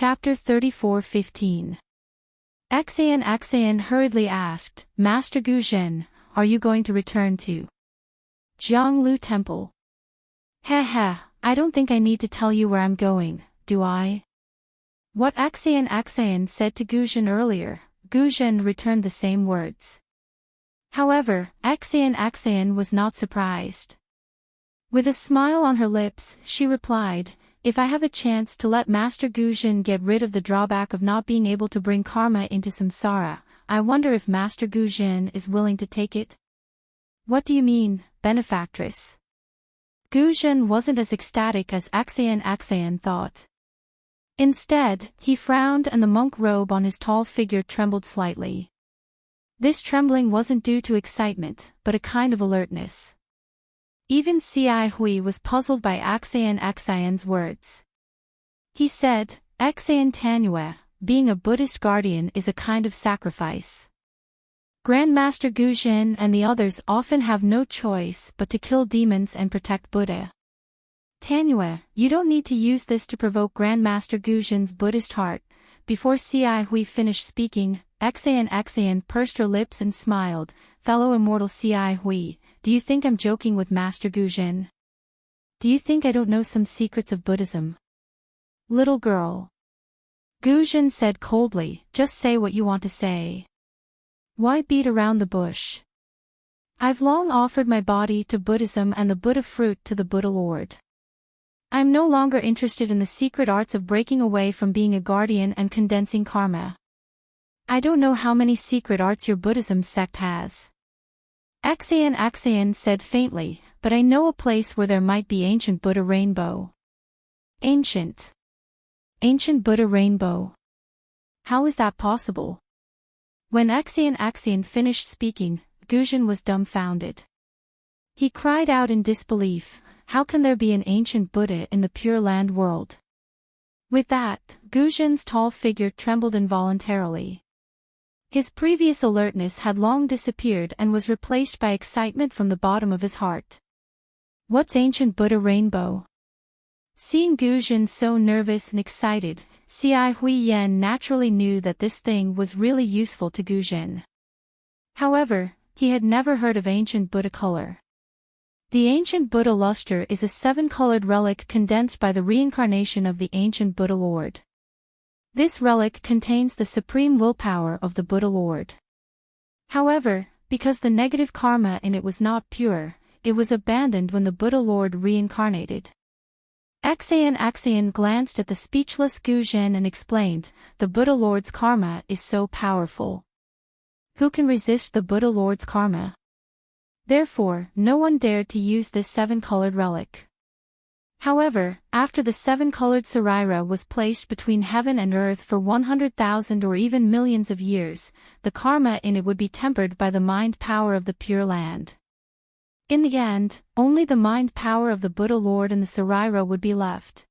Chapter 34:15. Axayan hurriedly asked, Master Guzhen, are you going to return to Jianglu Temple? I don't think I need to tell you where I'm going, do I? What Axayan said to Guzhen earlier, Guzhen returned the same words. However, Axayan was not surprised. With a smile on her lips, she replied, if I have a chance to let Master Guzhen get rid of the drawback of not being able to bring karma into samsara, I wonder if Master Guzhen is willing to take it? What do you mean, benefactress? Guzhen wasn't as ecstatic as Axayan thought. Instead, he frowned and the monk robe on his tall figure trembled slightly. This trembling wasn't due to excitement, but a kind of alertness. Even Xi Hui was puzzled by Axayan's words. He said, Axayan Tanue, being a Buddhist guardian is a kind of sacrifice. Grandmaster Guzhen and the others often have no choice but to kill demons and protect Buddha. Tanue, you don't need to use this to provoke Grandmaster Guzhen's Buddhist heart. Before Xi Hui finished speaking, Axayan pursed her lips and smiled, fellow immortal Xi Hui. Do you think I'm joking with Master Guzhen? Do you think I don't know some secrets of Buddhism? Little girl. Guzhen said coldly, just say what you want to say. Why beat around the bush? I've long offered my body to Buddhism and the Buddha fruit to the Buddha Lord. I'm no longer interested in the secret arts of breaking away from being a guardian and condensing karma. I don't know how many secret arts your Buddhism sect has. Axayan said faintly, but I know a place where there might be ancient Buddha rainbow. Ancient Buddha rainbow. How is that possible? When Axayan finished speaking, Guzhen was dumbfounded. He cried out in disbelief, how can there be an ancient Buddha in the Pure Land world? With that, Guzhen's tall figure trembled involuntarily. His previous alertness had long disappeared and was replaced by excitement from the bottom of his heart. What's ancient Buddha rainbow? Seeing Guzhen so nervous and excited, Xi Hui naturally knew that this thing was really useful to Guzhen. However, he had never heard of ancient Buddha color. The ancient Buddha luster is a 7-colored relic condensed by the reincarnation of the ancient Buddha Lord. This relic contains the supreme willpower of the Buddha Lord. However, because the negative karma in it was not pure, it was abandoned when the Buddha Lord reincarnated. Axayan glanced at the speechless Guzhen and explained, the Buddha Lord's karma is so powerful. Who can resist the Buddha Lord's karma? Therefore, no one dared to use this 7-colored relic. However, after the 7-colored Sarira was placed between heaven and earth for 100,000 or even millions of years, the karma in it would be tempered by the mind power of the Pure Land. In the end, only the mind power of the Buddha Lord and the Sarira would be left.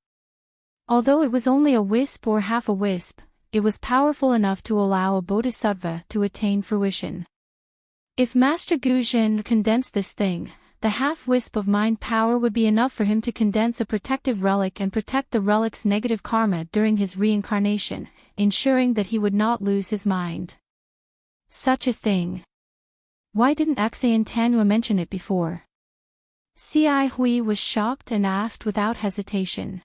Although it was only a wisp or half a wisp, it was powerful enough to allow a bodhisattva to attain fruition. If Master Guzhen condensed this thing, the half-wisp of mind power would be enough for him to condense a protective relic and protect the relic's negative karma during his reincarnation, ensuring that he would not lose his mind. Such a thing. Why didn't Axayan Tanue mention it before? Xi Hui was shocked and asked without hesitation.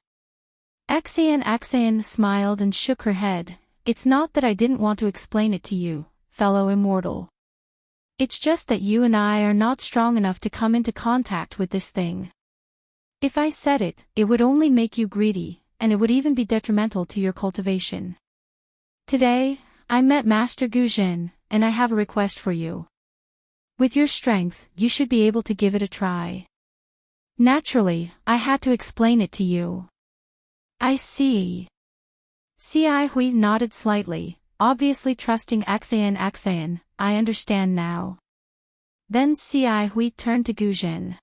Axayan smiled and shook her head, it's not that I didn't want to explain it to you, fellow immortal. It's just that you and I are not strong enough to come into contact with this thing. If I said it, it would only make you greedy, and it would even be detrimental to your cultivation. Today, I met Master Guzhen, and I have a request for you. With your strength, you should be able to give it a try. Naturally, I had to explain it to you. I see. Xi Hui nodded slightly, obviously trusting Axayan, I understand now. Then Xi Hui turned to Guzhen.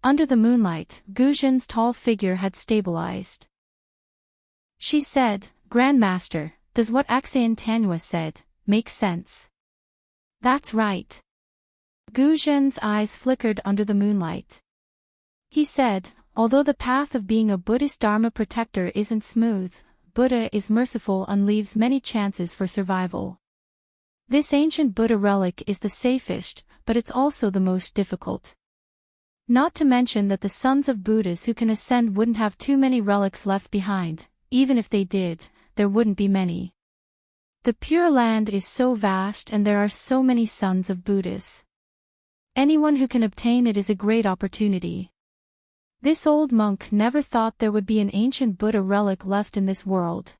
Under the moonlight, Guzhen's tall figure had stabilized. She said, Grandmaster, does what Axayan Tanue said make sense? That's right. Guzhen's eyes flickered under the moonlight. He said, although the path of being a Buddhist Dharma protector isn't smooth, Buddha is merciful and leaves many chances for survival. This ancient Buddha relic is the safest, but it's also the most difficult. Not to mention that the sons of Buddhas who can ascend wouldn't have too many relics left behind. Even if they did, there wouldn't be many. The Pure Land is so vast and there are so many sons of Buddhas. Anyone who can obtain it is a great opportunity. This old monk never thought there would be an ancient Buddha relic left in this world.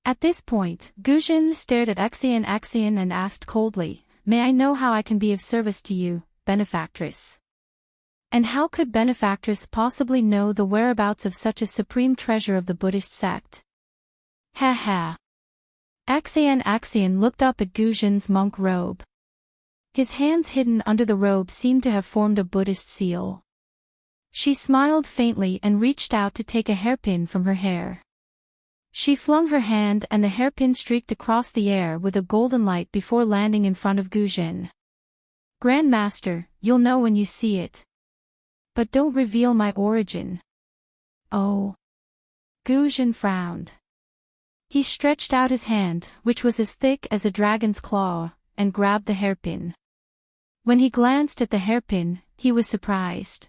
At this point, Guzhen stared at Axian and asked coldly, "May I know how I can be of service to you, benefactress?" And how could benefactress possibly know the whereabouts of such a supreme treasure of the Buddhist sect? Ha ha. Axian looked up at Guzhen's monk robe. His hands hidden under the robe seemed to have formed a Buddhist seal. She smiled faintly and reached out to take a hairpin from her hair. She flung her hand and the hairpin streaked across the air with a golden light before landing in front of Guzhen. "Grandmaster, you'll know when you see it. But don't reveal my origin." "Oh." Guzhen frowned. He stretched out his hand, which was as thick as a dragon's claw, and grabbed the hairpin. When he glanced at the hairpin, he was surprised.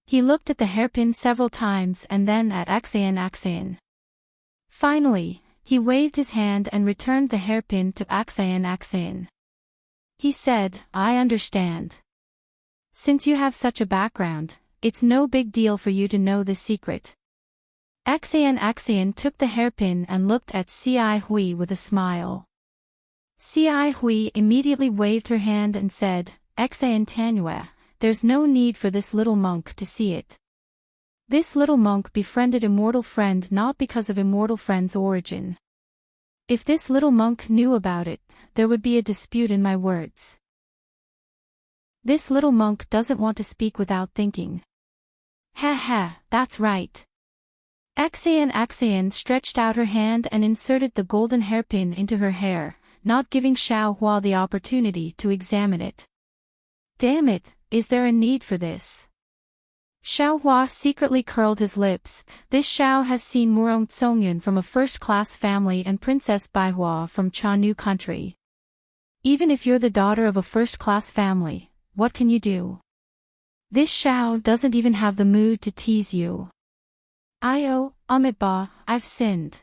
He looked at the hairpin several times and then at Axian. Finally, he waved his hand and returned the hairpin to Axian. He said, "I understand. Since you have such a background, it's no big deal for you to know this secret." Axian took the hairpin and looked at Ci Hui with a smile. Ci Hui immediately waved her hand and said, "Axian Tanue, there's no need for this little monk to see it. This little monk befriended Immortal Friend not because of Immortal Friend's origin. If this little monk knew about it, there would be a dispute in my words. This little monk doesn't want to speak without thinking." "Ha ha, that's right." Axian stretched out her hand and inserted the golden hairpin into her hair, not giving Xiao Hua the opportunity to examine it. "Damn it, is there a need for this?" Xiao Hua secretly curled his lips. This Xiao has seen Murong Tsongyun from a first-class family and Princess Baihua from Chanu country. Even if you're the daughter of a first-class family, what can you do? This Xiao doesn't even have the mood to tease you. Amitba, I've sinned.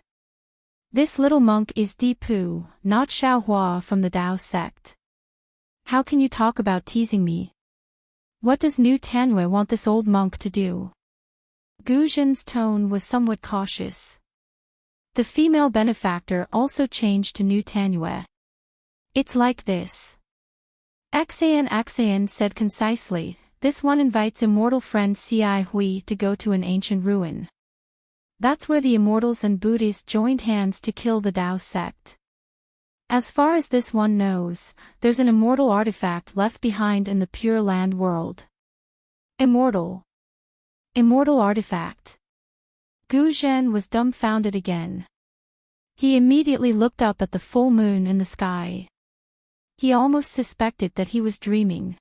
This little monk is Dipu, not Xiao Hua from the Dao sect. How can you talk about teasing me? What does New Tanwei want this old monk to do? Guzhen's tone was somewhat cautious. The female benefactor also changed to New Tanwei. "It's like this." Axian said concisely, "This one invites immortal friend Ci Hui to go to an ancient ruin. That's where the immortals and Buddhists joined hands to kill the Dao sect. As far as this one knows, there's an immortal artifact left behind in the Pure Land world." Immortal artifact. Guzhen was dumbfounded again. He immediately looked up at the full moon in the sky. He almost suspected that he was dreaming.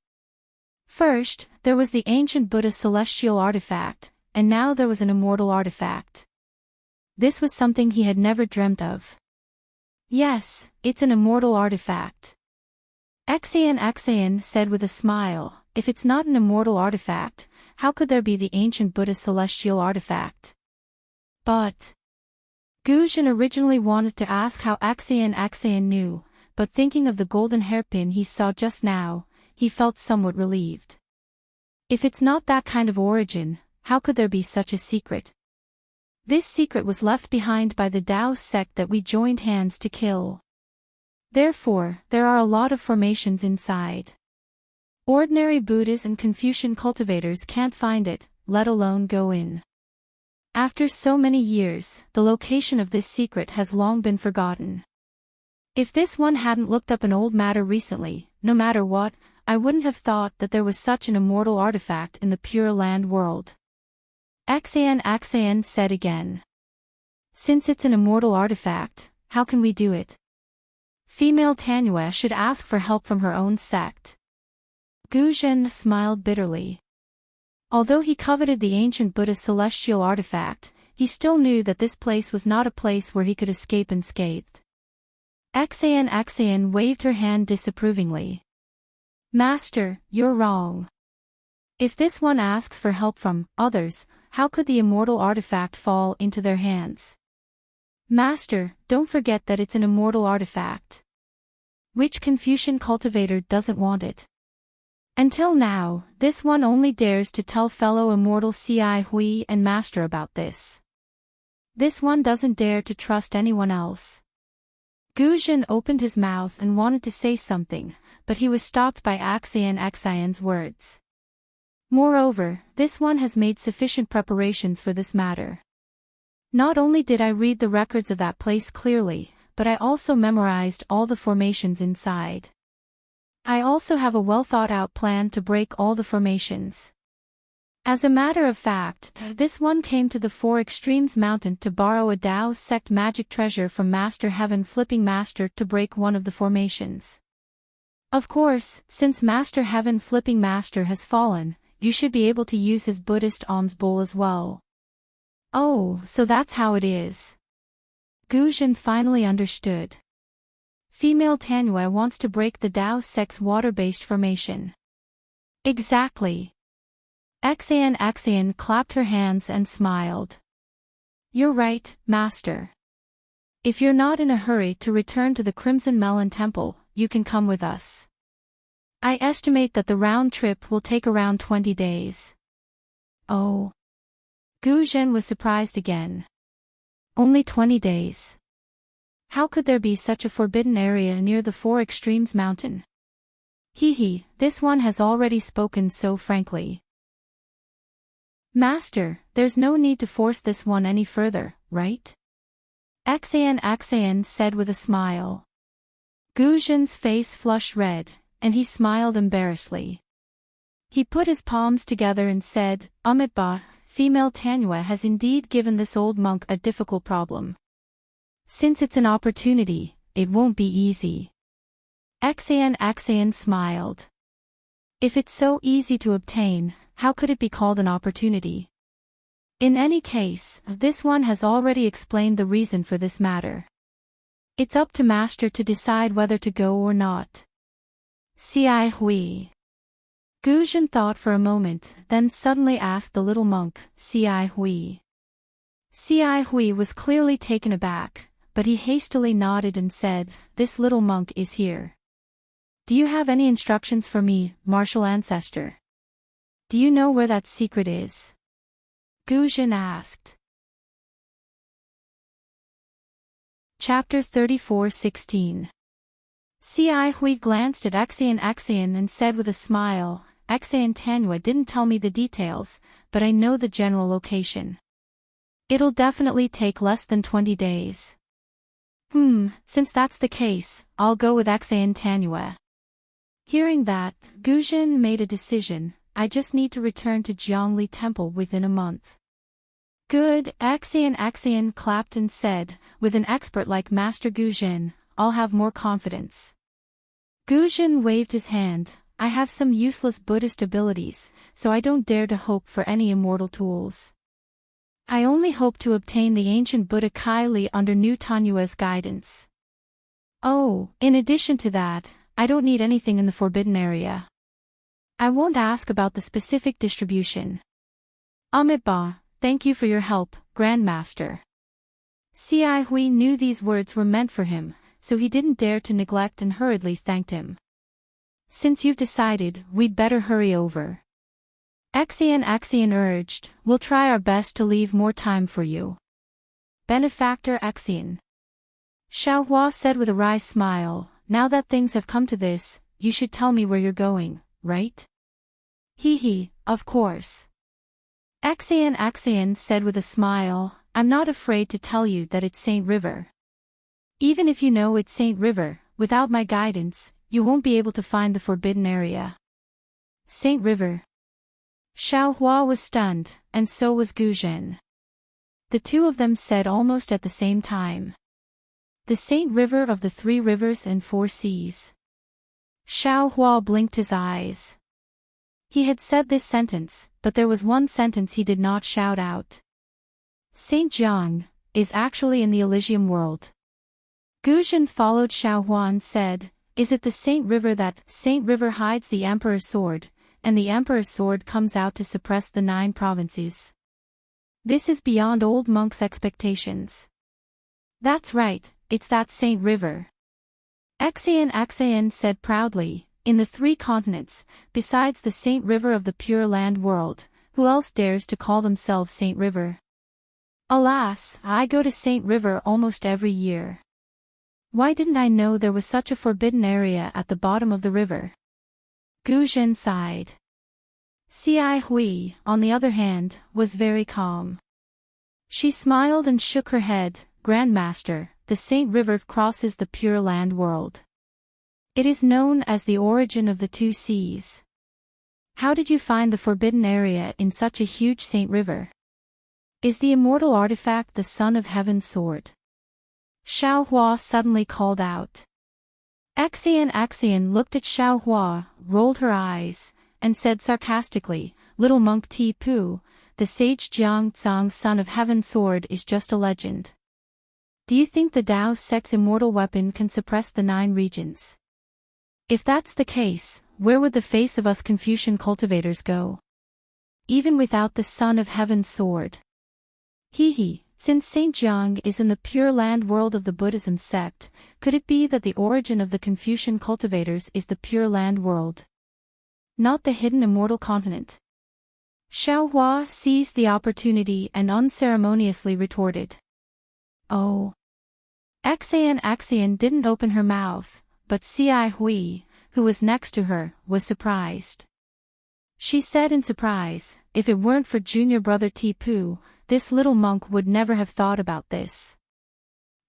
First, there was the ancient Buddha celestial artifact, and now there was an immortal artifact. This was something he had never dreamt of. "Yes, it's an immortal artifact." Axian said with a smile, "If it's not an immortal artifact, how could there be the ancient Buddha celestial artifact?" But Guzhen originally wanted to ask how Axian knew, but thinking of the golden hairpin he saw just now, he felt somewhat relieved. If it's not that kind of origin, how could there be such a secret? This secret was left behind by the Dao sect that we joined hands to kill. Therefore, there are a lot of formations inside. Ordinary Buddhas and Confucian cultivators can't find it, let alone go in. After so many years, the location of this secret has long been forgotten. If this one hadn't looked up an old matter recently, no matter what, I wouldn't have thought that there was such an immortal artifact in the Pure Land world. Axian said again. "Since it's an immortal artifact, how can we do it? Female Tanue should ask for help from her own sect." Guzhen smiled bitterly. Although he coveted the ancient Buddha celestial artifact, he still knew that this place was not a place where he could escape unscathed. Xian waved her hand disapprovingly. Master, you're wrong. If this one asks for help from others, how could the immortal artifact fall into their hands? Master, don't forget that it's an immortal artifact. Which Confucian cultivator doesn't want it? Until now, this one only dares to tell fellow immortal Ci Hui and Master about this. This one doesn't dare to trust anyone else. Gu Zhen opened his mouth and wanted to say something, but he was stopped by Xian's words. Moreover, this one has made sufficient preparations for this matter. Not only did I read the records of that place clearly, but I also memorized all the formations inside. I also have a well-thought-out plan to break all the formations. As a matter of fact, this one came to the Four Extremes Mountain to borrow a Dao sect magic treasure from Master Heaven Flipping Master to break one of the formations. Of course, since Master Heaven Flipping Master has fallen, you should be able to use his Buddhist alms bowl as well. Oh, so that's how it is. Gu Zhen finally understood. Female Tanyue wants to break the Dao sect's water-based formation. Exactly. Xian clapped her hands and smiled. You're right, Master. If you're not in a hurry to return to the Crimson Melon Temple, you can come with us. I estimate that the round trip will take around 20 days. Oh. Gu Zhen was surprised again. Only 20 days. How could there be such a forbidden area near the Four Extremes Mountain? This one has already spoken so frankly. Master, there's no need to force this one any further, right? Xian said with a smile. Gu Zhen's face flushed red, and he smiled embarrassedly. He put his palms together and said, Amitabha, female Tanyue has indeed given this old monk a difficult problem. Since it's an opportunity, it won't be easy. Xian smiled. If it's so easy to obtain, how could it be called an opportunity? In any case, this one has already explained the reason for this matter. It's up to Master to decide whether to go or not. Ci Hui. Gu Zhen thought for a moment, then suddenly asked the little monk, Ci Hui. Ci Hui was clearly taken aback, but he hastily nodded and said, This little monk is here. Do you have any instructions for me, martial ancestor? Do you know where that secret is? Gu Zhen asked. Chapter 34:16. Ci Hui glanced at Xian and said with a smile, Xian Tanyue didn't tell me the details, but I know the general location. It'll definitely take less than 20 days. Since that's the case, I'll go with Xian Tanyue. Hearing that, Gu Zhen made a decision. I just need to return to Jiangli Temple within a month. Good, Xian clapped and said, with an expert like Master Gu Zhen, I'll have more confidence. Gu Zhen waved his hand, I have some useless Buddhist abilities, so I don't dare to hope for any immortal tools. I only hope to obtain the ancient Buddha Kylie under New Tanyue's guidance. Oh, in addition to that, I don't need anything in the forbidden area. I won't ask about the specific distribution. Amitabha, thank you for your help, Grandmaster. Ci Hui knew these words were meant for him, so he didn't dare to neglect and hurriedly thanked him. Since you've decided, we'd better hurry over. Xian urged, we'll try our best to leave more time for you. Benefactor Xian. Xiaohua said with a wry smile, now that things have come to this, you should tell me where you're going, right? Of course. Xian said with a smile, I'm not afraid to tell you that it's Saint River. Even if you know it's Saint River, without my guidance, you won't be able to find the forbidden area. Saint River. Xiaohua was stunned, and so was Gu Zhen. The two of them said almost at the same time. The Saint River of the 3 rivers and 4 seas. Xiaohua blinked his eyes. He had said this sentence, but there was one sentence he did not shout out. Saint Jiang, is actually in the Elysium world. Guzhen followed Xiaohua and said, is it the Saint River that Saint River hides the Emperor's sword, and the Emperor's sword comes out to suppress the 9 provinces? This is beyond old monk's expectations. That's right, it's that Saint River. Xian said proudly, in the 3 continents, besides the Saint River of the Pure Land world, who else dares to call themselves Saint River? Alas, I go to Saint River almost every year. Why didn't I know there was such a forbidden area at the bottom of the river? Guzhen sighed. Xi Hui, on the other hand, was very calm. She smiled and shook her head. Grandmaster, the Saint River crosses the Pure Land world. It is known as the origin of the 2 seas. How did you find the forbidden area in such a huge Saint River? Is the immortal artifact the Son of Heaven's sword? Xiaohua suddenly called out. Xian looked at Xiaohua, rolled her eyes, and said sarcastically, little monk Tipu, the sage Jiang Zhang's Son of Heaven's sword is just a legend. Do you think the Dao sect's immortal weapon can suppress the 9 regions? If that's the case, where would the face of us Confucian cultivators go? Even without the Son of Heaven's sword. Since Saint Jiang is in the Pure Land world of the Buddhism sect, could it be that the origin of the Confucian cultivators is the Pure Land world? Not the hidden immortal continent. Xiaohua seized the opportunity and unceremoniously retorted. Oh. Xian didn't open her mouth, but Xi Hui, who was next to her, was surprised. She said in surprise, if it weren't for junior brother Tipu, this little monk would never have thought about this.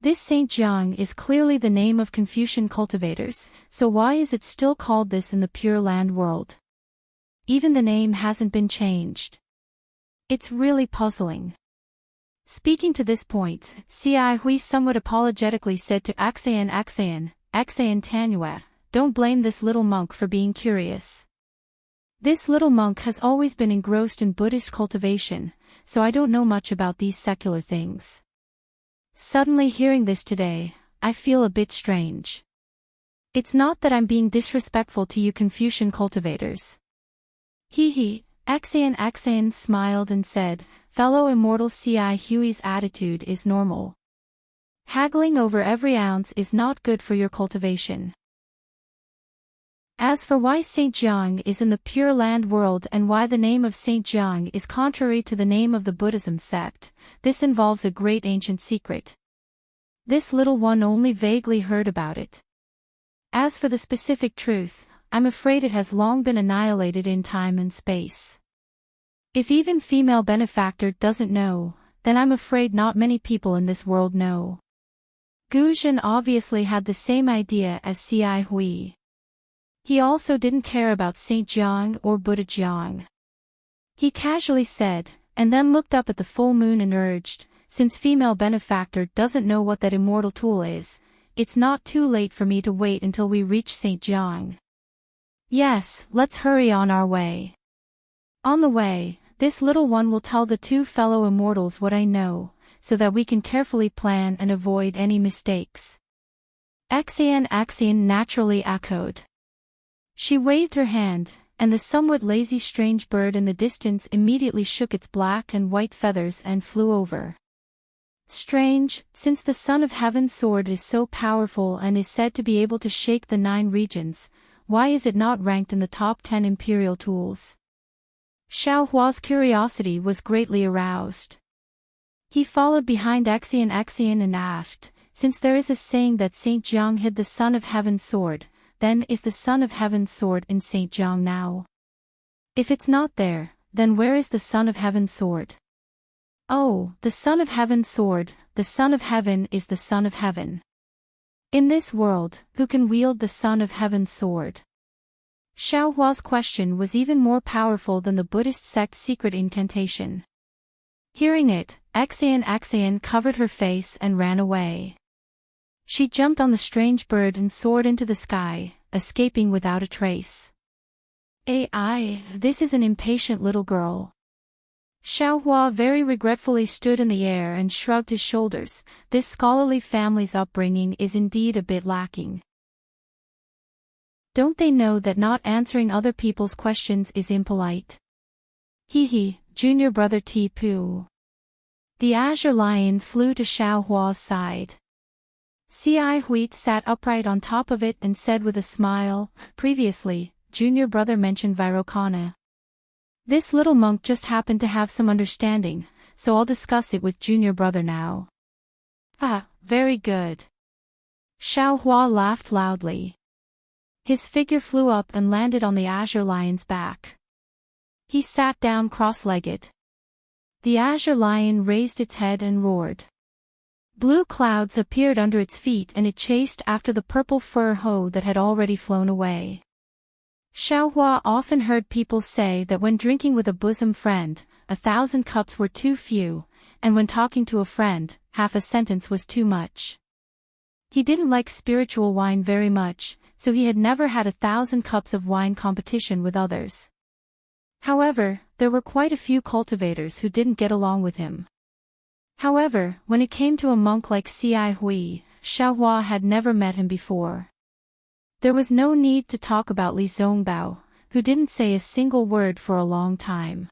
This Saint Jiang is clearly the name of Confucian cultivators, so why is it still called this in the Pure Land world? Even the name hasn't been changed. It's really puzzling. Speaking to this point, Xi Hui somewhat apologetically said to Xian Tanue, don't blame this little monk for being curious. This little monk has always been engrossed in Buddhist cultivation, so I don't know much about these secular things. Suddenly hearing this today, I feel a bit strange. It's not that I'm being disrespectful to you Confucian cultivators. Xian smiled and said, fellow immortal Xi Hui's attitude is normal. Haggling over every ounce is not good for your cultivation. As for why Saint Jiang is in the Pure Land world and why the name of Saint Jiang is contrary to the name of the Buddhism sect, this involves a great ancient secret. This little one only vaguely heard about it. As for the specific truth, I'm afraid it has long been annihilated in time and space. If even female benefactor doesn't know, then I'm afraid not many people in this world know. Guzhen obviously had the same idea as Xi Hui. He also didn't care about Saint Jiang or Buddha Jiang. He casually said, and then looked up at the full moon and urged, since female benefactor doesn't know what that immortal tool is, it's not too late for me to wait until we reach Saint Jiang. Yes, let's hurry on our way. On the way, this little one will tell the 2 fellow immortals what I know, so that we can carefully plan and avoid any mistakes. Xian naturally echoed. She waved her hand, and the somewhat lazy strange bird in the distance immediately shook its black and white feathers and flew over. Strange, since the Son of Heaven's sword is so powerful and is said to be able to shake the 9 regions, why is it not ranked in the top 10 imperial tools? Xiaohua's curiosity was greatly aroused. He followed behind Xian and asked, since there is a saying that Saint Jiang hid the Son of Heaven's sword, then is the Son of Heaven's sword in Saint Jiang now? If it's not there, then where is the Son of Heaven's sword? Oh, the Son of Heaven's sword, the Son of Heaven is the Son of Heaven. In this world, who can wield the Son of Heaven's sword? Xiaohua's question was even more powerful than the Buddhist sect's secret incantation. Hearing it, Xian covered her face and ran away. She jumped on the strange bird and soared into the sky, escaping without a trace. This is an impatient little girl. Xiaohua very regretfully stood in the air and shrugged his shoulders. This scholarly family's upbringing is indeed a bit lacking. Don't they know that not answering other people's questions is impolite? Hee, junior brother Ti-Pu. The azure lion flew to Xiaohua's side. Ci Huit sat upright on top of it and said with a smile, "Previously, junior brother mentioned Virokana. This little monk just happened to have some understanding, so I'll discuss it with junior brother now." "Ah, very good." Xiaohua laughed loudly. His figure flew up and landed on the azure lion's back. He sat down cross-legged. The azure lion raised its head and roared. Blue clouds appeared under its feet and it chased after the purple fur hoe that had already flown away. Xiaohua often heard people say that when drinking with a bosom friend, 1,000 cups were too few, and when talking to a friend, half a sentence was too much. He didn't like spiritual wine very much, so he had never had 1,000 cups of wine competition with others. However, there were quite a few cultivators who didn't get along with him. However, when it came to a monk like Ci Hui, Xiaohua had never met him before. There was no need to talk about Li Zongbao, who didn't say a single word for a long time.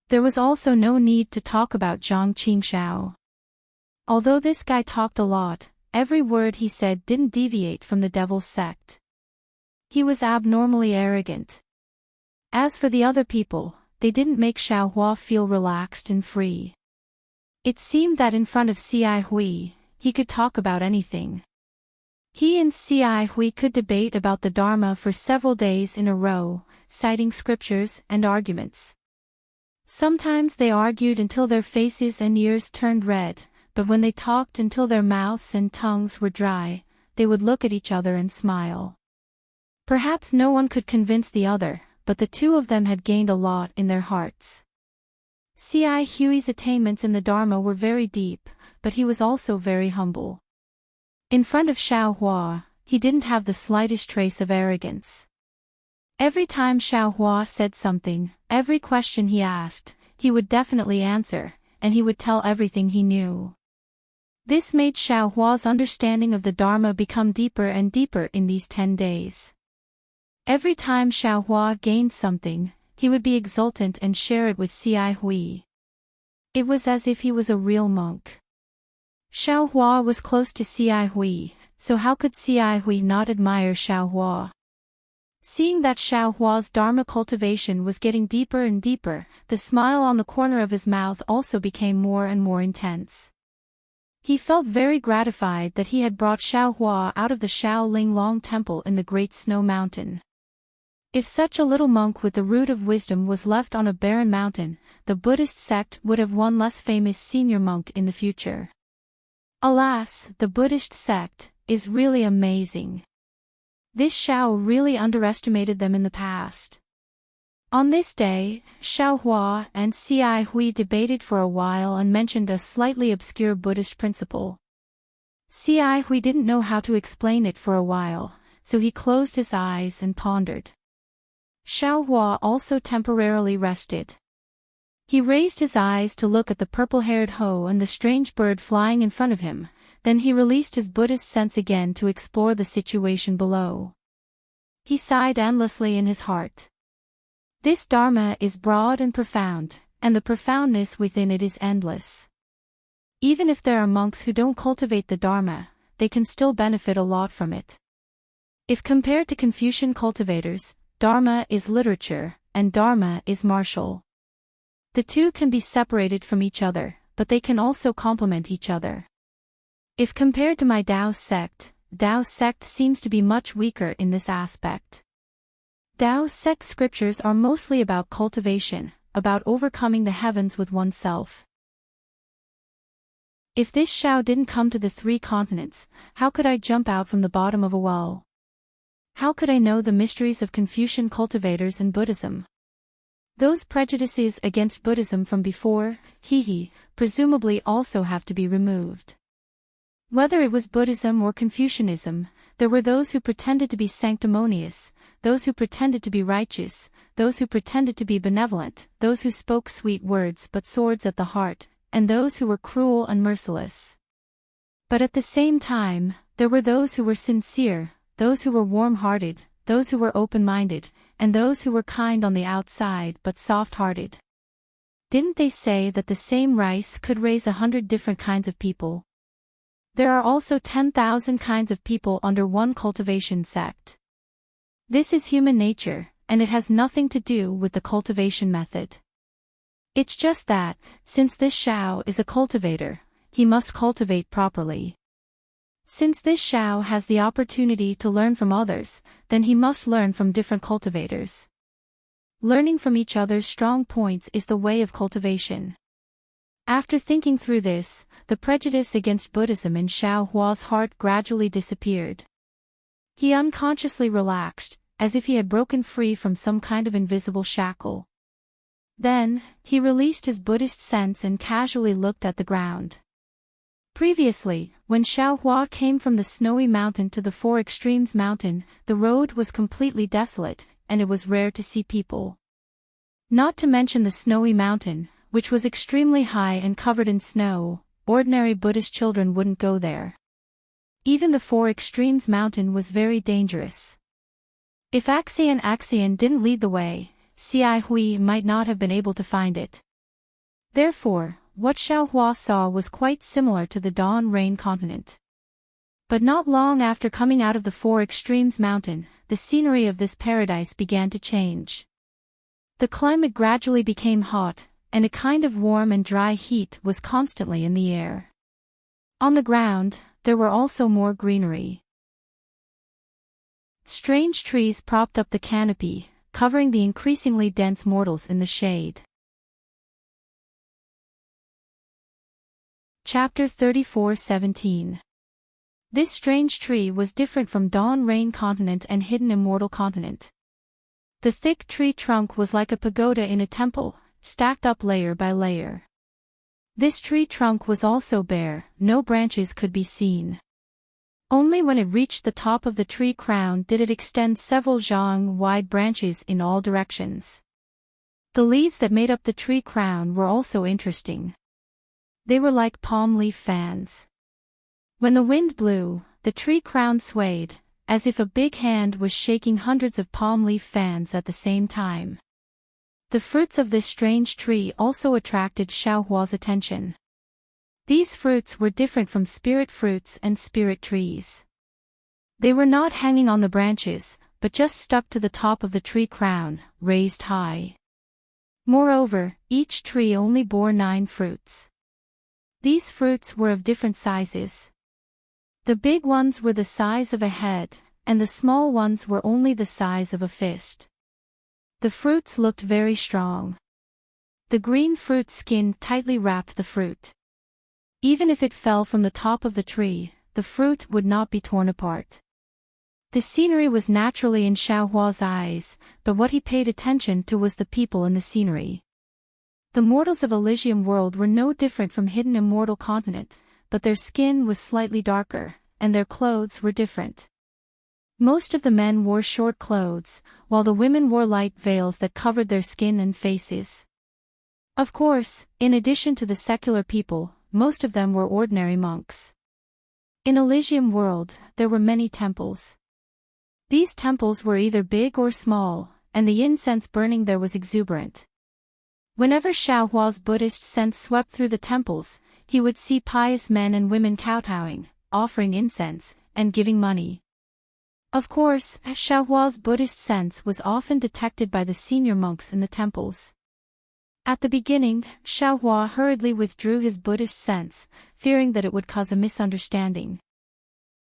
There was also no need to talk about Zhang Qingshao. Although this guy talked a lot, every word he said didn't deviate from the devil's sect. He was abnormally arrogant. As for the other people, they didn't make Xiaohua feel relaxed and free. It seemed that in front of Ci Hui, he could talk about anything. He and Ci Hui could debate about the Dharma for several days in a row, citing scriptures and arguments. Sometimes they argued until their faces and ears turned red, but when they talked until their mouths and tongues were dry, they would look at each other and smile. Perhaps no one could convince the other, but the two of them had gained a lot in their hearts. Ci Hui's attainments in the Dharma were very deep, but he was also very humble. In front of Xiaohua, he didn't have the slightest trace of arrogance. Every time Xiaohua said something, every question he asked, he would definitely answer, and he would tell everything he knew. This made Xiaohua's understanding of the Dharma become deeper and deeper in these 10 days. Every time Xiaohua gained something, he would be exultant and share it with Ci Hui. It was as if he was a real monk. Xiaohua was close to Ci Hui, so how could Ci Hui not admire Xiaohua? Seeing that Xiaohua's Dharma cultivation was getting deeper and deeper, the smile on the corner of his mouth also became more and more intense. He felt very gratified that he had brought Xiaohua out of the Shaolin Long Temple in the Great Snow Mountain. If such a little monk with the root of wisdom was left on a barren mountain, the Buddhist sect would have one less famous senior monk in the future. Alas, the Buddhist sect is really amazing. This Xiao really underestimated them in the past. On this day, Xiaohua and Ci Hui debated for a while and mentioned a slightly obscure Buddhist principle. Ci Hui didn't know how to explain it for a while, so he closed his eyes and pondered. Xiaohua also temporarily rested. He raised his eyes to look at the purple-haired hoe and the strange bird flying in front of him, then he released his Buddhist sense again to explore the situation below. He sighed endlessly in his heart. This Dharma is broad and profound, and the profoundness within it is endless. Even if there are monks who don't cultivate the Dharma, they can still benefit a lot from it. If compared to Confucian cultivators, Dharma is literature, and Dharma is martial. The two can be separated from each other, but they can also complement each other. If compared to my Tao sect seems to be much weaker in this aspect. Tao sect scriptures are mostly about cultivation, about overcoming the heavens with oneself. If this Xiao didn't come to the 3 continents, how could I jump out from the bottom of a well? How could I know the mysteries of Confucian cultivators and Buddhism? Those prejudices against Buddhism from before, presumably also have to be removed. Whether it was Buddhism or Confucianism, there were those who pretended to be sanctimonious, those who pretended to be righteous, those who pretended to be benevolent, those who spoke sweet words but swords at the heart, and those who were cruel and merciless. But at the same time, there were those who were sincere, those who were warm-hearted, those who were open-minded, and those who were kind on the outside but soft-hearted. Didn't they say that the same rice could raise 100 different kinds of people? There are also 10,000 kinds of people under one cultivation sect. This is human nature, and it has nothing to do with the cultivation method. It's just that, since this Xiao is a cultivator, he must cultivate properly. Since this Xiao has the opportunity to learn from others, then he must learn from different cultivators. Learning from each other's strong points is the way of cultivation. After thinking through this, the prejudice against Buddhism in Xiao Hua's heart gradually disappeared. He unconsciously relaxed, as if he had broken free from some kind of invisible shackle. Then, he released his Buddhist sense and casually looked at the ground. Previously, when Xiao Hua came from the snowy mountain to the Four Extremes mountain, the road was completely desolate, and it was rare to see people. Not to mention the snowy mountain, which was extremely high and covered in snow, ordinary Buddhist children wouldn't go there. Even the Four Extremes mountain was very dangerous. If Axian didn't lead the way, Xi Hui might not have been able to find it. Therefore, what Xiao Hua saw was quite similar to the Dawn Rain continent. But not long after coming out of the Four Extremes mountain, the scenery of this paradise began to change. The climate gradually became hot, and a kind of warm and dry heat was constantly in the air. On the ground, there were also more greenery. Strange trees propped up the canopy, covering the increasingly dense mortals in the shade. Chapter 34:17. This strange tree was different from Dawn Rain continent and Hidden Immortal continent. The thick tree trunk was like a pagoda in a temple, stacked up layer by layer. This tree trunk was also bare, no branches could be seen. Only when it reached the top of the tree crown did it extend several zhang wide branches in all directions. The leaves that made up the tree crown were also interesting. They were like palm leaf fans. When the wind blew, the tree crown swayed, as if a big hand was shaking hundreds of palm leaf fans at the same time. The fruits of this strange tree also attracted Xiao Hua's attention. These fruits were different from spirit fruits and spirit trees. They were not hanging on the branches, but just stuck to the top of the tree crown, raised high. Moreover, each tree only bore 9 fruits. These fruits were of different sizes. The big ones were the size of a head, and the small ones were only the size of a fist. The fruits looked very strong. The green fruit skin tightly wrapped the fruit. Even if it fell from the top of the tree, the fruit would not be torn apart. The scenery was naturally in Xiao Hua's eyes, but what he paid attention to was the people in the scenery. The mortals of Elysium world were no different from Hidden Immortal continent, but their skin was slightly darker, and their clothes were different. Most of the men wore short clothes, while the women wore light veils that covered their skin and faces. Of course, in addition to the secular people, most of them were ordinary monks. In Elysium world, there were many temples. These temples were either big or small, and the incense burning there was exuberant. Whenever Xiao Hua's Buddhist sense swept through the temples, he would see pious men and women kowtowing, offering incense, and giving money. Of course, Xiao Hua's Buddhist sense was often detected by the senior monks in the temples. At the beginning, Xiao Hua hurriedly withdrew his Buddhist sense, fearing that it would cause a misunderstanding.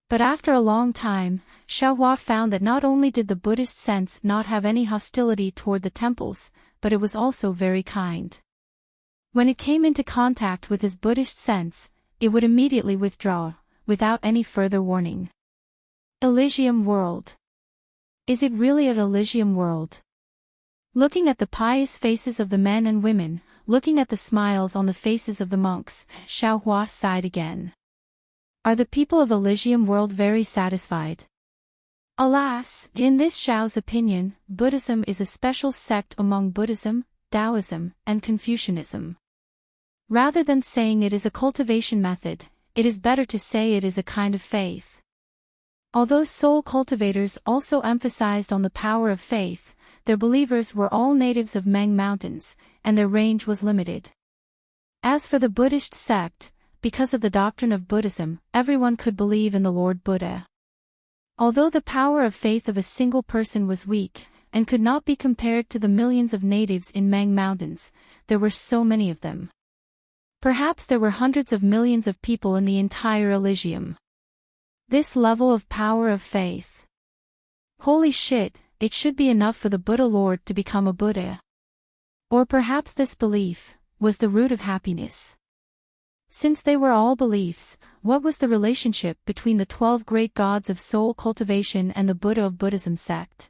But after a long time, Xiao Hua found that not only did the Buddhist sense not have any hostility toward the temples, but it was also very kind. When it came into contact with his Buddhist sense, it would immediately withdraw, without any further warning. Elysium world. Is it really an Elysium world? Looking at the pious faces of the men and women, looking at the smiles on the faces of the monks, Xiao Hua sighed again. Are the people of Elysium world very satisfied? Alas, in this Xiao's opinion, Buddhism is a special sect among Buddhism, Taoism, and Confucianism. Rather than saying it is a cultivation method, it is better to say it is a kind of faith. Although soul cultivators also emphasized on the power of faith, their believers were all natives of Meng Mountains, and their range was limited. As for the Buddhist sect, because of the doctrine of Buddhism, everyone could believe in the Lord Buddha. Although the power of faith of a single person was weak, and could not be compared to the millions of natives in Meng Mountains, there were so many of them. Perhaps there were hundreds of millions of people in the entire Elysium. This level of power of faith. Holy shit, it should be enough for the Buddha Lord to become a Buddha. Or perhaps this belief was the root of happiness. Since they were all beliefs, what was the relationship between the 12 great gods of soul cultivation and the Buddha of Buddhism sect?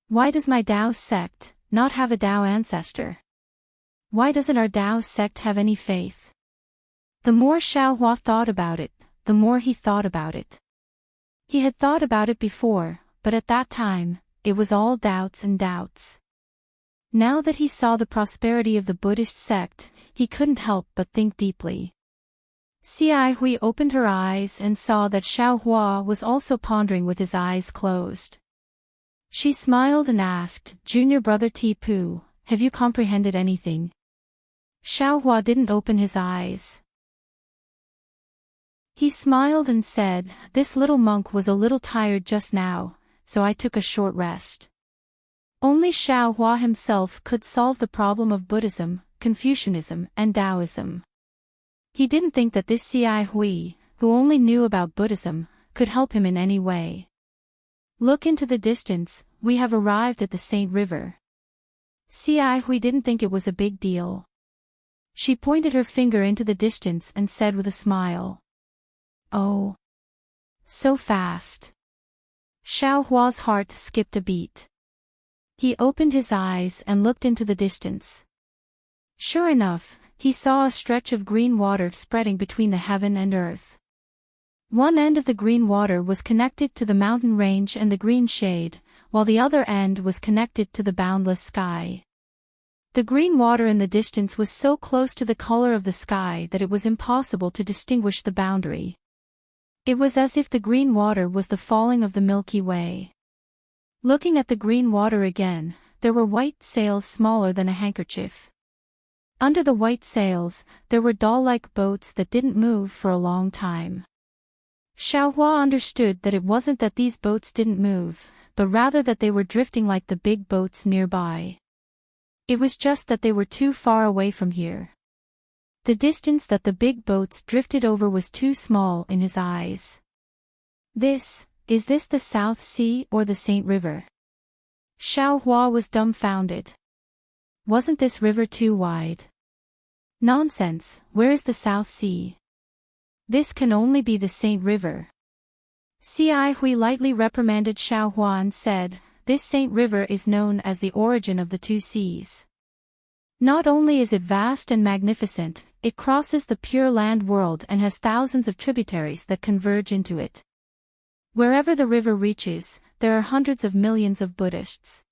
Why does my Tao sect not have a Tao ancestor? Why doesn't our Tao sect have any faith? The more Xiao Hua thought about it, the more he thought about it. He had thought about it before, but at that time, it was all doubts and doubts. Now that he saw the prosperity of the Buddhist sect, he couldn't help but think deeply. Xia Hui opened her eyes and saw that Xiao Hua was also pondering with his eyes closed. She smiled and asked, "Junior brother Tipu, have you comprehended anything?" Xiao Hua didn't open his eyes. He smiled and said, "This little monk was a little tired just now, so I took a short rest." Only Xiao Hua himself could solve the problem of Buddhism, Confucianism, and Taoism. He didn't think that this Xia Hui, who only knew about Buddhism, could help him in any way. "Look into the distance, we have arrived at the Saint River." Xia Hui didn't think it was a big deal. She pointed her finger into the distance and said with a smile, "Oh. So fast." Xiao Hua's heart skipped a beat. He opened his eyes and looked into the distance. Sure enough, he saw a stretch of green water spreading between the heaven and earth. One end of the green water was connected to the mountain range and the green shade, while the other end was connected to the boundless sky. The green water in the distance was so close to the color of the sky that it was impossible to distinguish the boundary. It was as if the green water was the falling of the Milky Way. Looking at the green water again, there were white sails smaller than a handkerchief. Under the white sails, there were doll-like boats that didn't move for a long time. Xiao Hua understood that it wasn't that these boats didn't move, but rather that they were drifting like the big boats nearby. It was just that they were too far away from here. The distance that the big boats drifted over was too small in his eyes. Is this the South Sea or the Saint River? Xiao Hua was dumbfounded. Wasn't this river too wide? Nonsense, where is the South Sea? This can only be the Saint River. Xia Hui lightly reprimanded Xiao Hua and said, "This Saint River is known as the origin of the two seas. Not only is it vast and magnificent, it crosses the Pure Land world and has thousands of tributaries that converge into it. Wherever the river reaches, there are hundreds of millions of Buddhists.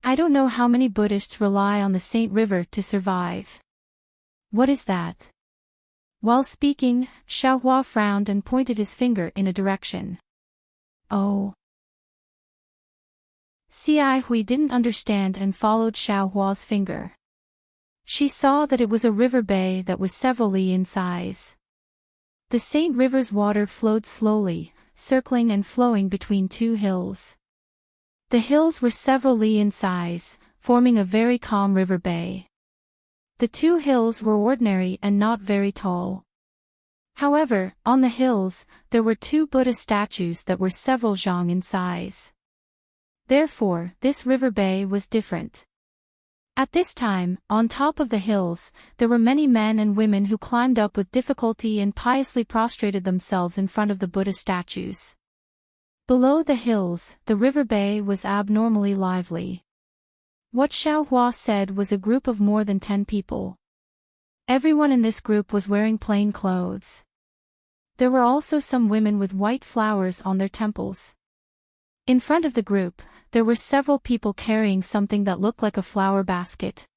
I don't know how many Buddhists rely on the Saint River to survive." "What is that?" While speaking, Xiao Hua frowned and pointed his finger in a direction. "Oh." Xia Hui didn't understand and followed Xiao Hua's finger. She saw that it was a river bay that was several li in size. The Saint River's water flowed slowly, circling and flowing between two hills. The hills were several li in size, forming a very calm river bay. The two hills were ordinary and not very tall. However, on the hills, there were two Buddha statues that were several zhang in size. Therefore, this river bay was different. At this time, on top of the hills, there were many men and women who climbed up with difficulty and piously prostrated themselves in front of the Buddha statues. Below the hills, the river bay was abnormally lively. What Xiao Hua said was a group of more than 10 people. Everyone in this group was wearing plain clothes. There were also some women with white flowers on their temples. In front of the group, there were several people carrying something that looked like a flower basket.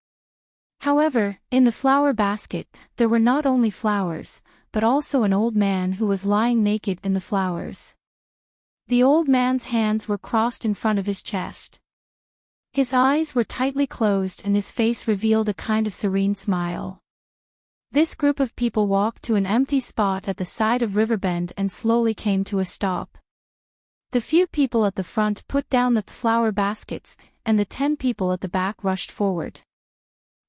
However, in the flower basket, there were not only flowers, but also an old man who was lying naked in the flowers. The old man's hands were crossed in front of his chest. His eyes were tightly closed and his face revealed a kind of serene smile. This group of people walked to an empty spot at the side of Riverbend and slowly came to a stop. The few people at the front put down the flower baskets, and the 10 people at the back rushed forward.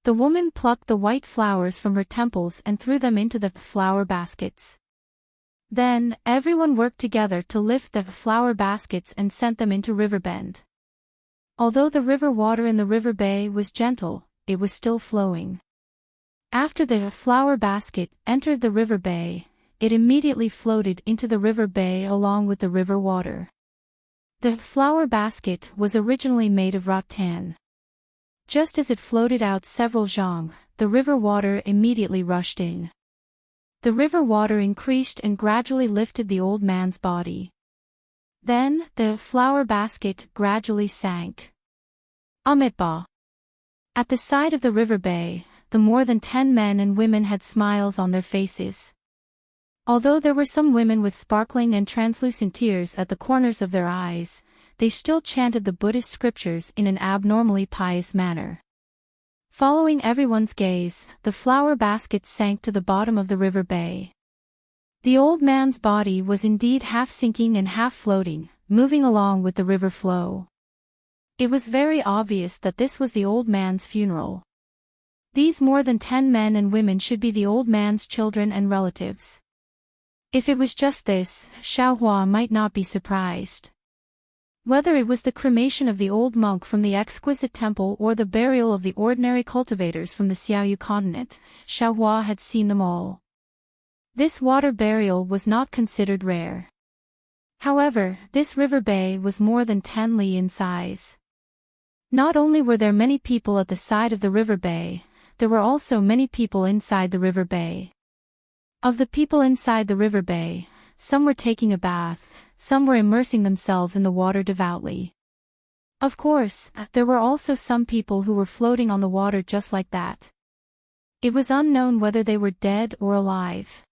The woman plucked the white flowers from her temples and threw them into the flower baskets. Then, everyone worked together to lift the flower baskets and sent them into Riverbend. Although the river water in the river bay was gentle, it was still flowing. After the flower basket entered the river bay, it immediately floated into the river bay along with the river water. The flower basket was originally made of rattan. Just as it floated out several zhang, the river water immediately rushed in. The river water increased and gradually lifted the old man's body. Then, the flower basket gradually sank. Amitba. At the side of the river bay, the more than 10 men and women had smiles on their faces. Although there were some women with sparkling and translucent tears at the corners of their eyes, they still chanted the Buddhist scriptures in an abnormally pious manner. Following everyone's gaze, the flower basket sank to the bottom of the river bay. The old man's body was indeed half sinking and half floating, moving along with the river flow. It was very obvious that this was the old man's funeral. These more than 10 men and women should be the old man's children and relatives. If it was just this, Xiaohua might not be surprised. Whether it was the cremation of the old monk from the exquisite temple or the burial of the ordinary cultivators from the Xiaoyu continent, Xiaohua had seen them all. This water burial was not considered rare. However, this river bay was more than 10 li in size. Not only were there many people at the side of the river bay, there were also many people inside the river bay. Of the people inside the river bay, some were taking a bath, some were immersing themselves in the water devoutly. Of course, there were also some people who were floating on the water just like that. It was unknown whether they were dead or alive.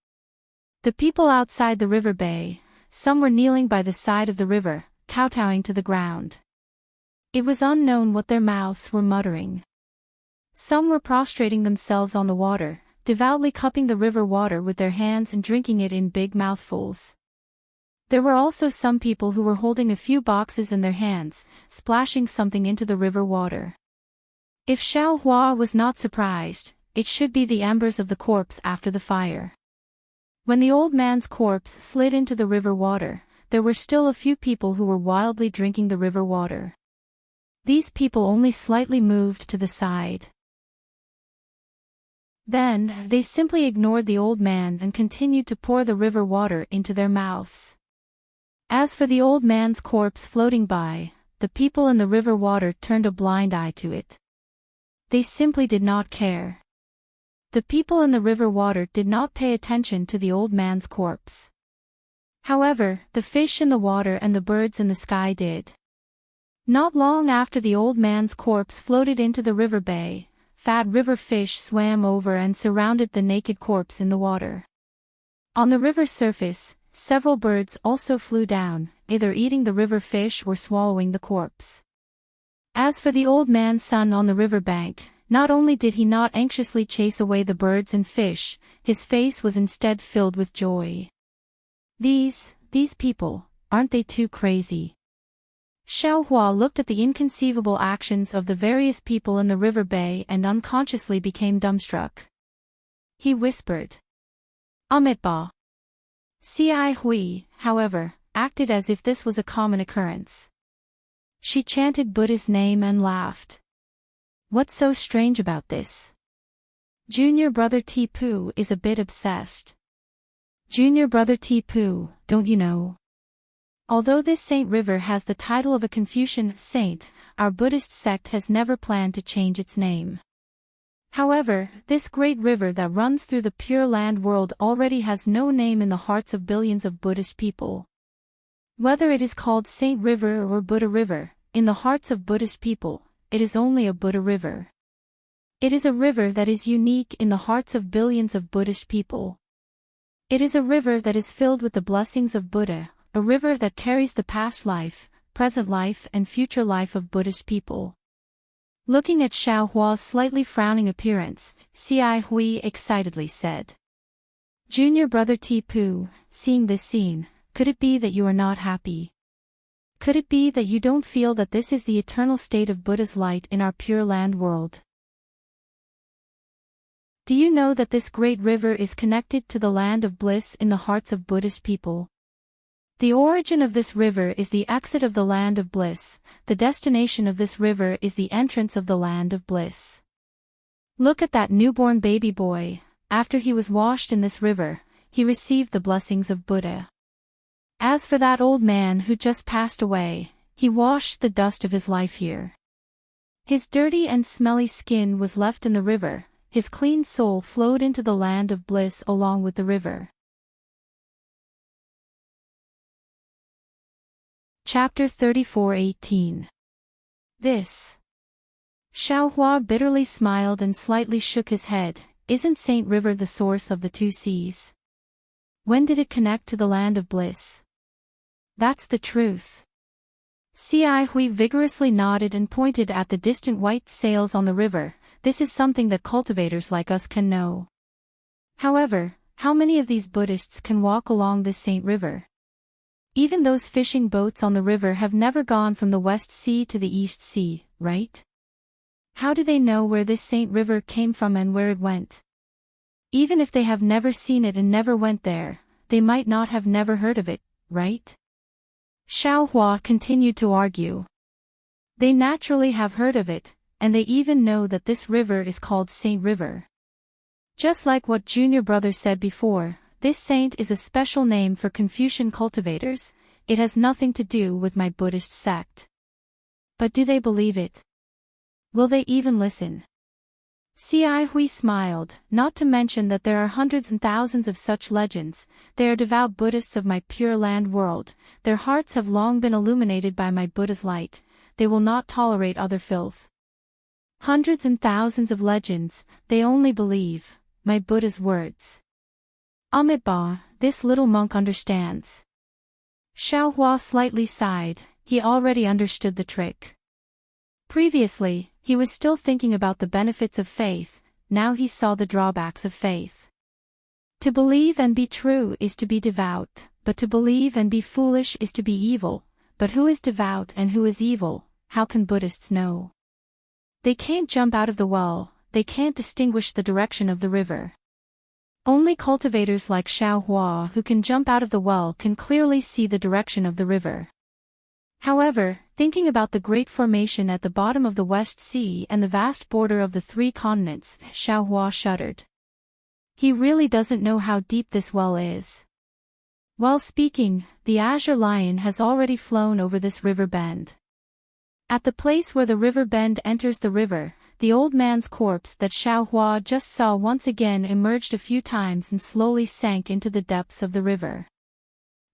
The people outside the river bay, some were kneeling by the side of the river, kowtowing to the ground. It was unknown what their mouths were muttering. Some were prostrating themselves on the water, devoutly cupping the river water with their hands and drinking it in big mouthfuls. There were also some people who were holding a few boxes in their hands, splashing something into the river water. If Xiaohua was not surprised, it should be the embers of the corpse after the fire. When the old man's corpse slid into the river water, there were still a few people who were wildly drinking the river water. These people only slightly moved to the side. Then, they simply ignored the old man and continued to pour the river water into their mouths. As for the old man's corpse floating by, the people in the river water turned a blind eye to it. They simply did not care. The people in the river water did not pay attention to the old man's corpse. However, the fish in the water and the birds in the sky did. Not long after the old man's corpse floated into the river bay, fat river fish swam over and surrounded the naked corpse in the water. On the river surface, several birds also flew down, either eating the river fish or swallowing the corpse. As for the old man's son on the river bank, not only did he not anxiously chase away the birds and fish, his face was instead filled with joy. These people, aren't they too crazy? Xiaohua looked at the inconceivable actions of the various people in the river bay and unconsciously became dumbstruck. He whispered, Amitba. Xi Hui, however, acted as if this was a common occurrence. She chanted Buddha's name and laughed. What's so strange about this? Junior brother Tipu is a bit obsessed. Junior brother Tipu, don't you know? Although this Saint River has the title of a Confucian saint, our Buddhist sect has never planned to change its name. However, this great river that runs through the Pure Land world already has no name in the hearts of billions of Buddhist people. Whether it is called Saint River or Buddha River, in the hearts of Buddhist people, it is only a Buddha river. It is a river that is unique in the hearts of billions of Buddhist people. It is a river that is filled with the blessings of Buddha, a river that carries the past life, present life and future life of Buddhist people. Looking at Xiao Hua's slightly frowning appearance, Xi Hui excitedly said. Junior brother Tipu, seeing this scene, could it be that you are not happy? Could it be that you don't feel that this is the eternal state of Buddha's light in our Pure Land world? Do you know that this great river is connected to the land of bliss in the hearts of Buddhist people? The origin of this river is the exit of the land of bliss, the destination of this river is the entrance of the land of bliss. Look at that newborn baby boy, after he was washed in this river, he received the blessings of Buddha. As for that old man who just passed away, he washed the dust of his life here. His dirty and smelly skin was left in the river, his clean soul flowed into the land of bliss along with the river. Chapter 34:18. This. Xiao Hua bitterly smiled and slightly shook his head. Isn't Saint River the source of the two seas? When did it connect to the land of bliss? That's the truth. Xi Hui vigorously nodded and pointed at the distant white sails on the river. This is something that cultivators like us can know. However, how many of these Buddhists can walk along this Saint River? Even those fishing boats on the river have never gone from the West Sea to the East Sea, right? How do they know where this Saint River came from and where it went? Even if they have never seen it and never went there, they might not have never heard of it, right? Xiao Hua continued to argue. They naturally have heard of it, and they even know that this river is called Saint River. Just like what Junior Brother said before, this saint is a special name for Confucian cultivators, it has nothing to do with my Buddhist sect. But do they believe it? Will they even listen? Xi Hui smiled, not to mention that there are hundreds and thousands of such legends, they are devout Buddhists of my Pure Land world, their hearts have long been illuminated by my Buddha's light, they will not tolerate other filth. Hundreds and thousands of legends, they only believe my Buddha's words. Amitabha, this little monk understands. Xiao Hua slightly sighed, he already understood the trick. Previously, he was still thinking about the benefits of faith, now he saw the drawbacks of faith. To believe and be true is to be devout, but to believe and be foolish is to be evil, but who is devout and who is evil, how can Buddhists know? They can't jump out of the well, they can't distinguish the direction of the river. Only cultivators like Xiao Hua who can jump out of the well can clearly see the direction of the river. However, thinking about the great formation at the bottom of the West Sea and the vast border of the three continents, Xiao Hua shuddered. He really doesn't know how deep this well is. While speaking, the azure lion has already flown over this river bend. At the place where the river bend enters the river, the old man's corpse that Xiao Hua just saw once again emerged a few times and slowly sank into the depths of the river.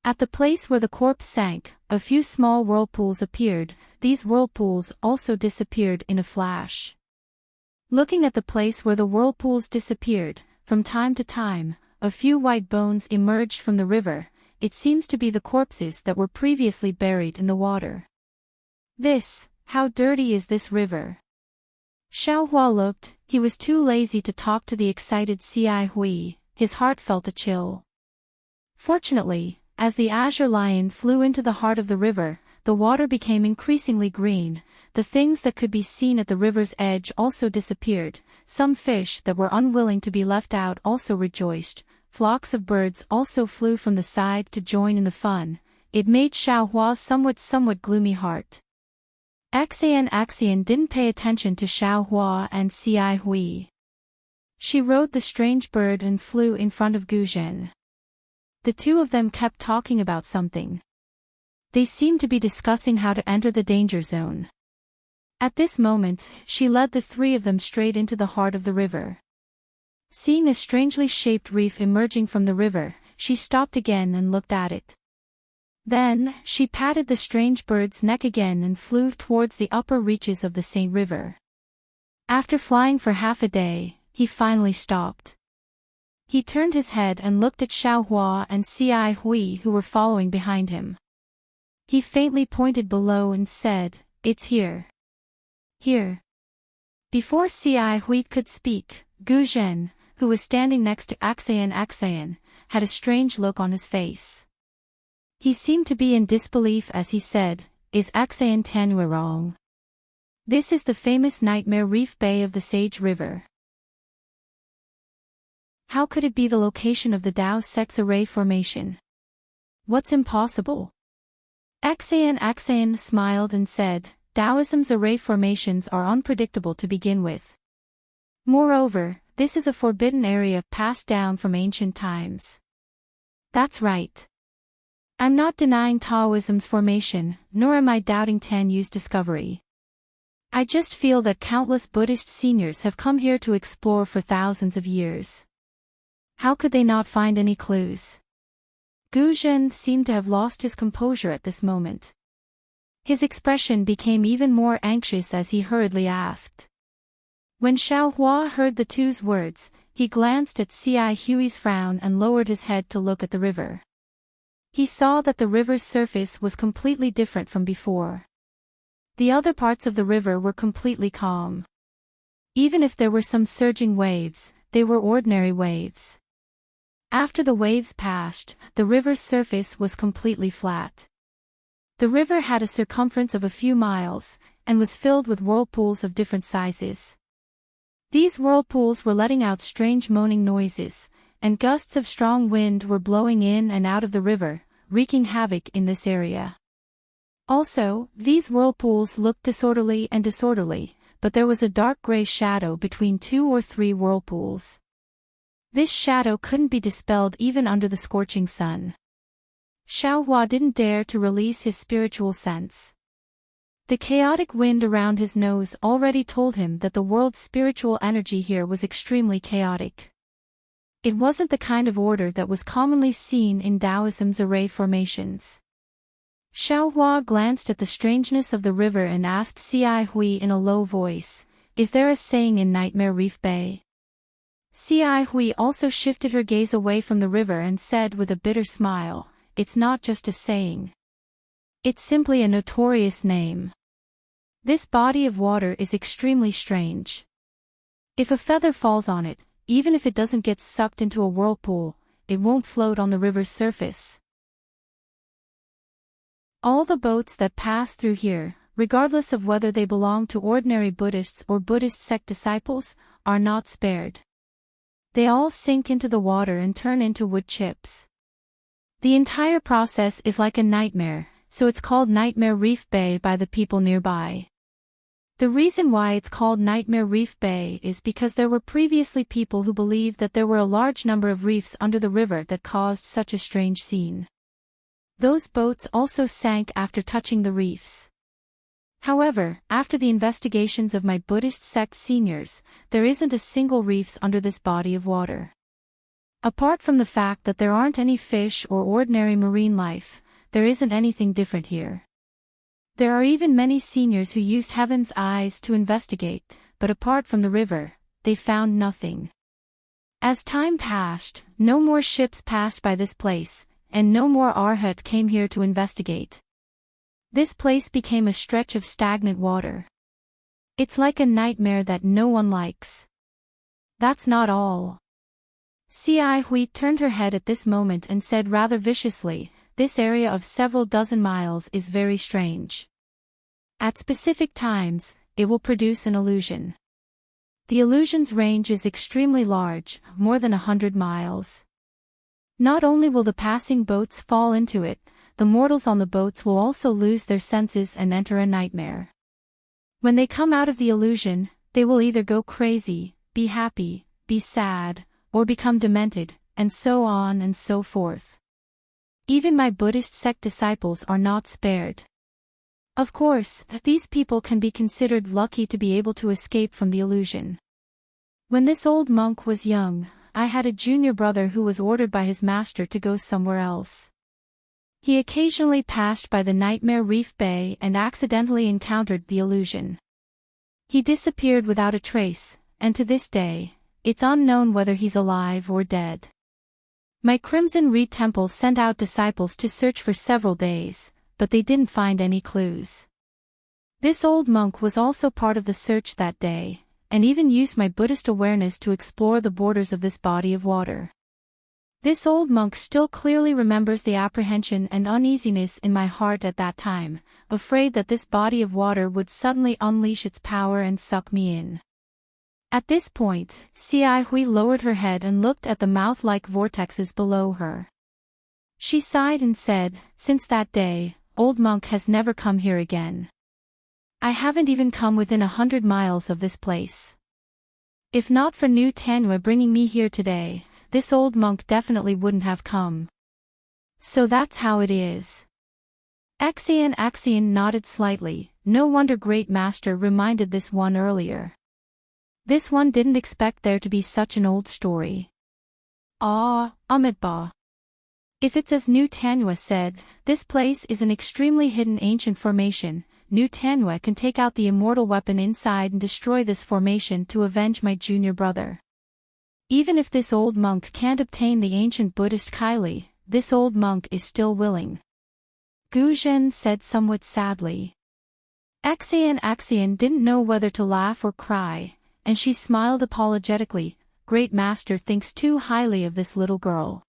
At the place where the corpse sank, a few small whirlpools appeared, these whirlpools also disappeared in a flash. Looking at the place where the whirlpools disappeared, from time to time, a few white bones emerged from the river, it seems to be the corpses that were previously buried in the water. How dirty is this river? Xiao Hua looked, he was too lazy to talk to the excited Xi Hui, his heart felt a chill. Fortunately, as the azure lion flew into the heart of the river, the water became increasingly green, the things that could be seen at the river's edge also disappeared, some fish that were unwilling to be left out also rejoiced, flocks of birds also flew from the side to join in the fun, it made Xiao Hua's somewhat gloomy heart. Axian didn't pay attention to Xiao Hua and Xi Hui. She rode the strange bird and flew in front of Guzhen. The two of them kept talking about something. They seemed to be discussing how to enter the danger zone. At this moment, she led the three of them straight into the heart of the river. Seeing a strangely shaped reef emerging from the river, she stopped again and looked at it. Then, she patted the strange bird's neck again and flew towards the upper reaches of the Saint River. After flying for half a day, he finally stopped. He turned his head and looked at Xiaohua and Cai Hui who were following behind him. He faintly pointed below and said, "It's here. Here." Before Cai Hui could speak, Gu Zhen, who was standing next to Axayan, had a strange look on his face. He seemed to be in disbelief as he said, "Is Axayan Tanua wrong? This is the famous Nightmare Reef Bay of the Sage River. How could it be the location of the Dao Sex Array Formation? What's impossible?" Axayan smiled and said, "Taoism's array formations are unpredictable to begin with. Moreover, this is a forbidden area passed down from ancient times." "That's right. I'm not denying Taoism's formation, nor am I doubting Tan Yu's discovery. I just feel that countless Buddhist seniors have come here to explore for thousands of years. How could they not find any clues?" Gu Zhen seemed to have lost his composure at this moment. His expression became even more anxious as he hurriedly asked. When Xiaohua heard the two's words, he glanced at Cai Hui's frown and lowered his head to look at the river. He saw that the river's surface was completely different from before. The other parts of the river were completely calm. Even if there were some surging waves, they were ordinary waves. After the waves passed, the river's surface was completely flat. The river had a circumference of a few miles, and was filled with whirlpools of different sizes. These whirlpools were letting out strange moaning noises, and gusts of strong wind were blowing in and out of the river, wreaking havoc in this area. Also, these whirlpools looked disorderly, but there was a dark gray shadow between 2 or 3 whirlpools. This shadow couldn't be dispelled even under the scorching sun. Xiaohua didn't dare to release his spiritual sense. The chaotic wind around his nose already told him that the world's spiritual energy here was extremely chaotic. It wasn't the kind of order that was commonly seen in Taoism's array formations. Xiaohua glanced at the strangeness of the river and asked Cai Hui in a low voice, "Is there a saying in Nightmare Reef Bay?" Cai Hui also shifted her gaze away from the river and said with a bitter smile, "It's not just a saying. It's simply a notorious name. This body of water is extremely strange. If a feather falls on it, even if it doesn't get sucked into a whirlpool, it won't float on the river's surface. All the boats that pass through here, regardless of whether they belong to ordinary Buddhists or Buddhist sect disciples, are not spared. They all sink into the water and turn into wood chips. The entire process is like a nightmare, so it's called Nightmare Reef Bay by the people nearby. The reason why it's called Nightmare Reef Bay is because there were previously people who believed that there were a large number of reefs under the river that caused such a strange scene. Those boats also sank after touching the reefs. However, after the investigations of my Buddhist sect seniors, there isn't a single reefs under this body of water. Apart from the fact that there aren't any fish or ordinary marine life, there isn't anything different here. There are even many seniors who used Heaven's eyes to investigate, but apart from the river, they found nothing. As time passed, no more ships passed by this place, and no more Arhat came here to investigate. This place became a stretch of stagnant water. It's like a nightmare that no one likes. That's not all. Cai Hui turned her head at this moment and said rather viciously, "This area of several dozen miles is very strange. At specific times, it will produce an illusion. The illusion's range is extremely large, more than 100 miles. Not only will the passing boats fall into it, the mortals on the boats will also lose their senses and enter a nightmare. When they come out of the illusion, they will either go crazy, be happy, be sad, or become demented, and so on and so forth. Even my Buddhist sect disciples are not spared. Of course, these people can be considered lucky to be able to escape from the illusion. When this old monk was young, I had a junior brother who was ordered by his master to go somewhere else. He occasionally passed by the Nightmare Reef Bay and accidentally encountered the illusion. He disappeared without a trace, and to this day, it's unknown whether he's alive or dead. My Crimson Reed Temple sent out disciples to search for several days, but they didn't find any clues. This old monk was also part of the search that day, and even used my Buddhist awareness to explore the borders of this body of water. This old monk still clearly remembers the apprehension and uneasiness in my heart at that time, afraid that this body of water would suddenly unleash its power and suck me in. At this point, Xia Hui lowered her head and looked at the mouth-like vortexes below her. She sighed and said, "Since that day, old monk has never come here again. I haven't even come within 100 miles of this place. If not for New Tanua bringing me here today, this old monk definitely wouldn't have come. So that's how it is." Axian nodded slightly. No wonder Great Master reminded this one earlier. This one didn't expect there to be such an old story. Amitabha. If it's as New Tanua said, this place is an extremely hidden ancient formation. New Tanua can take out the immortal weapon inside and destroy this formation to avenge my junior brother. Even if this old monk can't obtain the ancient Buddhist Kylie, this old monk is still willing. Gu Zhen said somewhat sadly. Axian didn't know whether to laugh or cry, and she smiled apologetically. Great Master thinks too highly of this little girl.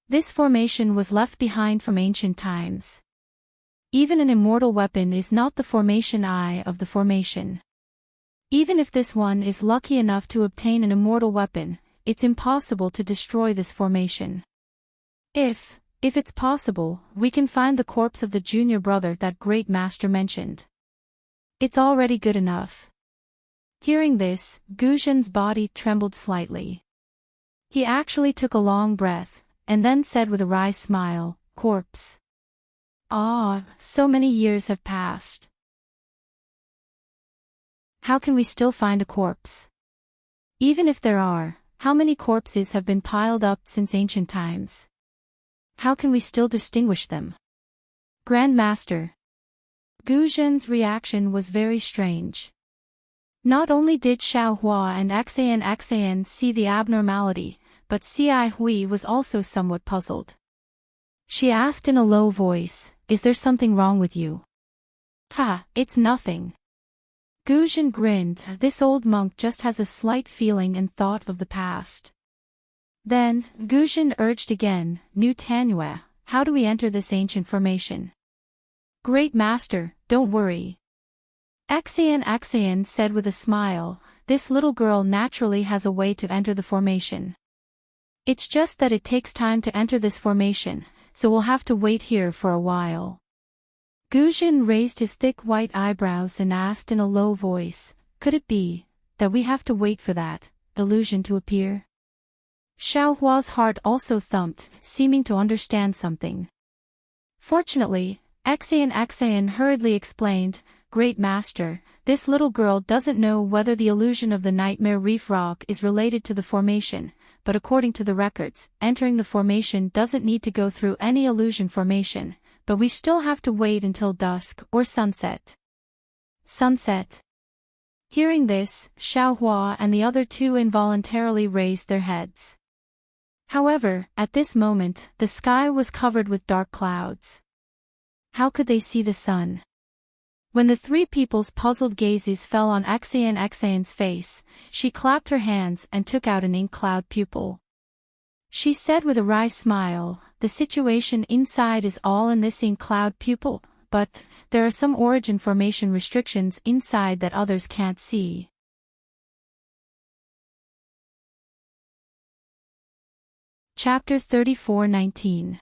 This formation was left behind from ancient times. Even an immortal weapon is not the formation eye of the formation. Even if this one is lucky enough to obtain an immortal weapon, it's impossible to destroy this formation. If it's possible, we can find the corpse of the junior brother that Great Master mentioned. It's already good enough. Hearing this, Gu Zhen's body trembled slightly. He actually took a long breath, and then said with a wry smile, "Corpse. So many years have passed. How can we still find a corpse? Even if there are, how many corpses have been piled up since ancient times? How can we still distinguish them?" Grand Master. Gu Zhen's reaction was very strange. Not only did Xiao Hua and Axian see the abnormality, but Xia Hui was also somewhat puzzled. She asked in a low voice, "Is there something wrong with you?" It's nothing." Gu Zhen grinned. This old monk just has a slight feeling and thought of the past. Then, Gu Zhen urged again, "New Tanua, how do we enter this ancient formation?" "Great Master, don't worry." Axian said with a smile, "This little girl naturally has a way to enter the formation. It's just that it takes time to enter this formation, so we'll have to wait here for a while." Gu Zhen raised his thick white eyebrows and asked in a low voice, "Could it be that we have to wait for that illusion to appear?" Xiao Hua's heart also thumped, seeming to understand something. Fortunately, Axian hurriedly explained, "Great Master, this little girl doesn't know whether the illusion of the Nightmare Reef Rock is related to the formation, but according to the records, entering the formation doesn't need to go through any illusion formation, but we still have to wait until dusk or sunset." Sunset. Hearing this, Xiao Hua and the other two involuntarily raised their heads. However, at this moment, the sky was covered with dark clouds. How could they see the sun? When the three people's puzzled gazes fell on Axian's face, she clapped her hands and took out an ink cloud pupil. She said with a wry smile, "The situation inside is all in this ink cloud pupil, but there are some origin formation restrictions inside that others can't see." Chapter 34:19.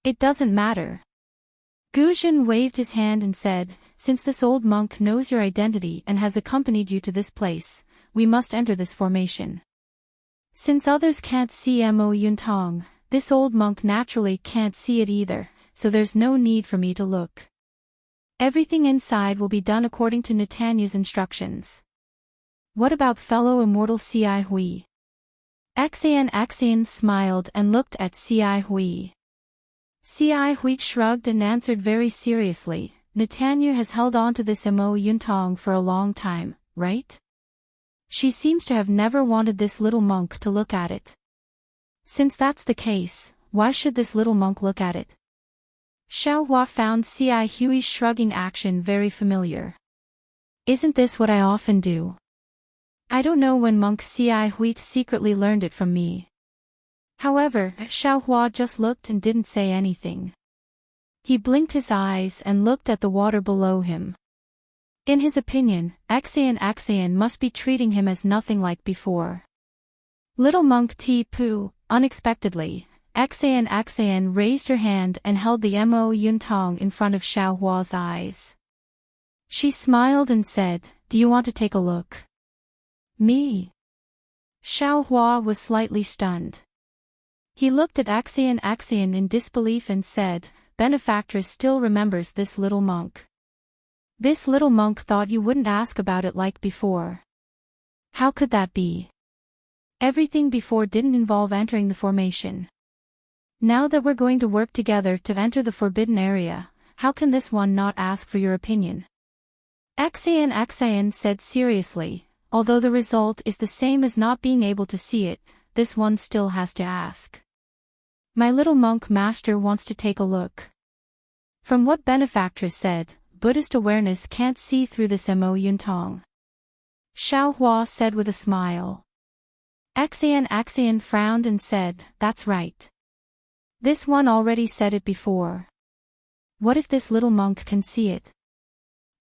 It doesn't matter. Gu Zhen waved his hand and said, "Since this old monk knows your identity and has accompanied you to this place, we must enter this formation. Since others can't see Mo Yuntong, this old monk naturally can't see it either, so there's no need for me to look. Everything inside will be done according to Netanya's instructions." "What about fellow immortal Xia Hui?" Axian smiled and looked at Xia Hui. Si Hui shrugged and answered very seriously, Netanyahu has held on to this Mo Yuntong for a long time, right? She seems to have never wanted this little monk to look at it. Since that's the case, why should this little monk look at it? Xiao Hua found Si Hui's shrugging action very familiar. Isn't this what I often do? I don't know when monk Si Hui secretly learned it from me. However, Xiao Hua just looked and didn't say anything. He blinked his eyes and looked at the water below him. In his opinion, Axian must be treating him as nothing like before. Little monk Ti Pu, unexpectedly, Axian raised her hand and held the Mo Yuntong in front of Xiao Hua's eyes. She smiled and said, "Do you want to take a look?" Me? Xiao Hua was slightly stunned. He looked at Axian in disbelief and said, "Benefactress still remembers this little monk. This little monk thought you wouldn't ask about it like before. How could that be? Everything before didn't involve entering the formation. Now that we're going to work together to enter the forbidden area, how can this one not ask for your opinion?" Axian said seriously, "Although the result is the same as not being able to see it, this one still has to ask. My little monk master wants to take a look." From what Benefactress said, Buddhist awareness can't see through this Mo Yuntong. Xiao Hua said with a smile. Axian frowned and said, "That's right. This one already said it before. What if this little monk can see it?"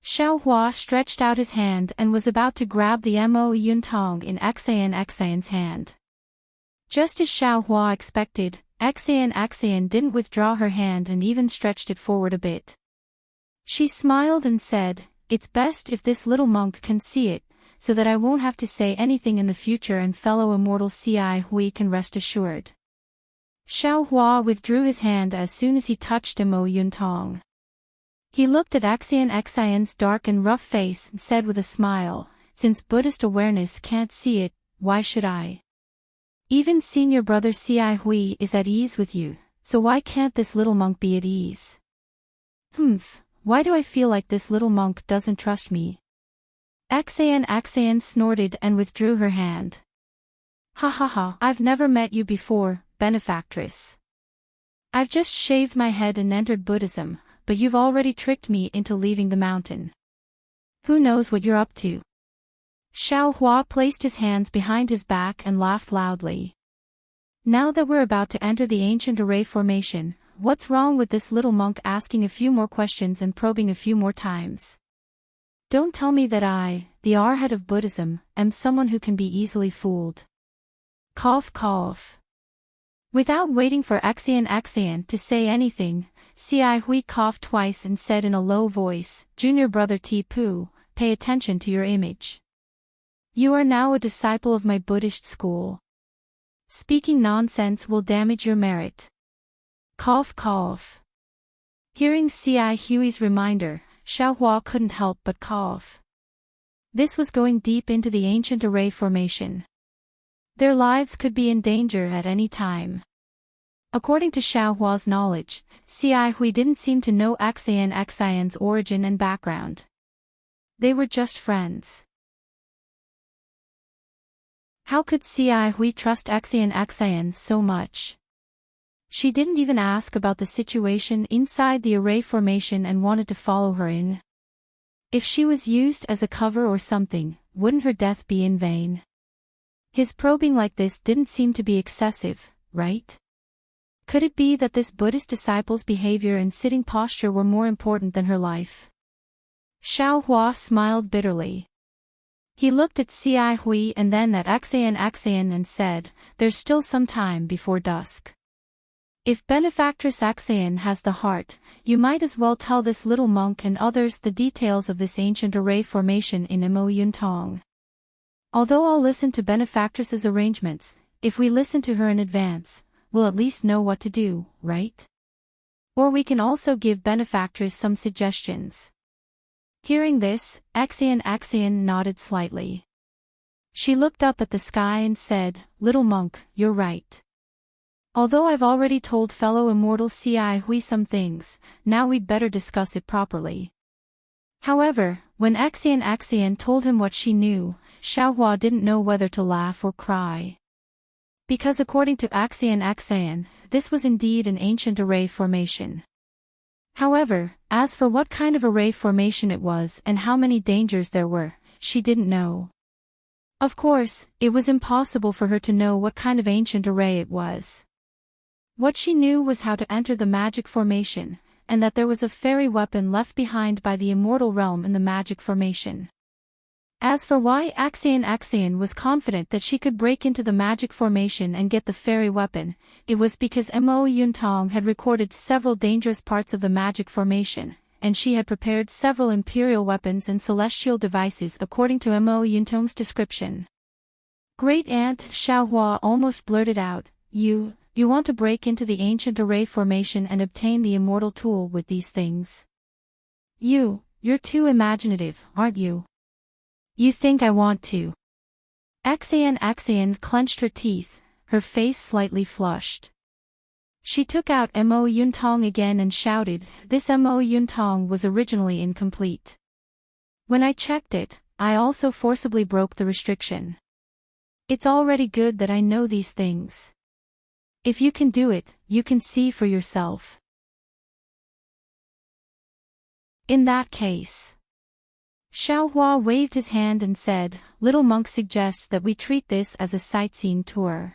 Xiao Hua stretched out his hand and was about to grab the Mo Yuntong in Axian's hand. Just as Xiao Hua expected, Axian didn't withdraw her hand and even stretched it forward a bit. She smiled and said, "It's best if this little monk can see it, so that I won't have to say anything in the future and fellow immortal Si Hui can rest assured." Xiao Hua withdrew his hand as soon as he touched Mo Yuntong. He looked at Axian's dark and rough face and said with a smile, "Since Buddhist awareness can't see it, why should I? Even senior brother Si Hui is at ease with you, so why can't this little monk be at ease? Why do I feel like this little monk doesn't trust me?" Axian snorted and withdrew her hand. "Ha ha ha, I've never met you before, Benefactress. I've just shaved my head and entered Buddhism, but you've already tricked me into leaving the mountain. Who knows what you're up to?" Xiao Hua placed his hands behind his back and laughed loudly. "Now that we're about to enter the ancient array formation, what's wrong with this little monk asking a few more questions and probing a few more times? Don't tell me that I, the arhat of Buddhism, am someone who can be easily fooled." Cough cough. Without waiting for Axian to say anything, Si Hui coughed twice and said in a low voice, "Junior brother Ti Pu, pay attention to your image. You are now a disciple of my Buddhist school. Speaking nonsense will damage your merit." Cough cough. Hearing Si Hui's reminder, Xiao Hua couldn't help but cough. This was going deep into the ancient array formation. Their lives could be in danger at any time. According to Xiao Hua's knowledge, Si Hui didn't seem to know Axian's origin and background. They were just friends. How could Si Hui trust Axian so much? She didn't even ask about the situation inside the array formation and wanted to follow her in. If she was used as a cover or something, wouldn't her death be in vain? His probing like this didn't seem to be excessive, right? Could it be that this Buddhist disciple's behavior and sitting posture were more important than her life? Xiao Hua smiled bitterly. He looked at Si Hui and then at Axian and said, "There's still some time before dusk. If Benefactress Axian has the heart, you might as well tell this little monk and others the details of this ancient array formation in Mo Yuntong. Although I'll listen to Benefactress's arrangements, if we listen to her in advance, we'll at least know what to do, right? Or we can also give Benefactress some suggestions." Hearing this, Axian nodded slightly. She looked up at the sky and said, "Little monk, you're right. Although I've already told fellow immortal Ci Hui some things, now we'd better discuss it properly. However, when Axian told him what she knew, Xiaohua didn't know whether to laugh or cry. Because according to Axian, this was indeed an ancient array formation. However, as for what kind of array formation it was and how many dangers there were, she didn't know. Of course, it was impossible for her to know what kind of ancient array it was. What she knew was how to enter the magic formation, and that there was a fairy weapon left behind by the immortal realm in the magic formation. As for why Axian was confident that she could break into the magic formation and get the fairy weapon, it was because Mo Yuntong had recorded several dangerous parts of the magic formation, and she had prepared several imperial weapons and celestial devices according to Mo Yuntong's description. Great Aunt Xiaohua almost blurted out, You want to break into the ancient array formation and obtain the immortal tool with these things. You're too imaginative, aren't you? You think I want to. Axian clenched her teeth, her face slightly flushed. She took out Mo Yuntong again and shouted, this Mo Yuntong was originally incomplete. When I checked it, I also forcibly broke the restriction. It's already good that I know these things. If you can do it, you can see for yourself. In that case. Xiaohua waved his hand and said, Little Monk suggests that we treat this as a sightseeing tour.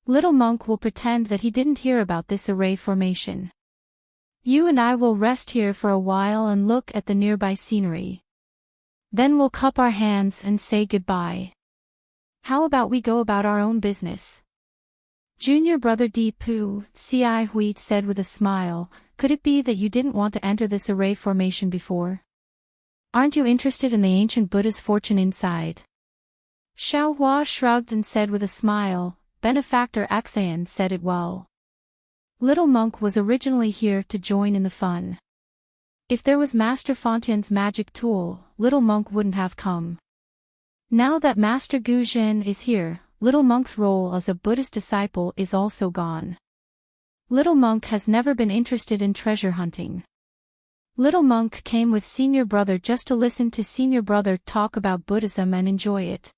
Little Monk will pretend that he didn't hear about this array formation. You and I will rest here for a while and look at the nearby scenery. Then we'll cup our hands and say goodbye. How about we go about our own business? Junior brother Deepu, Ci Hui said with a smile, could it be that you didn't want to enter this array formation before? Aren't you interested in the ancient Buddha's fortune inside? Xiaohua shrugged and said with a smile, Benefactor Axian said it well. Little Monk was originally here to join in the fun. If there was Master Fontaine's magic tool, Little Monk wouldn't have come. Now that Master Gu Zhen is here, Little Monk's role as a Buddhist disciple is also gone. Little Monk has never been interested in treasure hunting. Little Monk came with Senior Brother just to listen to Senior Brother talk about Buddhism and enjoy it.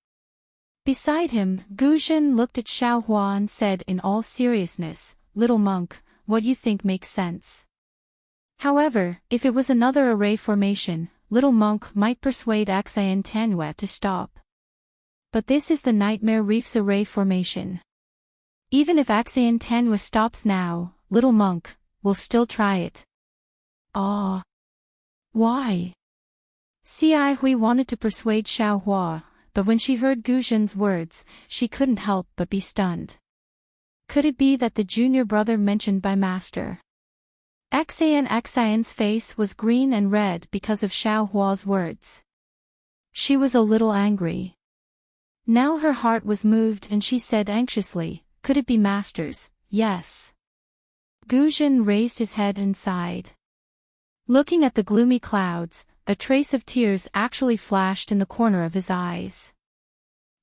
Beside him, Gu Zhen looked at Xiaohua and said in all seriousness, Little Monk, what you think makes sense. However, if it was another array formation, Little Monk might persuade Axian Tanhua to stop. But this is the Nightmare Reef's array formation. Even if Axian Tanhua stops now, Little Monk will still try it. Ah. Why? Ci Hui wanted to persuade Xiaohua, but when she heard Gu Zhen's words, she couldn't help but be stunned. Could it be that the junior brother mentioned by Master? Axian's face was green and red because of Xiaohua's words. She was a little angry. Now her heart was moved and she said anxiously, could it be Master's? Yes. Gu Zhen raised his head and sighed. Looking at the gloomy clouds, a trace of tears actually flashed in the corner of his eyes.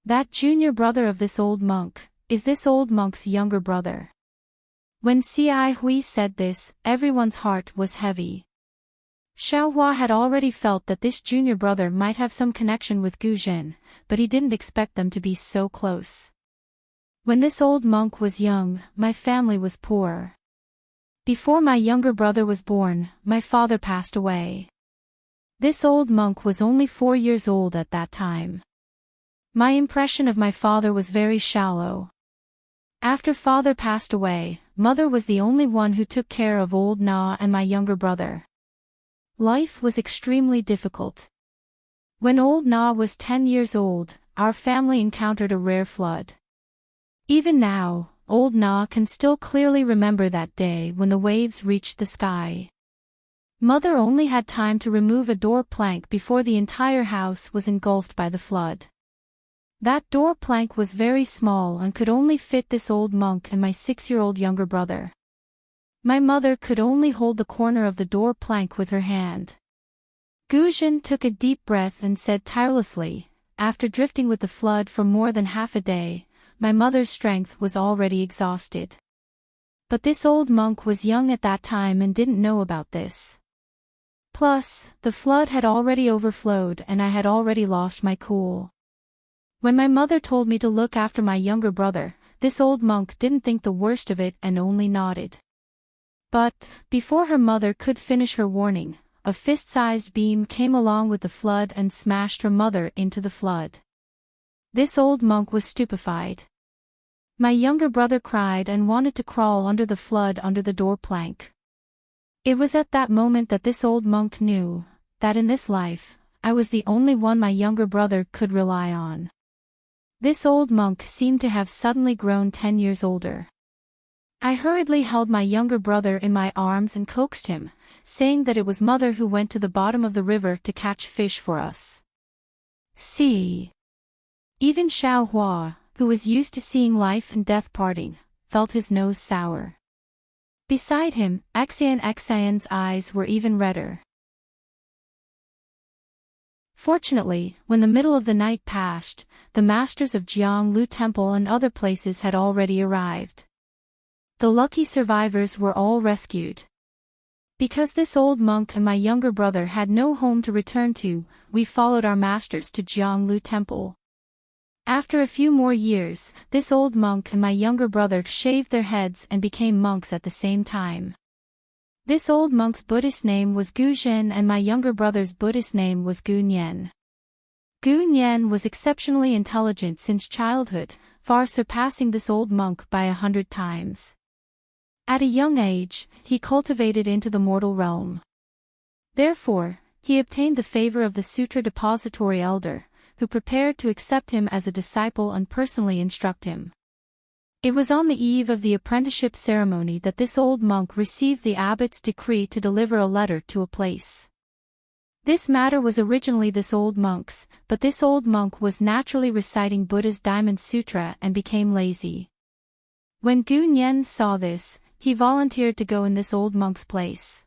That junior brother of this old monk, is this old monk's younger brother. When Ci Hui said this, everyone's heart was heavy. Xiaohua had already felt that this junior brother might have some connection with Gu Zhen, but he didn't expect them to be so close. When this old monk was young, my family was poor. Before my younger brother was born, my father passed away. This old monk was only 4 years old at that time. My impression of my father was very shallow. After father passed away, mother was the only one who took care of old Na and my younger brother. Life was extremely difficult. When old Na was 10 years old, our family encountered a rare flood. Even now, old Na can still clearly remember that day when the waves reached the sky. Mother only had time to remove a door plank before the entire house was engulfed by the flood. That door plank was very small and could only fit this old monk and my 6-year-old younger brother. My mother could only hold the corner of the door plank with her hand. Gu Zhen took a deep breath and said tirelessly, after drifting with the flood for more than half a day, my mother's strength was already exhausted. But this old monk was young at that time and didn't know about this. Plus, the flood had already overflowed and I had already lost my cool. When my mother told me to look after my younger brother, this old monk didn't think the worst of it and only nodded. But, before her mother could finish her warning, a fist-sized beam came along with the flood and smashed her mother into the flood. This old monk was stupefied. My younger brother cried and wanted to crawl under the flood under the door plank. It was at that moment that this old monk knew that in this life, I was the only one my younger brother could rely on. This old monk seemed to have suddenly grown 10 years older. I hurriedly held my younger brother in my arms and coaxed him, saying that it was mother who went to the bottom of the river to catch fish for us. See. Even Xiao Hua, who was used to seeing life and death parting, felt his nose sour. Beside him, Xian's eyes were even redder. Fortunately, when the middle of the night passed, the masters of Jianglu Temple and other places had already arrived. The lucky survivors were all rescued. Because this old monk and my younger brother had no home to return to, we followed our masters to Jianglu Temple. After a few more years, this old monk and my younger brother shaved their heads and became monks at the same time. This old monk's Buddhist name was Gu Zhen and my younger brother's Buddhist name was Gu Nian. Gu Nian was exceptionally intelligent since childhood, far surpassing this old monk by 100 times. At a young age, he cultivated into the mortal realm. Therefore, he obtained the favor of the Sutra Depository Elder, who prepared to accept him as a disciple and personally instruct him. It was on the eve of the apprenticeship ceremony that this old monk received the abbot's decree to deliver a letter to a place. This matter was originally this old monk's, but this old monk was naturally reciting Buddha's Diamond Sutra and became lazy. When Gu Nian saw this, he volunteered to go in this old monk's place.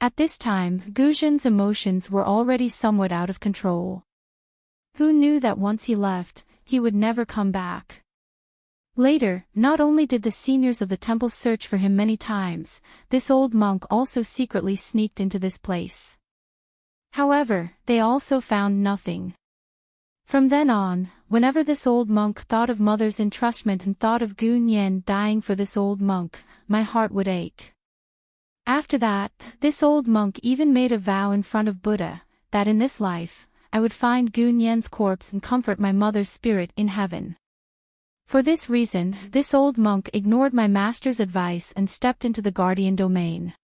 At this time, Gu Zhen's emotions were already somewhat out of control. Who knew that once he left, he would never come back? Later, not only did the seniors of the temple search for him many times, this old monk also secretly sneaked into this place. However, they also found nothing. From then on, whenever this old monk thought of mother's entrustment and thought of Gu Nian dying for this old monk, my heart would ache. After that, this old monk even made a vow in front of Buddha, that in this life, I would find Gu Nian's corpse and comfort my mother's spirit in heaven. For this reason, this old monk ignored my master's advice and stepped into the guardian domain.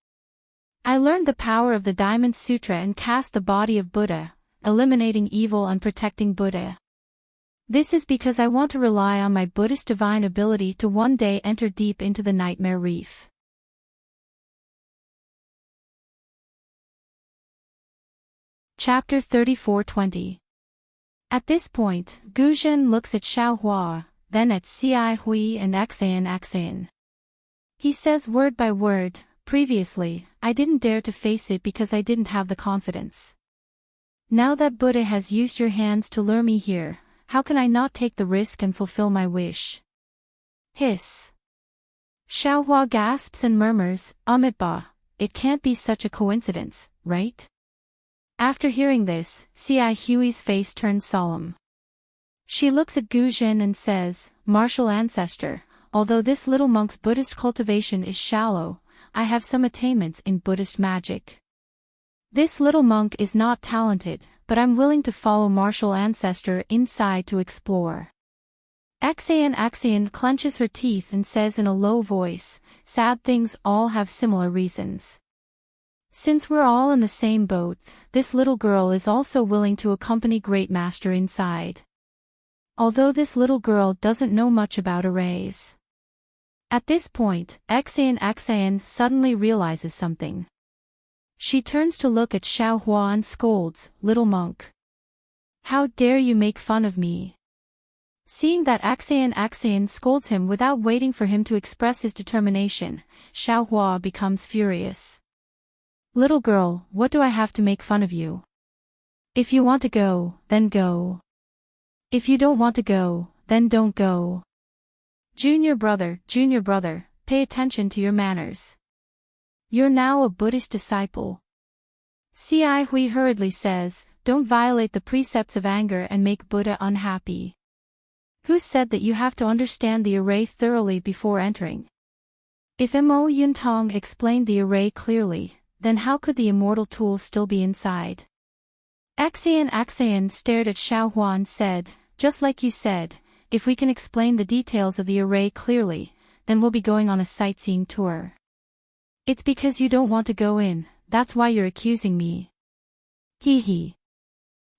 I learned the power of the Diamond Sutra and cast the body of Buddha, eliminating evil and protecting Buddha. This is because I want to rely on my Buddhist divine ability to one day enter deep into the nightmare reef. Chapter 34:20. At this point, Gu Zhen looks at Xiao Hua, then at Cai Hui and Xian. He says word by word, previously, I didn't dare to face it because I didn't have the confidence. Now that Buddha has used your hands to lure me here, how can I not take the risk and fulfill my wish? Hiss. Xiao Hua gasps and murmurs, Amitabha, it can't be such a coincidence, right? After hearing this, Cai Hui's face turns solemn. She looks at Gu Zhen and says, Martial ancestor, although this little monk's Buddhist cultivation is shallow, I have some attainments in Buddhist magic. This little monk is not talented, but I'm willing to follow martial ancestor inside to explore. Xian clenches her teeth and says in a low voice, sad things all have similar reasons. Since we're all in the same boat, this little girl is also willing to accompany Great Master inside. Although this little girl doesn't know much about arrays. At this point, Xian suddenly realizes something. She turns to look at Xiao Hua and scolds, little monk. How dare you make fun of me? Seeing that Xian scolds him without waiting for him to express his determination, Xiao Hua becomes furious. Little girl, what do I have to make fun of you? If you want to go, then go. If you don't want to go, then don't go. Junior brother, pay attention to your manners. You're now a Buddhist disciple. Ci Hui hurriedly says, don't violate the precepts of anger and make Buddha unhappy. Who said that you have to understand the array thoroughly before entering? If Mo Yuntong explained the array clearly, then how could the immortal tool still be inside? Axian stared at Xiao Hua and said, just like you said, if we can explain the details of the array clearly, then we'll be going on a sightseeing tour. It's because you don't want to go in, that's why you're accusing me. Hee hee.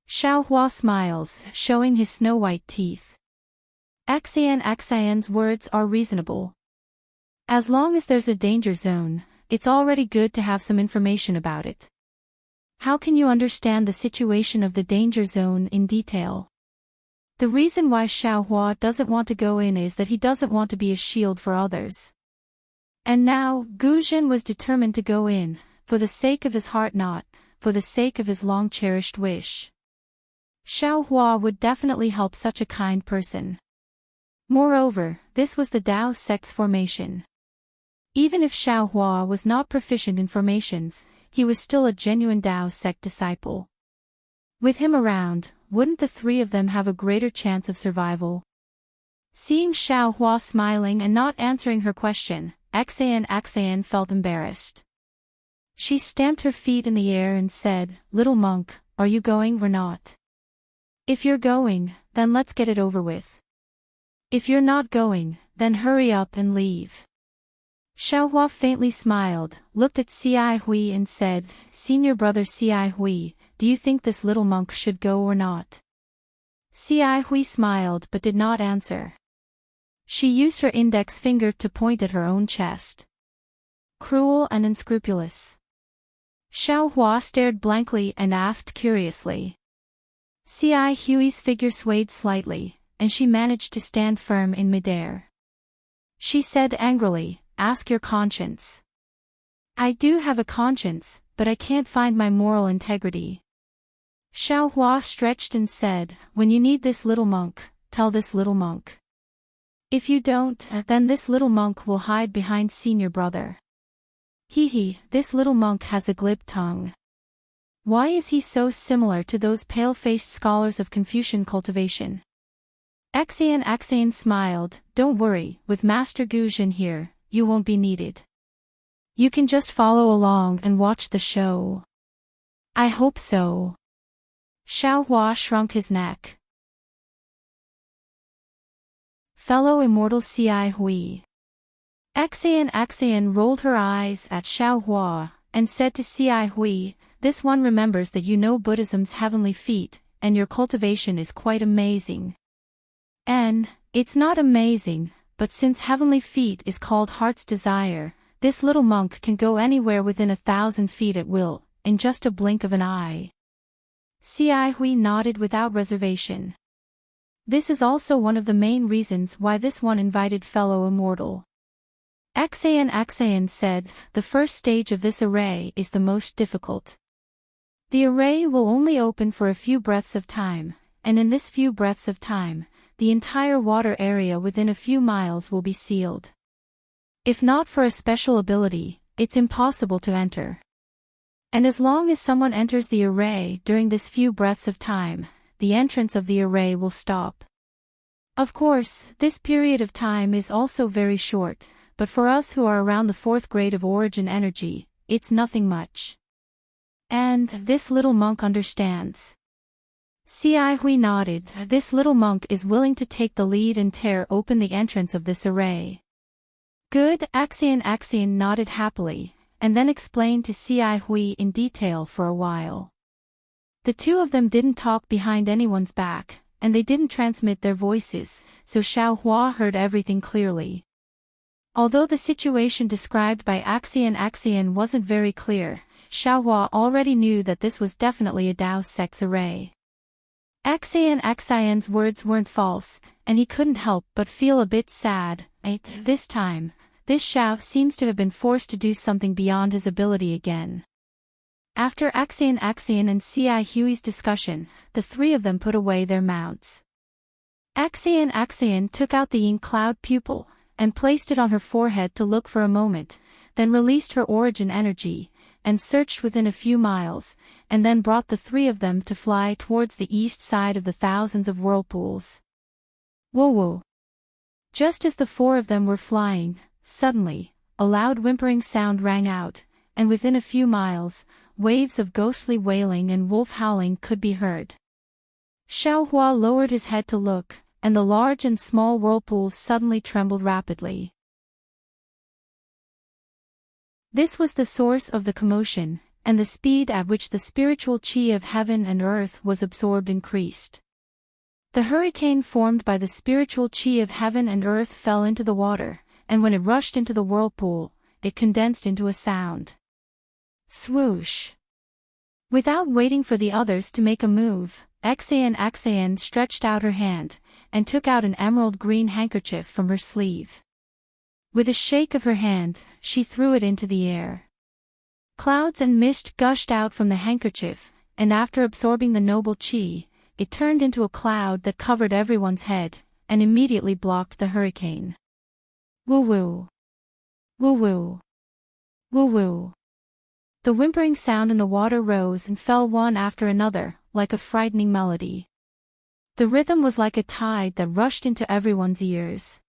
Xiao Hua smiles, showing his snow-white teeth. Axian's words are reasonable. As long as there's a danger zone, it's already good to have some information about it. How can you understand the situation of the danger zone in detail? The reason why Xiao Hua doesn't want to go in is that he doesn't want to be a shield for others. And now, Gu Zhen was determined to go in, for the sake of his heart, not for the sake of his long-cherished wish. Xiao Hua would definitely help such a kind person. Moreover, this was the Dao sect's formation. Even if Xiao Hua was not proficient in formations, he was still a genuine Dao sect disciple. With him around, wouldn't the three of them have a greater chance of survival? Seeing Xiao Hua smiling and not answering her question, Axian felt embarrassed. She stamped her feet in the air and said, little monk, are you going or not? If you're going, then let's get it over with. If you're not going, then hurry up and leave. Xiao Hua faintly smiled, looked at Ci Hui and said, Senior brother Ci Hui, do you think this little monk should go or not? Ci Hui smiled but did not answer. She used her index finger to point at her own chest. Cruel and unscrupulous. Xiao Hua stared blankly and asked curiously. Ci Hui's figure swayed slightly, and she managed to stand firm in midair. She said angrily, ask your conscience. I do have a conscience, but I can't find my moral integrity. Xiao Hua stretched and said, when you need this little monk, tell this little monk. If you don't, then this little monk will hide behind senior brother. Hee hee, this little monk has a glib tongue. Why is he so similar to those pale-faced scholars of Confucian cultivation? Axian smiled, don't worry, with Master Gu Zhen here, you won't be needed. You can just follow along and watch the show. I hope so. Xiao Hua shrunk his neck. Fellow immortal Ci Hui. Axian rolled her eyes at Xiao Hua, and said to Ci Hui, this one remembers that you know Buddhism's heavenly feat, and your cultivation is quite amazing. And, it's not amazing, but since heavenly feat is called heart's desire, this little monk can go anywhere within 1,000 feet at will, in just a blink of an eye. Ci Hui nodded without reservation. This is also one of the main reasons why this one invited fellow immortal. Axian said, the first stage of this array is the most difficult. The array will only open for a few breaths of time, and in this few breaths of time, the entire water area within a few miles will be sealed. If not for a special ability, it's impossible to enter. And as long as someone enters the array during this few breaths of time, the entrance of the array will stop. Of course, this period of time is also very short, but for us who are around the 4th grade of origin energy, it's nothing much. And this little monk understands. Ci Hui nodded, this little monk is willing to take the lead and tear open the entrance of this array. Good, Axian nodded happily, and then explained to Ci Hui in detail for a while. The two of them didn't talk behind anyone's back, and they didn't transmit their voices, so Xiao Hua heard everything clearly. Although the situation described by Axian wasn't very clear, Xiao Hua already knew that this was definitely a Dao sect's array. Axian's words weren't false, and he couldn't help but feel a bit sad. This time, this Xiao seems to have been forced to do something beyond his ability again. After Axian and Ci Hui's discussion, the three of them put away their mounts. Axian took out the ink cloud pupil, and placed it on her forehead to look for a moment, then released her origin energy, and searched within a few miles, and then brought the three of them to fly towards the east side of the thousands of whirlpools. Whoa! Just as the four of them were flying, suddenly, a loud whimpering sound rang out, and within a few miles, waves of ghostly wailing and wolf howling could be heard. Xiaohua lowered his head to look, and the large and small whirlpools suddenly trembled rapidly. This was the source of the commotion, and the speed at which the spiritual qi of heaven and earth was absorbed increased. The hurricane formed by the spiritual qi of heaven and earth fell into the water, and when it rushed into the whirlpool, it condensed into a sound. Swoosh! Without waiting for the others to make a move, Xan stretched out her hand, and took out an emerald green handkerchief from her sleeve. With a shake of her hand, she threw it into the air. Clouds and mist gushed out from the handkerchief, and after absorbing the noble qi, it turned into a cloud that covered everyone's head, and immediately blocked the hurricane. Woo-woo! Woo-woo! Woo-woo! The whimpering sound in the water rose and fell one after another, like a frightening melody. The rhythm was like a tide that rushed into everyone's ears.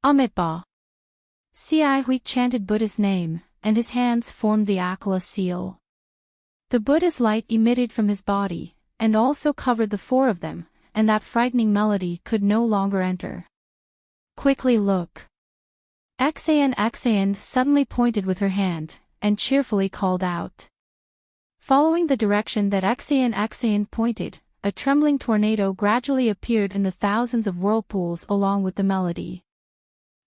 Amitba! Hui chanted Buddha's name, and his hands formed the Akala seal. The Buddha's light emitted from his body, and also covered the four of them, and that frightening melody could no longer enter. Quickly look! Xan suddenly pointed with her hand, and cheerfully called out. Following the direction that Xan pointed, a trembling tornado gradually appeared in the thousands of whirlpools along with the melody.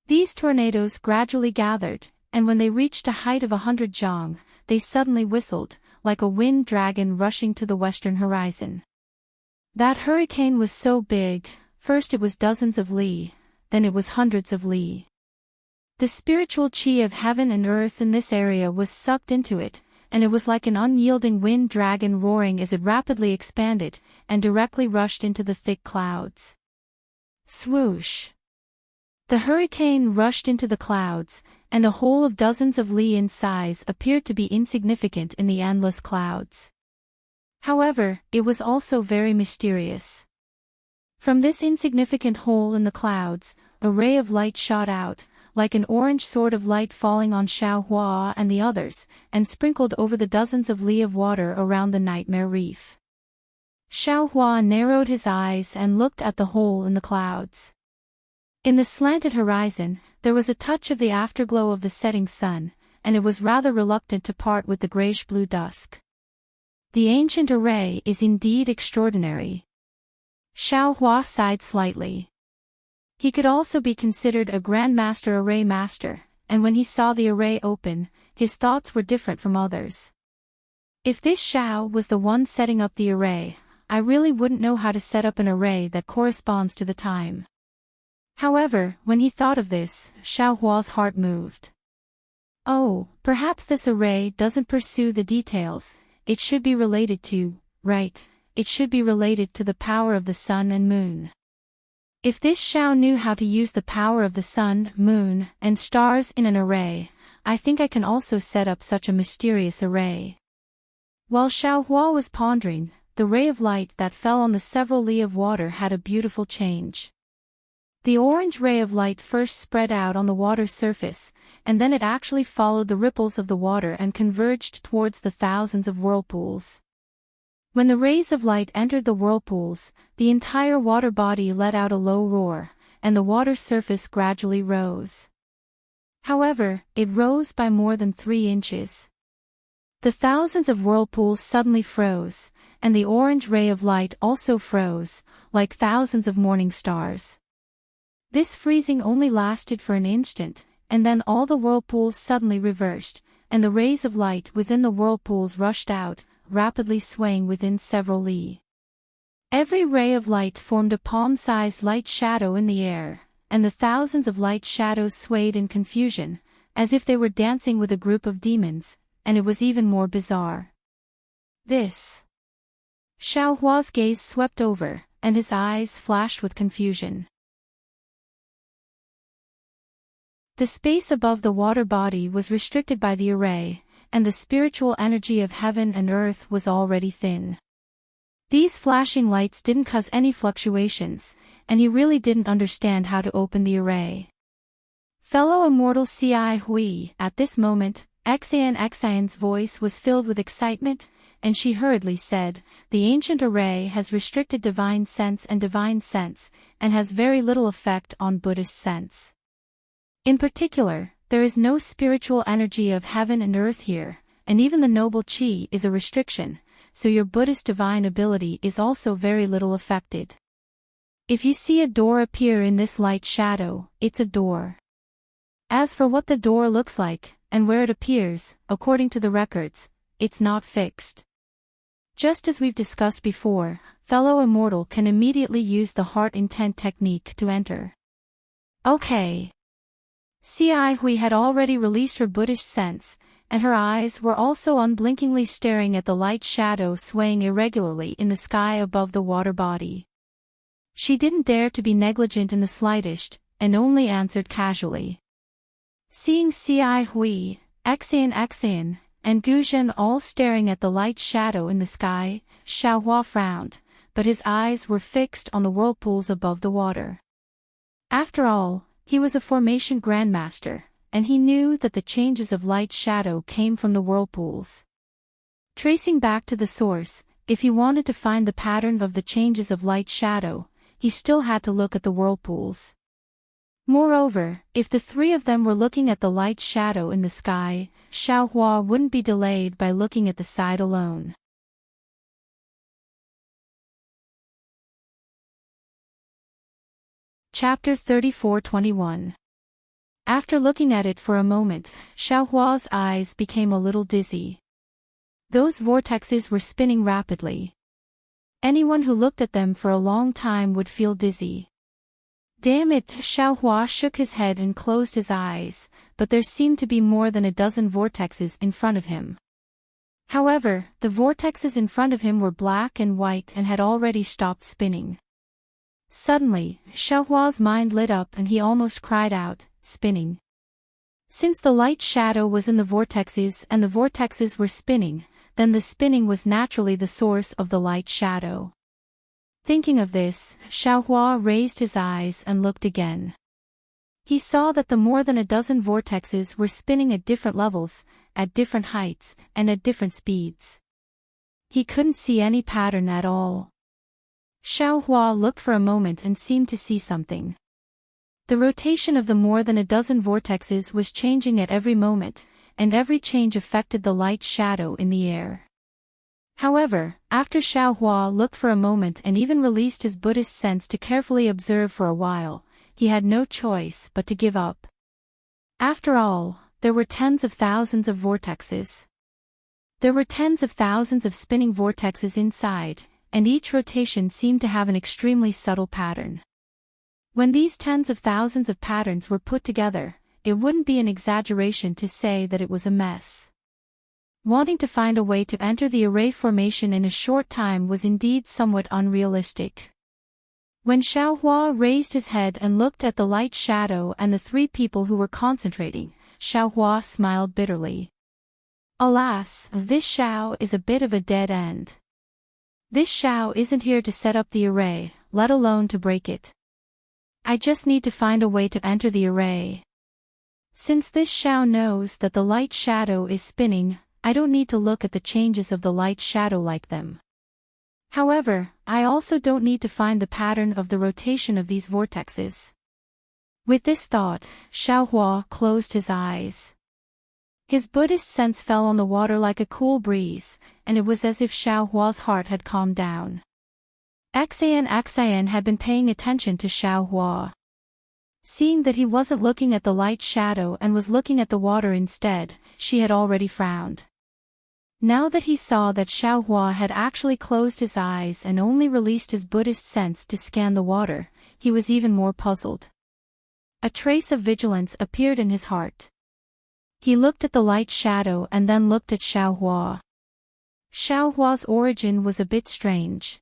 These tornadoes gradually gathered, and when they reached a height of 100 zhang, they suddenly whistled, like a wind dragon rushing to the western horizon. That hurricane was so big, first it was dozens of li, then it was hundreds of li. The spiritual qi of heaven and earth in this area was sucked into it, and it was like an unyielding wind dragon roaring as it rapidly expanded, and directly rushed into the thick clouds. Swoosh! The hurricane rushed into the clouds, and a hole of dozens of li in size appeared to be insignificant in the endless clouds. However, it was also very mysterious. From this insignificant hole in the clouds, a ray of light shot out, like an orange sword of light falling on Xiaohua and the others, and sprinkled over the dozens of li of water around the nightmare reef. Xiaohua narrowed his eyes and looked at the hole in the clouds. In the slanted horizon, there was a touch of the afterglow of the setting sun, and it was rather reluctant to part with the grayish-blue dusk. The ancient array is indeed extraordinary. Xiaohua sighed slightly. He could also be considered a grandmaster array master, and when he saw the array open, his thoughts were different from others. If this Xiao was the one setting up the array, I really wouldn't know how to set up an array that corresponds to the time. However, when he thought of this, Xiaohua's heart moved. Oh, perhaps this array doesn't pursue the details, it should be related to, right, it should be related to the power of the sun and moon. If this Xiao knew how to use the power of the sun, moon, and stars in an array, I think I can also set up such a mysterious array. While Xiaohua was pondering, the ray of light that fell on the several li of water had a beautiful change. The orange ray of light first spread out on the water surface, and then it actually followed the ripples of the water and converged towards the thousands of whirlpools. When the rays of light entered the whirlpools, the entire water body let out a low roar, and the water surface gradually rose. However, it rose by more than 3 inches. The thousands of whirlpools suddenly froze, and the orange ray of light also froze, like thousands of morning stars. This freezing only lasted for an instant, and then all the whirlpools suddenly reversed, and the rays of light within the whirlpools rushed out, rapidly swaying within several li. Every ray of light formed a palm-sized light shadow in the air, and the thousands of light shadows swayed in confusion, as if they were dancing with a group of demons, and it was even more bizarre. This. Xiaohua's gaze swept over, and his eyes flashed with confusion. the space above the water body was restricted by the array, and the spiritual energy of heaven and earth was already thin. These flashing lights didn't cause any fluctuations, and he really didn't understand how to open the array. Fellow immortal Ci Hui, at this moment, Xian's voice was filled with excitement, and she hurriedly said, "The ancient array has restricted divine sense, and has very little effect on Buddhist sense. In particular, there is no spiritual energy of heaven and earth here, and even the noble qi is a restriction, so your Buddhist divine ability is also very little affected. If you see a door appear in this light shadow, it's a door. As for what the door looks like, and where it appears, according to the records, it's not fixed. Just as we've discussed before, fellow immortal can immediately use the heart intent technique to enter." Okay. Ci Hui had already released her Buddhist sense, and her eyes were also unblinkingly staring at the light shadow swaying irregularly in the sky above the water body. She didn't dare to be negligent in the slightest, and only answered casually. Seeing Ci Hui, Xian, and Guzhen all staring at the light shadow in the sky, Xiaohua frowned, but his eyes were fixed on the whirlpools above the water. After all, he was a formation grandmaster, and he knew that the changes of light-shadow came from the whirlpools. Tracing back to the source, if he wanted to find the pattern of the changes of light-shadow, he still had to look at the whirlpools. Moreover, if the three of them were looking at the light shadow in the sky, Xiaohua wouldn't be delayed by looking at the side alone. Chapter 34:21. After looking at it for a moment, Xiaohua's eyes became a little dizzy. Those vortexes were spinning rapidly. Anyone who looked at them for a long time would feel dizzy. Damn it, Xiaohua shook his head and closed his eyes, but there seemed to be more than a dozen vortexes in front of him. However, the vortexes in front of him were black and white and had already stopped spinning. Suddenly, Xiaohua's mind lit up and he almost cried out, "Spinning." Since the light shadow was in the vortexes and the vortexes were spinning, then the spinning was naturally the source of the light shadow. Thinking of this, Xiaohua raised his eyes and looked again. He saw that the more than a dozen vortexes were spinning at different levels, at different heights, and at different speeds. He couldn't see any pattern at all. Xiaohua looked for a moment and seemed to see something. The rotation of the more than a dozen vortexes was changing at every moment, and every change affected the light shadow in the air. However, after Xiaohua looked for a moment and even released his Buddhist sense to carefully observe for a while, he had no choice but to give up. After all, there were tens of thousands of vortexes. There were tens of thousands of spinning vortexes inside, and each rotation seemed to have an extremely subtle pattern. When these tens of thousands of patterns were put together, it wouldn't be an exaggeration to say that it was a mess. Wanting to find a way to enter the array formation in a short time was indeed somewhat unrealistic. When Xiaohua raised his head and looked at the light shadow and the three people who were concentrating, Xiaohua smiled bitterly. Alas, this Xiao is a bit of a dead end. This Xiao isn't here to set up the array, let alone to break it. I just need to find a way to enter the array. Since this Xiao knows that the light shadow is spinning, I don't need to look at the changes of the light shadow like them. However, I also don't need to find the pattern of the rotation of these vortexes. With this thought, Xiaohua closed his eyes. His Buddhist sense fell on the water like a cool breeze, and it was as if Xiaohua's heart had calmed down. Xian had been paying attention to Xiaohua. Seeing that he wasn't looking at the light shadow and was looking at the water instead, she had already frowned. Now that he saw that Xiaohua had actually closed his eyes and only released his Buddhist sense to scan the water, he was even more puzzled. A trace of vigilance appeared in his heart. He looked at the light shadow and then looked at Xiaohua. Xiaohua's origin was a bit strange.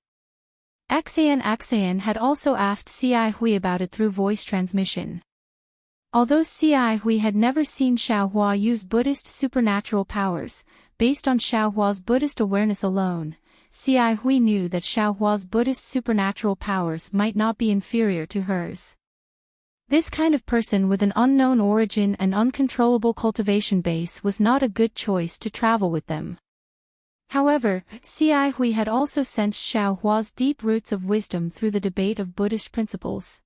Xian had also asked Ci Hui about it through voice transmission. Although Xia Hui had never seen Xiaohua use Buddhist supernatural powers, based on Xiaohua's Buddhist awareness alone, Xia Hui knew that Xiaohua's Buddhist supernatural powers might not be inferior to hers. This kind of person with an unknown origin and uncontrollable cultivation base was not a good choice to travel with them. However, Xia Hui had also sensed Xiaohua's deep roots of wisdom through the debate of Buddhist principles.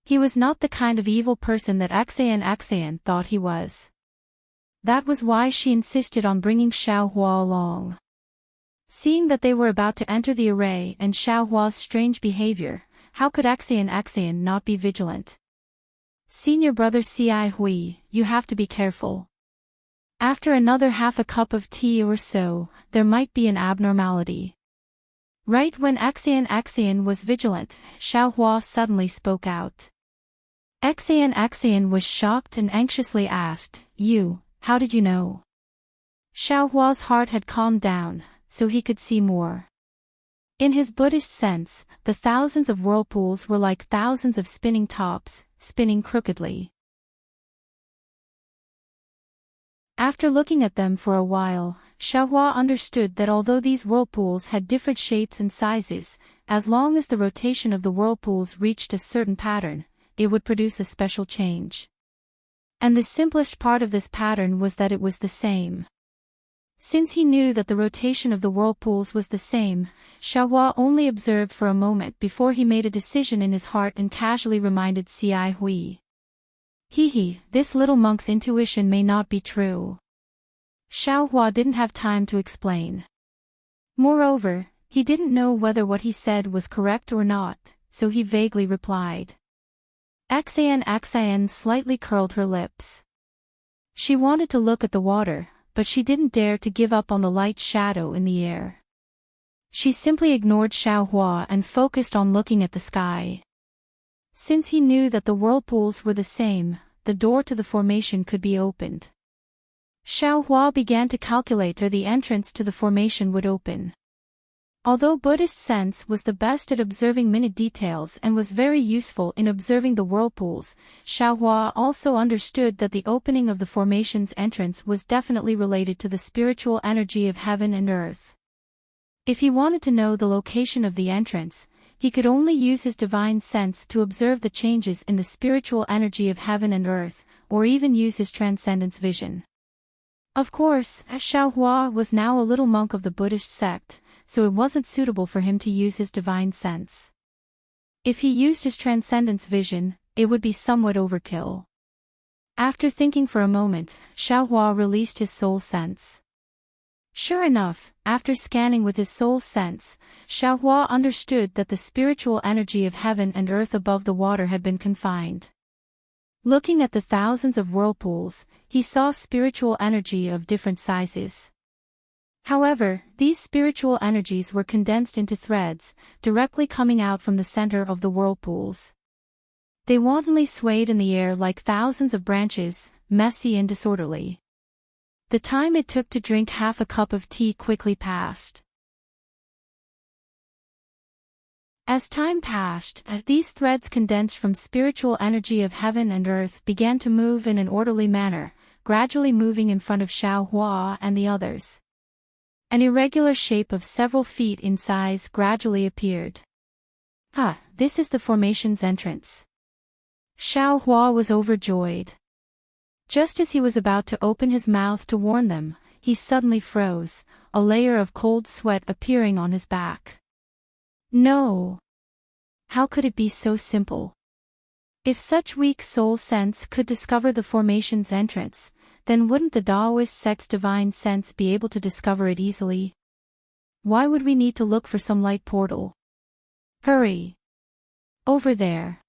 He was not the kind of evil person that Xian thought he was. That was why she insisted on bringing Xiaohua along. Seeing that they were about to enter the array and Xiaohua's strange behavior, how could Xian not be vigilant? Senior brother Xia Hui, you have to be careful. After another half a cup of tea or so, there might be an abnormality. Right when Xian was vigilant, Xiaohua suddenly spoke out. Xian was shocked and anxiously asked, how did you know? Xiaohua's heart had calmed down, so he could see more. In his Buddhist sense, the thousands of whirlpools were like thousands of spinning tops, spinning crookedly. After looking at them for a while, Xiaohua understood that although these whirlpools had different shapes and sizes, as long as the rotation of the whirlpools reached a certain pattern, it would produce a special change. And the simplest part of this pattern was that it was the same. Since he knew that the rotation of the whirlpools was the same, Xiaohua only observed for a moment before he made a decision in his heart and casually reminded Xia Hui. This little monk's intuition may not be true. Xiaohua didn't have time to explain. Moreover, he didn't know whether what he said was correct or not, so he vaguely replied. Xian slightly curled her lips. She wanted to look at the water, but she didn't dare to give up on the light shadow in the air. She simply ignored Xiaohua and focused on looking at the sky. Since he knew that the whirlpools were the same, the door to the formation could be opened. Xiaohua began to calculate where the entrance to the formation would open. Although Buddhist sense was the best at observing minute details and was very useful in observing the whirlpools, Xiaohua also understood that the opening of the formation's entrance was definitely related to the spiritual energy of heaven and earth. If he wanted to know the location of the entrance, he could only use his divine sense to observe the changes in the spiritual energy of heaven and earth, or even use his transcendence vision. Of course, Xiaohua was now a little monk of the Buddhist sect, so it wasn't suitable for him to use his divine sense. If he used his transcendence vision, it would be somewhat overkill. After thinking for a moment, Xiaohua released his soul sense. Sure enough, after scanning with his soul sense, Xiaohua understood that the spiritual energy of heaven and earth above the water had been confined. Looking at the thousands of whirlpools, he saw spiritual energy of different sizes. However, these spiritual energies were condensed into threads, directly coming out from the center of the whirlpools. They wantonly swayed in the air like thousands of branches, messy and disorderly. The time it took to drink half a cup of tea quickly passed. As time passed, these threads condensed from spiritual energy of heaven and earth began to move in an orderly manner, gradually moving in front of Xiaohua and the others. An irregular shape of several feet in size gradually appeared. This is the formation's entrance. Xiaohua was overjoyed. Just as he was about to open his mouth to warn them, he suddenly froze, a layer of cold sweat appearing on his back. No! How could it be so simple? If such weak soul sense could discover the formation's entrance, then wouldn't the Taoist sect's divine sense be able to discover it easily? Why would we need to look for some light portal? Hurry! Over there!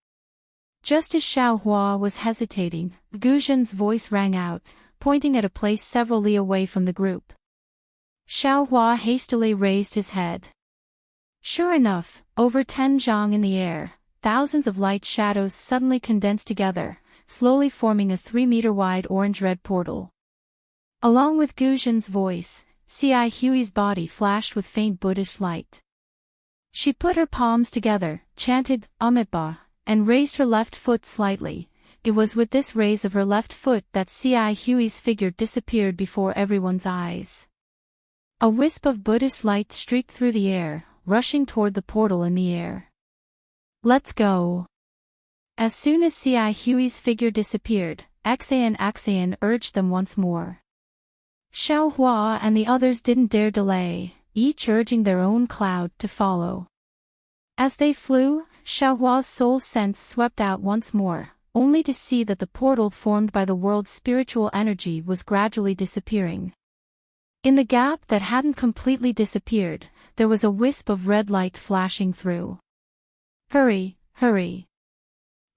Just as Xiaohua was hesitating, Guzhen's voice rang out, pointing at a place several li away from the group. Xiaohua hastily raised his head. Sure enough, over 10 zhang in the air, thousands of light shadows suddenly condensed together, slowly forming a 3-meter-wide orange-red portal. Along with Guzhen's voice, Xia Hui's body flashed with faint Buddhist light. She put her palms together, chanted, Amitabha, and raised her left foot slightly, it was with this raise of her left foot that C.I. Huey's figure disappeared before everyone's eyes. A wisp of Buddhist light streaked through the air, rushing toward the portal in the air. "Let's go." As soon as C.I. Huey's figure disappeared, Axayan urged them once more. Xiaohua and the others didn't dare delay, each urging their own cloud to follow. As they flew, Xiaohua's soul sense swept out once more, only to see that the portal formed by the world's spiritual energy was gradually disappearing. In the gap that hadn't completely disappeared, there was a wisp of red light flashing through. "Hurry, hurry."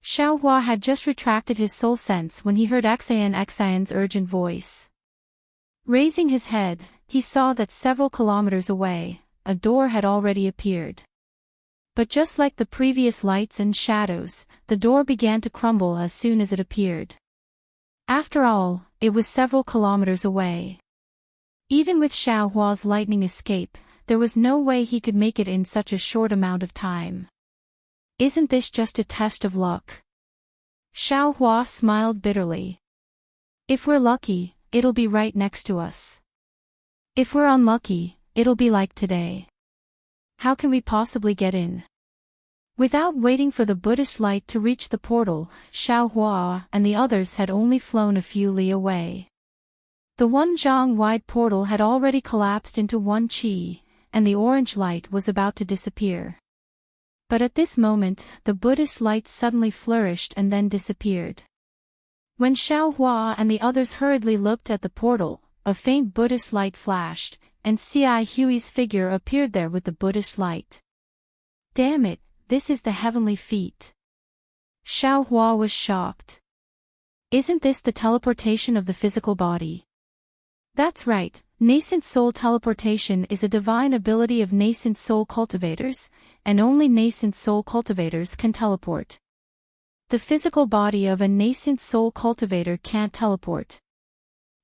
Xiaohua had just retracted his soul sense when he heard Axayan's urgent voice. Raising his head, he saw that several kilometers away, a door had already appeared. But just like the previous lights and shadows, the door began to crumble as soon as it appeared. After all, it was several kilometers away. Even with Xiaohua's lightning escape, there was no way he could make it in such a short amount of time. "Isn't this just a test of luck?" Xiaohua smiled bitterly. "If we're lucky, it'll be right next to us. If we're unlucky, it'll be like today. How can we possibly get in?" Without waiting for the Buddhist light to reach the portal, Xiaohua and the others had only flown a few li away. The 1 zhang-wide portal had already collapsed into 1 qi, and the orange light was about to disappear. But at this moment, the Buddhist light suddenly flourished and then disappeared. When Xiaohua and the others hurriedly looked at the portal, a faint Buddhist light flashed, and C.I. Huey's figure appeared there with the Buddhist light. "Damn it, this is the heavenly feat." Xiaohua was shocked. "Isn't this the teleportation of the physical body?" "That's right, nascent soul teleportation is a divine ability of nascent soul cultivators, and only nascent soul cultivators can teleport. The physical body of a nascent soul cultivator can't teleport.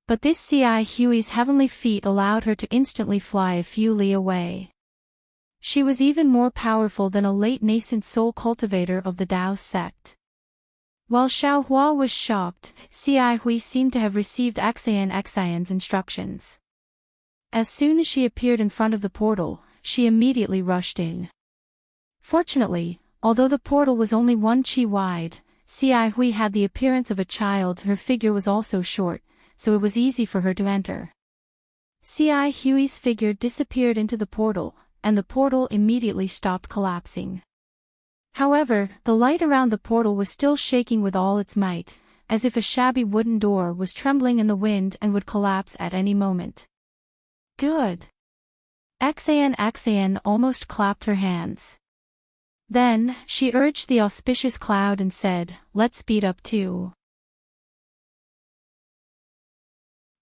But this C.I. Huey's heavenly feat allowed her to instantly fly a few li away. She was even more powerful than a late nascent soul cultivator of the Dao sect." While Xiaohua was shocked, C.I. Hui seemed to have received Axayan's instructions. As soon as she appeared in front of the portal, she immediately rushed in. Fortunately, although the portal was only 1 qi wide, C.I. Hui had the appearance of a child. Her figure was also short, so it was easy for her to enter. C.I. Huey's figure disappeared into the portal, and the portal immediately stopped collapsing. However, the light around the portal was still shaking with all its might, as if a shabby wooden door was trembling in the wind and would collapse at any moment. "Good." Axayan almost clapped her hands. Then, she urged the auspicious cloud and said, "Let's speed up too.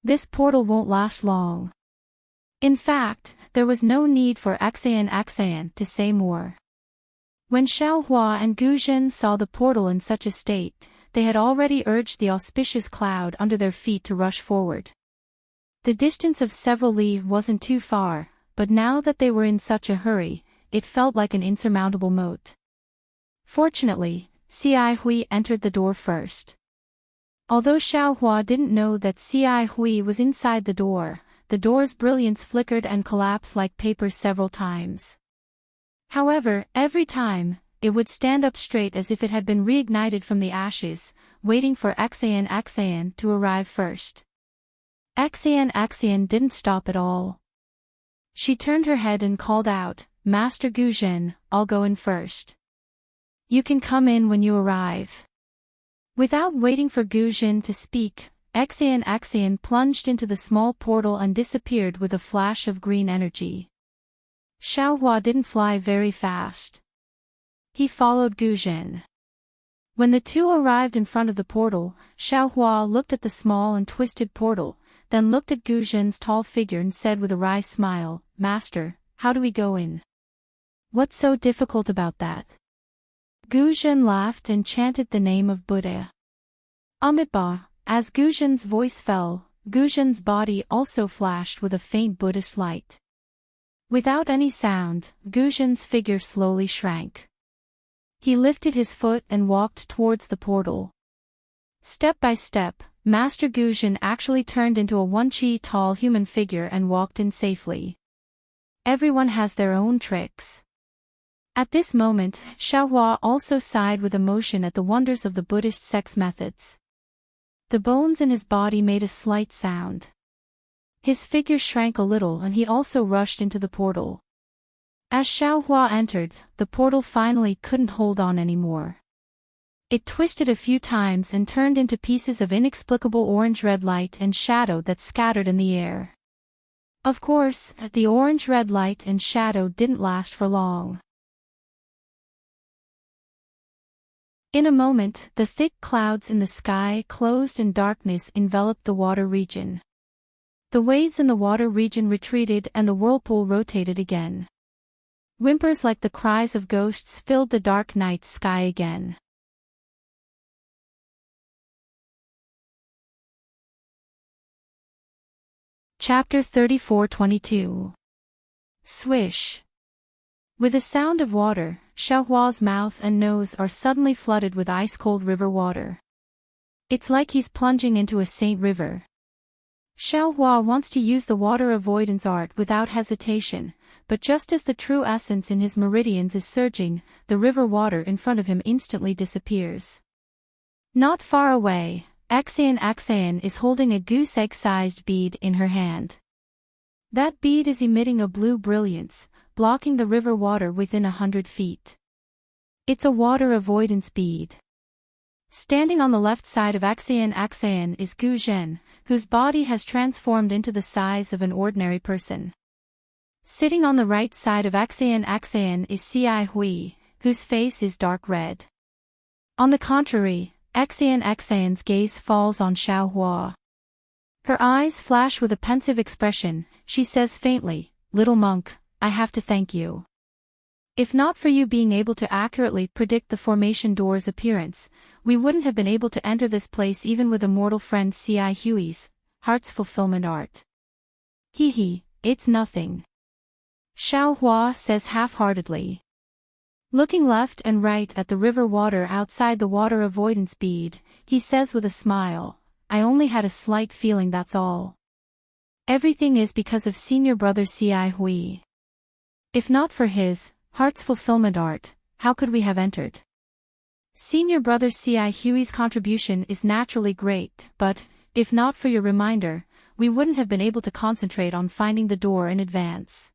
This portal won't last long." In fact, there was no need for Axayan to say more. When Xiaohua and Guzhen saw the portal in such a state, they had already urged the auspicious cloud under their feet to rush forward. The distance of several li wasn't too far, but now that they were in such a hurry, it felt like an insurmountable moat. Fortunately, C.I. Hui entered the door first. Although Xiaohua didn't know that C.I. Hui was inside the door's brilliance flickered and collapsed like paper several times. However, every time, it would stand up straight as if it had been reignited from the ashes, waiting for Axayan to arrive first. Axayan didn't stop at all. She turned her head and called out, "Master Guzhen, I'll go in first. You can come in when you arrive." Without waiting for Guzhen to speak, Axayan plunged into the small portal and disappeared with a flash of green energy. Xiaohua didn't fly very fast. He followed Guzhen. When the two arrived in front of the portal, Xiaohua looked at the small and twisted portal, then looked at Guzhen's tall figure and said with a wry smile, "Master, how do we go in? What's so difficult about that?" Guzhen laughed and chanted the name of Buddha. Amitabha. As Guzhen's voice fell, Guzhen's body also flashed with a faint Buddhist light. Without any sound, Guzhen's figure slowly shrank. He lifted his foot and walked towards the portal. Step by step, Master Guzhen actually turned into a 1 chi tall human figure and walked in safely. Everyone has their own tricks. At this moment, Xiaohua also sighed with emotion at the wonders of the Buddhist sex methods. The bones in his body made a slight sound. His figure shrank a little and he also rushed into the portal. As Xiaohua entered, the portal finally couldn't hold on anymore. It twisted a few times and turned into pieces of inexplicable orange-red light and shadow that scattered in the air. Of course, the orange-red light and shadow didn't last for long. In a moment, the thick clouds in the sky closed and darkness enveloped the water region. The waves in the water region retreated and the whirlpool rotated again. Whimpers like the cries of ghosts filled the dark night sky again. Chapter 34-22. Swish. With the sound of water, Xiaohua's mouth and nose are suddenly flooded with ice-cold river water. It's like he's plunging into a Saint River. Xiaohua wants to use the water avoidance art without hesitation, but just as the true essence in his meridians is surging, the river water in front of him instantly disappears. Not far away, Axian is holding a goose egg-sized bead in her hand. That bead is emitting a blue brilliance, blocking the river water within 100 feet. It's a water avoidance bead. Standing on the left side of Axian is Guzhen, whose body has transformed into the size of an ordinary person. Sitting on the right side of Axian is Ci Hui, whose face is dark red. On the contrary, Axian's gaze falls on Xiaohua. Her eyes flash with a pensive expression. She says faintly, "Little monk, I have to thank you. If not for you being able to accurately predict the formation door's appearance, we wouldn't have been able to enter this place even with immortal friend Ci Hui's heart's fulfillment art." Hee, it's nothing. Xiaohua says half-heartedly. Looking left and right at the river water outside the water avoidance bead, he says with a smile, "I only had a slight feeling, that's all. Everything is because of senior brother Ci Hui. If not for his heart's fulfillment art, how could we have entered? Senior brother Ci Hui's contribution is naturally great, but, if not for your reminder, we wouldn't have been able to concentrate on finding the door in advance."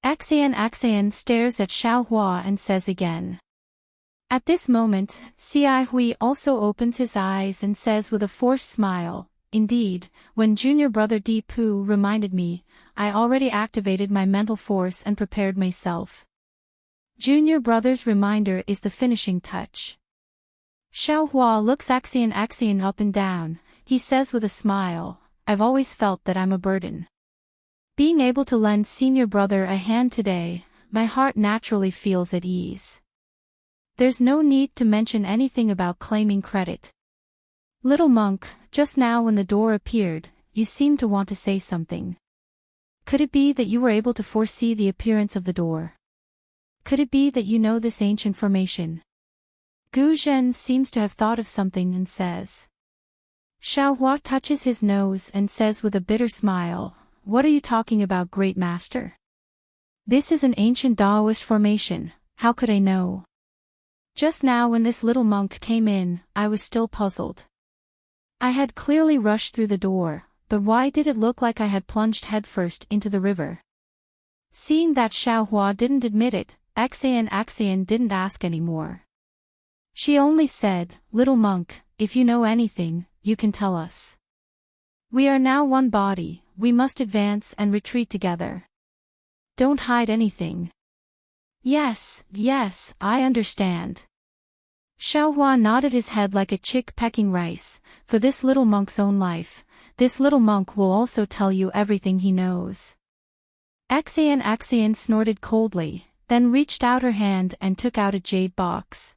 Axian stares at Xiaohua and says again. At this moment, Ci Hui also opens his eyes and says with a forced smile, "Indeed, when junior brother Di Pu reminded me, I already activated my mental force and prepared myself. Junior brother's reminder is the finishing touch." Xiaohua looks Axian up and down. He says with a smile, "I've always felt that I'm a burden. Being able to lend senior brother a hand today, my heart naturally feels at ease. There's no need to mention anything about claiming credit. Little monk, just now when the door appeared, you seemed to want to say something. Could it be that you were able to foresee the appearance of the door? Could it be that you know this ancient formation?" Guzhen seems to have thought of something and says. Xiaohua touches his nose and says with a bitter smile, "What are you talking about, great master? This is an ancient Taoist formation, how could I know? Just now when this little monk came in, I was still puzzled. I had clearly rushed through the door, but why did it look like I had plunged headfirst into the river?" Seeing that Xiaohua didn't admit it, Axian didn't ask anymore. She only said, "Little monk, if you know anything, you can tell us. We are now one body, we must advance and retreat together. Don't hide anything." Yes, I understand." Xiaohua nodded his head like a chick pecking rice. For this little monk's own life, this little monk will also tell you everything he knows. Axian snorted coldly, then reached out her hand and took out a jade box.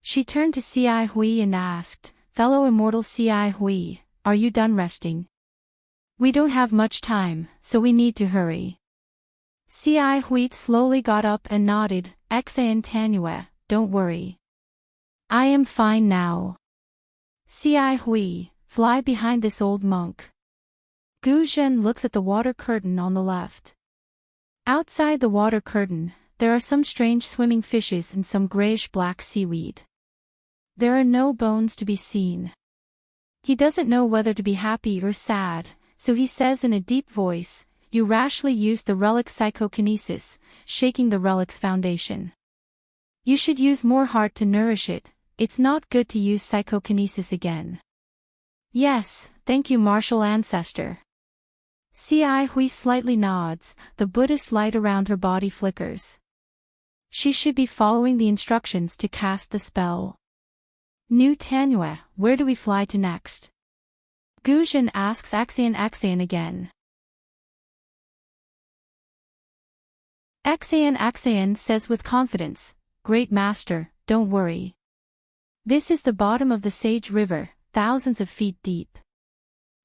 She turned to Ci Hui and asked, "Fellow immortal Ci Hui, are you done resting? We don't have much time, so we need to hurry." Ci Hui slowly got up and nodded. Axian Tanue, don't worry. I am fine now. Xi Hui, fly behind this old monk. Gu Zhen looks at the water curtain on the left. Outside the water curtain, there are some strange swimming fishes and some grayish-black seaweed. There are no bones to be seen. He doesn't know whether to be happy or sad, so he says in a deep voice, "You rashly used the relic psychokinesis, shaking the relic's foundation. You should use more heart to nourish it. It's not good to use psychokinesis again." "Yes, thank you, martial ancestor." Xi Hui slightly nods, the Buddhist light around her body flickers. She should be following the instructions to cast the spell. "New Tanyue, where do we fly to next?" Gu Zhen asks Axian again. Axian says with confidence, "Great Master, don't worry. This is the bottom of the Sage River, thousands of feet deep.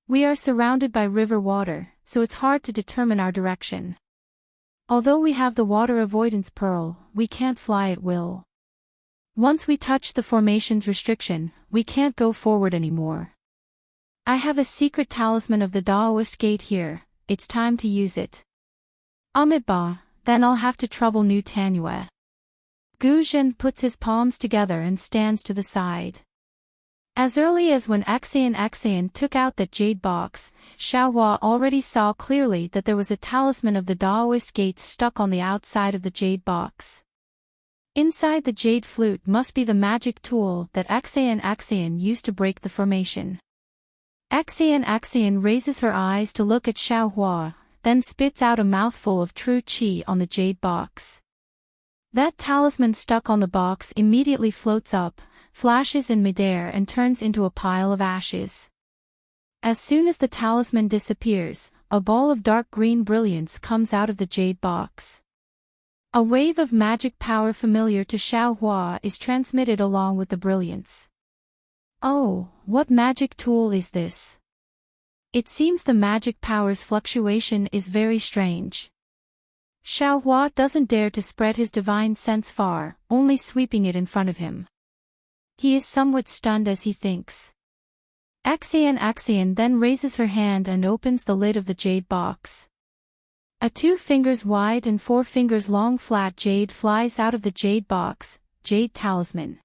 We are surrounded by river water, so it's hard to determine our direction. Although we have the water avoidance pearl, we can't fly at will. Once we touch the formation's restriction, we can't go forward anymore. I have a secret talisman of the Daoist gate here, it's time to use it. Amitabha, then I'll have to trouble New Tanyue." Gu Zhen puts his palms together and stands to the side. As early as when Axian took out that jade box, Xiaohua already saw clearly that there was a talisman of the Daoist gate stuck on the outside of the jade box. Inside the jade flute must be the magic tool that Axian used to break the formation. Axian raises her eyes to look at Xiaohua, then spits out a mouthful of true qi on the jade box. That talisman stuck on the box immediately floats up, flashes in midair and turns into a pile of ashes. As soon as the talisman disappears, a ball of dark green brilliance comes out of the jade box. A wave of magic power familiar to Xiaohua is transmitted along with the brilliance. "Oh, what magic tool is this? It seems the magic power's fluctuation is very strange." Xiaohua doesn't dare to spread his divine sense far, only sweeping it in front of him. He is somewhat stunned as he thinks. Axian then raises her hand and opens the lid of the jade box. A 2 fingers wide and 4 fingers long flat jade flies out of the jade box, jade talisman.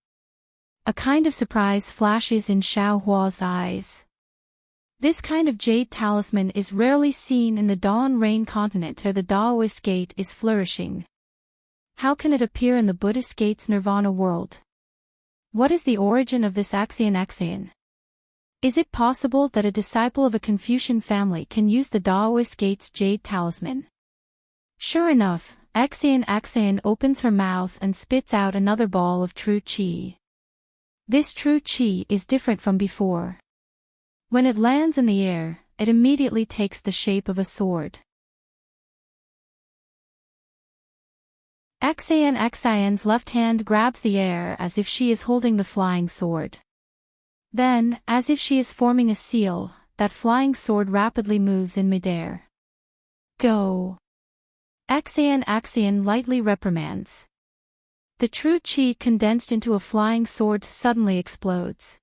A kind of surprise flashes in Xiaohua's eyes. This kind of jade talisman is rarely seen in the Dawn Rain continent where the Daoist gate is flourishing. How can it appear in the Buddhist gate's nirvana world? What is the origin of this Axian? Is it possible that a disciple of a Confucian family can use the Daoist gate's jade talisman? Sure enough, Axian opens her mouth and spits out another ball of true qi. This true qi is different from before. When it lands in the air, it immediately takes the shape of a sword. Axian's left hand grabs the air as if she is holding the flying sword. Then, as if she is forming a seal, that flying sword rapidly moves in midair. "Go!" Axian lightly reprimands. The true qi condensed into a flying sword suddenly explodes.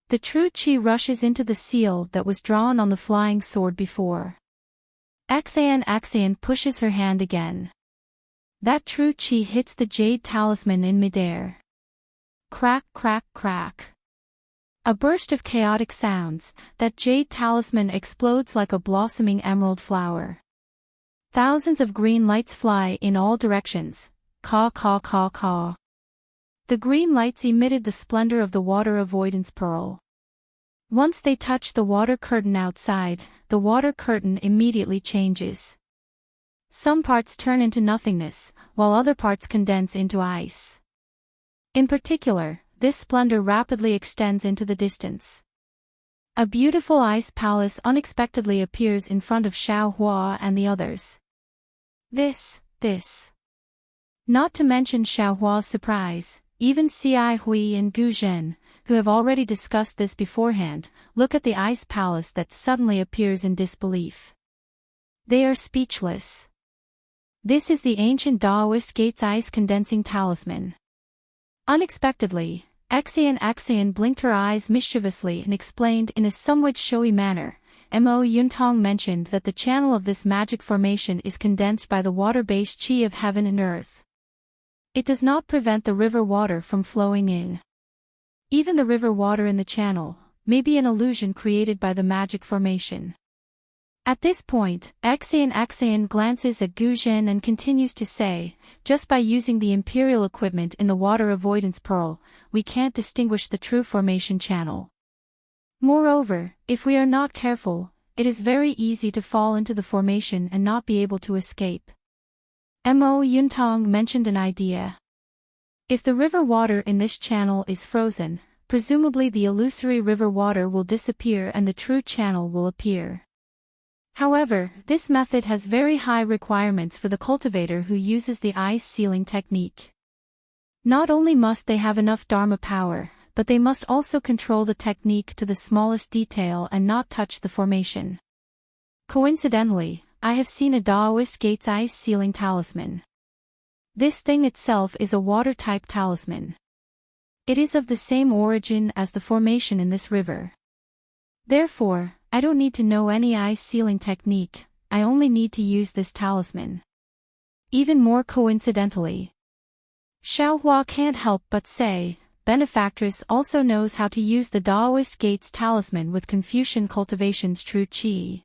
The true qi rushes into the seal that was drawn on the flying sword before. Axian pushes her hand again. That true qi hits the jade talisman in midair. Crack, crack, crack. A burst of chaotic sounds, that jade talisman explodes like a blossoming emerald flower. Thousands of green lights fly in all directions. Caw, caw, caw, caw. The green lights emitted the splendor of the water avoidance pearl. Once they touch the water curtain outside, the water curtain immediately changes. Some parts turn into nothingness, while other parts condense into ice. In particular, this splendor rapidly extends into the distance. A beautiful ice palace unexpectedly appears in front of Xiaohua and the others. This. Not to mention Xiaohua's surprise, even Xi Hui and Gu Zhen, who have already discussed this beforehand, look at the ice palace that suddenly appears in disbelief. They are speechless. This is the ancient Daoist gate's ice condensing talisman. Unexpectedly, Axian blinked her eyes mischievously and explained in a somewhat showy manner. Mo Yuntong mentioned that the channel of this magic formation is condensed by the water-based chi of heaven and earth. It does not prevent the river water from flowing in. Even the river water in the channel may be an illusion created by the magic formation. At this point, Axian glances at Guzhen and continues to say, just by using the imperial equipment in the water avoidance pearl, we can't distinguish the true formation channel. Moreover, if we are not careful, it is very easy to fall into the formation and not be able to escape. Mo Yuntong mentioned an idea. If the river water in this channel is frozen, presumably the illusory river water will disappear and the true channel will appear. However, this method has very high requirements for the cultivator who uses the ice sealing technique. Not only must they have enough Dharma power, but they must also control the technique to the smallest detail and not touch the formation. Coincidentally, I have seen a Daoist gate's ice sealing talisman. This thing itself is a water-type talisman. It is of the same origin as the formation in this river. Therefore, I don't need to know any ice sealing technique, I only need to use this talisman. Even more coincidentally, Xiaohua can't help but say, Benefactress also knows how to use the Daoist Gates talisman with Confucian Cultivation's true chi.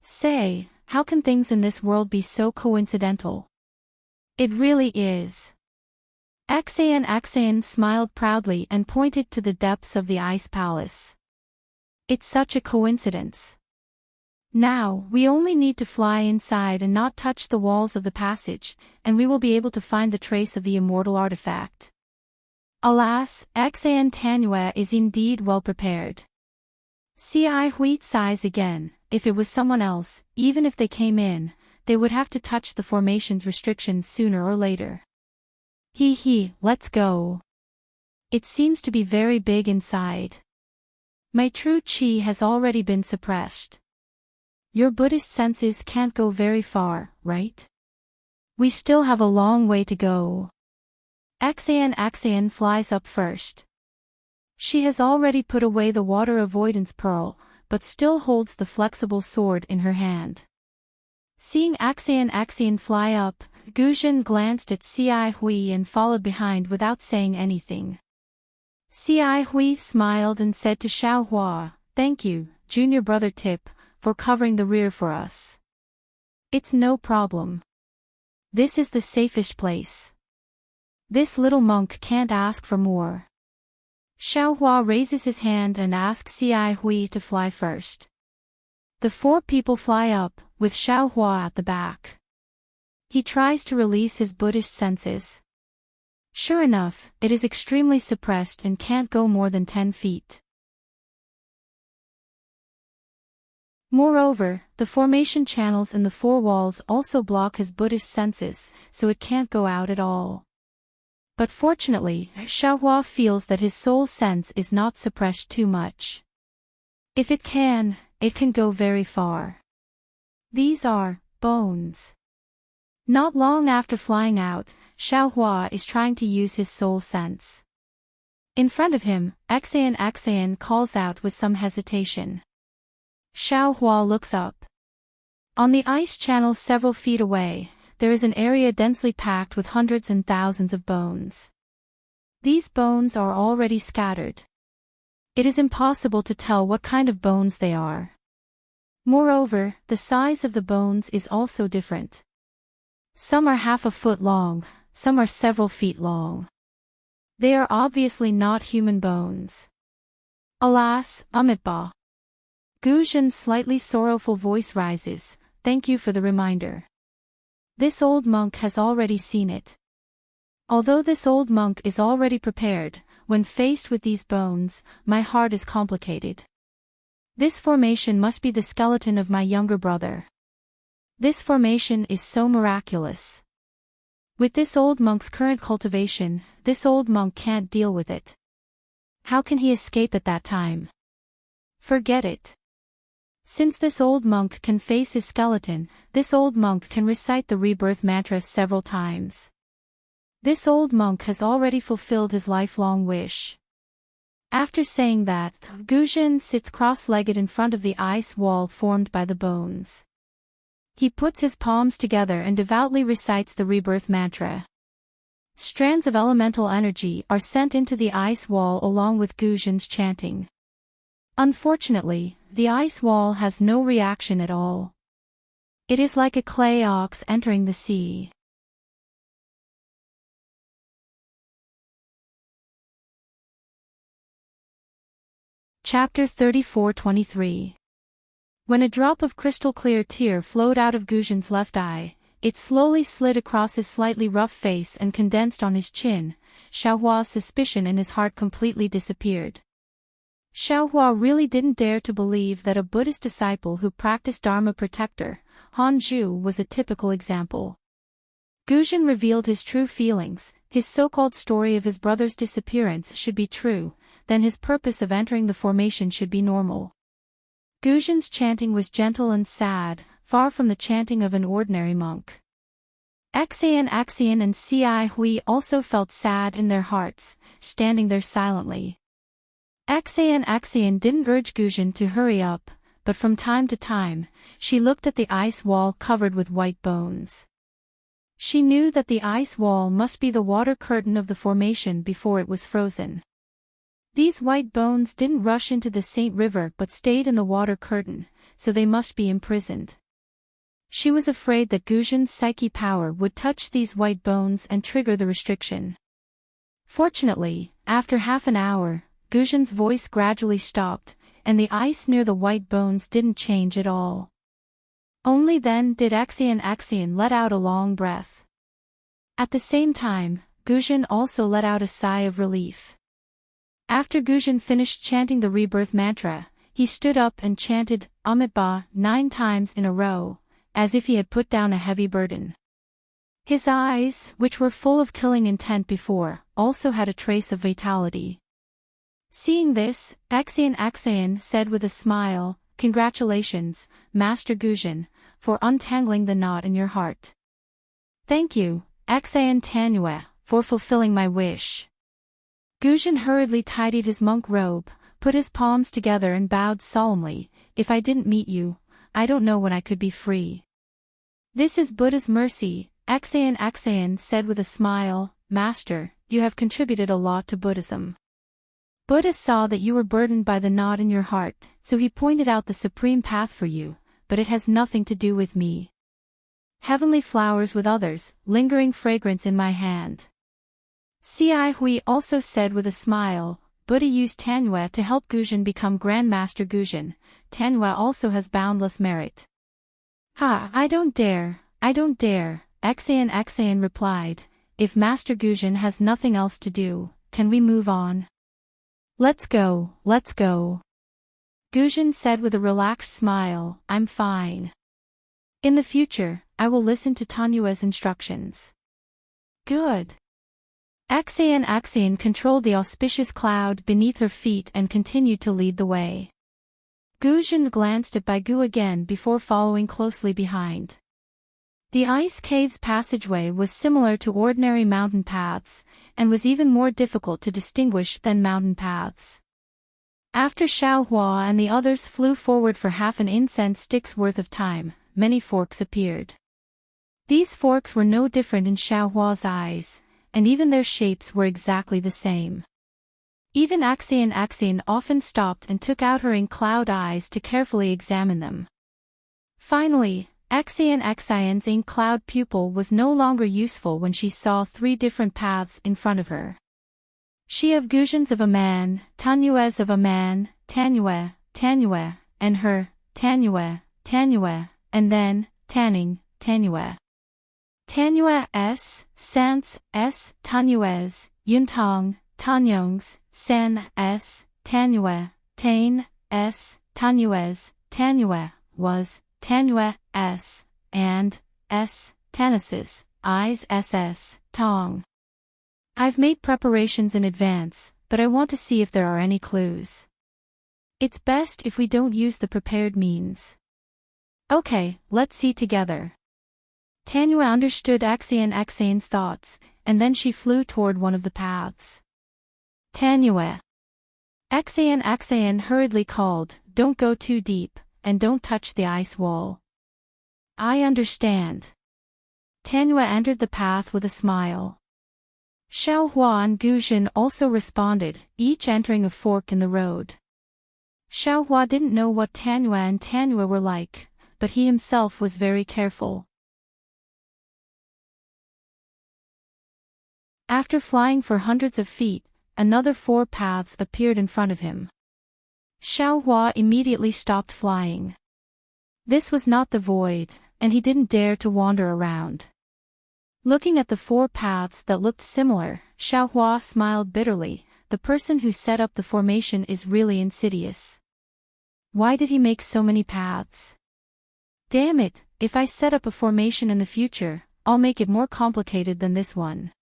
Say, how can things in this world be so coincidental? It really is. Axian smiled proudly and pointed to the depths of the ice palace. It's such a coincidence. Now, we only need to fly inside and not touch the walls of the passage, and we will be able to find the trace of the immortal artifact. Alas, Axian Tanhua is indeed well prepared. Ci Hui sighs again. If it was someone else, even if they came in, they would have to touch the formation's restrictions sooner or later. Let's go. It seems to be very big inside. My true chi has already been suppressed. Your Buddhist senses can't go very far, right? We still have a long way to go. Axian flies up first. She has already put away the water avoidance pearl, but still holds the flexible sword in her hand. Seeing Axian fly up, Guzhen glanced at Ci Hui and followed behind without saying anything. Ci Hui smiled and said to Xiaohua, Thank you, junior brother Tip, for covering the rear for us. It's no problem. This is the safest place. This little monk can't ask for more. Xiaohua raises his hand and asks Ci Hui to fly first. The four people fly up, with Xiaohua at the back. He tries to release his Buddhist senses. Sure enough, it is extremely suppressed and can't go more than 10 feet. Moreover, the formation channels in the four walls also block his Buddhist senses, so it can't go out at all. But fortunately, Xiaohua feels that his soul sense is not suppressed too much. If it can go very far. These are bones. Not long after flying out, Xiaohua is trying to use his soul sense. In front of him, Axian calls out with some hesitation. Xiaohua looks up. On the ice channel several feet away, there is an area densely packed with hundreds and thousands of bones. These bones are already scattered. It is impossible to tell what kind of bones they are. Moreover, the size of the bones is also different. Some are half a foot long, some are several feet long. They are obviously not human bones. Alas, Amitabha. Guzhen's slightly sorrowful voice rises, Thank you for the reminder. This old monk has already seen it. Although this old monk is already prepared, when faced with these bones, my heart is complicated. This formation must be the skeleton of my younger brother. This formation is so miraculous. With this old monk's current cultivation, this old monk can't deal with it. How can he escape at that time? Forget it. Since this old monk can face his skeleton, this old monk can recite the rebirth mantra several times. This old monk has already fulfilled his lifelong wish. After saying that, Guzhen sits cross-legged in front of the ice wall formed by the bones. He puts his palms together and devoutly recites the rebirth mantra. Strands of elemental energy are sent into the ice wall along with Guzhen's chanting. Unfortunately, the ice wall has no reaction at all. It is like a clay ox entering the sea. Chapter 34-23. When a drop of crystal-clear tear flowed out of Guzhen's left eye, it slowly slid across his slightly rough face and condensed on his chin. Xiaohua's suspicion in his heart completely disappeared. Xiaohua really didn't dare to believe that a Buddhist disciple who practiced Dharma protector, Hanzhu, was a typical example. Guzhen revealed his true feelings. His so-called story of his brother's disappearance should be true, then his purpose of entering the formation should be normal. Guzhen's chanting was gentle and sad, far from the chanting of an ordinary monk. Axian and Ci Hui also felt sad in their hearts, standing there silently. Axian didn't urge Guzhen to hurry up, but from time to time, she looked at the ice wall covered with white bones. She knew that the ice wall must be the water curtain of the formation before it was frozen. These white bones didn't rush into the Saint River but stayed in the water curtain, so they must be imprisoned. She was afraid that Guzhen's psyche power would touch these white bones and trigger the restriction. Fortunately, after half an hour, Guzhen's voice gradually stopped, and the ice near the white bones didn't change at all. Only then did Axian let out a long breath. At the same time, Guzhen also let out a sigh of relief. After Guzhen finished chanting the rebirth mantra, he stood up and chanted Amitabha 9 times in a row, as if he had put down a heavy burden. His eyes, which were full of killing intent before, also had a trace of vitality. Seeing this, Axian said with a smile, "Congratulations, Master Guzhen, for untangling the knot in your heart. Thank you, Axian Tanyue, for fulfilling my wish." Guzhen hurriedly tidied his monk robe, put his palms together and bowed solemnly. "If I didn't meet you, I don't know when I could be free." "This is Buddha's mercy," Axian said with a smile. "Master, you have contributed a lot to Buddhism. Buddha saw that you were burdened by the knot in your heart, so he pointed out the supreme path for you, but it has nothing to do with me. Heavenly flowers with others, lingering fragrance in my hand." Ci Hui also said with a smile, "Buddha used Tanyue to help Guzhen become Grand Master Guzhen. Tanyue also has boundless merit." "Ha, I don't dare, Axian replied. "If Master Guzhen has nothing else to do, can we move on?" Let's go. Guzhen said with a relaxed smile, "I'm fine. In the future, I will listen to Tanyue's instructions." "Good." Axian controlled the auspicious cloud beneath her feet and continued to lead the way. Guzhen glanced at Baigu again before following closely behind. The ice cave's passageway was similar to ordinary mountain paths, and was even more difficult to distinguish than mountain paths. After Xiaohua and the others flew forward for half an incense stick's worth of time, many forks appeared. These forks were no different in Xiaohua's eyes, and even their shapes were exactly the same. Even Axian often stopped and took out her ink-cloud eyes to carefully examine them. Finally, Axian's ink-cloud pupil was no longer useful when she saw 3 different paths in front of her. She of Guzhen's of a man, Tanyue's of a man, Tanyue, and her, Tanyue, and then, Tanyue. Tanyue Sans Tanyue's, Tanyong's, Sen Tanyue, Tain Tanyue's, was, Tanyue and Tanis's, Eyes Tong. I've made preparations in advance, but I want to see if there are any clues. It's best if we don't use the prepared means. Okay, let's see together. Tanyue understood Axian's thoughts, and then she flew toward one of the paths. Tanyue. Xan hurriedly called, "Don't go too deep, and don't touch the ice wall." "I understand." Tanyue entered the path with a smile. Xiaohua and Guzhen also responded, each entering a fork in the road. Xiaohua didn't know what Tanyue were like, but he himself was very careful. After flying for hundreds of feet, another 4 paths appeared in front of him. Xiaohua immediately stopped flying. This was not the void, and he didn't dare to wander around. Looking at the 4 paths that looked similar, Xiaohua smiled bitterly. The person who set up the formation is really insidious. Why did he make so many paths? Damn it, if I set up a formation in the future, I'll make it more complicated than this one.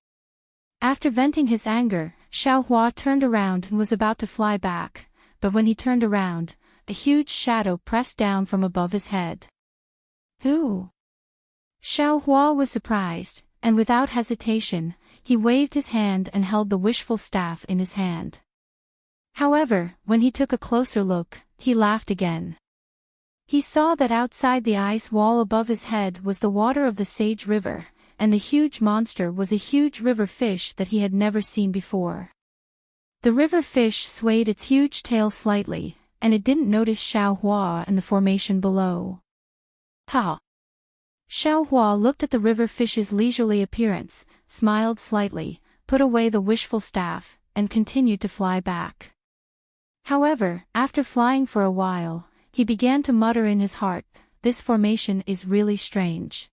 After venting his anger, Xiaohua turned around and was about to fly back, but when he turned around, a huge shadow pressed down from above his head. Who? Xiaohua was surprised, and without hesitation, he waved his hand and held the wishful staff in his hand. However, when he took a closer look, he laughed again. He saw that outside the ice wall above his head was the water of the Sage River, and the huge monster was a huge river fish that he had never seen before. The river fish swayed its huge tail slightly, and it didn't notice Xiaohua and the formation below. Ha! Xiaohua looked at the river fish's leisurely appearance, smiled slightly, put away the wishful staff, and continued to fly back. However, after flying for a while, he began to mutter in his heart, "This formation is really strange.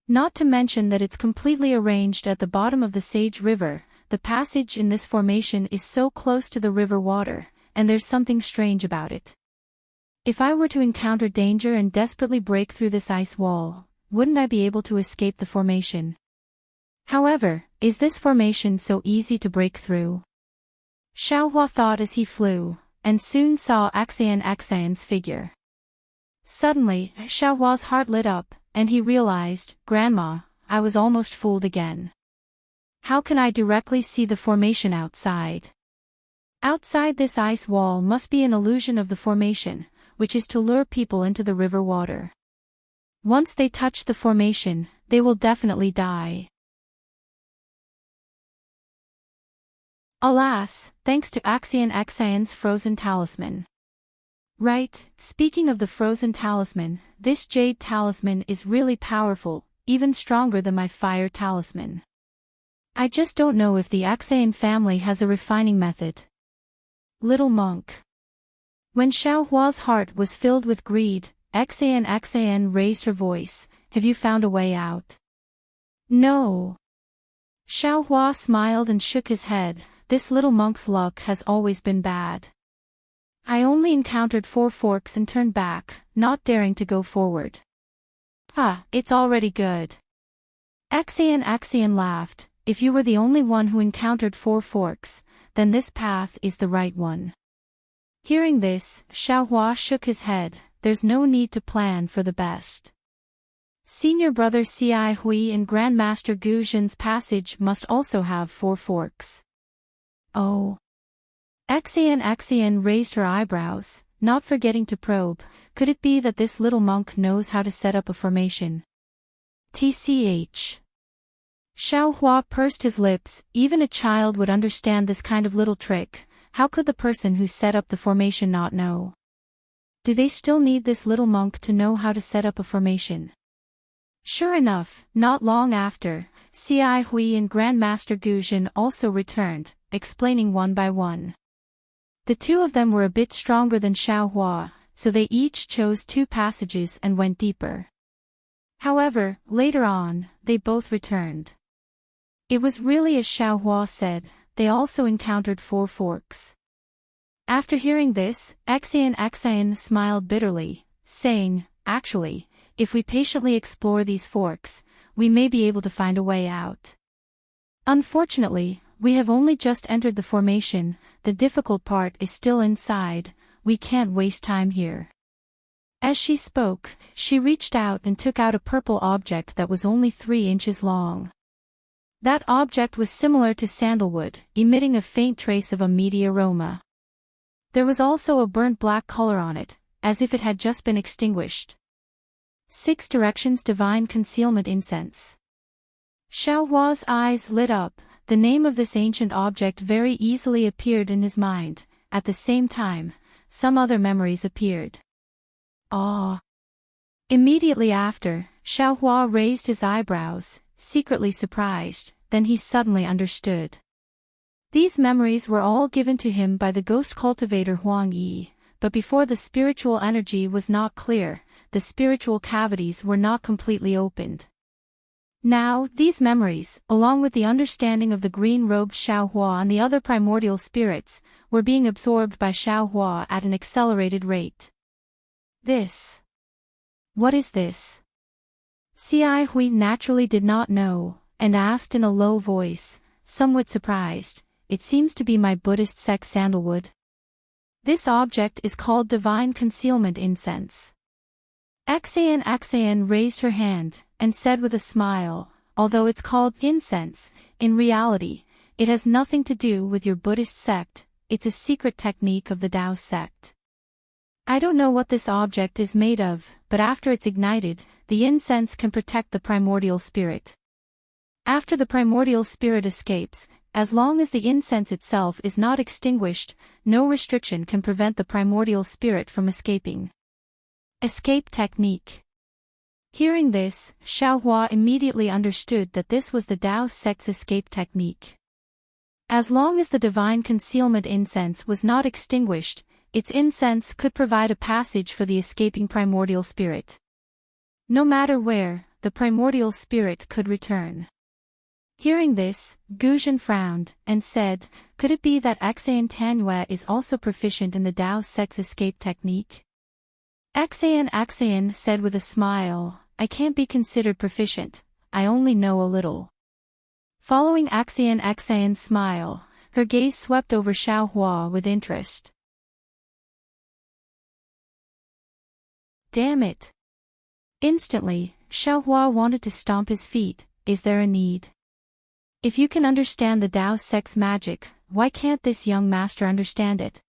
Not to mention that it's completely arranged at the bottom of the Sage River. The passage in this formation is so close to the river water, and there's something strange about it. If I were to encounter danger and desperately break through this ice wall, wouldn't I be able to escape the formation? However, is this formation so easy to break through?" Xiaohua thought as he flew, and soon saw Xan's figure. Suddenly, Xiaohua's heart lit up, and he realized, "Grandma, I was almost fooled again. How can I directly see the formation outside? Outside this ice wall must be an illusion of the formation, which is to lure people into the river water. Once they touch the formation, they will definitely die." Alas, thanks to Xan's frozen talisman. Right, speaking of the frozen talisman, this jade talisman is really powerful, even stronger than my fire talisman. I just don't know if the Xan family has a refining method. Little monk. When Xiaohua's heart was filled with greed, Xan raised her voice, "Have you found a way out?" "No." Xiaohua smiled and shook his head. "This little monk's luck has always been bad. I only encountered 4 forks and turned back, not daring to go forward." It's already good." Xan laughed. "If you were the only one who encountered 4 forks, then this path is the right one." Hearing this, Xiaohua shook his head. There's no need to plan for the best. Senior brother Cai Hui and Grandmaster Gu Zhen's passage must also have 4 forks. Oh. Xan raised her eyebrows, not forgetting to probe. Could it be that this little monk knows how to set up a formation? TCH. Xiaohua pursed his lips. Even a child would understand this kind of little trick. How could the person who set up the formation not know? Do they still need this little monk to know how to set up a formation? Sure enough, not long after, Cai Hui and Grandmaster Gu Zhen also returned, explaining one by one. The 2 of them were a bit stronger than Xiaohua, so they each chose 2 passages and went deeper. However, later on, they both returned. It was really as Xiaohua said, they also encountered 4 forks. After hearing this, Xan smiled bitterly, saying, "Actually, if we patiently explore these forks, we may be able to find a way out. Unfortunately, we have only just entered the formation, the difficult part is still inside, we can't waste time here." As she spoke, she reached out and took out a purple object that was only 3 inches long. That object was similar to sandalwood, emitting a faint trace of a meaty aroma. There was also a burnt black color on it, as if it had just been extinguished. 6 Directions Divine Concealment Incense. Xiaohua's eyes lit up. The name of this ancient object very easily appeared in his mind. At the same time, some other memories appeared. Ah! Immediately after, Xiaohua raised his eyebrows, secretly surprised, then he suddenly understood. These memories were all given to him by the ghost cultivator Huang Yi, but before the spiritual energy was not clear, the spiritual cavities were not completely opened. Now, these memories, along with the understanding of the green-robed Xiaohua and the other primordial spirits, were being absorbed by Xiaohua at an accelerated rate. This. What is this? Xi Hui naturally did not know, and asked in a low voice, somewhat surprised, it seems to be my Buddhist sect sandalwood. This object is called Divine Concealment Incense. Xan raised her hand, and said with a smile, although it's called incense, in reality, it has nothing to do with your Buddhist sect, it's a secret technique of the Tao sect. I don't know what this object is made of, but after it's ignited, the incense can protect the primordial spirit. After the primordial spirit escapes, as long as the incense itself is not extinguished, no restriction can prevent the primordial spirit from escaping. Escape technique. Hearing this, Xiaohua immediately understood that this was the Tao sect's escape technique. As long as the divine concealment incense was not extinguished, its incense could provide a passage for the escaping primordial spirit. No matter where, the primordial spirit could return. Hearing this, Guzhen frowned, and said, could it be that Xan Tanyue is also proficient in the Tao sect's escape technique? Xan said with a smile, I can't be considered proficient, I only know a little. Following Xan's smile, her gaze swept over Xiaohua with interest. Damn it! Instantly, Xiaohua wanted to stomp his feet. Is there a need? If you can understand the Tao sect's magic, why can't this young master understand it?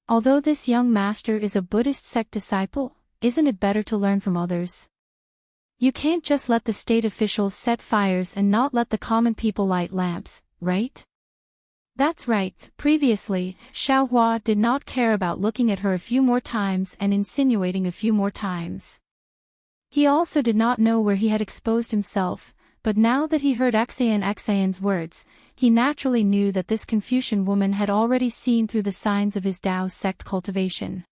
Although this young master is a Buddhist sect disciple, isn't it better to learn from others? You can't just let the state officials set fires and not let the common people light lamps, right? That's right. Previously, Xiaohua did not care about looking at her a few more times and insinuating a few more times. He also did not know where he had exposed himself, but now that he heard Xan's words, he naturally knew that this Confucian woman had already seen through the signs of his Tao sect cultivation.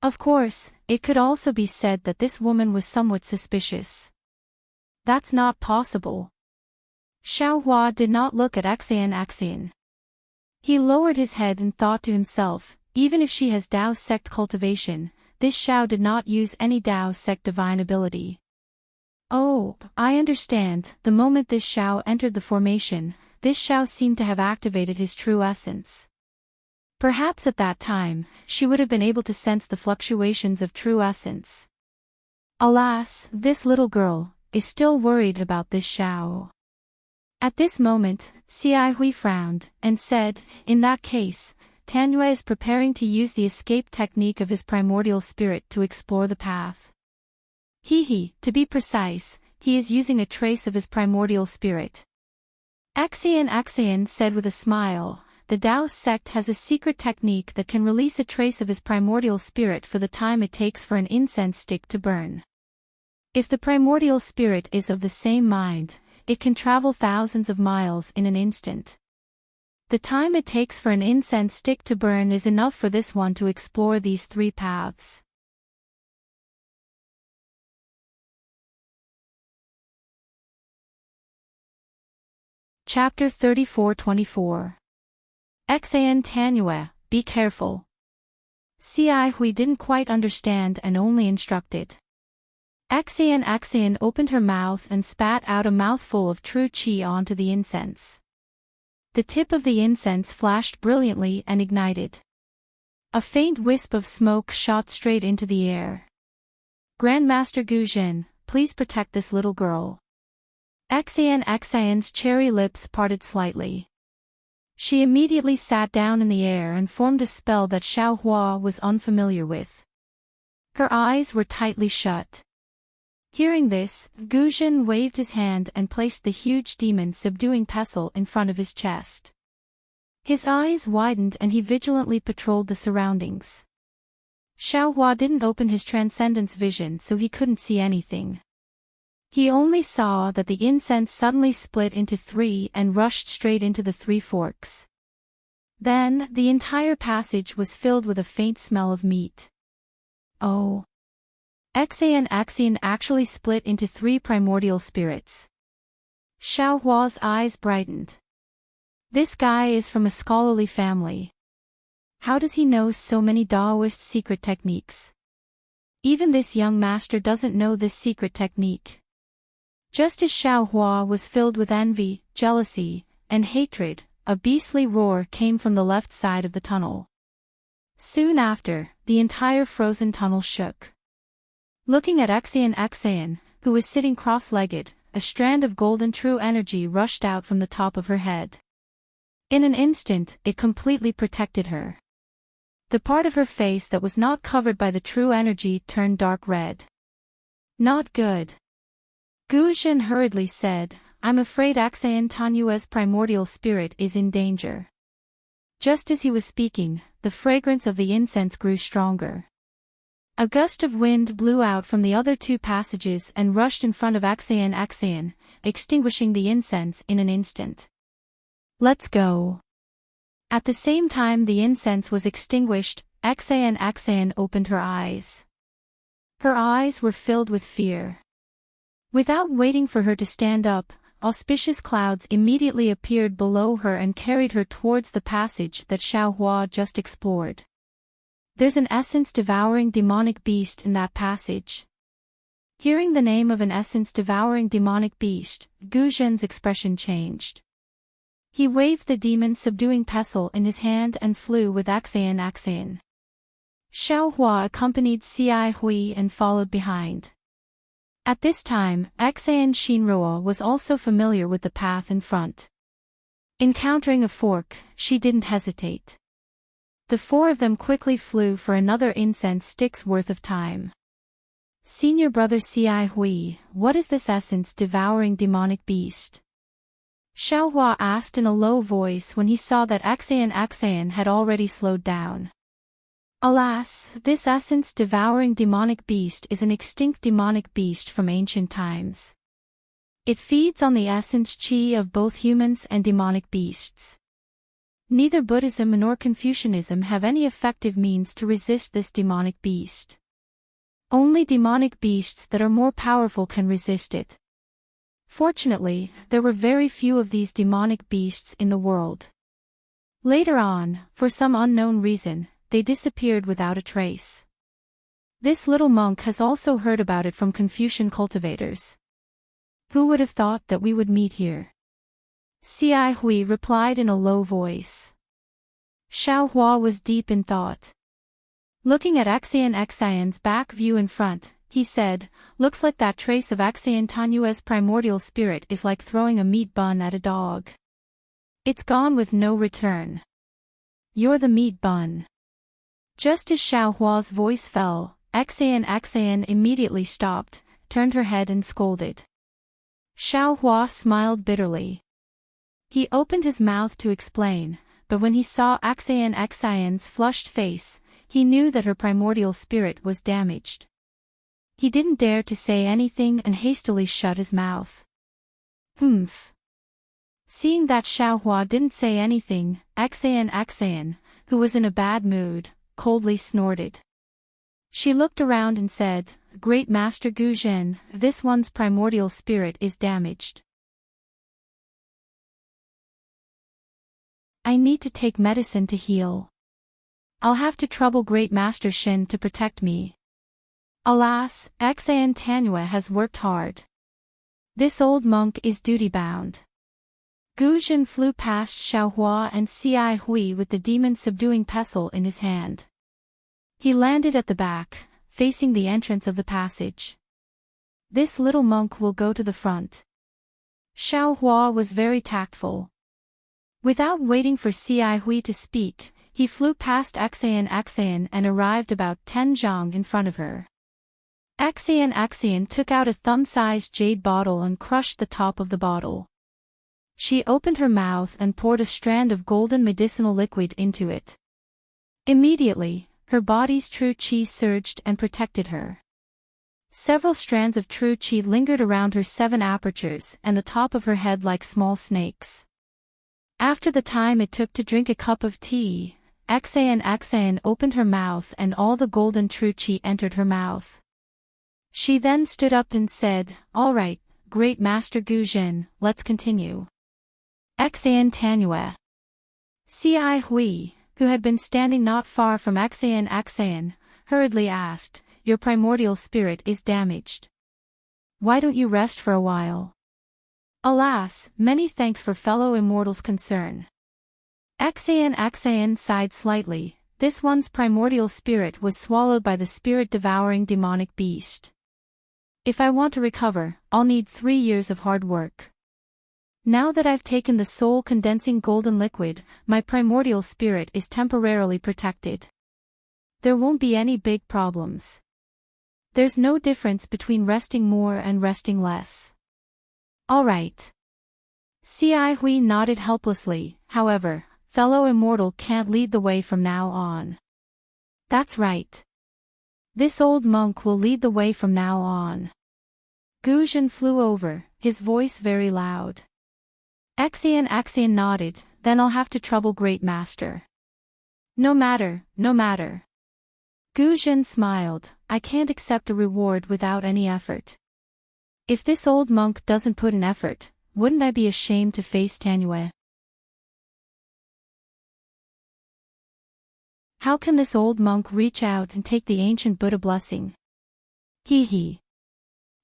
Of course, it could also be said that this woman was somewhat suspicious. That's not possible. Xiaohua did not look at Xan. He lowered his head and thought to himself, even if she has Tao sect cultivation, this Xiao did not use any Tao sect divine ability. Oh, I understand. The moment this Xiao entered the formation, this Xiao seemed to have activated his true essence. Perhaps at that time, she would have been able to sense the fluctuations of true essence. Alas, this little girl is still worried about this Xiao. At this moment, Xi Hui frowned, and said, in that case, Tanyue is preparing to use the escape technique of his primordial spirit to explore the path. To be precise, he is using a trace of his primordial spirit. Xan said with a smile, the Tao sect has a secret technique that can release a trace of his primordial spirit for the time it takes for an incense stick to burn. If the primordial spirit is of the same mind, it can travel thousands of miles in an instant. The time it takes for an incense stick to burn is enough for this one to explore these 3 paths. Chapter 34-24. Xan Tanyue, be careful. Xi Hui didn't quite understand and only instructed. Xan opened her mouth and spat out a mouthful of true qi onto the incense. The tip of the incense flashed brilliantly and ignited. A faint wisp of smoke shot straight into the air. Grandmaster Guzhen, please protect this little girl. Xian's cherry lips parted slightly. She immediately sat down in the air and formed a spell that Xiaohua was unfamiliar with. Her eyes were tightly shut. Hearing this, Guzhen waved his hand and placed the huge demon-subduing pestle in front of his chest. His eyes widened and he vigilantly patrolled the surroundings. Xiaohua didn't open his transcendence vision so he couldn't see anything. He only saw that the incense suddenly split into three and rushed straight into the three forks. Then, the entire passage was filled with a faint smell of meat. Oh! Xian actually split into three primordial spirits. Xiaohua's eyes brightened. This guy is from a scholarly family. How does he know so many Daoist secret techniques? Even this young master doesn't know this secret technique. Just as Xiaohua was filled with envy, jealousy, and hatred, a beastly roar came from the left side of the tunnel. Soon after, the entire frozen tunnel shook. Looking at Xian, who was sitting cross-legged, a strand of golden true energy rushed out from the top of her head. In an instant, it completely protected her. The part of her face that was not covered by the true energy turned dark red. Not good. Guzhen hurriedly said, I'm afraid Xian's primordial spirit is in danger. Just as he was speaking, the fragrance of the incense grew stronger. A gust of wind blew out from the other two passages and rushed in front of Xian, extinguishing the incense in an instant. Let's go. At the same time the incense was extinguished, Xian opened her eyes. Her eyes were filled with fear. Without waiting for her to stand up, auspicious clouds immediately appeared below her and carried her towards the passage that Xiaohua just explored. There's an essence-devouring demonic beast in that passage. Hearing the name of an essence-devouring demonic beast, Guzhen's expression changed. He waved the demon-subduing pestle in his hand and flew with Xian. Xiaohua accompanied Cai Hui and followed behind. At this time, Xian Shinruo was also familiar with the path in front. Encountering a fork, she didn't hesitate. The four of them quickly flew for another incense stick's worth of time. Senior brother Cai Hui, what is this essence-devouring demonic beast? Xiaohua asked in a low voice when he saw that Xian had already slowed down. Alas, this essence-devouring demonic beast is an extinct demonic beast from ancient times. It feeds on the essence qi of both humans and demonic beasts. Neither Buddhism nor Confucianism have any effective means to resist this demonic beast. Only demonic beasts that are more powerful can resist it. Fortunately, there were very few of these demonic beasts in the world. Later on, for some unknown reason, they disappeared without a trace. This little monk has also heard about it from Confucian cultivators. Who would have thought that we would meet here? Cai Hui replied in a low voice. Xiaohua was deep in thought. Looking at Xian's back view in front, he said, looks like that trace of Xian's primordial spirit is like throwing a meat bun at a dog. It's gone with no return. You're the meat bun. Just as Xiaohua's voice fell, Xian immediately stopped, turned her head and scolded. Xiaohua smiled bitterly. He opened his mouth to explain, but when he saw Xian's flushed face, he knew that her primordial spirit was damaged. He didn't dare to say anything and hastily shut his mouth. Humph. Seeing that Xiaohua didn't say anything, Xian, who was in a bad mood, coldly snorted. She looked around and said, Great Master Guzhen, this one's primordial spirit is damaged. I need to take medicine to heal. I'll have to trouble Great Master Shin to protect me. Alas, Xian has worked hard. This old monk is duty-bound. Guzhen flew past Xiaohua and Cai Hui with the demon-subduing pestle in his hand. He landed at the back, facing the entrance of the passage. This little monk will go to the front. Xiaohua was very tactful. Without waiting for Ci Hui to speak, he flew past Xian and arrived about 10 zhang in front of her. Xian took out a thumb-sized jade bottle and crushed the top of the bottle. She opened her mouth and poured a strand of golden medicinal liquid into it. Immediately, her body's true qi surged and protected her. Several strands of true qi lingered around her 7 apertures and the top of her head like small snakes. After the time it took to drink a cup of tea, Xian opened her mouth and all the golden true qi entered her mouth. She then stood up and said, "All right, great Master Guzhen, let's continue." Xian Tanue. Ci Hui, who had been standing not far from Xian, hurriedly asked, "Your primordial spirit is damaged. Why don't you rest for a while?" "Alas, many thanks for fellow immortals' concern." Xian sighed slightly. This one's primordial spirit was swallowed by the spirit-devouring demonic beast. "If I want to recover, I'll need 3 years of hard work. Now that I've taken the soul-condensing golden liquid, my primordial spirit is temporarily protected. There won't be any big problems. There's no difference between resting more and resting less." "All right." Ci Hui nodded helplessly. "However, fellow immortal can't lead the way from now on." "That's right. This old monk will lead the way from now on." Guzhen flew over, his voice very loud. Xian nodded. "Then I'll have to trouble Great Master." No matter. Guzhen smiled. "I can't accept a reward without any effort. If this old monk doesn't put in effort, wouldn't I be ashamed to face Tanue? How can this old monk reach out and take the ancient Buddha blessing? Hee.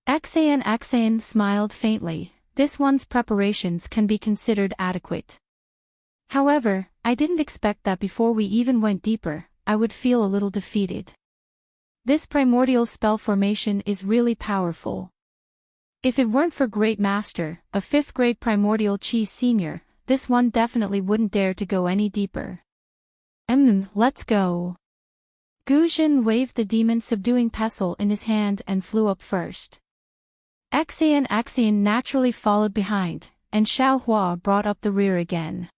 Xian smiled faintly. This one's preparations can be considered adequate. However, I didn't expect that before we even went deeper, I would feel a little defeated. This primordial spell formation is really powerful. If it weren't for Great Master, a 5th grade primordial qi senior, this one definitely wouldn't dare to go any deeper. Let's go." Guzhen waved the demon-subduing pestle in his hand and flew up first. Xian naturally followed behind, and Xiaohua brought up the rear again.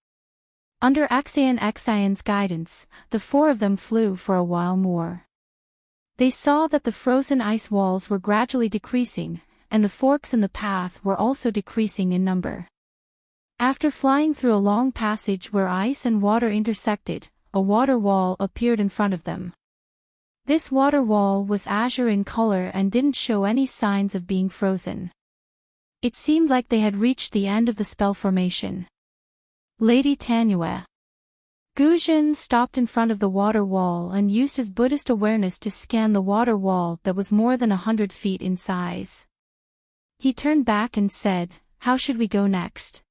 Under Xian's guidance, the 4 of them flew for a while more. They saw that the frozen ice walls were gradually decreasing, and the forks in the path were also decreasing in number. After flying through a long passage where ice and water intersected, a water wall appeared in front of them. This water wall was azure in color and didn't show any signs of being frozen. It seemed like they had reached the end of the spell formation. Lady Tanue. Guzhen stopped in front of the water wall and used his Buddhist awareness to scan the water wall that was more than 100 feet in size. He turned back and said, "How should we go next?"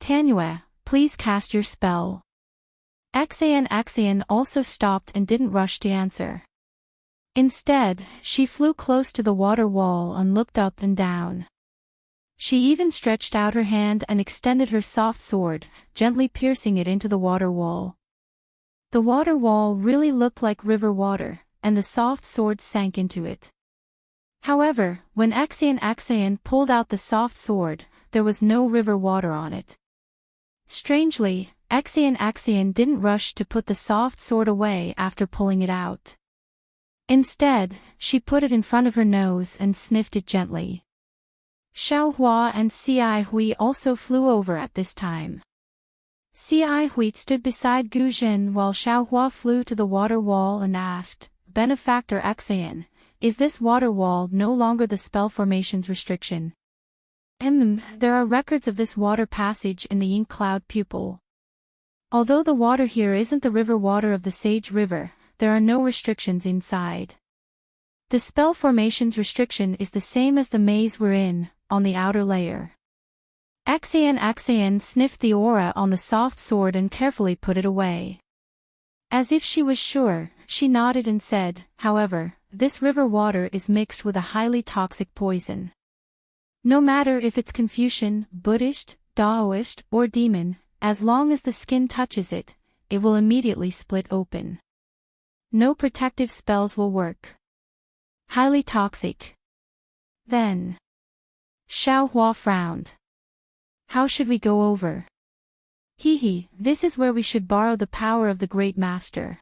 "Tanue, please cast your spell." Xian also stopped and didn't rush to answer. Instead, she flew close to the water wall and looked up and down. She even stretched out her hand and extended her soft sword, gently piercing it into the water wall. The water wall really looked like river water, and the soft sword sank into it. However, when Xian pulled out the soft sword, there was no river water on it. Strangely, Xian didn't rush to put the soft sword away after pulling it out. Instead, she put it in front of her nose and sniffed it gently. Xiaohua and Ci Hui also flew over at this time. Ci Hui stood beside Guzhen while Xiaohua flew to the water wall and asked, "Benefactor Xian, is this water wall no longer the spell formation's restriction?" There are records of this water passage in the ink cloud pupil. Although the water here isn't the river water of the Sage River, there are no restrictions inside. The spell formation's restriction is the same as the maze we're in, on the outer layer. Xian sniffed the aura on the soft sword and carefully put it away. As if she was sure, she nodded and said, "However, this river water is mixed with a highly toxic poison. No matter if it's Confucian, Buddhist, Taoist, or demon, as long as the skin touches it, it will immediately split open. No protective spells will work. Highly toxic. Then. Xiao Hua frowned. How should we go over? Hee, this is where we should borrow the power of the great master.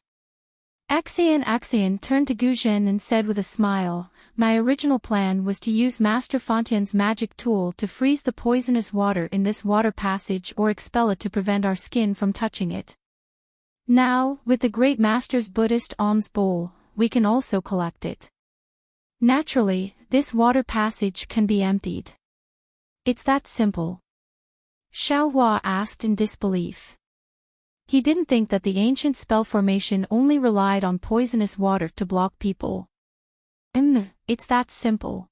Axian turned to Gu Zhen and said with a smile, my original plan was to use Master Fontain's magic tool to freeze the poisonous water in this water passage or expel it to prevent our skin from touching it. Now, with the great master's Buddhist alms bowl, we can also collect it. Naturally, this water passage can be emptied. It's that simple. Xiao Hua asked in disbelief. He didn't think that the ancient spell formation only relied on poisonous water to block people. It's that simple.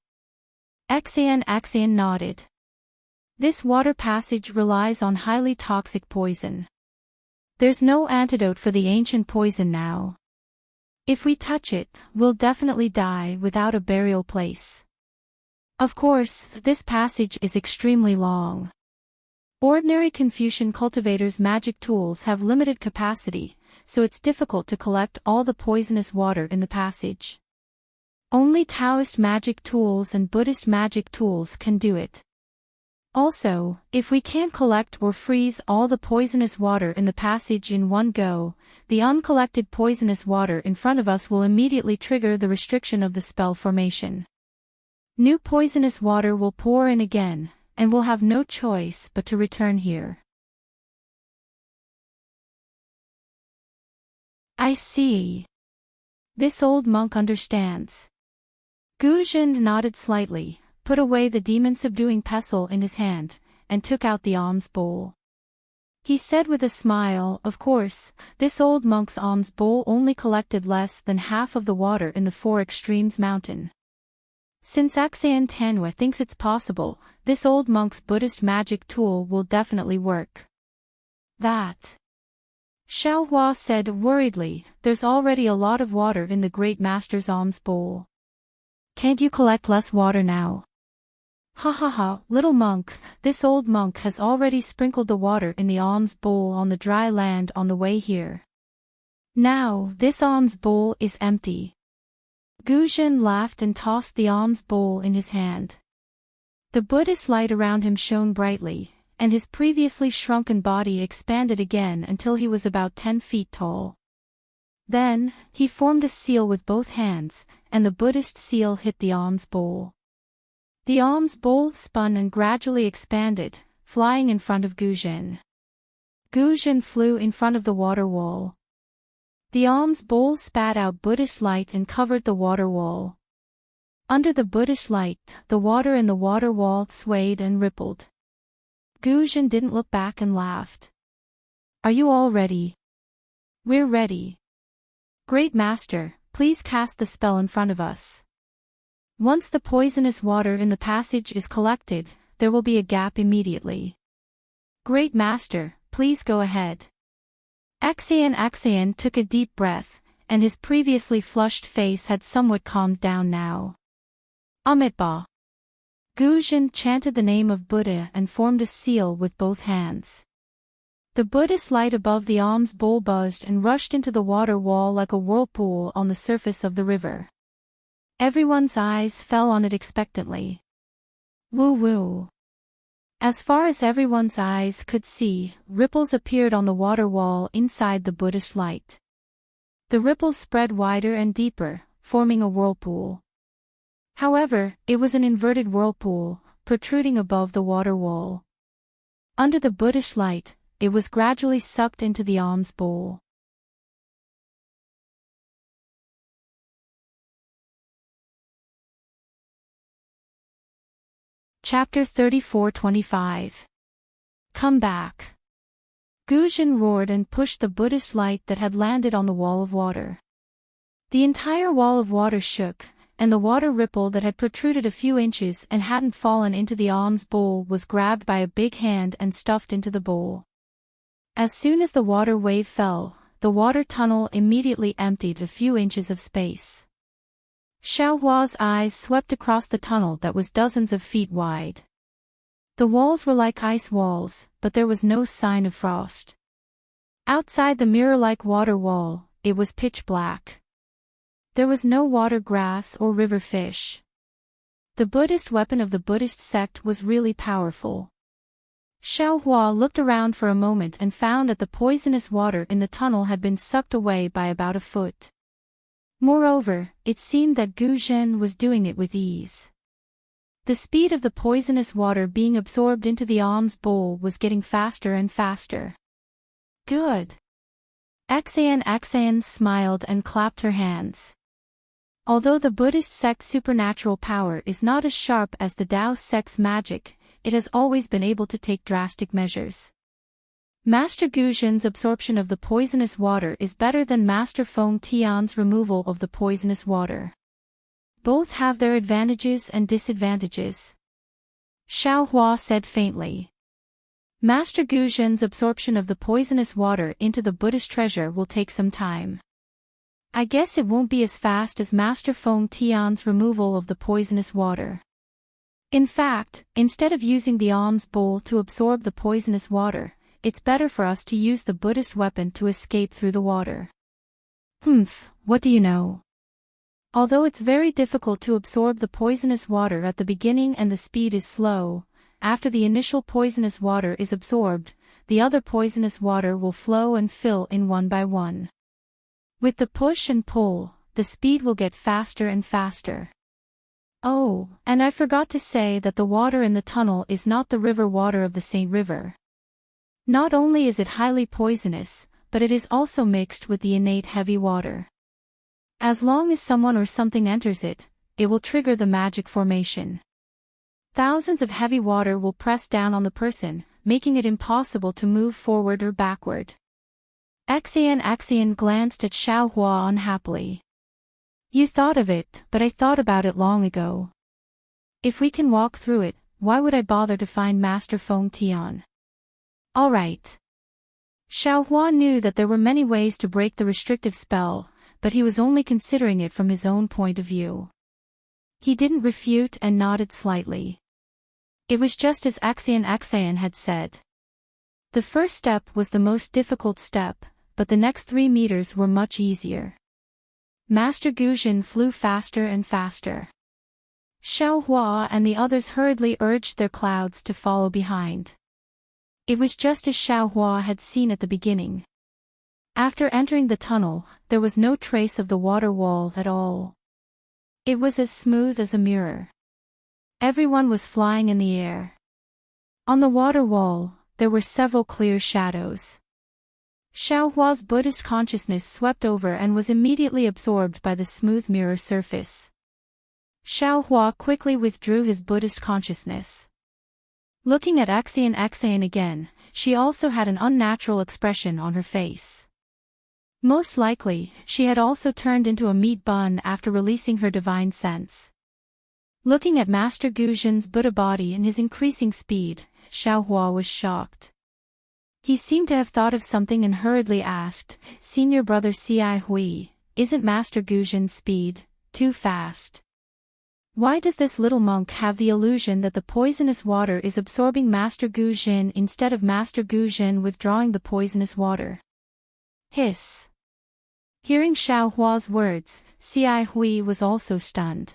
Axian nodded. This water passage relies on highly toxic poison. There's no antidote for the ancient poison now. If we touch it, we'll definitely die without a burial place. Of course, this passage is extremely long. Ordinary Confucian cultivators' magic tools have limited capacity, so it's difficult to collect all the poisonous water in the passage. Only Taoist magic tools and Buddhist magic tools can do it. Also, if we can't collect or freeze all the poisonous water in the passage in one go, the uncollected poisonous water in front of us will immediately trigger the restriction of the spell formation. New poisonous water will pour in again, and we'll have no choice but to return here. I see. This old monk understands. Gu Zhen nodded slightly, put away the demon-subduing pestle in his hand, and took out the alms bowl. He said with a smile, of course, this old monk's alms bowl only collected less than half of the water in the Four Extremes mountain. Since Axian Tanhua thinks it's possible, this old monk's Buddhist magic tool will definitely work. That. Xiao Hua said worriedly, there's already a lot of water in the great master's alms bowl. Can't you collect less water now? Ha, little monk, this old monk has already sprinkled the water in the alms bowl on the dry land on the way here. Now, this alms bowl is empty. Gu Zhen laughed and tossed the alms bowl in his hand. The Buddhist light around him shone brightly, and his previously shrunken body expanded again until he was about 10 feet tall. Then, he formed a seal with both hands, and the Buddhist seal hit the alms bowl. The alms bowl spun and gradually expanded, flying in front of Gu Zhen. Gu Zhen flew in front of the water wall. The alms bowl spat out Buddhist light and covered the water wall. Under the Buddhist light, the water in the water wall swayed and rippled. Gu Zhen didn't look back and laughed. Are you all ready? We're ready. Great Master, please cast the spell in front of us. Once the poisonous water in the passage is collected, there will be a gap immediately. Great Master, please go ahead. Axian took a deep breath, and his previously flushed face had somewhat calmed down now. Amitabha. Gu Zhen chanted the name of Buddha and formed a seal with both hands. The Buddhist light above the alms bowl buzzed and rushed into the water wall like a whirlpool on the surface of the river. Everyone's eyes fell on it expectantly. Woo. As far as everyone's eyes could see, ripples appeared on the water wall inside the Buddhist light. The ripples spread wider and deeper, forming a whirlpool. However, it was an inverted whirlpool, protruding above the water wall. Under the Buddhist light, it was gradually sucked into the alms bowl. Chapter 34-25. Come back. Gu Zhen roared and pushed the Buddhist light that had landed on the wall of water. The entire wall of water shook, and the water ripple that had protruded a few inches and hadn't fallen into the alms bowl was grabbed by a big hand and stuffed into the bowl. As soon as the water wave fell, the water tunnel immediately emptied a few inches of space. Xiaohua's eyes swept across the tunnel that was dozens of feet wide. The walls were like ice walls, but there was no sign of frost. Outside the mirror-like water wall, it was pitch black. There was no water grass or river fish. The Buddhist weapon of the Buddhist sect was really powerful. Xiaohua looked around for a moment and found that the poisonous water in the tunnel had been sucked away by about a foot. Moreover, it seemed that Gu Zhen was doing it with ease. The speed of the poisonous water being absorbed into the alms bowl was getting faster and faster. Good. Axayan smiled and clapped her hands. Although the Buddhist sect's supernatural power is not as sharp as the Tao sect's magic, it has always been able to take drastic measures. Master Gu Zhen's absorption of the poisonous water is better than Master Feng Tian's removal of the poisonous water. Both have their advantages and disadvantages. Xiaohua said faintly. Master Gu Zhen's absorption of the poisonous water into the Buddhist treasure will take some time. I guess it won't be as fast as Master Feng Tian's removal of the poisonous water. In fact, instead of using the alms bowl to absorb the poisonous water, it's better for us to use the Buddhist weapon to escape through the water. What do you know? Although it's very difficult to absorb the poisonous water at the beginning and the speed is slow, after the initial poisonous water is absorbed, the other poisonous water will flow and fill in one by one. With the push and pull, the speed will get faster and faster. Oh, and I forgot to say that the water in the tunnel is not the river water of the Saint River. Not only is it highly poisonous, but it is also mixed with the innate heavy water. As long as someone or something enters it, it will trigger the magic formation. Thousands of heavy water will press down on the person, making it impossible to move forward or backward. Axian glanced at Xiaohua unhappily. You thought of it, but I thought about it long ago. If we can walk through it, why would I bother to find Master Feng Tian? All right. Xiaohua knew that there were many ways to break the restrictive spell, but he was only considering it from his own point of view. He didn't refute and nodded slightly. It was just as Axian had said. The first step was the most difficult step, but the next 3 meters were much easier. Master Gu Zhen flew faster and faster. Xiaohua and the others hurriedly urged their clouds to follow behind. It was just as Xiaohua had seen at the beginning. After entering the tunnel, there was no trace of the water wall at all. It was as smooth as a mirror. Everyone was flying in the air. On the water wall, there were several clear shadows. Xiaohua's Buddhist consciousness swept over and was immediately absorbed by the smooth mirror surface. Xiaohua quickly withdrew his Buddhist consciousness. Looking at Axian again, she also had an unnatural expression on her face. Most likely, she had also turned into a meat bun after releasing her divine sense. Looking at Master Gu Zhen's Buddha body and his increasing speed, Xiaohua was shocked. He seemed to have thought of something and hurriedly asked, Senior brother Ci Hui, isn't Master Gu Zhen's speed too fast? Why does this little monk have the illusion that the poisonous water is absorbing Master Gu Zhen instead of Master Gu Zhen withdrawing the poisonous water? Hiss. Hearing Xiaohua's words, Ci Hui was also stunned.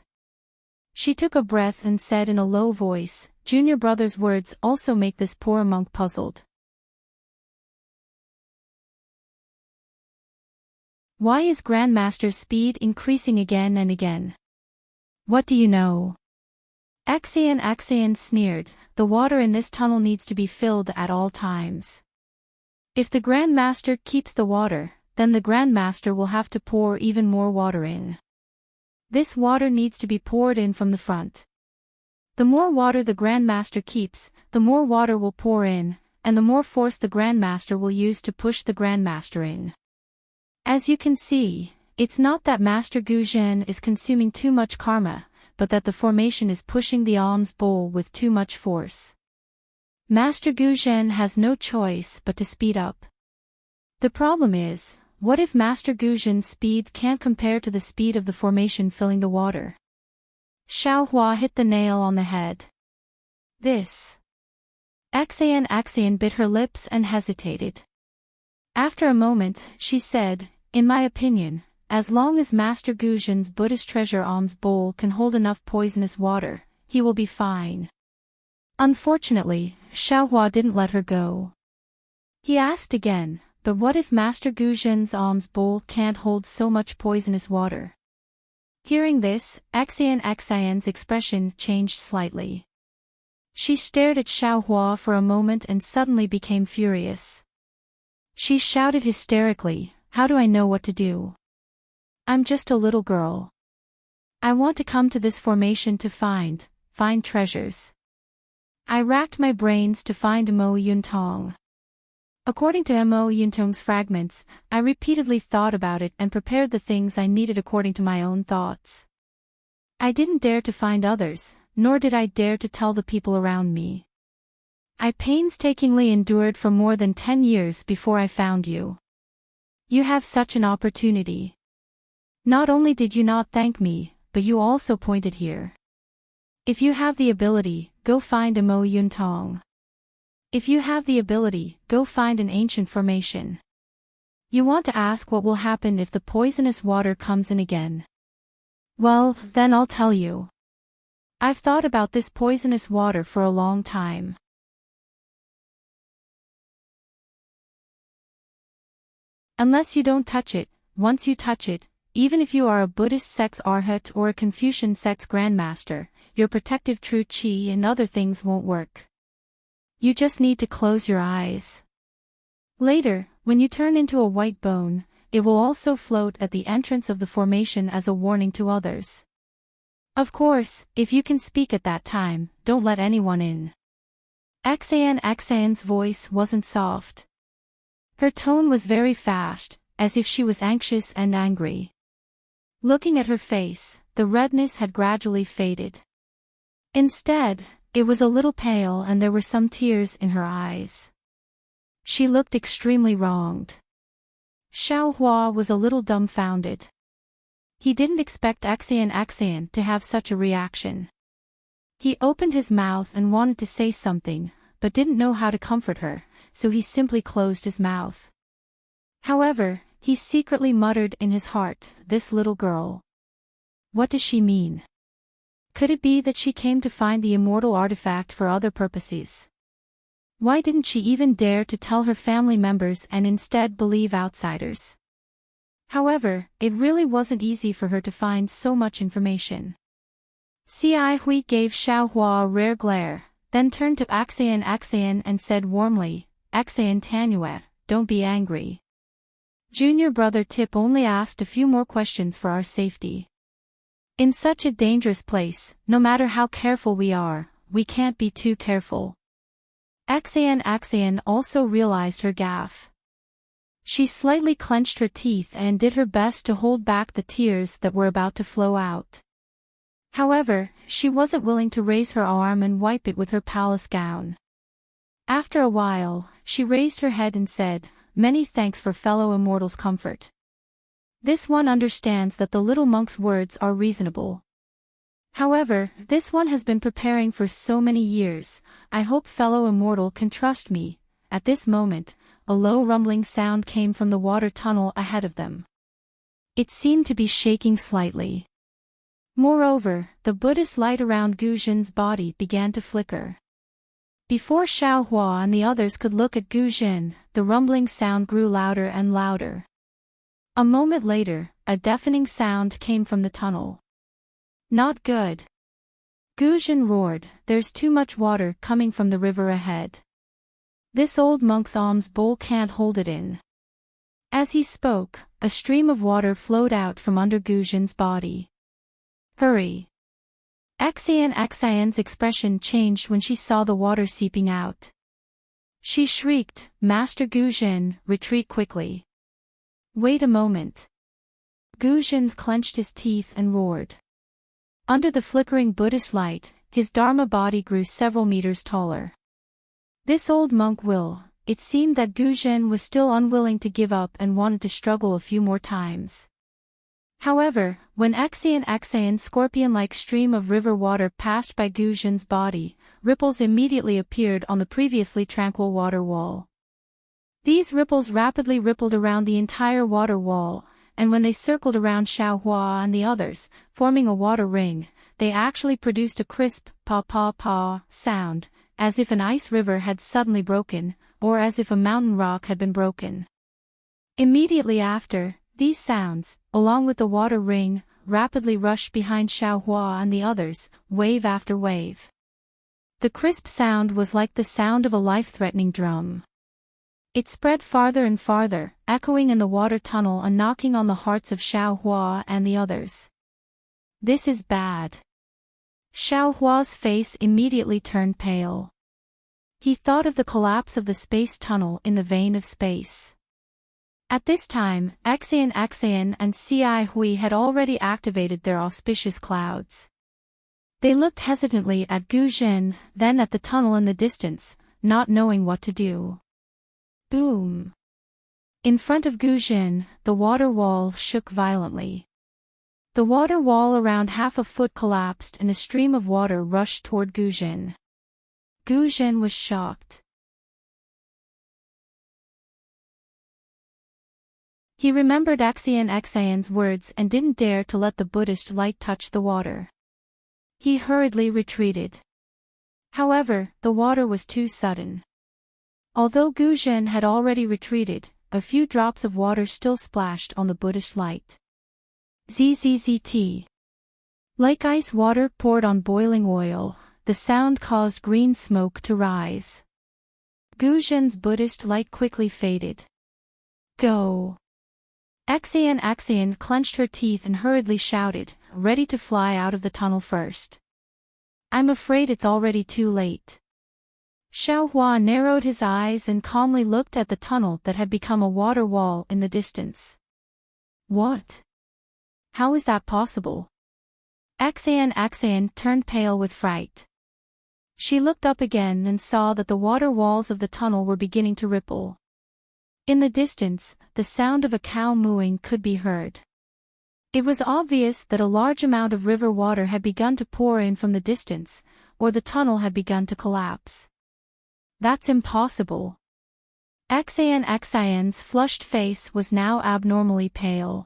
She took a breath and said in a low voice, Junior brother's words also make this poor monk puzzled. Why is Grandmaster's speed increasing again and again? What do you know? Axian sneered, the water in this tunnel needs to be filled at all times. If the Grandmaster keeps the water, then the Grandmaster will have to pour even more water in. This water needs to be poured in from the front. The more water the Grandmaster keeps, the more water will pour in, and the more force the Grandmaster will use to push the Grandmaster in. As you can see, it's not that Master Gu Zhen is consuming too much karma, but that the formation is pushing the alms bowl with too much force. Master Gu Zhen has no choice but to speed up. The problem is, what if Master Guzhen's speed can't compare to the speed of the formation filling the water? Xiaohua hit the nail on the head. This. Axian bit her lips and hesitated. After a moment, she said, in my opinion, as long as Master Guzhen's Buddhist treasure alms bowl can hold enough poisonous water, he will be fine. Unfortunately, Xiaohua didn't let her go. He asked again, but what if Master Guzhen's alms bowl can't hold so much poisonous water? Hearing this, Axian's expression changed slightly. She stared at Xiaohua for a moment and suddenly became furious. She shouted hysterically, how do I know what to do? I'm just a little girl. I want to come to this formation to find treasures. I racked my brains to find Mo Yuntong. According to Mo Yuntong's fragments, I repeatedly thought about it and prepared the things I needed according to my own thoughts. I didn't dare to find others, nor did I dare to tell the people around me. I painstakingly endured for more than 10 years before I found you. You have such an opportunity. Not only did you not thank me, but you also pointed here. If you have the ability, go find a Mo Yuntong. If you have the ability, go find an ancient formation. You want to ask what will happen if the poisonous water comes in again. Well, then I'll tell you. I've thought about this poisonous water for a long time. Unless you don't touch it, once you touch it, even if you are a Buddhist sect's Arhat or a Confucian sect's Grandmaster, your protective true Qi and other things won't work. You just need to close your eyes. Later, when you turn into a white bone, it will also float at the entrance of the formation as a warning to others. Of course, if you can speak at that time, don't let anyone in. Axian's voice wasn't soft. Her tone was very fast, as if she was anxious and angry. Looking at her face, the redness had gradually faded. Instead, it was a little pale and there were some tears in her eyes. She looked extremely wronged. Xiaohua was a little dumbfounded. He didn't expect Axian to have such a reaction. He opened his mouth and wanted to say something, but didn't know how to comfort her, so he simply closed his mouth. However, he secretly muttered in his heart, this little girl. What does she mean? Could it be that she came to find the immortal artifact for other purposes? Why didn't she even dare to tell her family members and instead believe outsiders? However, it really wasn't easy for her to find so much information. Ci Hui gave Xiaohua a rare glare, then turned to Axian and said warmly, Axian Tanuet, don't be angry. Junior brother Tip only asked a few more questions for our safety. In such a dangerous place, no matter how careful we are, we can't be too careful. Axian also realized her gaffe. She slightly clenched her teeth and did her best to hold back the tears that were about to flow out. However, she wasn't willing to raise her arm and wipe it with her palace gown. After a while, she raised her head and said, Many thanks for fellow immortals' comfort. This one understands that the little monk's words are reasonable. However, this one has been preparing for so many years, I hope fellow immortal can trust me. At this moment, a low rumbling sound came from the water tunnel ahead of them. It seemed to be shaking slightly. Moreover, the Buddhist light around Guzhen's body began to flicker. Before Xiaohua and the others could look at Guzhen, the rumbling sound grew louder and louder. A moment later, a deafening sound came from the tunnel. Not good. Guzhen roared, there's too much water coming from the river ahead. This old monk's alms bowl can't hold it in. As he spoke, a stream of water flowed out from under Guzhen's body. Hurry! Axian's expression changed when she saw the water seeping out. She shrieked, Master Guzhen, retreat quickly. Wait a moment. Guzhen clenched his teeth and roared. Under the flickering Buddhist light, his Dharma body grew several meters taller. This old monk will, it seemed that Guzhen was still unwilling to give up and wanted to struggle a few more times. However, when Axian scorpion-like stream of river water passed by Guzhen's body, ripples immediately appeared on the previously tranquil water wall. These ripples rapidly rippled around the entire water wall, and when they circled around Xiaohua and the others, forming a water ring, they actually produced a crisp pa-pa-pa sound, as if an ice river had suddenly broken, or as if a mountain rock had been broken. Immediately after, these sounds, along with the water ring, rapidly rushed behind Xiaohua and the others, wave after wave. The crisp sound was like the sound of a life-threatening drum. It spread farther and farther, echoing in the water tunnel and knocking on the hearts of Xiaohua and the others. This is bad. Xiaohua's face immediately turned pale. He thought of the collapse of the space tunnel in the vein of space. At this time, Axian and Ci Hui had already activated their auspicious clouds. They looked hesitantly at Guzhen, then at the tunnel in the distance, not knowing what to do. Boom! In front of Guzhen, the water wall shook violently. The water wall around half a foot collapsed and a stream of water rushed toward Guzhen. Guzhen was shocked. He remembered Axian's words and didn't dare to let the Buddhist light touch the water. He hurriedly retreated. However, the water was too sudden. Although Guzhen had already retreated, a few drops of water still splashed on the Buddhist light. Zzzt. Like ice water poured on boiling oil, the sound caused green smoke to rise. Guzhen's Buddhist light quickly faded. Go! Axian clenched her teeth and hurriedly shouted, ready to fly out of the tunnel first. I'm afraid it's already too late. Xiaohua narrowed his eyes and calmly looked at the tunnel that had become a water wall in the distance. What? How is that possible? Axian turned pale with fright. She looked up again and saw that the water walls of the tunnel were beginning to ripple. In the distance, the sound of a cow mooing could be heard. It was obvious that a large amount of river water had begun to pour in from the distance, or the tunnel had begun to collapse. That's impossible. Axian's flushed face was now abnormally pale.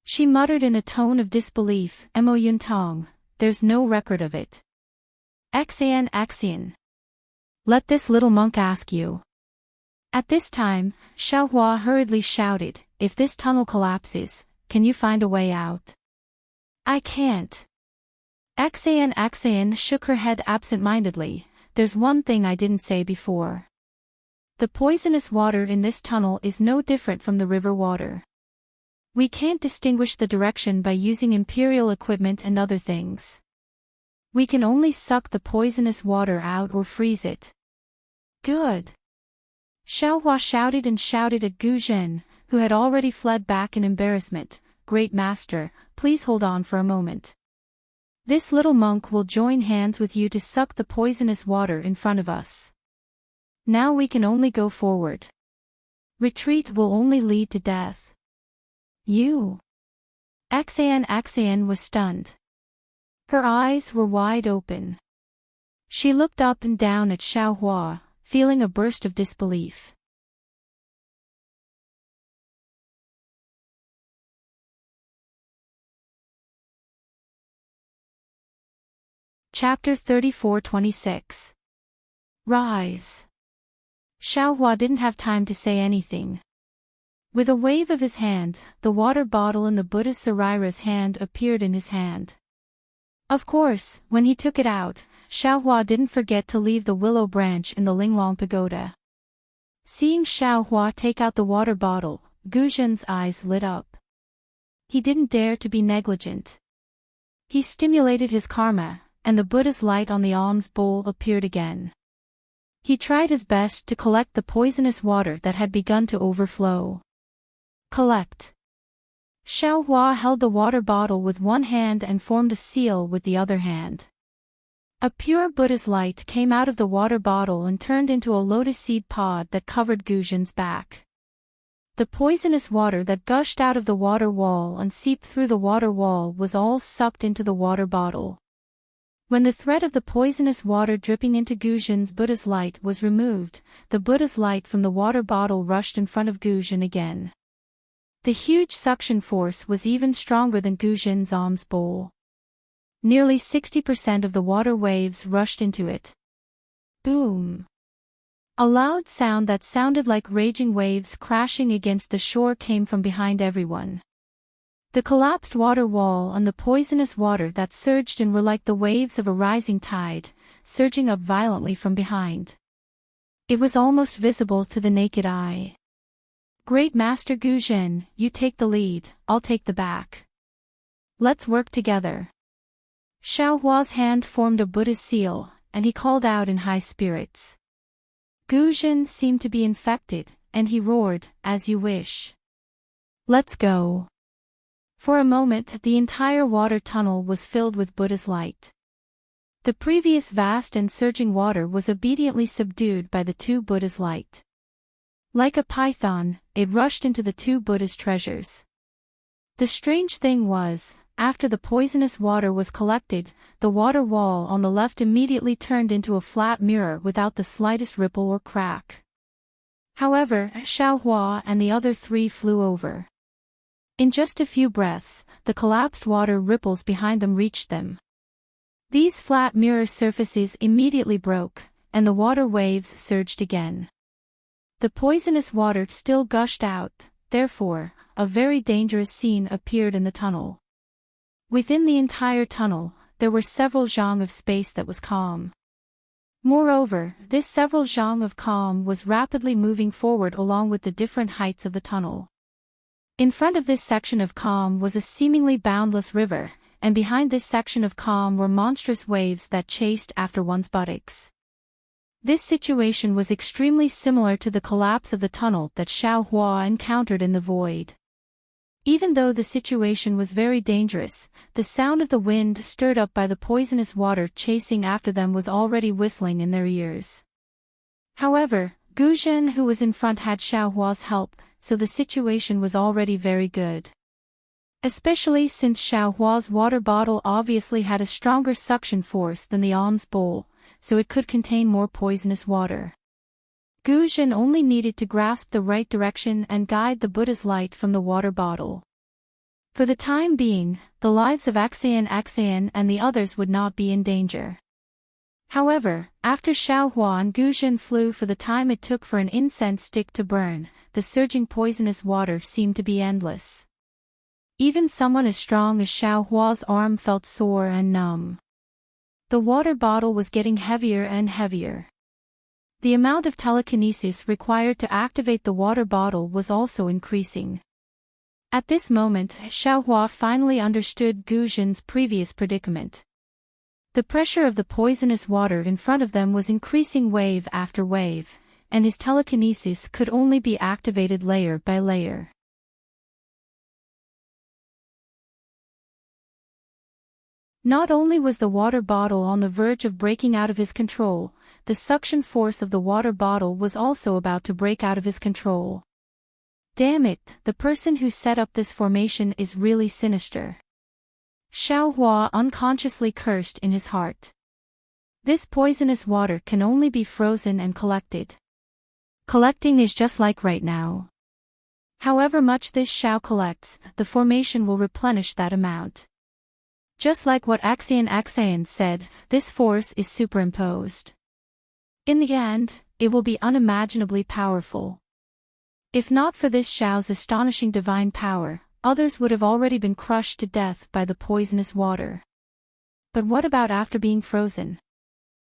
She muttered in a tone of disbelief, Mo Yuntong, there's no record of it. Axian. Let this little monk ask you. At this time, Xiaohua hurriedly shouted, if this tunnel collapses, can you find a way out? I can't. Axian shook her head absent-mindedly. There's one thing I didn't say before. The poisonous water in this tunnel is no different from the river water. We can't distinguish the direction by using imperial equipment and other things. We can only suck the poisonous water out or freeze it. Good. Xiaohua shouted at Guzhen, who had already fled back in embarrassment. Great master, please hold on for a moment. This little monk will join hands with you to suck the poisonous water in front of us. Now we can only go forward. Retreat will only lead to death. You. Axian was stunned. Her eyes were wide open. She looked up and down at Xiaohua, feeling a burst of disbelief. Chapter 34-26. Rise. Xiaohua didn't have time to say anything. With a wave of his hand, the water bottle in the Buddha Sarira's hand appeared in his hand. Of course, when he took it out, Xiaohua didn't forget to leave the willow branch in the Linglong Pagoda. Seeing Xiaohua take out the water bottle, Guzhen's eyes lit up. He didn't dare to be negligent. He stimulated his karma, and the Buddha's light on the alms bowl appeared again. He tried his best to collect the poisonous water that had begun to overflow. Collect. Xiaohua held the water bottle with one hand and formed a seal with the other hand. A pure Buddha's light came out of the water bottle and turned into a lotus seed pod that covered Guzhen's back. The poisonous water that gushed out of the water wall and seeped through the water wall was all sucked into the water bottle. When the threat of the poisonous water dripping into Guzhen's Buddha's light was removed, the Buddha's light from the water bottle rushed in front of Guzhen again. The huge suction force was even stronger than Guzhen's alms bowl. Nearly 60% of the water waves rushed into it. Boom! A loud sound that sounded like raging waves crashing against the shore came from behind everyone. The collapsed water wall and the poisonous water that surged in were like the waves of a rising tide, surging up violently from behind. It was almost visible to the naked eye. Great Master Guzhen, you take the lead, I'll take the back. Let's work together. Xiaohua's hand formed a Buddha's seal, and he called out in high spirits. Guzhen seemed to be infected, and he roared, as you wish. Let's go. For a moment the entire water tunnel was filled with Buddha's light. The previous vast and surging water was obediently subdued by the two Buddha's light. Like a python, it rushed into the two Buddha's treasures. The strange thing was, after the poisonous water was collected, the water wall on the left immediately turned into a flat mirror without the slightest ripple or crack. However, Xiaohua and the other three flew over. In just a few breaths, the collapsed water ripples behind them reached them. These flat mirror surfaces immediately broke, and the water waves surged again. The poisonous water still gushed out, therefore, a very dangerous scene appeared in the tunnel. Within the entire tunnel, there were several zhang of space that was calm. Moreover, this several zhang of calm was rapidly moving forward along with the different heights of the tunnel. In front of this section of calm was a seemingly boundless river, and behind this section of calm were monstrous waves that chased after one's buttocks. This situation was extremely similar to the collapse of the tunnel that Xiaohua encountered in the void. Even though the situation was very dangerous, the sound of the wind stirred up by the poisonous water chasing after them was already whistling in their ears. However, Guzhen who was in front had Xiaohua's help, so the situation was already very good. Especially since Xiaohua's water bottle obviously had a stronger suction force than the alms bowl, so it could contain more poisonous water. Guzhen only needed to grasp the right direction and guide the Buddha's light from the water bottle. For the time being, the lives of Axayan and the others would not be in danger. However, after Xiaohua and Guzhen flew for the time it took for an incense stick to burn, the surging poisonous water seemed to be endless. Even someone as strong as Xiaohua's arm felt sore and numb. The water bottle was getting heavier and heavier. The amount of telekinesis required to activate the water bottle was also increasing. At this moment, Xiaohua finally understood Guzhen's previous predicament. The pressure of the poisonous water in front of them was increasing wave after wave, and his telekinesis could only be activated layer by layer. Not only was the water bottle on the verge of breaking out of his control, the suction force of the water bottle was also about to break out of his control. Damn it, the person who set up this formation is really sinister. Xiaohua unconsciously cursed in his heart. This poisonous water can only be frozen and collected. Collecting is just like right now. However much this Xiao collects, the formation will replenish that amount. Just like what Axayan said, this force is superimposed. In the end, it will be unimaginably powerful. If not for this Xiao's astonishing divine power, others would have already been crushed to death by the poisonous water. But what about after being frozen?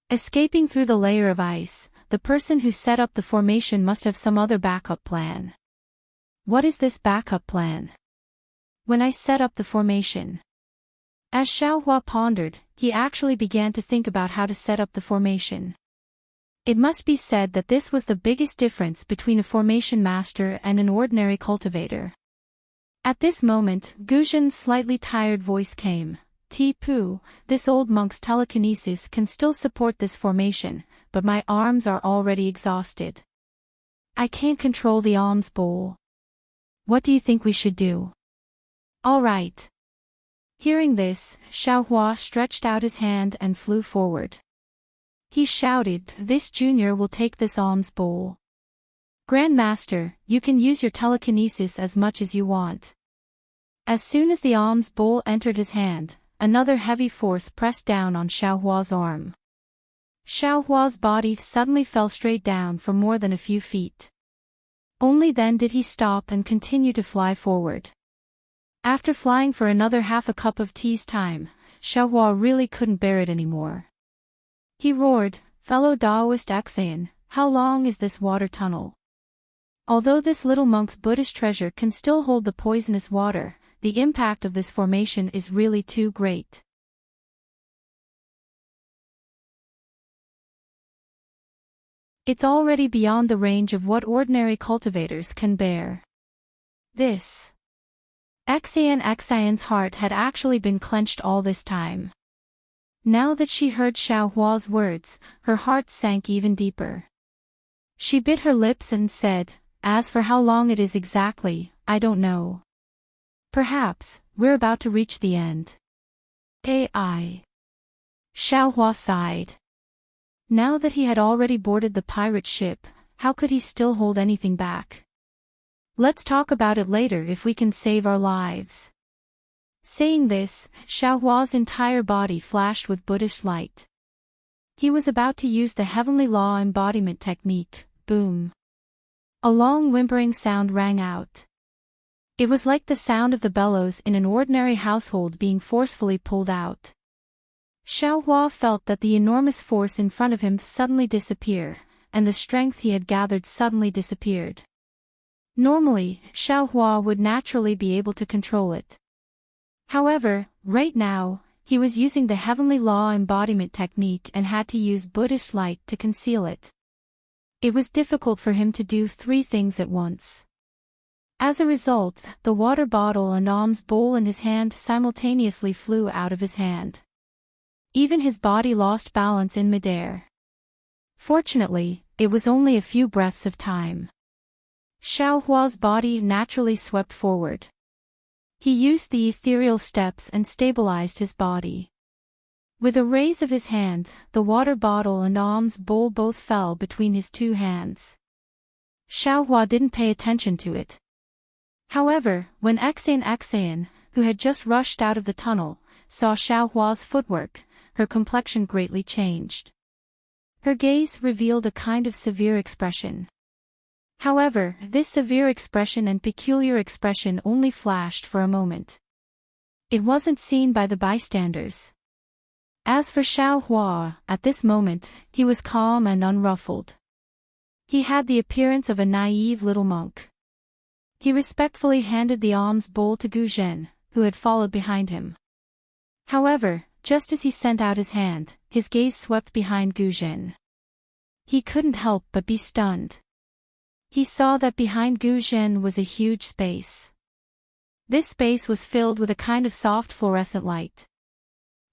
Escaping through the layer of ice, the person who set up the formation must have some other backup plan. What is this backup plan? When I set up the formation. As Xiaohua pondered, he actually began to think about how to set up the formation. It must be said that this was the biggest difference between a formation master and an ordinary cultivator. At this moment, Guzhen's slightly tired voice came. Tipu, this old monk's telekinesis can still support this formation, but my arms are already exhausted. I can't control the alms bowl. What do you think we should do? All right. Hearing this, Xiaohua stretched out his hand and flew forward. He shouted, "This junior will take this alms bowl. Grandmaster, you can use your telekinesis as much as you want." As soon as the alms bowl entered his hand, another heavy force pressed down on Xiaohua's arm. Xiaohua's body suddenly fell straight down for more than a few feet. Only then did he stop and continue to fly forward. After flying for another half a cup of tea's time, Xiaohua really couldn't bear it anymore. He roared, "Fellow Taoist Xan, how long is this water tunnel?" Although this little monk's Buddhist treasure can still hold the poisonous water, the impact of this formation is really too great. It's already beyond the range of what ordinary cultivators can bear. This Xian's heart had actually been clenched all this time. Now that she heard Xiaohua's words, her heart sank even deeper. She bit her lips and said, "As for how long it is exactly, I don't know. Perhaps, we're about to reach the end." Xiaohua sighed. Now that he had already boarded the pirate ship, how could he still hold anything back? "Let's talk about it later if we can save our lives." Saying this, Xiaohua's entire body flashed with Buddhist light. He was about to use the heavenly law embodiment technique. Boom. A long whimpering sound rang out. It was like the sound of the bellows in an ordinary household being forcefully pulled out. Xiaohua felt that the enormous force in front of him suddenly disappear, and the strength he had gathered suddenly disappeared. Normally, Xiaohua would naturally be able to control it. However, right now, he was using the heavenly law embodiment technique and had to use Buddhist light to conceal it. It was difficult for him to do three things at once. As a result, the water bottle and alms bowl in his hand simultaneously flew out of his hand. Even his body lost balance in midair. Fortunately, it was only a few breaths of time. Xiaohua's body naturally swept forward. He used the ethereal steps and stabilized his body. With a raise of his hand, the water bottle and alms bowl both fell between his two hands. Xiaohua didn't pay attention to it. However, when Xian, who had just rushed out of the tunnel, saw Xiaohua's footwork, her complexion greatly changed. Her gaze revealed a kind of severe expression. However, this severe expression and peculiar expression only flashed for a moment. It wasn't seen by the bystanders. As for Xiaohua, at this moment, he was calm and unruffled. He had the appearance of a naive little monk. He respectfully handed the alms bowl to Guzhen, who had followed behind him. However, just as he sent out his hand, his gaze swept behind Guzhen. He couldn't help but be stunned. He saw that behind Guzhen was a huge space. This space was filled with a kind of soft fluorescent light.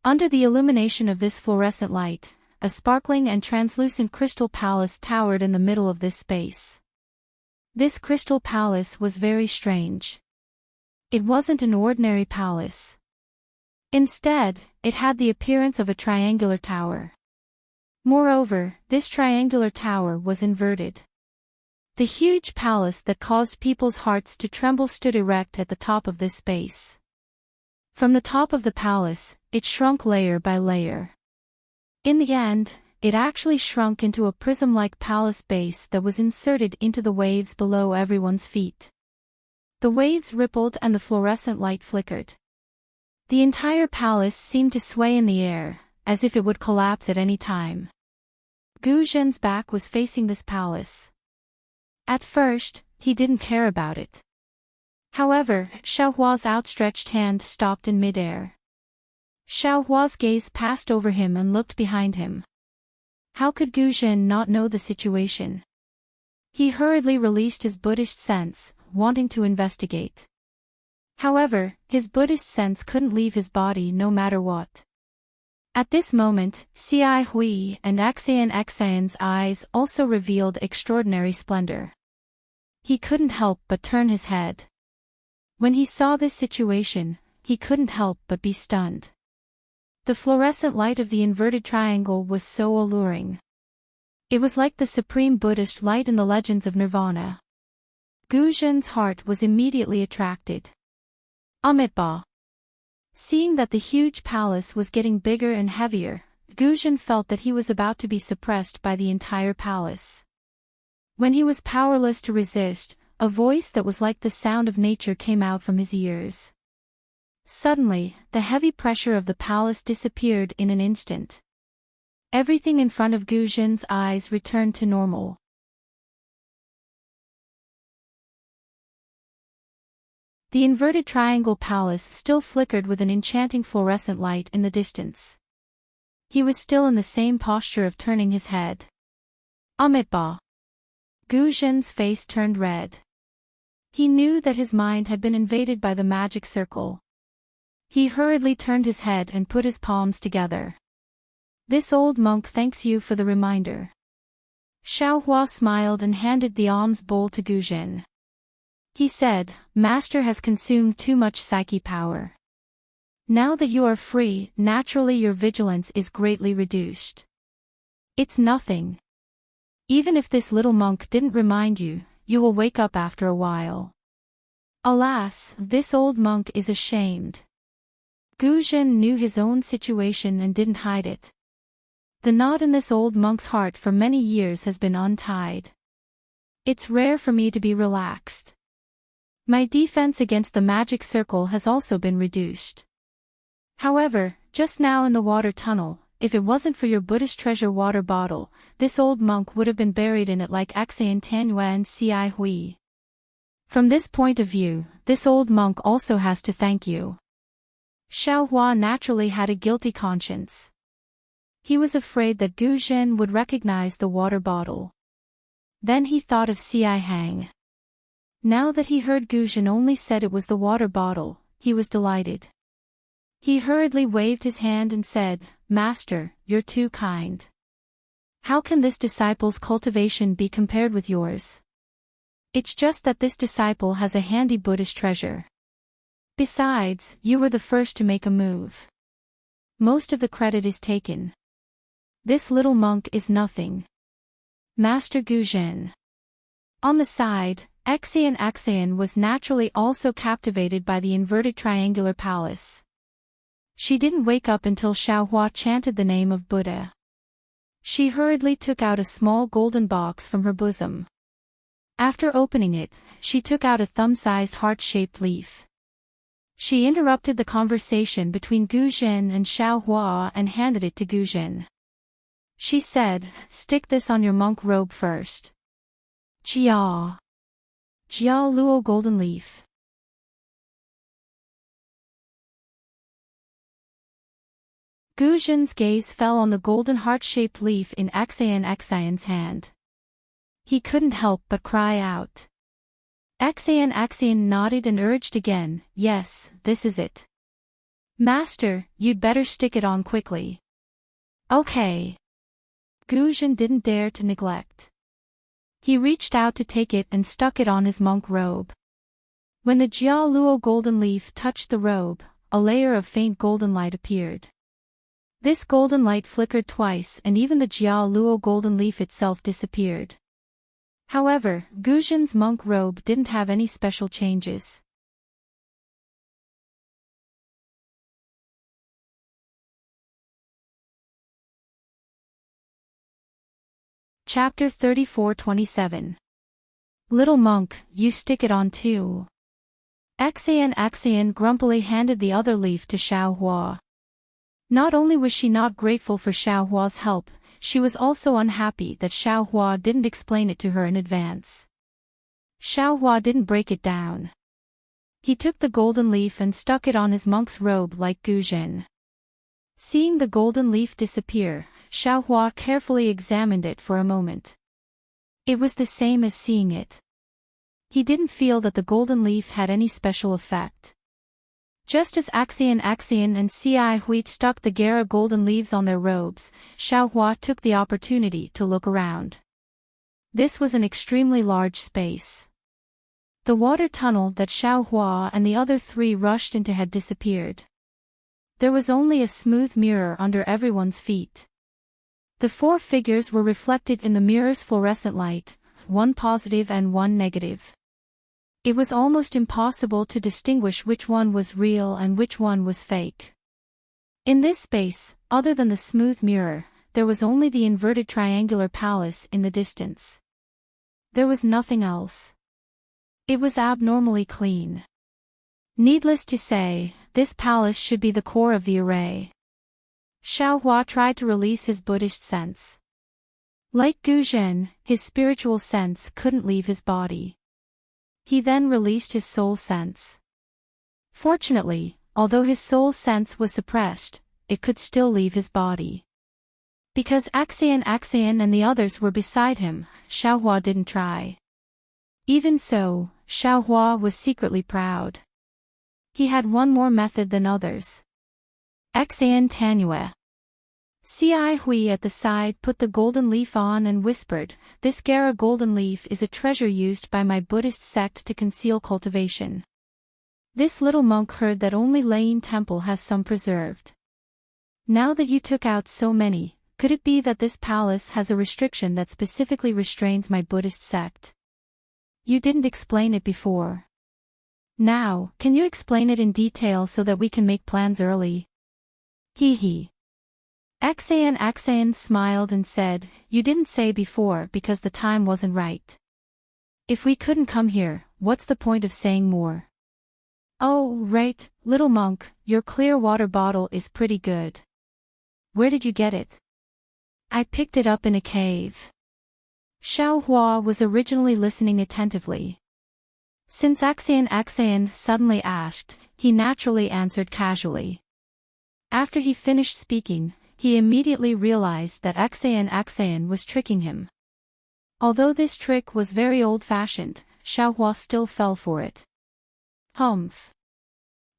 Under the illumination of this fluorescent light, a sparkling and translucent crystal palace towered in the middle of this space. This crystal palace was very strange. It wasn't an ordinary palace. Instead, it had the appearance of a triangular tower. Moreover, this triangular tower was inverted. The huge palace that caused people's hearts to tremble stood erect at the top of this space. From the top of the palace, it shrunk layer by layer. In the end, it actually shrunk into a prism-like palace base that was inserted into the waves below everyone's feet. The waves rippled and the fluorescent light flickered. The entire palace seemed to sway in the air, as if it would collapse at any time. Gu Zhen's back was facing this palace. At first, he didn't care about it. However, Xiaohua's outstretched hand stopped in midair. Xiaohua's gaze passed over him and looked behind him. How could Gu Zhen not know the situation? He hurriedly released his Buddhist sense, wanting to investigate. However, his Buddhist sense couldn't leave his body no matter what. At this moment, Xiai Hui and Xian's eyes also revealed extraordinary splendor. He couldn't help but turn his head. When he saw this situation, he couldn't help but be stunned. The fluorescent light of the inverted triangle was so alluring. It was like the supreme Buddhist light in the legends of Nirvana. Gu Zhen's heart was immediately attracted. Amitabha. Seeing that the huge palace was getting bigger and heavier, Gu Zhen felt that he was about to be suppressed by the entire palace. When he was powerless to resist, a voice that was like the sound of nature came out from his ears. Suddenly, the heavy pressure of the palace disappeared in an instant. Everything in front of Gu Zhen's eyes returned to normal. The inverted triangle palace still flickered with an enchanting fluorescent light in the distance. He was still in the same posture of turning his head. Amitabha. Gu Zhen's face turned red. He knew that his mind had been invaded by the magic circle. He hurriedly turned his head and put his palms together. This old monk thanks you for the reminder. Xiaohua smiled and handed the alms bowl to Gu Zhen. He said, Master has consumed too much psyche power. Now that you are free, naturally your vigilance is greatly reduced. It's nothing. Even if this little monk didn't remind you, you will wake up after a while. Alas, this old monk is ashamed. Gu Zhen knew his own situation and didn't hide it. The knot in this old monk's heart for many years has been untied. It's rare for me to be relaxed. My defense against the magic circle has also been reduced. However, just now in the water tunnel, if it wasn't for your Buddhist treasure water bottle, this old monk would have been buried in it like Xian and Xiai Hui. From this point of view, this old monk also has to thank you. Xiaohua naturally had a guilty conscience. He was afraid that Gu Zhen would recognize the water bottle. Then he thought of Xiai Hang. Now that he heard Gu Zhen only said it was the water bottle, he was delighted. He hurriedly waved his hand and said, Master, you're too kind. How can this disciple's cultivation be compared with yours? It's just that this disciple has a handy Buddhist treasure. Besides, you were the first to make a move. Most of the credit is taken. This little monk is nothing. Master Gu Zhen. On the side, Xian was naturally also captivated by the inverted triangular palace. She didn't wake up until Xiaohua chanted the name of Buddha. She hurriedly took out a small golden box from her bosom. After opening it, she took out a thumb-sized heart-shaped leaf. She interrupted the conversation between Gu Zhen and Xiaohua and handed it to Gu Zhen. She said, stick this on your monk robe first. Jia. Jia Luo golden leaf. Gu Zhen's gaze fell on the golden heart-shaped leaf in Xian's hand. He couldn't help but cry out. Xian nodded and urged again, yes, this is it. Master, you'd better stick it on quickly. Okay. Gu Zhen didn't dare to neglect. He reached out to take it and stuck it on his monk robe. When the Jia Luo golden leaf touched the robe, a layer of faint golden light appeared. This golden light flickered twice and even the Jia Luo golden leaf itself disappeared. However, Gu Zhen's monk robe didn't have any special changes. Chapter 34-27. Little monk, you stick it on too. Xian grumpily handed the other leaf to Xiaohua. Not only was she not grateful for Xiaohua's help, she was also unhappy that Xiaohua didn't explain it to her in advance. Xiaohua didn't break it down. He took the golden leaf and stuck it on his monk's robe like Gu Zhen. Seeing the golden leaf disappear, Xiaohua carefully examined it for a moment. It was the same as seeing it. He didn't feel that the golden leaf had any special effect. Just as Axian and Ci Hui stuck the Gera golden leaves on their robes, Xiaohua took the opportunity to look around. This was an extremely large space. The water tunnel that Xiaohua and the other three rushed into had disappeared. There was only a smooth mirror under everyone's feet. The four figures were reflected in the mirror's fluorescent light, one positive and one negative. It was almost impossible to distinguish which one was real and which one was fake. In this space, other than the smooth mirror, there was only the inverted triangular palace in the distance. There was nothing else. It was abnormally clean. Needless to say, this palace should be the core of the array. Xiaohua tried to release his Buddhist sense. Like Gu Zhen, his spiritual sense couldn't leave his body. He then released his soul sense. Fortunately, although his soul sense was suppressed, it could still leave his body. Because Axian and the others were beside him, Xiaohua didn't try. Even so, Xiaohua was secretly proud. He had one more method than others. Axian Tanue. Ci Hui at the side put the golden leaf on and whispered, "This Gera golden leaf is a treasure used by my Buddhist sect to conceal cultivation. This little monk heard that only Lane Temple has some preserved. Now that you took out so many, could it be that this palace has a restriction that specifically restrains my Buddhist sect? You didn't explain it before. Now, can you explain it in detail so that we can make plans early?" Hee hee. Axian smiled and said, "You didn't say before because the time wasn't right. If we couldn't come here, what's the point of saying more?" "Oh, right, little monk, your clear water bottle is pretty good. Where did you get it?" "I picked it up in a cave." Xiaohua was originally listening attentively. Since Axian suddenly asked, he naturally answered casually. After he finished speaking, he immediately realized that Axian was tricking him. Although this trick was very old-fashioned, Xiaohua still fell for it. Humph.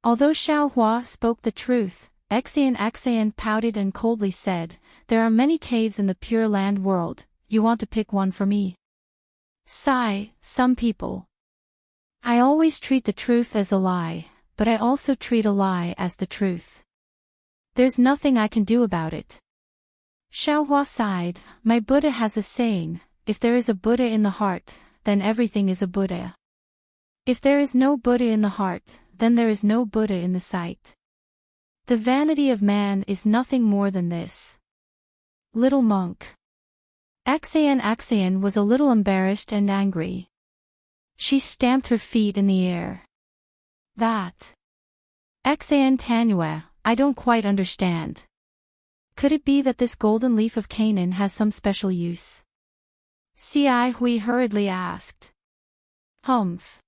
Although Xiaohua spoke the truth, Axian pouted and coldly said, "There are many caves in the Pure Land world, you want to pick one for me?" Sigh, some people. I always treat the truth as a lie, but I also treat a lie as the truth. There's nothing I can do about it. Xiaohua sighed, "My Buddha has a saying, if there is a Buddha in the heart, then everything is a Buddha. If there is no Buddha in the heart, then there is no Buddha in the sight. The vanity of man is nothing more than this." Little monk. Axian was a little embarrassed and angry. She stamped her feet in the air. "That. Axian Tanue, I don't quite understand. Could it be that this golden leaf of Canaan has some special use?" Ci Hui hurriedly asked. Humph.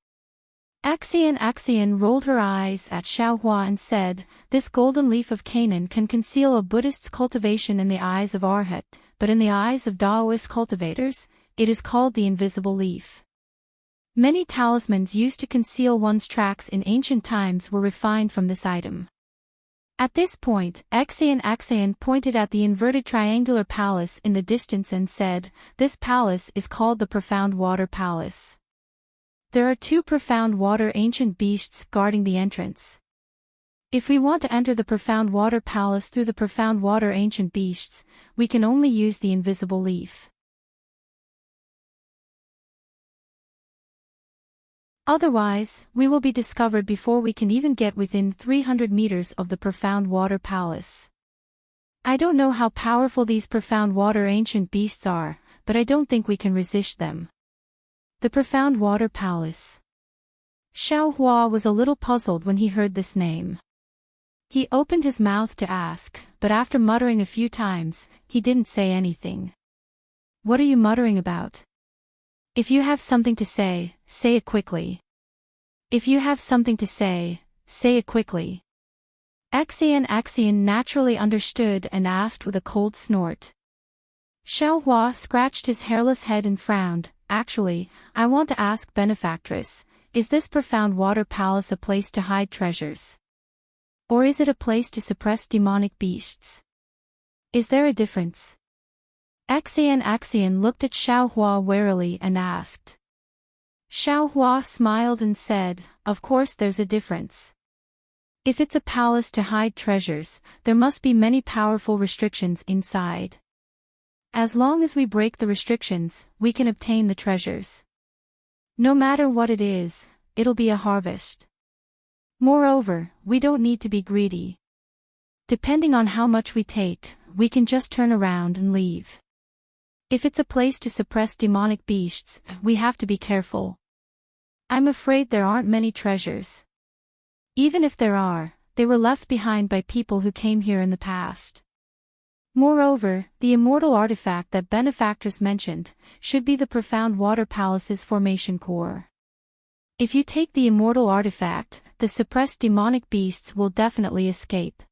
Axian rolled her eyes at Xiaohua and said, "This golden leaf of Canaan can conceal a Buddhist's cultivation in the eyes of Arhat, but in the eyes of Taoist cultivators, it is called the invisible leaf. Many talismans used to conceal one's tracks in ancient times were refined from this item." At this point, Axian pointed at the inverted triangular palace in the distance and said, "This palace is called the Profound Water Palace. There are 2 profound water ancient beasts guarding the entrance. If we want to enter the Profound Water Palace through the Profound Water ancient beasts, we can only use the invisible leaf. Otherwise, we will be discovered before we can even get within 300 meters of the Profound Water Palace. I don't know how powerful these Profound Water ancient beasts are, but I don't think we can resist them." The Profound Water Palace. Xiaohua was a little puzzled when he heard this name. He opened his mouth to ask, but after muttering a few times, he didn't say anything. "What are you muttering about? If you have something to say, say it quickly. If you have something to say, say it quickly." Axian naturally understood and asked with a cold snort. Xiaohua scratched his hairless head and frowned. "Actually, I want to ask Benefactress, is this Profound Water Palace a place to hide treasures?" Or is it a place to suppress demonic beasts? Is there a difference? Axian looked at Xiaohua warily and asked. Xiaohua smiled and said, of course there's a difference. If it's a palace to hide treasures, there must be many powerful restrictions inside. As long as we break the restrictions, we can obtain the treasures. No matter what it is, it'll be a harvest. Moreover, we don't need to be greedy. Depending on how much we take, we can just turn around and leave. If it's a place to suppress demonic beasts, we have to be careful. I'm afraid there aren't many treasures. Even if there are, they were left behind by people who came here in the past. Moreover, the immortal artifact that benefactress mentioned should be the profound water palace's formation core. If you take the immortal artifact, the suppressed demonic beasts will definitely escape.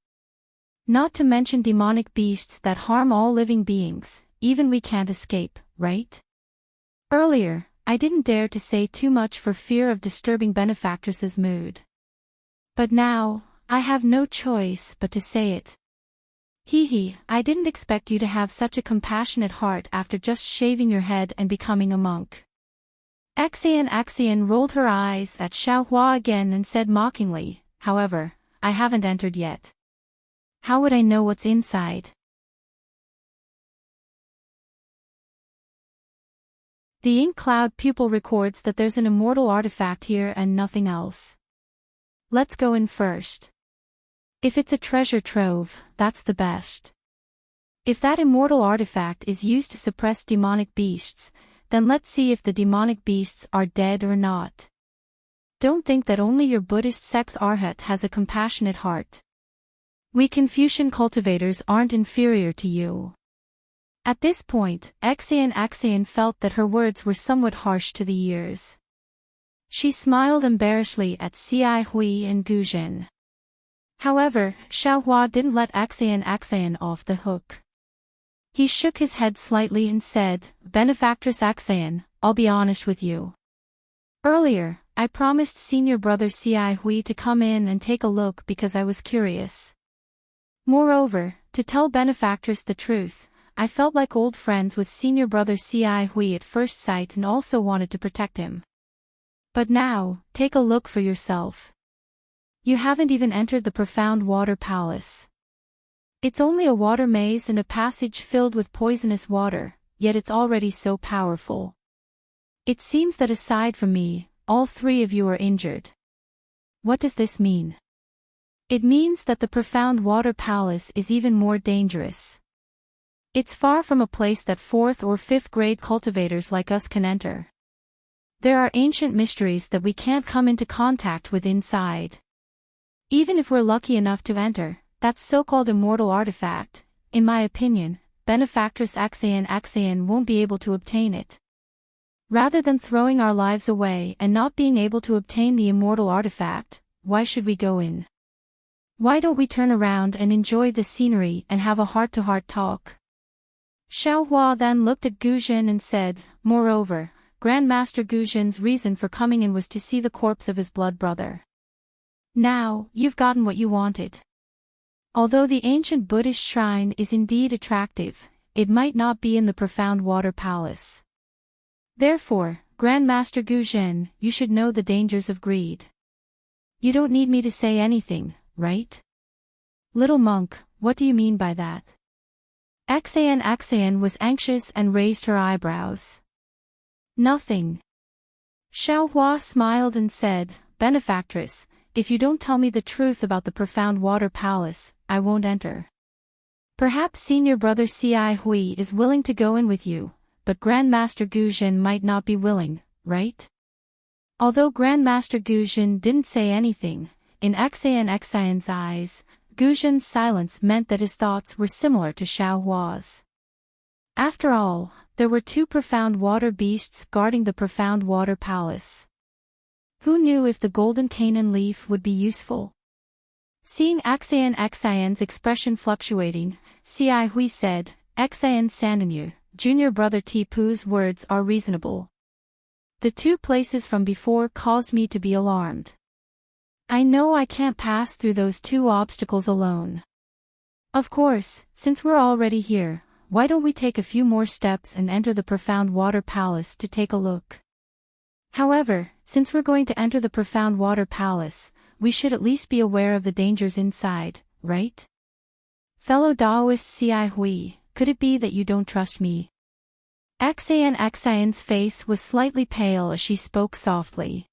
Not to mention demonic beasts that harm all living beings, even we can't escape, right? Earlier, I didn't dare to say too much for fear of disturbing benefactress's mood. But now, I have no choice but to say it. I didn't expect you to have such a compassionate heart after just shaving your head and becoming a monk. Axian rolled her eyes at Xiaohua again and said mockingly, however, I haven't entered yet. How would I know what's inside? The ink cloud pupil records that there's an immortal artifact here and nothing else. Let's go in first. If it's a treasure trove, that's the best. If that immortal artifact is used to suppress demonic beasts, then let's see if the demonic beasts are dead or not. Don't think that only your Buddhist sex arhat has a compassionate heart. We Confucian cultivators aren't inferior to you. At this point, Axian felt that her words were somewhat harsh to the ears. She smiled embarrassedly at Cai Hui and Guzhen. However, Xiaohua didn't let Axian off the hook. He shook his head slightly and said, Benefactress Axian, I'll be honest with you. Earlier, I promised senior brother Cai Hui to come in and take a look because I was curious. Moreover, to tell Benefactress the truth, I felt like old friends with senior brother Cai Hui at first sight and also wanted to protect him. But now, take a look for yourself. You haven't even entered the profound water palace. It's only a water maze and a passage filled with poisonous water, yet it's already so powerful. It seems that aside from me, all three of you are injured. What does this mean? It means that the profound water palace is even more dangerous. It's far from a place that 4th or 5th grade cultivators like us can enter. There are ancient mysteries that we can't come into contact with inside. Even if we're lucky enough to enter, that so-called immortal artifact, in my opinion, Benefactress Axian won't be able to obtain it. Rather than throwing our lives away and not being able to obtain the immortal artifact, why should we go in? Why don't we turn around and enjoy the scenery and have a heart-to-heart talk? Xiaohua then looked at Guzhen and said, moreover, Grandmaster Guzhen's reason for coming in was to see the corpse of his blood brother. Now, you've gotten what you wanted. Although the ancient Buddhist shrine is indeed attractive, it might not be in the profound water palace. Therefore, Grandmaster Guzhen, you should know the dangers of greed. You don't need me to say anything, right? Little monk, what do you mean by that? Axian was anxious and raised her eyebrows. Nothing. Xiaohua smiled and said, Benefactress, if you don't tell me the truth about the profound water palace, I won't enter. Perhaps senior brother Cai Hui is willing to go in with you, but Grandmaster Guzhen might not be willing, right? Although Grandmaster Guzhen didn't say anything, in Axian's eyes, Guzhen's silence meant that his thoughts were similar to Xiaohua's. After all, there were 2 profound water beasts guarding the profound water palace. Who knew if the golden Canaan leaf would be useful? Seeing Axian's expression fluctuating, Cai Hui said, Axian Sandanyu, junior brother Tipu's words are reasonable. The 2 places from before caused me to be alarmed. I know I can't pass through those two obstacles alone. Of course, since we're already here, why don't we take a few more steps and enter the Profound Water Palace to take a look? However, since we're going to enter the Profound Water Palace, we should at least be aware of the dangers inside, right? Fellow Daoist Ci Hui, could it be that you don't trust me? Xian's face was slightly pale as she spoke softly.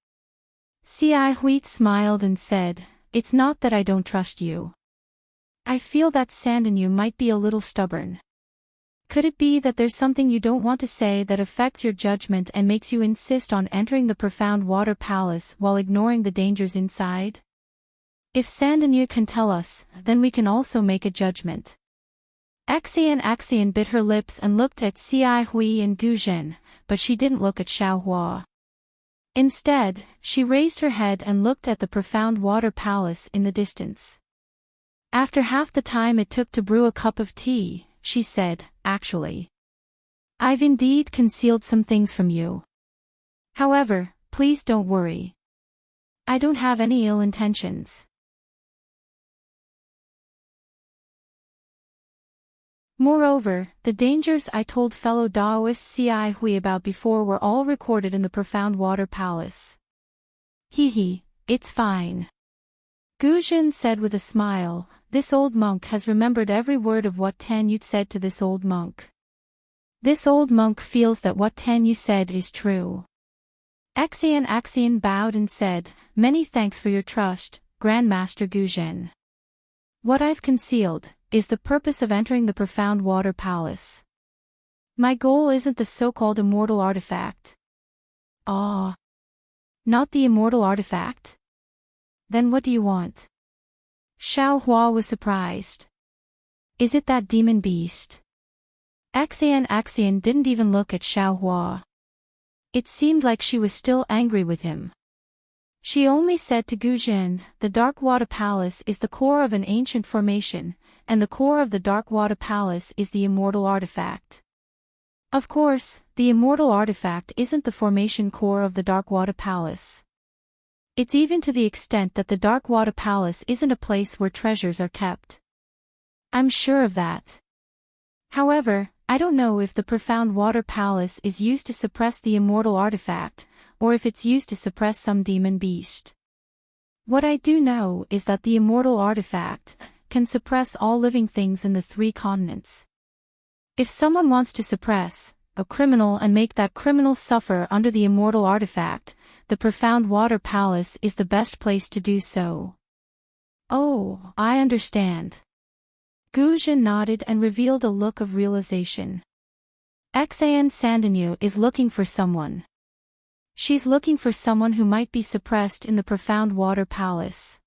Ci Hui smiled and said, "It's not that I don't trust you. I feel that Sandinu might be a little stubborn. Could it be that there's something you don't want to say that affects your judgment and makes you insist on entering the Profound Water Palace while ignoring the dangers inside? If Sandinu can tell us, then we can also make a judgment." Xian bit her lips and looked at Ci Hui and Guzhen, but she didn't look at Xiaohua. Instead, she raised her head and looked at the Profound Water Palace in the distance. After half the time it took to brew a cup of tea, she said, "Actually, I've indeed concealed some things from you. However, please don't worry. I don't have any ill intentions." Moreover, the dangers I told fellow Daoist Ci Hui about before were all recorded in the Profound Water Palace. Hee, it's fine. Guzhen said with a smile, "This old monk has remembered every word of what Tanyut said to this old monk. This old monk feels that what Tanyut said is true." Xian bowed and said, "Many thanks for your trust, Grand Master Guzhen. What I've concealed is the purpose of entering the Profound Water Palace. My goal isn't the so-called immortal artifact." "Ah. Not the immortal artifact? Then what do you want?" Xiaohua was surprised. "Is it that demon beast?" Xian didn't even look at Xiaohua. It seemed like she was still angry with him. She only said to Guzhen, "The Dark Water Palace is the core of an ancient formation, and the core of the Dark Water Palace is the immortal artifact. Of course, the immortal artifact isn't the formation core of the Dark Water Palace. It's even to the extent that the Dark Water Palace isn't a place where treasures are kept. I'm sure of that. However, I don't know if the Profound Water Palace is used to suppress the immortal artifact, or if it's used to suppress some demon beast. What I do know is that the immortal artifact can suppress all living things in the 3 continents. If someone wants to suppress a criminal and make that criminal suffer under the immortal artifact, the Profound Water Palace is the best place to do so." "Oh, I understand." Guzhen nodded and revealed a look of realization. Xian Sandinu is looking for someone. She's looking for someone who might be suppressed in the Profound Water Palace.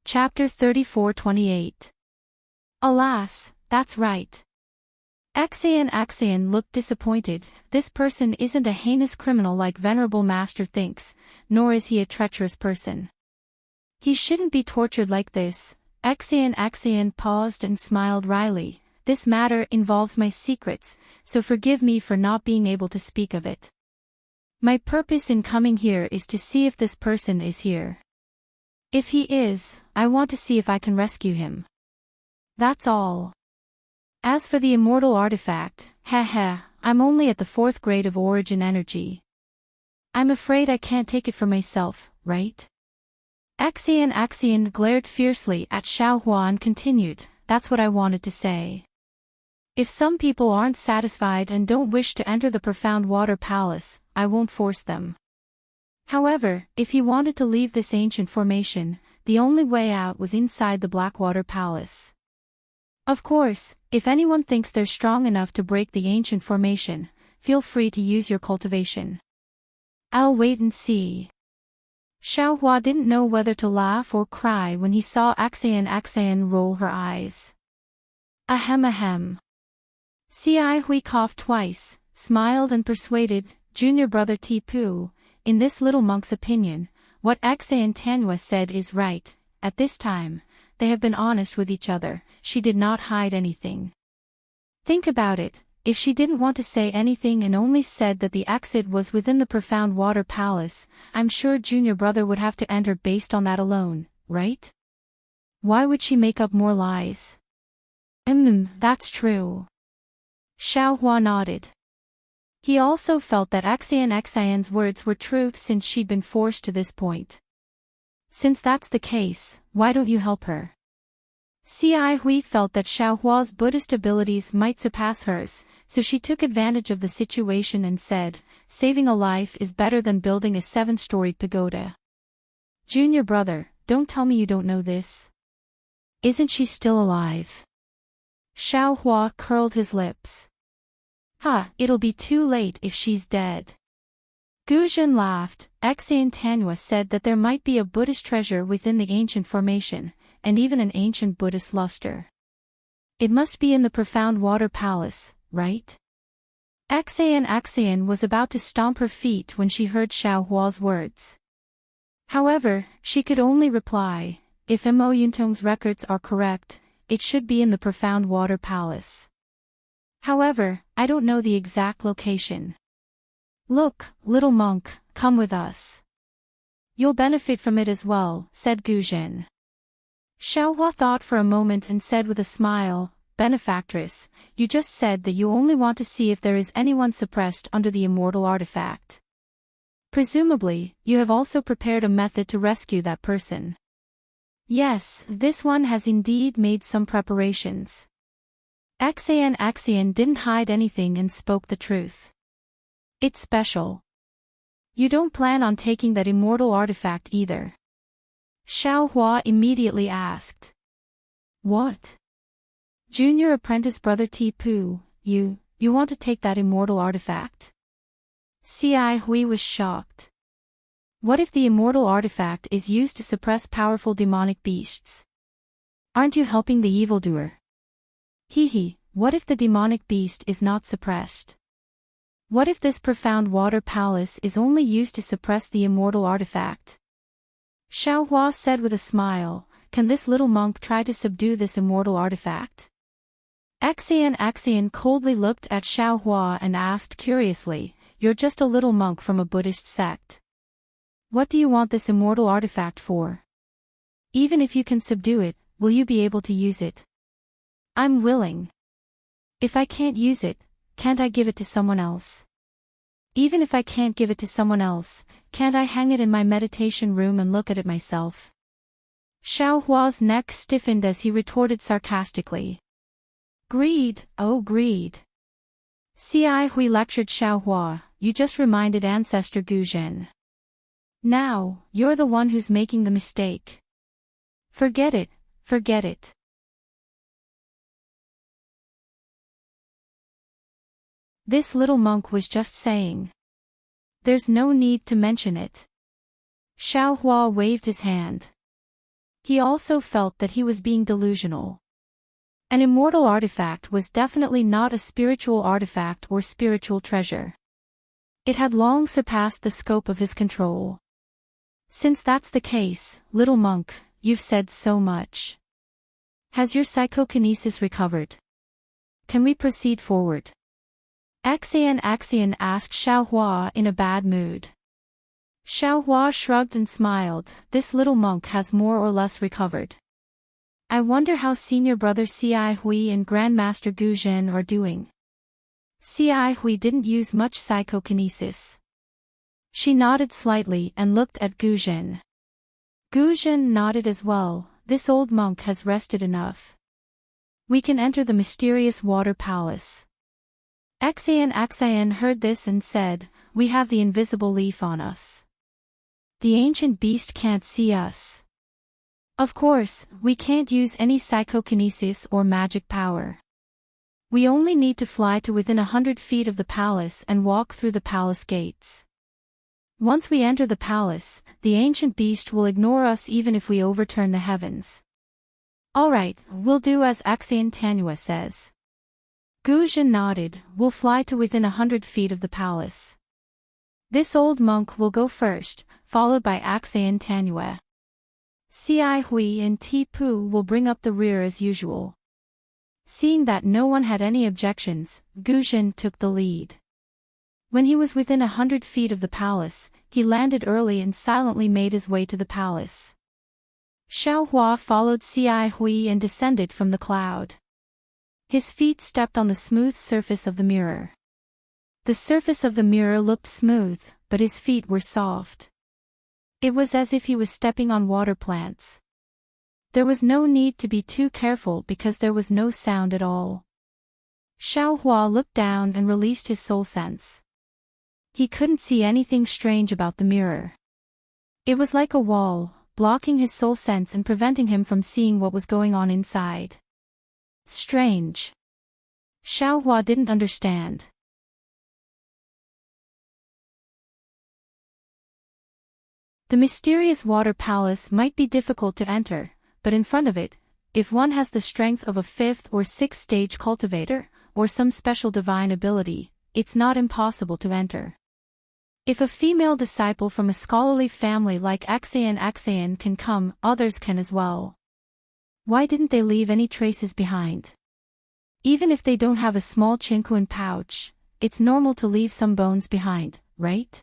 Chapter 34-28. Alas, that's right. Xian looked disappointed. This person isn't a heinous criminal like Venerable Master thinks, nor is he a treacherous person. He shouldn't be tortured like this. Xian paused and smiled wryly. "This matter involves my secrets, so forgive me for not being able to speak of it. My purpose in coming here is to see if this person is here. If he is, I want to see if I can rescue him. That's all. As for the immortal artifact, I'm only at the 4th grade of origin energy. I'm afraid I can't take it for myself, right?" Xian glared fiercely at Xiaohua and continued, "That's what I wanted to say. If some people aren't satisfied and don't wish to enter the Profound Water Palace, I won't force them. However, if he wanted to leave this ancient formation, the only way out was inside the Blackwater Palace. Of course, if anyone thinks they're strong enough to break the ancient formation, feel free to use your cultivation. I'll wait and see." Xiaohua didn't know whether to laugh or cry when he saw Xian roll her eyes. Ahem. Ci Hui coughed twice, smiled and persuaded, "Junior brother Tipu, in this little monk's opinion, what Xian Tanhua said is right. At this time, they have been honest with each other, she did not hide anything." Think about it, if she didn't want to say anything and only said that the exit was within the profound water palace, I'm sure junior brother would have to enter based on that alone, right? Why would she make up more lies? That's true. Xiaohua nodded. He also felt that Xian's words were true since she'd been forced to this point. Since that's the case, why don't you help her? Xi Hui felt that Xiaohua's Buddhist abilities might surpass hers, so she took advantage of the situation and said, saving a life is better than building a 7-story pagoda. Junior brother, don't tell me you don't know this. Isn't she still alive? Xiaohua curled his lips. It'll be too late if she's dead. Guzhen laughed. Enchanting said that there might be a Buddhist treasure within the ancient formation, and even an ancient Buddhist luster. It must be in the profound water palace, right? Xian was about to stomp her feet when she heard Xiaohua's words. However, she could only reply, if Mo Yuntong's records are correct, it should be in the profound water palace. However, I don't know the exact location. Look, little monk, come with us. You'll benefit from it as well, said Guzhen. Xiaohua thought for a moment and said with a smile, benefactress, you just said that you only want to see if there is anyone suppressed under the immortal artifact. Presumably, you have also prepared a method to rescue that person. Yes, this one has indeed made some preparations. Xian didn't hide anything and spoke the truth. It's special. You don't plan on taking that immortal artifact either. Xiaohua immediately asked. What? Junior apprentice brother Tipu, you want to take that immortal artifact? Xi Hui was shocked. What if the immortal artifact is used to suppress powerful demonic beasts? Aren't you helping the evildoer? What if the demonic beast is not suppressed? What if this profound water palace is only used to suppress the immortal artifact? Xiaohua said with a smile, can this little monk try to subdue this immortal artifact? Xian coldly looked at Xiaohua and asked curiously, you're just a little monk from a Buddhist sect. What do you want this immortal artifact for? Even if you can subdue it, will you be able to use it? I'm willing. If I can't use it, can't I give it to someone else? Even if I can't give it to someone else, can't I hang it in my meditation room and look at it myself? Xiaohua's neck stiffened as he retorted sarcastically. Greed, oh greed. Xi Hui lectured Xiaohua, you just reminded Ancestor Guzhen. Now, you're the one who's making the mistake. Forget it, forget it. This little monk was just saying. There's no need to mention it. Xiaohua waved his hand. He also felt that he was being delusional. An immortal artifact was definitely not a spiritual artifact or spiritual treasure. It had long surpassed the scope of his control. Since that's the case, little monk, you've said so much. Has your psychokinesis recovered? Can we proceed forward? Xian asked Xiaohua in a bad mood. Xiaohua shrugged and smiled, this little monk has more or less recovered. I wonder how senior brother Xi Hui and Grandmaster Guzhen are doing. Xi Hui didn't use much psychokinesis. She nodded slightly and looked at Guzhen. Guzhen nodded as well, this old monk has rested enough. We can enter the mysterious water palace. Xian heard this and said, we have the invisible leaf on us. The ancient beast can't see us. Of course, we can't use any psychokinesis or magic power. We only need to fly to within 100 feet of the palace and walk through the palace gates. Once we enter the palace, the ancient beast will ignore us even if we overturn the heavens. Alright, we'll do as Enchanting says. Guzhen nodded, we'll fly to within 100 feet of the palace. This old monk will go first, followed by Enchanting. Xi Hui and Tipu will bring up the rear as usual. Seeing that no one had any objections, Guzhen took the lead. When he was within 100 feet of the palace, he landed early and silently made his way to the palace. Xiaohua followed Cai Hui and descended from the cloud. His feet stepped on the smooth surface of the mirror. The surface of the mirror looked smooth, but his feet were soft. It was as if he was stepping on water plants. There was no need to be too careful because there was no sound at all. Xiaohua looked down and released his soul sense. He couldn't see anything strange about the mirror. It was like a wall, blocking his soul sense and preventing him from seeing what was going on inside. Strange. Xiaohua didn't understand. The mysterious water palace might be difficult to enter, but in front of it, if one has the strength of a 5th or 6th stage cultivator, or some special divine ability, it's not impossible to enter. If a female disciple from a scholarly family like Axayan can come, others can as well. Why didn't they leave any traces behind? Even if they don't have a small Qinquan pouch, it's normal to leave some bones behind, right?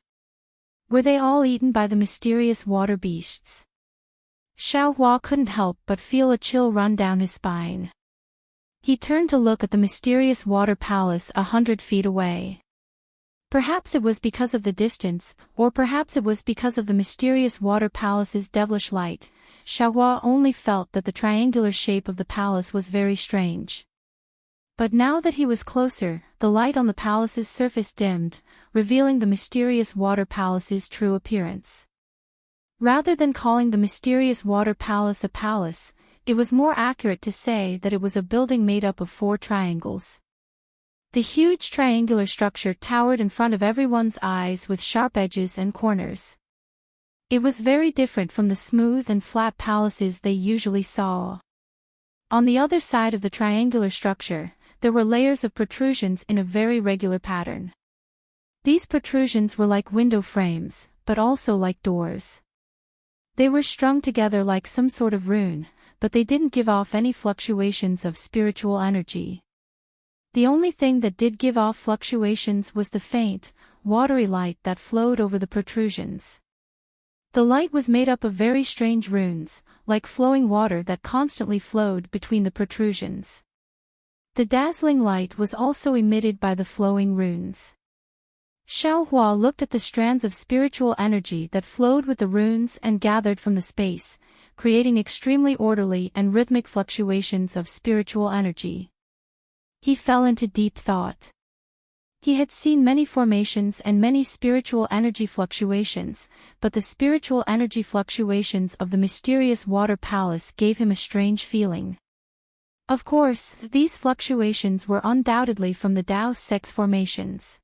Were they all eaten by the mysterious water beasts? Xiaohua couldn't help but feel a chill run down his spine. He turned to look at the mysterious water palace 100 feet away. Perhaps it was because of the distance, or perhaps it was because of the mysterious water palace's devilish light. Xiaohua only felt that the triangular shape of the palace was very strange. But now that he was closer, the light on the palace's surface dimmed, revealing the mysterious water palace's true appearance. Rather than calling the mysterious water palace a palace, it was more accurate to say that it was a building made up of 4 triangles. The huge triangular structure towered in front of everyone's eyes with sharp edges and corners. It was very different from the smooth and flat palaces they usually saw. On the other side of the triangular structure, there were layers of protrusions in a very regular pattern. These protrusions were like window frames, but also like doors. They were strung together like some sort of rune, but they didn't give off any fluctuations of spiritual energy. The only thing that did give off fluctuations was the faint, watery light that flowed over the protrusions. The light was made up of very strange runes, like flowing water that constantly flowed between the protrusions. The dazzling light was also emitted by the flowing runes. Xiaohua looked at the strands of spiritual energy that flowed with the runes and gathered from the space, creating extremely orderly and rhythmic fluctuations of spiritual energy. He fell into deep thought. He had seen many formations and many spiritual energy fluctuations, but the spiritual energy fluctuations of the mysterious water palace gave him a strange feeling. Of course, these fluctuations were undoubtedly from the Dao sex formations.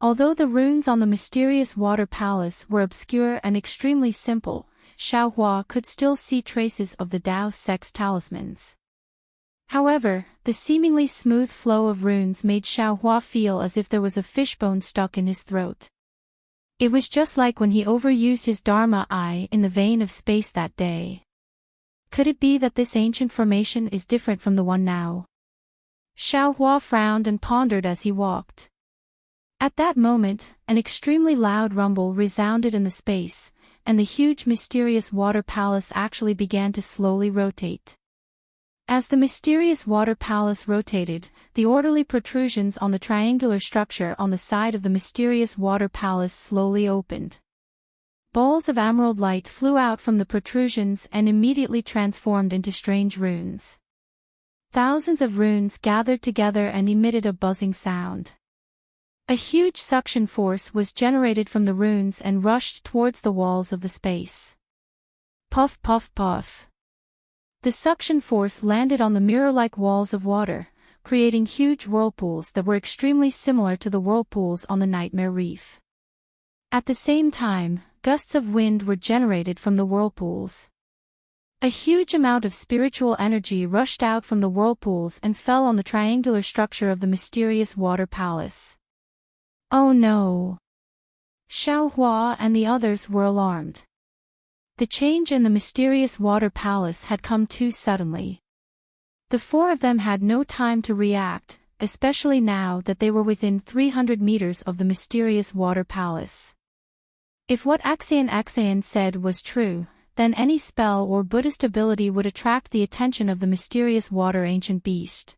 Although the runes on the mysterious water palace were obscure and extremely simple, Xiaohua could still see traces of the Dao sex talismans. However, the seemingly smooth flow of runes made Xiaohua feel as if there was a fishbone stuck in his throat. It was just like when he overused his Dharma eye in the vein of space that day. Could it be that this ancient formation is different from the one now? Xiaohua frowned and pondered as he walked. At that moment, an extremely loud rumble resounded in the space, and the huge mysterious water palace actually began to slowly rotate. As the mysterious water palace rotated, the orderly protrusions on the triangular structure on the side of the mysterious water palace slowly opened. Balls of emerald light flew out from the protrusions and immediately transformed into strange runes. Thousands of runes gathered together and emitted a buzzing sound. A huge suction force was generated from the runes and rushed towards the walls of the space. Puff puff puff. The suction force landed on the mirror-like walls of water, creating huge whirlpools that were extremely similar to the whirlpools on the Nightmare Reef. At the same time, gusts of wind were generated from the whirlpools. A huge amount of spiritual energy rushed out from the whirlpools and fell on the triangular structure of the mysterious water palace. Oh no! Xiaohua and the others were alarmed. The change in the mysterious water palace had come too suddenly. The four of them had no time to react, especially now that they were within 300 meters of the mysterious water palace. If what Axian said was true, then any spell or Buddhist ability would attract the attention of the mysterious water ancient beast.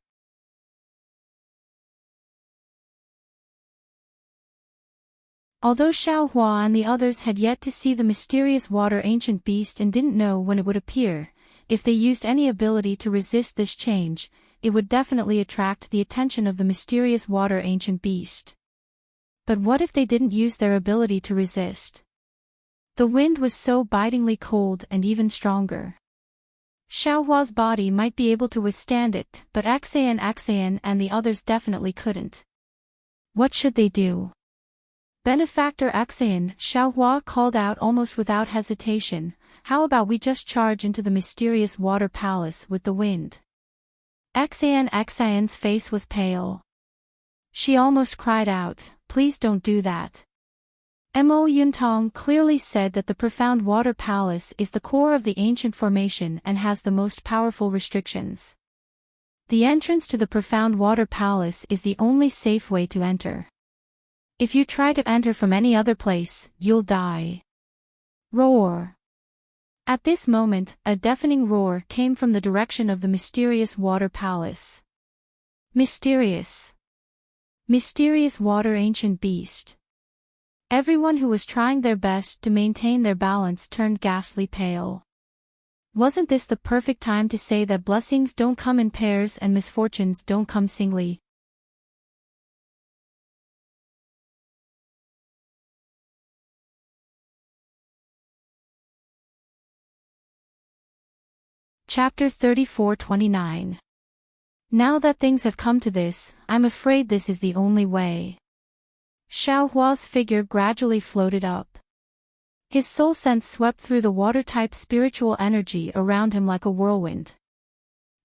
Although Xiaohua and the others had yet to see the mysterious water ancient beast and didn't know when it would appear, if they used any ability to resist this change, it would definitely attract the attention of the mysterious water ancient beast. But what if they didn't use their ability to resist? The wind was so bitingly cold and even stronger. Xiaohua's body might be able to withstand it, but Axian and the others definitely couldn't. What should they do? Benefactor Axian, Xiaohua called out almost without hesitation, how about we just charge into the mysterious water palace with the wind? Axian's face was pale. She almost cried out, please don't do that. Mo Yuntong clearly said that the profound water palace is the core of the ancient formation and has the most powerful restrictions. The entrance to the profound water palace is the only safe way to enter. If you try to enter from any other place, you'll die. Roar. At this moment, a deafening roar came from the direction of the mysterious water palace. Mysterious water ancient beast. Everyone who was trying their best to maintain their balance turned ghastly pale. Wasn't this the perfect time to say that blessings don't come in pairs and misfortunes don't come singly? Chapter 34-29. Now that things have come to this, I'm afraid this is the only way. Xiaohua's figure gradually floated up. His soul sense swept through the water-type spiritual energy around him like a whirlwind.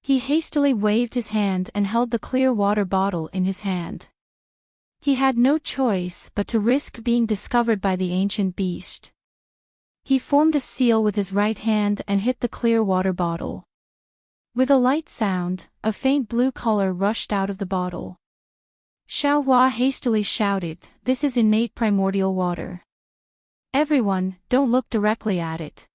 He hastily waved his hand and held the clear water bottle in his hand. He had no choice but to risk being discovered by the ancient beast. He formed a seal with his right hand and hit the clear water bottle. With a light sound, a faint blue color rushed out of the bottle. Xiaohua hastily shouted, "This is innate primordial water. Everyone, don't look directly at it."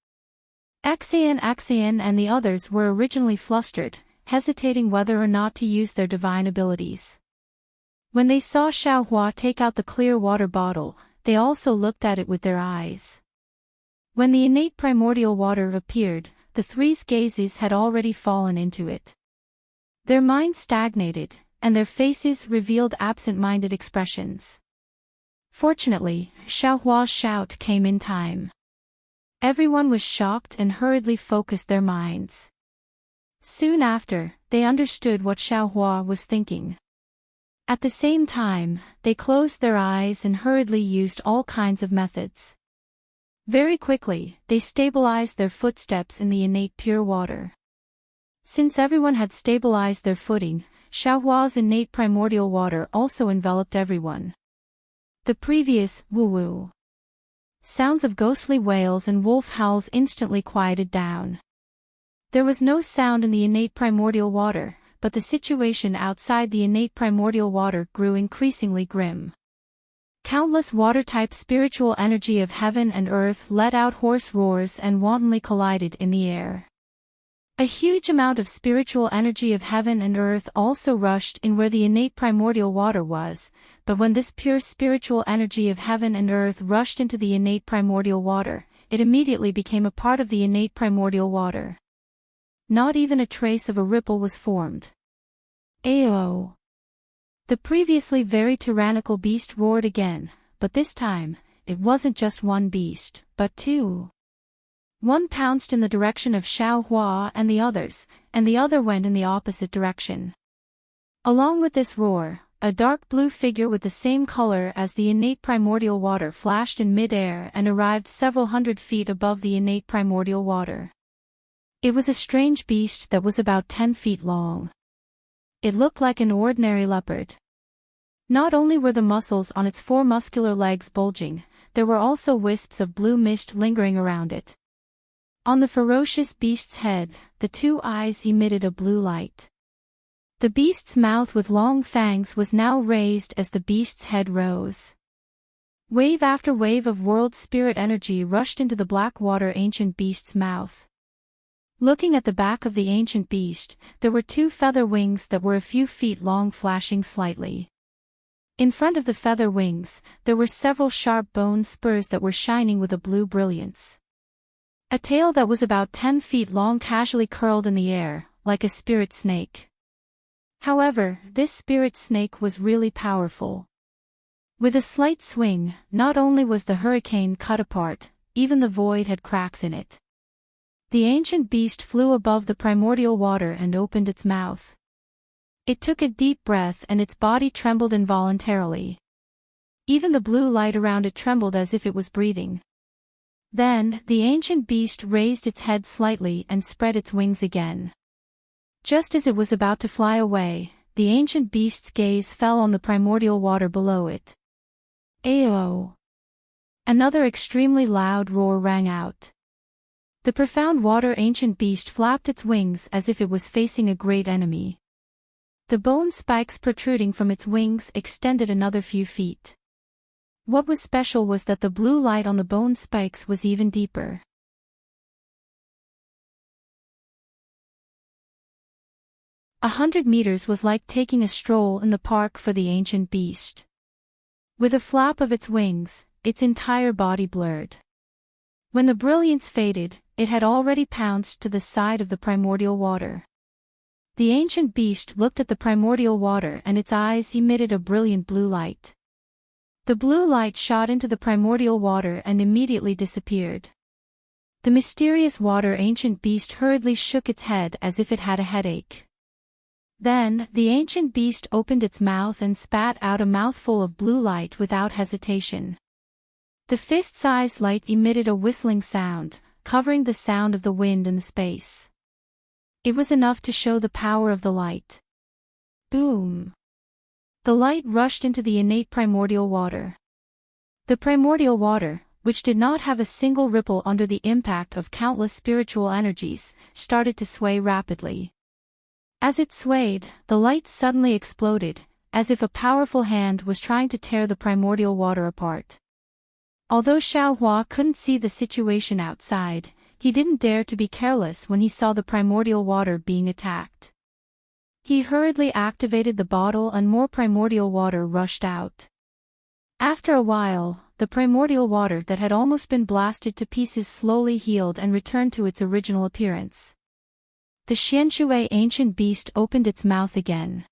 Axian and the others were originally flustered, hesitating whether or not to use their divine abilities. When they saw Xiaohua take out the clear water bottle, they also looked at it with their eyes. When the innate primordial water appeared, the three's gazes had already fallen into it. Their minds stagnated, and their faces revealed absent-minded expressions. Fortunately, Xiaohua's shout came in time. Everyone was shocked and hurriedly focused their minds. Soon after, they understood what Xiaohua was thinking. At the same time, they closed their eyes and hurriedly used all kinds of methods. Very quickly, they stabilized their footsteps in the innate pure water. Since everyone had stabilized their footing, Xiaohua's innate primordial water also enveloped everyone. The previous woo-woo sounds of ghostly wails and wolf howls instantly quieted down. There was no sound in the innate primordial water, but the situation outside the innate primordial water grew increasingly grim. Countless water-type spiritual energy of heaven and earth let out hoarse roars and wantonly collided in the air. A huge amount of spiritual energy of heaven and earth also rushed in where the innate primordial water was, but when this pure spiritual energy of heaven and earth rushed into the innate primordial water, it immediately became a part of the innate primordial water. Not even a trace of a ripple was formed. Ayo! The previously very tyrannical beast roared again, but this time, it wasn't just one beast, but two. One pounced in the direction of Xiaohua and the others, and the other went in the opposite direction. Along with this roar, a dark blue figure with the same color as the innate primordial water flashed in mid-air and arrived several hundred feet above the innate primordial water. It was a strange beast that was about 10 feet long. It looked like an ordinary leopard. Not only were the muscles on its four muscular legs bulging, there were also wisps of blue mist lingering around it. On the ferocious beast's head, the two eyes emitted a blue light. The beast's mouth with long fangs was now raised as the beast's head rose. Wave after wave of world spirit energy rushed into the black water ancient beast's mouth. Looking at the back of the ancient beast, there were two feather wings that were a few feet long flashing slightly. In front of the feather wings, there were several sharp bone spurs that were shining with a blue brilliance. A tail that was about 10 feet long casually curled in the air, like a spirit snake. However, this spirit snake was really powerful. With a slight swing, not only was the hurricane cut apart, even the void had cracks in it. The ancient beast flew above the primordial water and opened its mouth. It took a deep breath and its body trembled involuntarily. Even the blue light around it trembled as if it was breathing. Then, the ancient beast raised its head slightly and spread its wings again. Just as it was about to fly away, the ancient beast's gaze fell on the primordial water below it. Ayo! Another extremely loud roar rang out. The profound water ancient beast flapped its wings as if it was facing a great enemy. The bone spikes protruding from its wings extended another few feet. What was special was that the blue light on the bone spikes was even deeper. 100 meters was like taking a stroll in the park for the ancient beast. With a flap of its wings, its entire body blurred. When the brilliance faded, it had already pounced to the side of the primordial water. The ancient beast looked at the primordial water and its eyes emitted a brilliant blue light. The blue light shot into the primordial water and immediately disappeared. The mysterious water ancient beast hurriedly shook its head as if it had a headache. Then, the ancient beast opened its mouth and spat out a mouthful of blue light without hesitation. The fist-sized light emitted a whistling sound, covering the sound of the wind in the space. It was enough to show the power of the light. Boom! The light rushed into the innate primordial water. The primordial water, which did not have a single ripple under the impact of countless spiritual energies, started to sway rapidly. As it swayed, the light suddenly exploded, as if a powerful hand was trying to tear the primordial water apart. Although Xiaohua couldn't see the situation outside, he didn't dare to be careless when he saw the primordial water being attacked. He hurriedly activated the bottle and more primordial water rushed out. After a while, the primordial water that had almost been blasted to pieces slowly healed and returned to its original appearance. The Xianshui ancient beast opened its mouth again.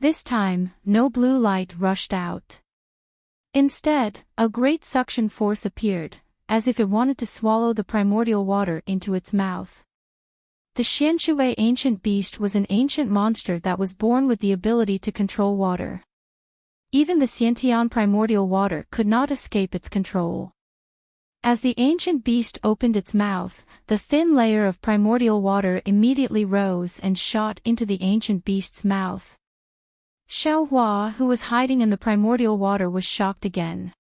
This time, no blue light rushed out. Instead, a great suction force appeared, as if it wanted to swallow the primordial water into its mouth. The Xianshui ancient beast was an ancient monster that was born with the ability to control water. Even the Xiantian primordial water could not escape its control. As the ancient beast opened its mouth, the thin layer of primordial water immediately rose and shot into the ancient beast's mouth. Xiaohua, who was hiding in the primordial water, was shocked again.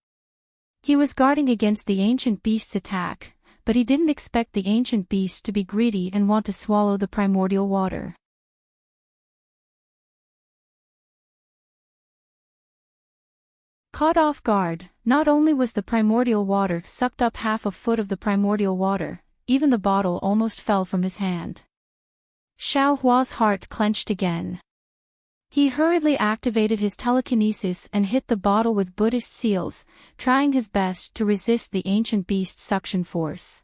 He was guarding against the ancient beast's attack, but he didn't expect the ancient beast to be greedy and want to swallow the primordial water. Caught off guard, not only was the primordial water sucked up half a foot of the primordial water, even the bottle almost fell from his hand. Xiaohua's heart clenched again. He hurriedly activated his telekinesis and hit the bottle with Buddhist seals, trying his best to resist the ancient beast's suction force.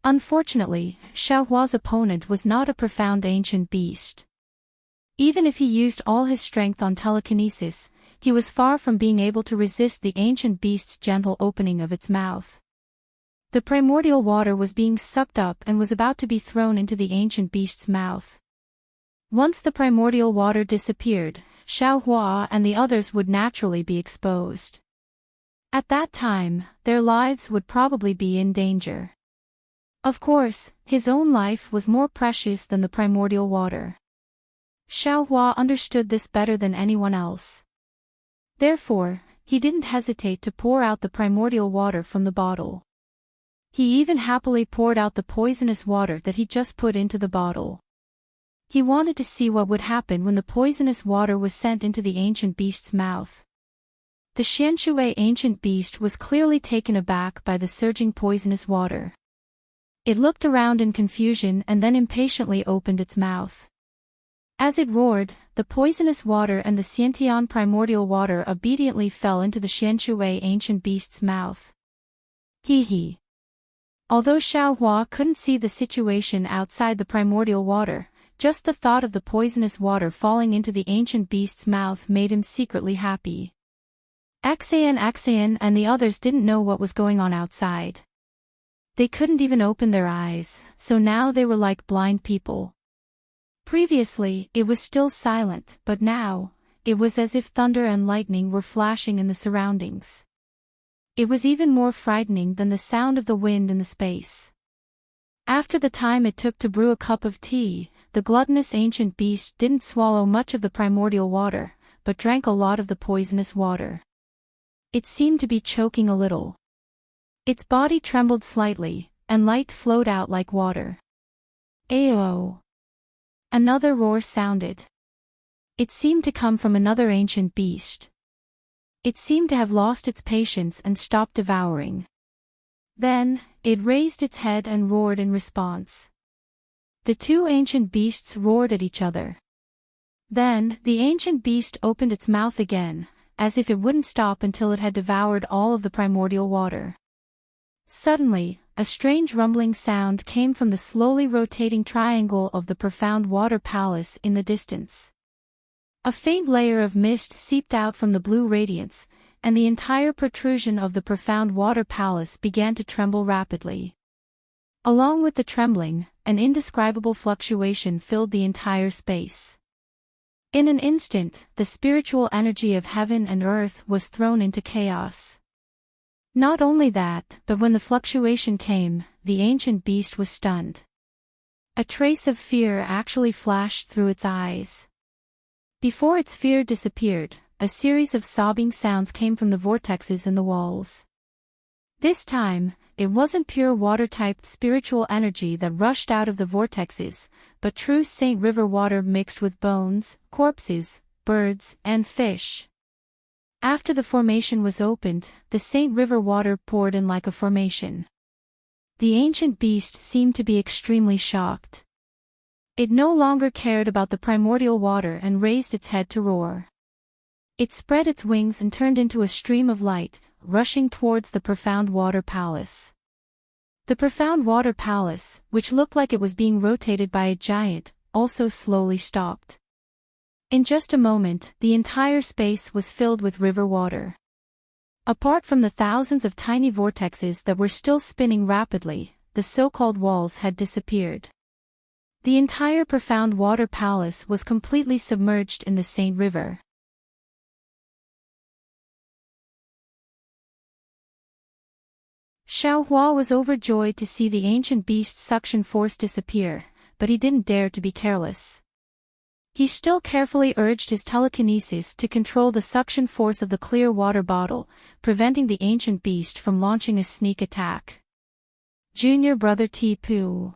Unfortunately, Xiaohua's opponent was not a profound ancient beast. Even if he used all his strength on telekinesis, he was far from being able to resist the ancient beast's gentle opening of its mouth. The primordial water was being sucked up and was about to be thrown into the ancient beast's mouth. Once the primordial water disappeared, Xiaohua and the others would naturally be exposed. At that time, their lives would probably be in danger. Of course, his own life was more precious than the primordial water. Xiaohua understood this better than anyone else. Therefore, he didn't hesitate to pour out the primordial water from the bottle. He even happily poured out the poisonous water that he just put into the bottle. He wanted to see what would happen when the poisonous water was sent into the ancient beast's mouth. The Xianshui ancient beast was clearly taken aback by the surging poisonous water. It looked around in confusion and then impatiently opened its mouth. As it roared, the poisonous water and the Xiantian primordial water obediently fell into the Xianshui ancient beast's mouth. Hee hee. Although Xiaohua couldn't see the situation outside the primordial water, just the thought of the poisonous water falling into the ancient beast's mouth made him secretly happy. Axayan and the others didn't know what was going on outside. They couldn't even open their eyes, so now they were like blind people. Previously, it was still silent, but now, it was as if thunder and lightning were flashing in the surroundings. It was even more frightening than the sound of the wind in the space. After the time it took to brew a cup of tea, the gluttonous ancient beast didn't swallow much of the primordial water, but drank a lot of the poisonous water. It seemed to be choking a little. Its body trembled slightly, and light flowed out like water. Ayo! Another roar sounded. It seemed to come from another ancient beast. It seemed to have lost its patience and stopped devouring. Then, it raised its head and roared in response. The two ancient beasts roared at each other. Then, the ancient beast opened its mouth again, as if it wouldn't stop until it had devoured all of the primordial water. Suddenly, a strange rumbling sound came from the slowly rotating triangle of the profound water palace in the distance. A faint layer of mist seeped out from the blue radiance, and the entire protrusion of the profound water palace began to tremble rapidly. Along with the trembling, an indescribable fluctuation filled the entire space. In an instant, the spiritual energy of heaven and earth was thrown into chaos. Not only that, but when the fluctuation came, the ancient beast was stunned. A trace of fear actually flashed through its eyes. Before its fear disappeared, a series of sobbing sounds came from the vortexes in the walls. This time, it wasn't pure water-type spiritual energy that rushed out of the vortexes, but true Saint River water mixed with bones, corpses, birds, and fish. After the formation was opened, the Saint River water poured in like a formation. The ancient beast seemed to be extremely shocked. It no longer cared about the primordial water and raised its head to roar. It spread its wings and turned into a stream of light, rushing towards the profound water palace. The profound water palace, which looked like it was being rotated by a giant, also slowly stopped. In just a moment, the entire space was filled with river water. Apart from the thousands of tiny vortexes that were still spinning rapidly, the so-called walls had disappeared. The entire profound water palace was completely submerged in the Saint River. Xiaohua was overjoyed to see the ancient beast's suction force disappear, but he didn't dare to be careless. He still carefully urged his telekinesis to control the suction force of the clear water bottle, preventing the ancient beast from launching a sneak attack. Junior brother Tipu.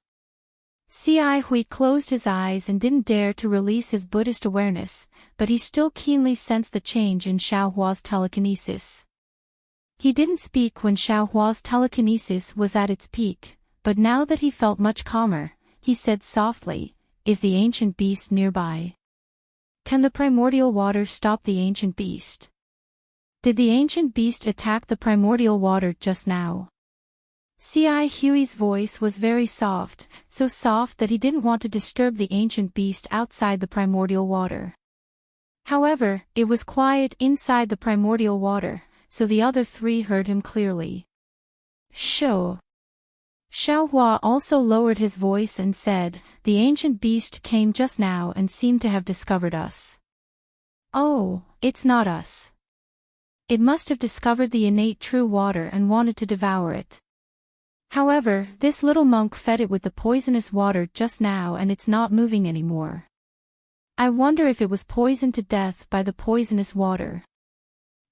Ci Hui closed his eyes and didn't dare to release his Buddhist awareness, but he still keenly sensed the change in Xiaohua's telekinesis. He didn't speak when Xiaohua's telekinesis was at its peak, but now that he felt much calmer, he said softly, "Is the ancient beast nearby? Can the primordial water stop the ancient beast? Did the ancient beast attack the primordial water just now?" Ci Hui's voice was very soft, so soft that he didn't want to disturb the ancient beast outside the primordial water. However, it was quiet inside the primordial water, so the other three heard him clearly. "Sho." Xiaohua also lowered his voice and said, "The ancient beast came just now and seemed to have discovered us." "Oh, it's not us. It must have discovered the innate true water and wanted to devour it. However, this little monk fed it with the poisonous water just now and it's not moving anymore. I wonder if it was poisoned to death by the poisonous water."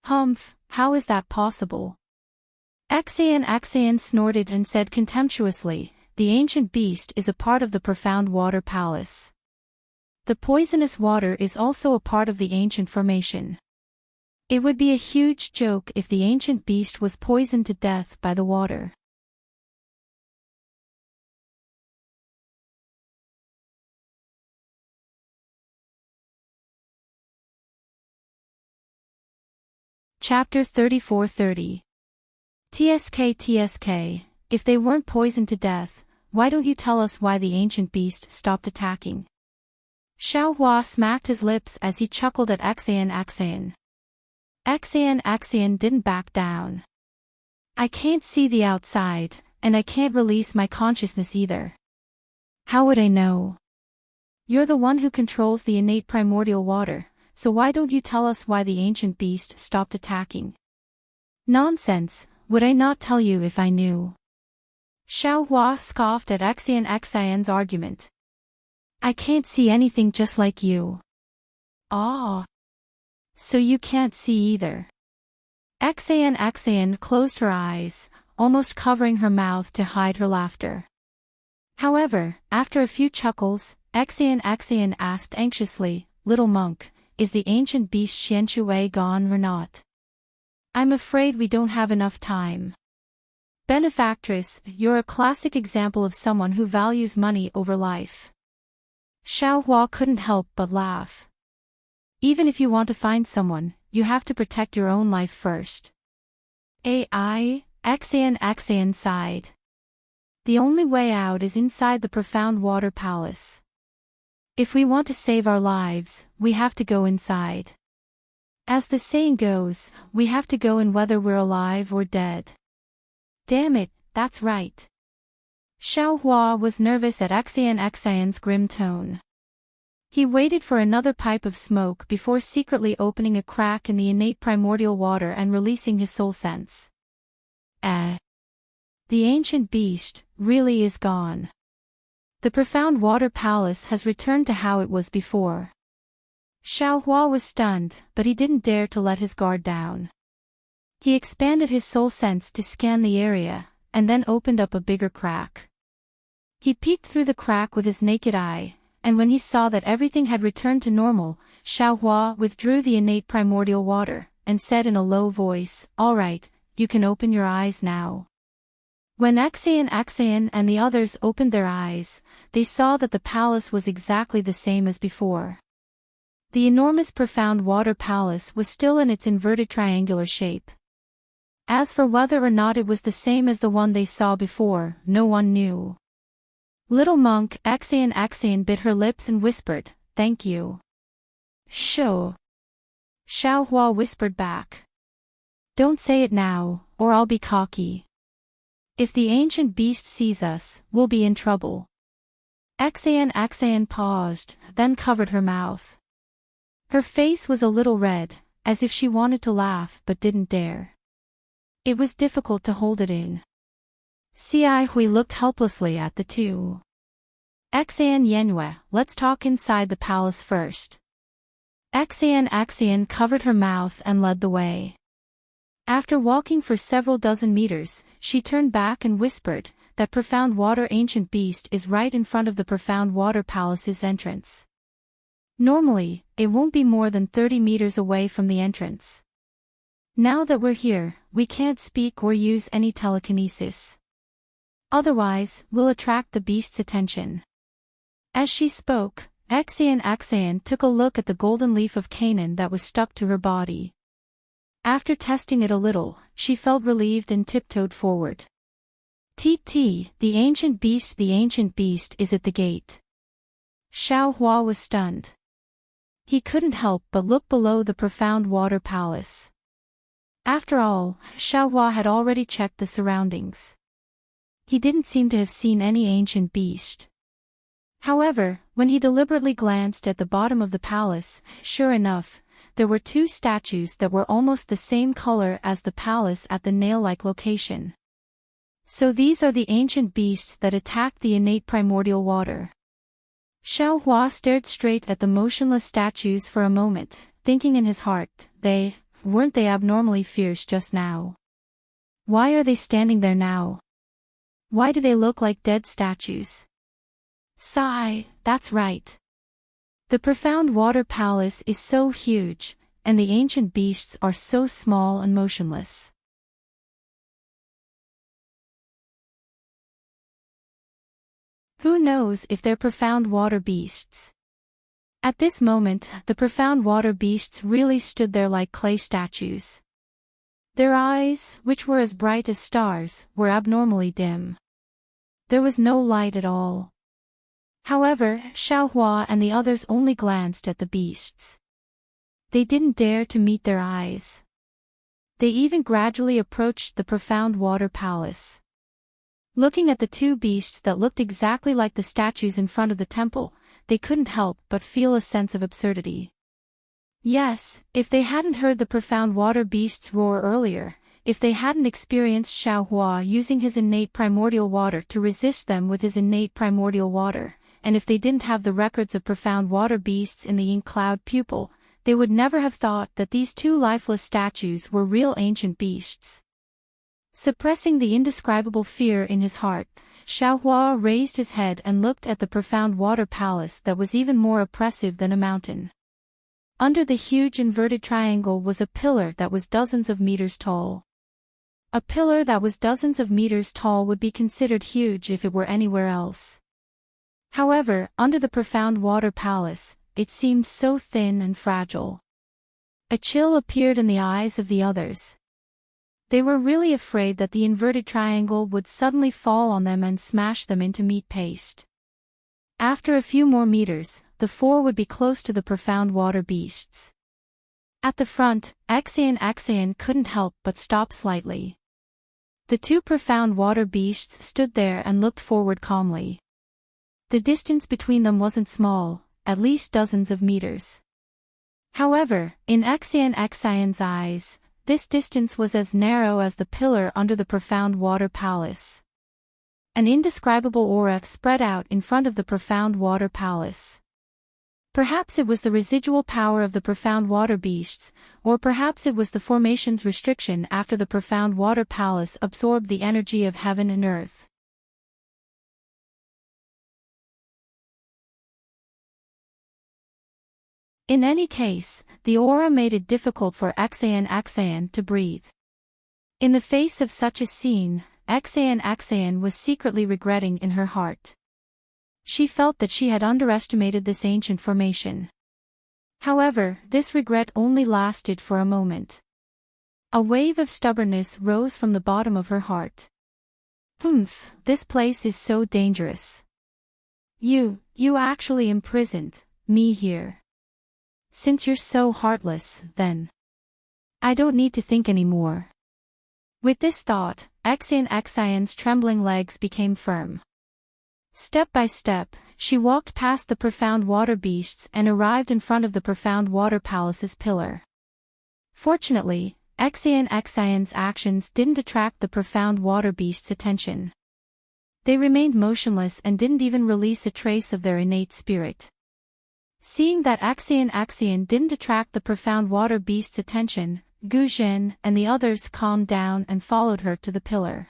"Humph, how is that possible?" Axayan snorted and said contemptuously, "The ancient beast is a part of the profound water palace. The poisonous water is also a part of the ancient formation. It would be a huge joke if the ancient beast was poisoned to death by the water. Chapter 34:30. TSK, if they weren't poisoned to death, why don't you tell us why the ancient beast stopped attacking? Xiaohua smacked his lips as he chuckled at Axian. Axian didn't back down. I can't see the outside, and I can't release my consciousness either. How would I know? You're the one who controls the innate primordial water, so why don't you tell us why the ancient beast stopped attacking? Nonsense, would I not tell you if I knew? Xiaohua scoffed at Axian's argument. I can't see anything just like you. Ah. So you can't see either. Axian closed her eyes, almost covering her mouth to hide her laughter. However, after a few chuckles, Axian asked anxiously, Little monk, is the ancient beast Xianshui gone or not? I'm afraid we don't have enough time. Benefactress, you're a classic example of someone who values money over life. Xiaohua couldn't help but laugh. Even if you want to find someone, you have to protect your own life first. Axian sighed. The only way out is inside the profound water palace. If we want to save our lives, we have to go inside. As the saying goes, we have to go in whether we're alive or dead. Damn it, that's right. Xiaohua was nervous at Axian's grim tone. He waited for another pipe of smoke before secretly opening a crack in the innate primordial water and releasing his soul sense. The ancient beast really is gone. The profound water palace has returned to how it was before. Xiaohua was stunned, but he didn't dare to let his guard down. He expanded his soul sense to scan the area, and then opened up a bigger crack. He peeked through the crack with his naked eye, and when he saw that everything had returned to normal, Xiaohua withdrew the innate primordial water, and said in a low voice, All right, you can open your eyes now. When Axian and the others opened their eyes, they saw that the palace was exactly the same as before. The enormous profound water palace was still in its inverted triangular shape. As for whether or not it was the same as the one they saw before, no one knew. Little monk, Axian bit her lips and whispered, Thank you. Sure. Xiaohua whispered back. Don't say it now, or I'll be cocky. If the ancient beast sees us, we'll be in trouble. Axian paused, then covered her mouth. Her face was a little red, as if she wanted to laugh but didn't dare. It was difficult to hold it in. Xi Hui looked helplessly at the two. Axian Yanhue, let's talk inside the palace first. Axian covered her mouth and led the way. After walking for several dozen meters, she turned back and whispered, That profound water ancient beast is right in front of the profound water palace's entrance. Normally, it won't be more than 30 meters away from the entrance. Now that we're here, we can't speak or use any telekinesis. Otherwise, we'll attract the beast's attention. As she spoke, Axian took a look at the golden leaf of Canaan that was stuck to her body. After testing it a little, she felt relieved and tiptoed forward. The ancient beast is at the gate. Xiaohua was stunned. He couldn't help but look below the profound water palace. After all, Xiaohua had already checked the surroundings. He didn't seem to have seen any ancient beast. However, when he deliberately glanced at the bottom of the palace, sure enough, there were two statues that were almost the same color as the palace at the nail-like location. So these are the ancient beasts that attacked the innate primordial water. Xiaohua stared straight at the motionless statues for a moment, thinking in his heart, weren't they abnormally fierce just now? Why are they standing there now? Why do they look like dead statues? Sigh, that's right. The profound water palace is so huge, and the ancient beasts are so small and motionless. Who knows if they're profound water beasts? At this moment, the profound water beasts really stood there like clay statues. Their eyes, which were as bright as stars, were abnormally dim. There was no light at all. However, Xiaohua and the others only glanced at the beasts. They didn't dare to meet their eyes. They even gradually approached the profound water palace. Looking at the two beasts that looked exactly like the statues in front of the temple, they couldn't help but feel a sense of absurdity. Yes, if they hadn't heard the profound water beasts roar earlier, if they hadn't experienced Xiaohua using his innate primordial water to resist them with his innate primordial water, and if they didn't have the records of profound water beasts in the ink cloud pupil, they would never have thought that these two lifeless statues were real ancient beasts. Suppressing the indescribable fear in his heart, Xiaohua raised his head and looked at the profound water palace that was even more oppressive than a mountain. Under the huge inverted triangle was a pillar that was dozens of meters tall. A pillar that was dozens of meters tall would be considered huge if it were anywhere else. However, under the profound water palace, it seemed so thin and fragile. A chill appeared in the eyes of the others. They were really afraid that the inverted triangle would suddenly fall on them and smash them into meat paste. After a few more meters, the four would be close to the profound water beasts. At the front, Xian couldn't help but stop slightly. The two profound water beasts stood there and looked forward calmly. The distance between them wasn't small, at least dozens of meters. However, in Xian's eyes, this distance was as narrow as the pillar under the profound water palace. An indescribable aura spread out in front of the profound water palace. Perhaps it was the residual power of the profound water beasts, or perhaps it was the formation's restriction after the profound water palace absorbed the energy of heaven and earth. In any case, the aura made it difficult for Xian to breathe. In the face of such a scene, Xian was secretly regretting in her heart. She felt that she had underestimated this ancient formation. However, this regret only lasted for a moment. A wave of stubbornness rose from the bottom of her heart. This place is so dangerous. You actually imprisoned me here. Since you're so heartless, then I don't need to think anymore. With this thought, Xian's trembling legs became firm. Step by step, she walked past the profound water beasts and arrived in front of the profound water palace's pillar. Fortunately, Xian's actions didn't attract the profound water beasts' attention. They remained motionless and didn't even release a trace of their innate spirit. Seeing that Xian didn't attract the profound water beast's attention, Gu Zhen and the others calmed down and followed her to the pillar.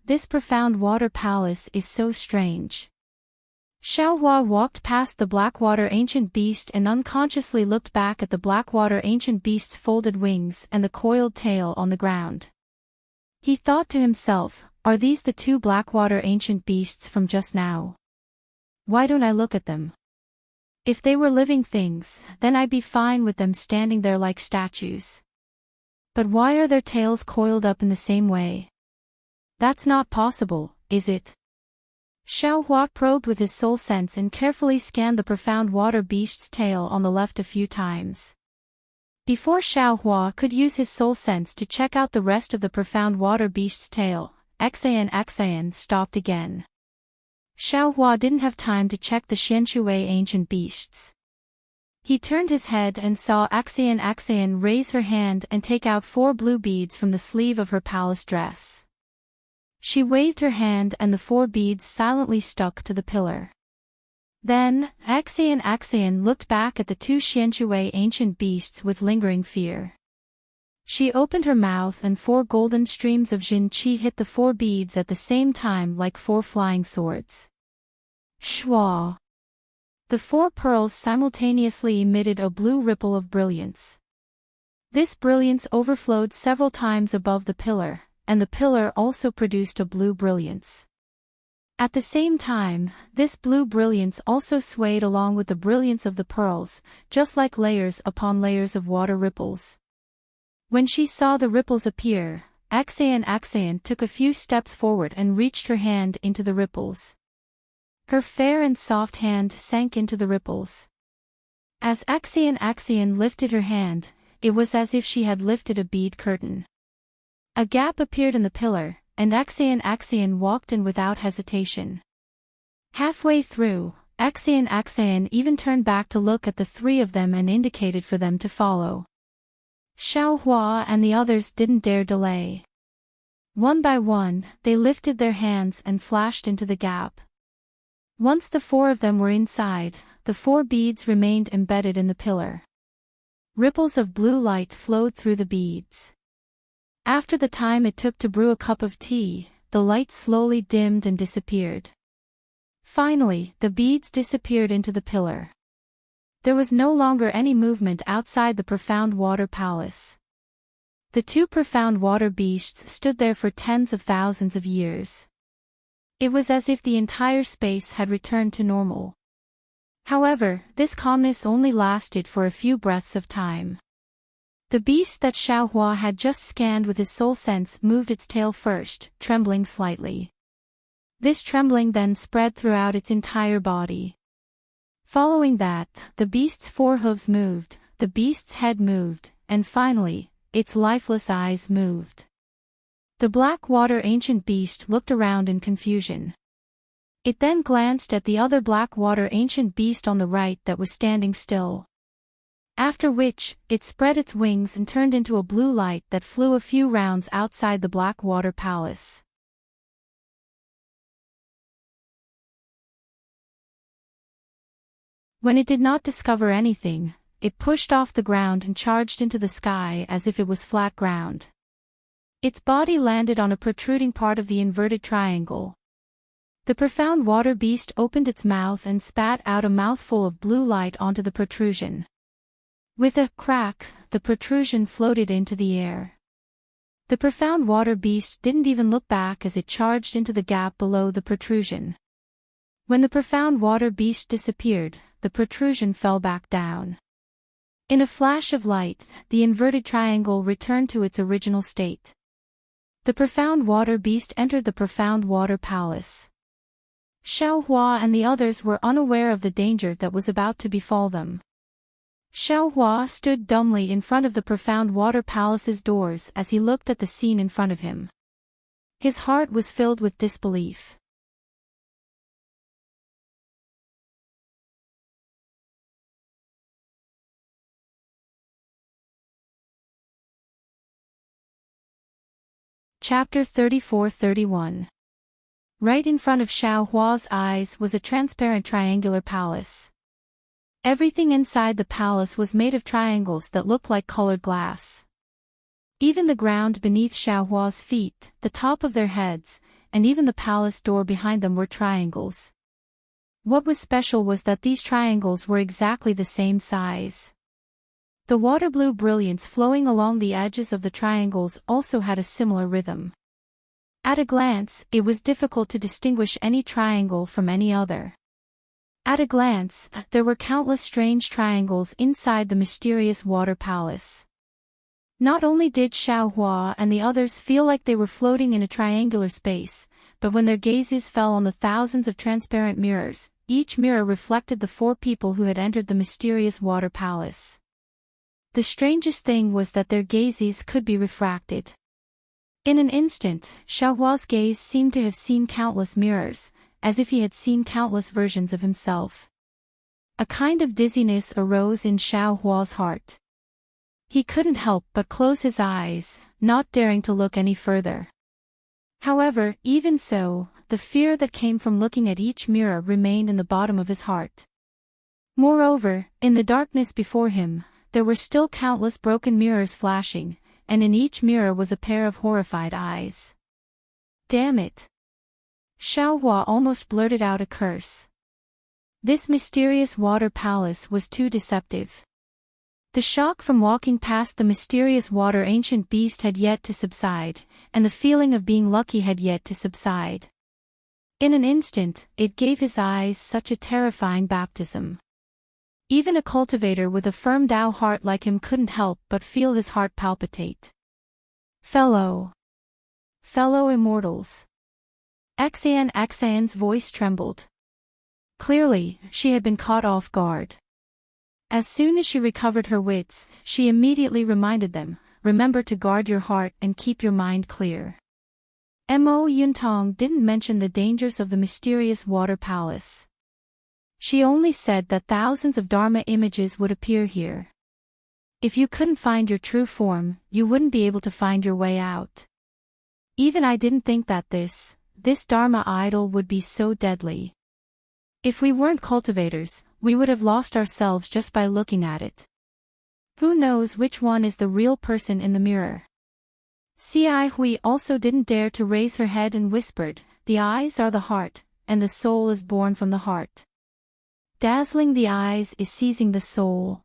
This profound water palace is so strange. Xiaohua walked past the Blackwater ancient beast and unconsciously looked back at the Blackwater ancient beast's folded wings and the coiled tail on the ground. He thought to himself, are these the two Blackwater ancient beasts from just now? Why don't I look at them? If they were living things, then I'd be fine with them standing there like statues. But why are their tails coiled up in the same way? That's not possible, is it? Xiaohua probed with his soul sense and carefully scanned the profound water beast's tail on the left a few times. Before Xiaohua could use his soul sense to check out the rest of the profound water beast's tail, Xian stopped again. Xiaohua didn't have time to check the Xianshui ancient beasts. He turned his head and saw Xian raise her hand and take out 4 blue beads from the sleeve of her palace dress. She waved her hand and the 4 beads silently stuck to the pillar. Then, Xian looked back at the 2 Xianshui ancient beasts with lingering fear. She opened her mouth and 4 golden streams of Jin Qi hit the 4 beads at the same time like 4 flying swords. Shwa! The 4 pearls simultaneously emitted a blue ripple of brilliance. This brilliance overflowed several times above the pillar, and the pillar also produced a blue brilliance. At the same time, this blue brilliance also swayed along with the brilliance of the pearls, just like layers upon layers of water ripples. When she saw the ripples appear, Axion took a few steps forward and reached her hand into the ripples. Her fair and soft hand sank into the ripples. As Axion lifted her hand, it was as if she had lifted a bead curtain. A gap appeared in the pillar, and Axion walked in without hesitation. Halfway through, Axion even turned back to look at the 3 of them and indicated for them to follow. Xiaohua and the others didn't dare delay. One by one, they lifted their hands and flashed into the gap. Once the 4 of them were inside, the 4 beads remained embedded in the pillar. Ripples of blue light flowed through the beads. After the time it took to brew a cup of tea, the light slowly dimmed and disappeared. Finally, the beads disappeared into the pillar. There was no longer any movement outside the profound water palace. The 2 profound water beasts stood there for tens of thousands of years. It was as if the entire space had returned to normal. However, this calmness only lasted for a few breaths of time. The beast that Xiaohua had just scanned with his soul sense moved its tail first, trembling slightly. This trembling then spread throughout its entire body. Following that, the beast's 4 hooves moved, the beast's head moved, and finally, its lifeless eyes moved. The black water ancient beast looked around in confusion. It then glanced at the other black water ancient beast on the right that was standing still. After which, it spread its wings and turned into a blue light that flew a few rounds outside the black water palace. When it did not discover anything, it pushed off the ground and charged into the sky as if it was flat ground. Its body landed on a protruding part of the inverted triangle. The profound water beast opened its mouth and spat out a mouthful of blue light onto the protrusion. With a crack, the protrusion floated into the air. The profound water beast didn't even look back as it charged into the gap below the protrusion. When the profound water beast disappeared, the protrusion fell back down. In a flash of light, the inverted triangle returned to its original state. The profound water beast entered the profound water palace. Xiaohua and the others were unaware of the danger that was about to befall them. Xiaohua stood dumbly in front of the profound water palace's doors as he looked at the scene in front of him. His heart was filled with disbelief. Chapter 34-31. Right in front of Xiaohua's eyes was a transparent triangular palace. Everything inside the palace was made of triangles that looked like colored glass. Even the ground beneath Xiaohua's feet, the top of their heads, and even the palace door behind them were triangles. What was special was that these triangles were exactly the same size. The water blue brilliance flowing along the edges of the triangles also had a similar rhythm. At a glance, it was difficult to distinguish any triangle from any other. At a glance, there were countless strange triangles inside the mysterious water palace. Not only did Xiaohua and the others feel like they were floating in a triangular space, but when their gazes fell on the thousands of transparent mirrors, each mirror reflected the 4 people who had entered the mysterious water palace. The strangest thing was that their gazes could be refracted. In an instant, Xiaohua's gaze seemed to have seen countless mirrors, as if he had seen countless versions of himself. A kind of dizziness arose in Xiaohua's heart. He couldn't help but close his eyes, not daring to look any further. However, even so, the fear that came from looking at each mirror remained in the bottom of his heart. Moreover, in the darkness before him, there were still countless broken mirrors flashing, and in each mirror was a pair of horrified eyes. Damn it! Xiaohua almost blurted out a curse. This mysterious water palace was too deceptive. The shock from walking past the mysterious water ancient beast had yet to subside, and the feeling of being lucky had yet to subside. In an instant, it gave his eyes such a terrifying baptism. Even a cultivator with a firm Tao heart like him couldn't help but feel his heart palpitate. Fellow immortals. Xan's voice trembled. Clearly, she had been caught off guard. As soon as she recovered her wits, she immediately reminded them, remember to guard your heart and keep your mind clear. Mo Yuntong didn't mention the dangers of the mysterious water palace. She only said that thousands of Dharma images would appear here. If you couldn't find your true form, you wouldn't be able to find your way out. Even I didn't think that this Dharma idol would be so deadly. If we weren't cultivators, we would have lost ourselves just by looking at it. Who knows which one is the real person in the mirror? Xi Hui also didn't dare to raise her head and whispered, the eyes are the heart, and the soul is born from the heart. Dazzling the eyes is seizing the soul.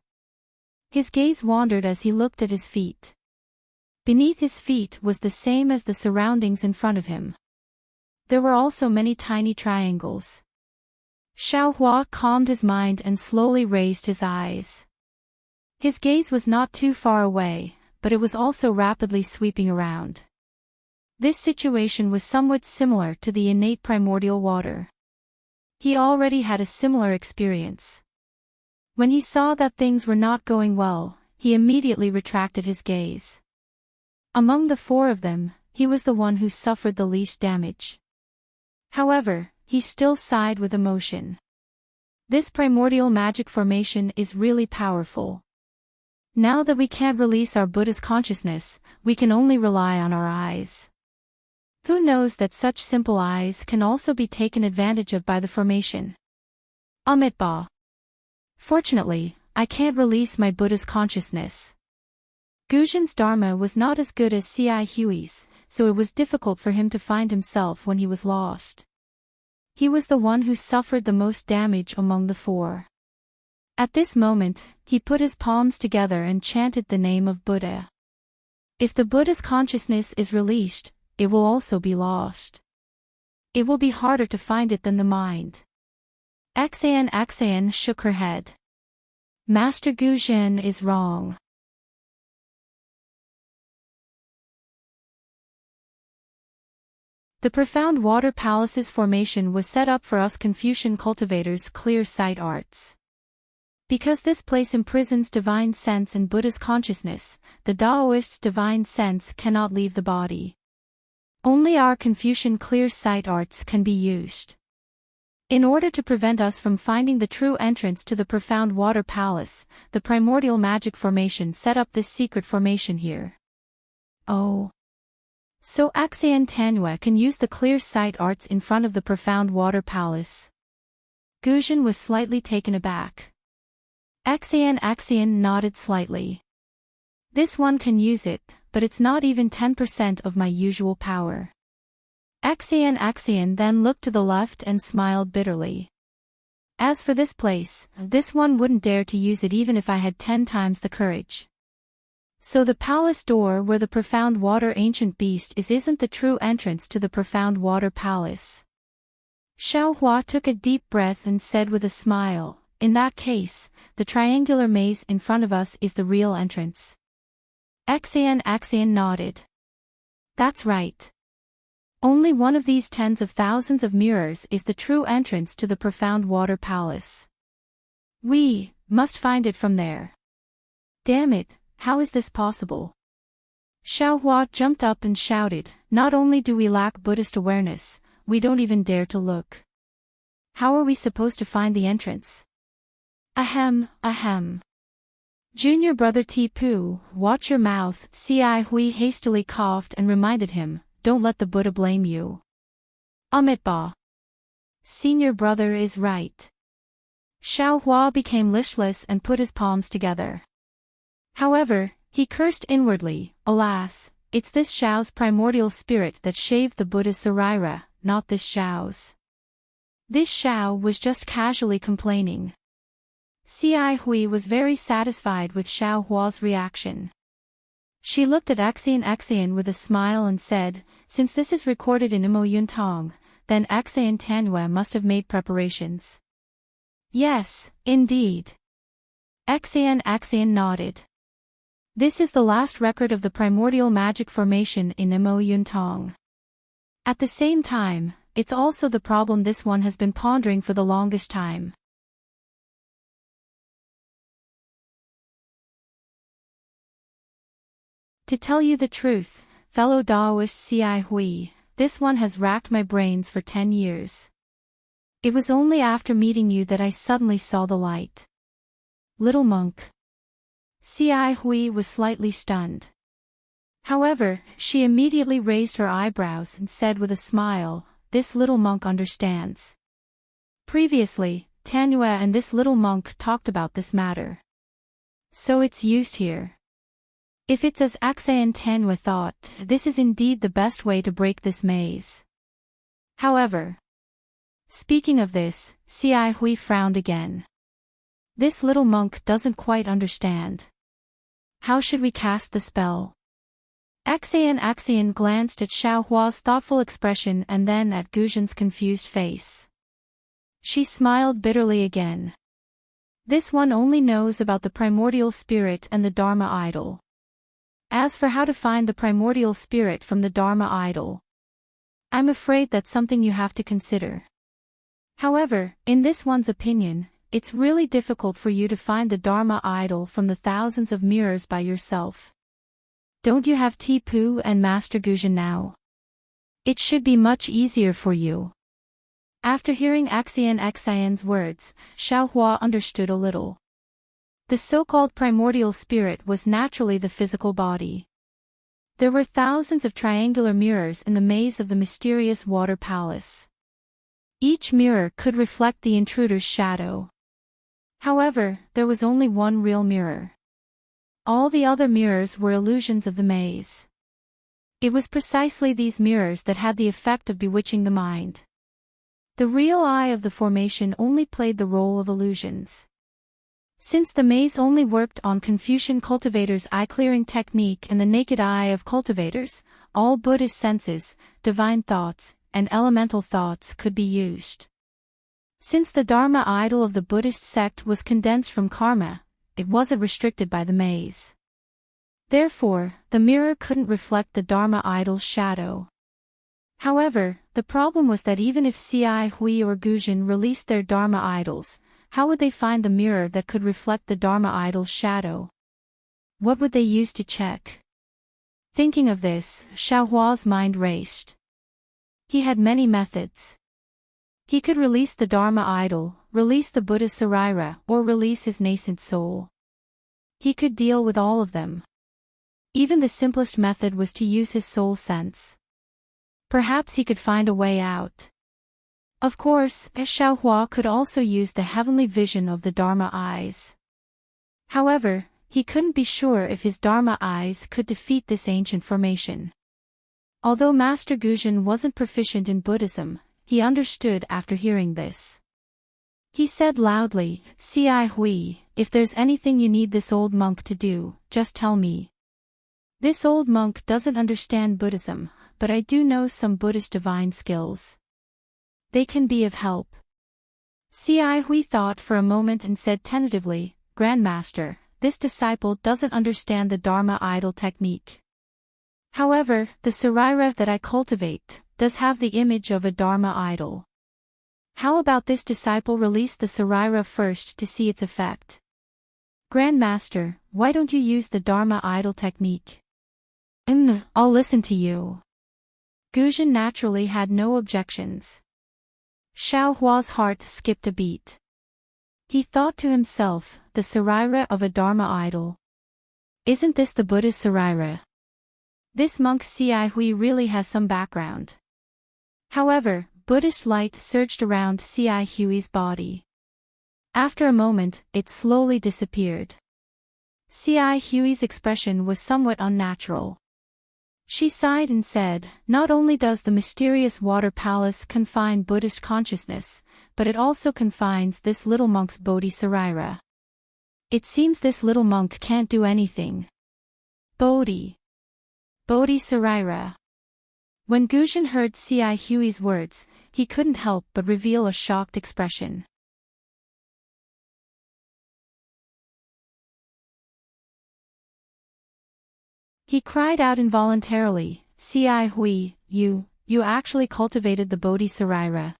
His gaze wandered as he looked at his feet. Beneath his feet was the same as the surroundings in front of him. There were also many tiny triangles. Xiaohua calmed his mind and slowly raised his eyes. His gaze was not too far away, but it was also rapidly sweeping around. This situation was somewhat similar to the innate primordial water. He already had a similar experience. When he saw that things were not going well, he immediately retracted his gaze. Among the four of them, he was the one who suffered the least damage. However, he still sighed with emotion. This primordial magic formation is really powerful. Now that we can't release our Buddha's consciousness, we can only rely on our eyes. Who knows that such simple eyes can also be taken advantage of by the formation? Amitba. Fortunately, I can't release my Buddha's consciousness. Guzhen's Dharma was not as good as Xi Hui's, so it was difficult for him to find himself when he was lost. He was the one who suffered the most damage among the four. At this moment, he put his palms together and chanted the name of Buddha. If the Buddha's consciousness is released, it will also be lost. It will be harder to find it than the mind. Xan shook her head. Master Guzhen is wrong. The profound water palace's formation was set up for us Confucian cultivators' clear sight arts. Because this place imprisons divine sense and Buddha's consciousness, the Taoists' divine sense cannot leave the body. Only our Confucian clear sight arts can be used. In order to prevent us from finding the true entrance to the profound water palace, the primordial magic formation set up this secret formation here. Oh. So Axian Tanhua can use the clear sight arts in front of the profound water palace. Guzhen was slightly taken aback. Axian nodded slightly. This one can use it, but it's not even 10% of my usual power. Axian then looked to the left and smiled bitterly. As for this place, this one wouldn't dare to use it even if I had 10 times the courage. So the palace door where the profound water ancient beast isn't the true entrance to the profound water palace. Xiaohua took a deep breath and said with a smile, in that case, the triangular maze in front of us is the real entrance. Axian nodded. That's right. Only one of these tens of thousands of mirrors is the true entrance to the profound water palace. We must find it from there. Damn it. How is this possible? Xiaohua jumped up and shouted, not only do we lack Buddhist awareness, we don't even dare to look. How are we supposed to find the entrance? Ahem. Junior brother Tipu, watch your mouth. Xi Hui hastily coughed and reminded him, don't let the Buddha blame you. Amitba. Senior brother is right. Xiaohua became listless and put his palms together. However, he cursed inwardly, alas, it's this Xiao's primordial spirit that shaved the Buddha's sarira, not this Xiao's. This Xiao was just casually complaining. Xi Hui was very satisfied with Xiao Hua's reaction. She looked at Xian with a smile and said, "Since this is recorded in Imo Yuntong, then Xian Tanhua must have made preparations." "Yes, indeed." Xian nodded. This is the last record of the primordial magic formation in Imo Yuntong. At the same time, it's also the problem this one has been pondering for the longest time. To tell you the truth, fellow Daoist Xi Hui, this one has racked my brains for 10 years. It was only after meeting you that I suddenly saw the light. Little monk. Xi Hui was slightly stunned. However, she immediately raised her eyebrows and said with a smile, "This little monk understands." Previously, Tanhua and this little monk talked about this matter. So it's used here. If it's as Xian Tanhua thought, this is indeed the best way to break this maze. However, speaking of this, Xi Hui frowned again. This little monk doesn't quite understand. How should we cast the spell? Xian glanced at Xiao Hua's thoughtful expression and then at Guzhen's confused face. She smiled bitterly again. This one only knows about the primordial spirit and the Dharma idol. As for how to find the primordial spirit from the Dharma idol, I'm afraid that's something you have to consider. However, in this one's opinion, it's really difficult for you to find the Dharma idol from the thousands of mirrors by yourself. Don't you have Tipu and Master Guzhen now? It should be much easier for you. After hearing Xian's words, Xiao Hua understood a little. The so-called primordial spirit was naturally the physical body. There were thousands of triangular mirrors in the maze of the mysterious water palace. Each mirror could reflect the intruder's shadow. However, there was only one real mirror. All the other mirrors were illusions of the maze. It was precisely these mirrors that had the effect of bewitching the mind. The real eye of the formation only played the role of illusions. Since the maze only worked on Confucian cultivators' eye-clearing technique and the naked eye of cultivators, all Buddhist senses, divine thoughts, and elemental thoughts could be used. Since the Dharma idol of the Buddhist sect was condensed from karma, it wasn't restricted by the maze. Therefore, the mirror couldn't reflect the Dharma idol's shadow. However, the problem was that even if Xi Hui or Guzhen released their Dharma idols, how would they find the mirror that could reflect the Dharma idol's shadow? What would they use to check? Thinking of this, Xiao Hua's mind raced. He had many methods. He could release the Dharma idol, release the Buddha Sarira, or release his nascent soul. He could deal with all of them. Even the simplest method was to use his soul sense. Perhaps he could find a way out. Of course, Xiao Hua could also use the heavenly vision of the Dharma eyes. However, he couldn't be sure if his Dharma eyes could defeat this ancient formation. Although Master Guzhen wasn't proficient in Buddhism, he understood after hearing this. He said loudly, "Xi Hui, if there's anything you need this old monk to do, just tell me." This old monk doesn't understand Buddhism, but I do know some Buddhist divine skills. They can be of help. Xi Hui thought for a moment and said tentatively, "Grandmaster, this disciple doesn't understand the Dharma idol technique. However, the Sarira that I cultivate does have the image of a Dharma idol. How about this disciple release the Sarira first to see its effect? Grandmaster, why don't you use the Dharma idol technique?" I'll listen to you." Guzhen naturally had no objections. Xiao Hua's heart skipped a beat. He thought to himself, the Sarira of a Dharma idol. Isn't this the Buddhist Sarira? This monk Xi Hui really has some background. However, Buddhist light surged around Xi Hui's body. After a moment, it slowly disappeared. Xi Hui's expression was somewhat unnatural. She sighed and said, not only does the mysterious water palace confine Buddhist consciousness, but it also confines this little monk's bodhi-sarira. It seems this little monk can't do anything. Bodhi-sarira. When Guzhen heard C.I. Huey's words, he couldn't help but reveal a shocked expression. He cried out involuntarily, C.I. Hui, you actually cultivated the bodhi-sarira.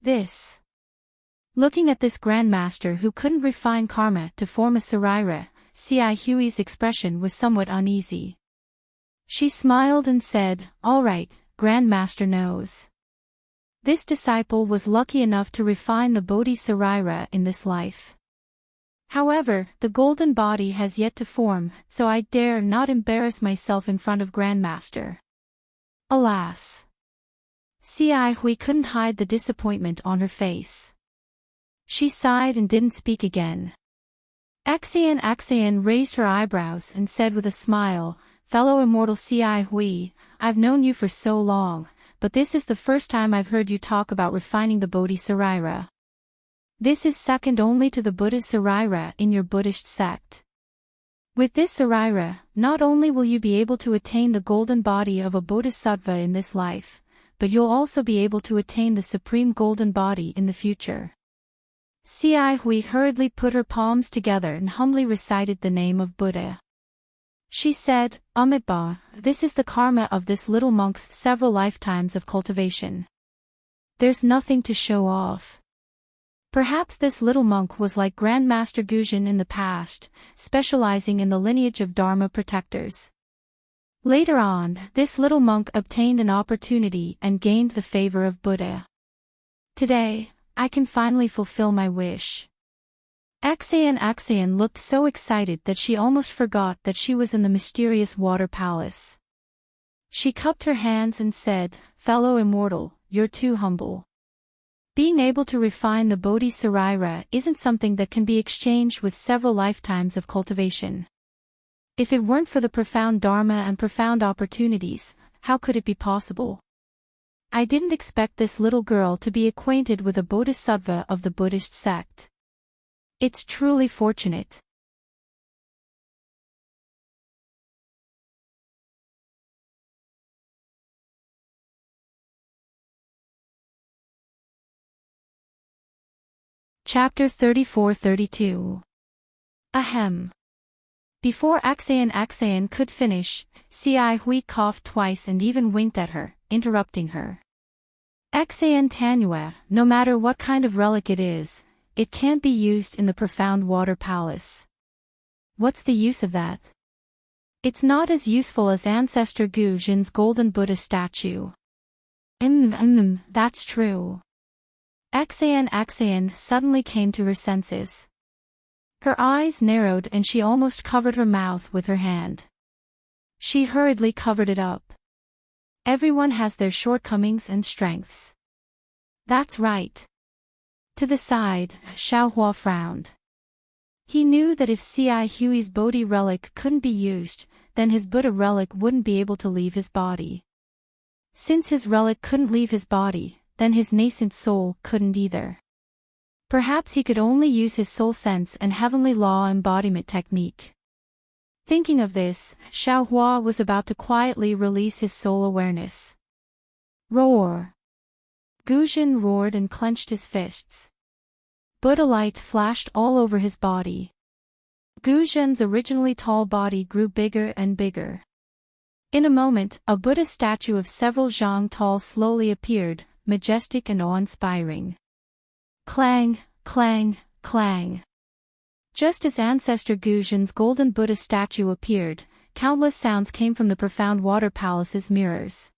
This. Looking at this grandmaster who couldn't refine karma to form a sarira, C.I. Huey's expression was somewhat uneasy. She smiled and said, all right, grandmaster knows. This disciple was lucky enough to refine the bodhi-sarira in this life. However, the golden body has yet to form, so I dare not embarrass myself in front of Grandmaster. Alas! C.I. Hui couldn't hide the disappointment on her face. She sighed and didn't speak again. Axian raised her eyebrows and said with a smile, fellow immortal C.I. Hui, I've known you for so long, but this is the first time I've heard you talk about refining the bodhi-sarira. This is second only to the Buddha's sarira in your Buddhist sect. With this sarira, not only will you be able to attain the golden body of a bodhisattva in this life, but you'll also be able to attain the supreme golden body in the future. C.I. Hui hurriedly put her palms together and humbly recited the name of Buddha. She said, Amitabha, this is the karma of this little monk's several lifetimes of cultivation. There's nothing to show off. Perhaps this little monk was like Grandmaster Guzhen in the past, specializing in the lineage of Dharma protectors. Later on, this little monk obtained an opportunity and gained the favor of Buddha. Today, I can finally fulfill my wish. Axian looked so excited that she almost forgot that she was in the mysterious water palace. She cupped her hands and said, fellow immortal, you're too humble. Being able to refine the bodhi-sarira isn't something that can be exchanged with several lifetimes of cultivation. If it weren't for the profound dharma and profound opportunities, how could it be possible? I didn't expect this little girl to be acquainted with a bodhisattva of the Buddhist sect. It's truly fortunate. Chapter 34-32. Ahem. Before Axian could finish, C.I. Hui coughed twice and even winked at her, interrupting her. Axian Tanua, no matter what kind of relic it is, it can't be used in the profound water palace. What's the use of that? It's not as useful as Ancestor Guzhen's golden Buddha statue. That's true. Axian suddenly came to her senses. Her eyes narrowed and she almost covered her mouth with her hand. She hurriedly covered it up. Everyone has their shortcomings and strengths. That's right. To the side, Xiaohua frowned. He knew that if C.I. Huey's Bodhi relic couldn't be used, then his Buddha relic wouldn't be able to leave his body. Since his relic couldn't leave his body, then his nascent soul couldn't either. Perhaps he could only use his soul sense and heavenly law embodiment technique. Thinking of this, Xiaohua was about to quietly release his soul awareness. Roar! Guzhen roared and clenched his fists. Buddha light flashed all over his body. Guzhen's originally tall body grew bigger and bigger. In a moment, a Buddha statue of several zhang tall slowly appeared, majestic and awe-inspiring. Clang, clang, clang. Just as Ancestor Guzhen's golden Buddha statue appeared, countless sounds came from the profound water palace's mirrors.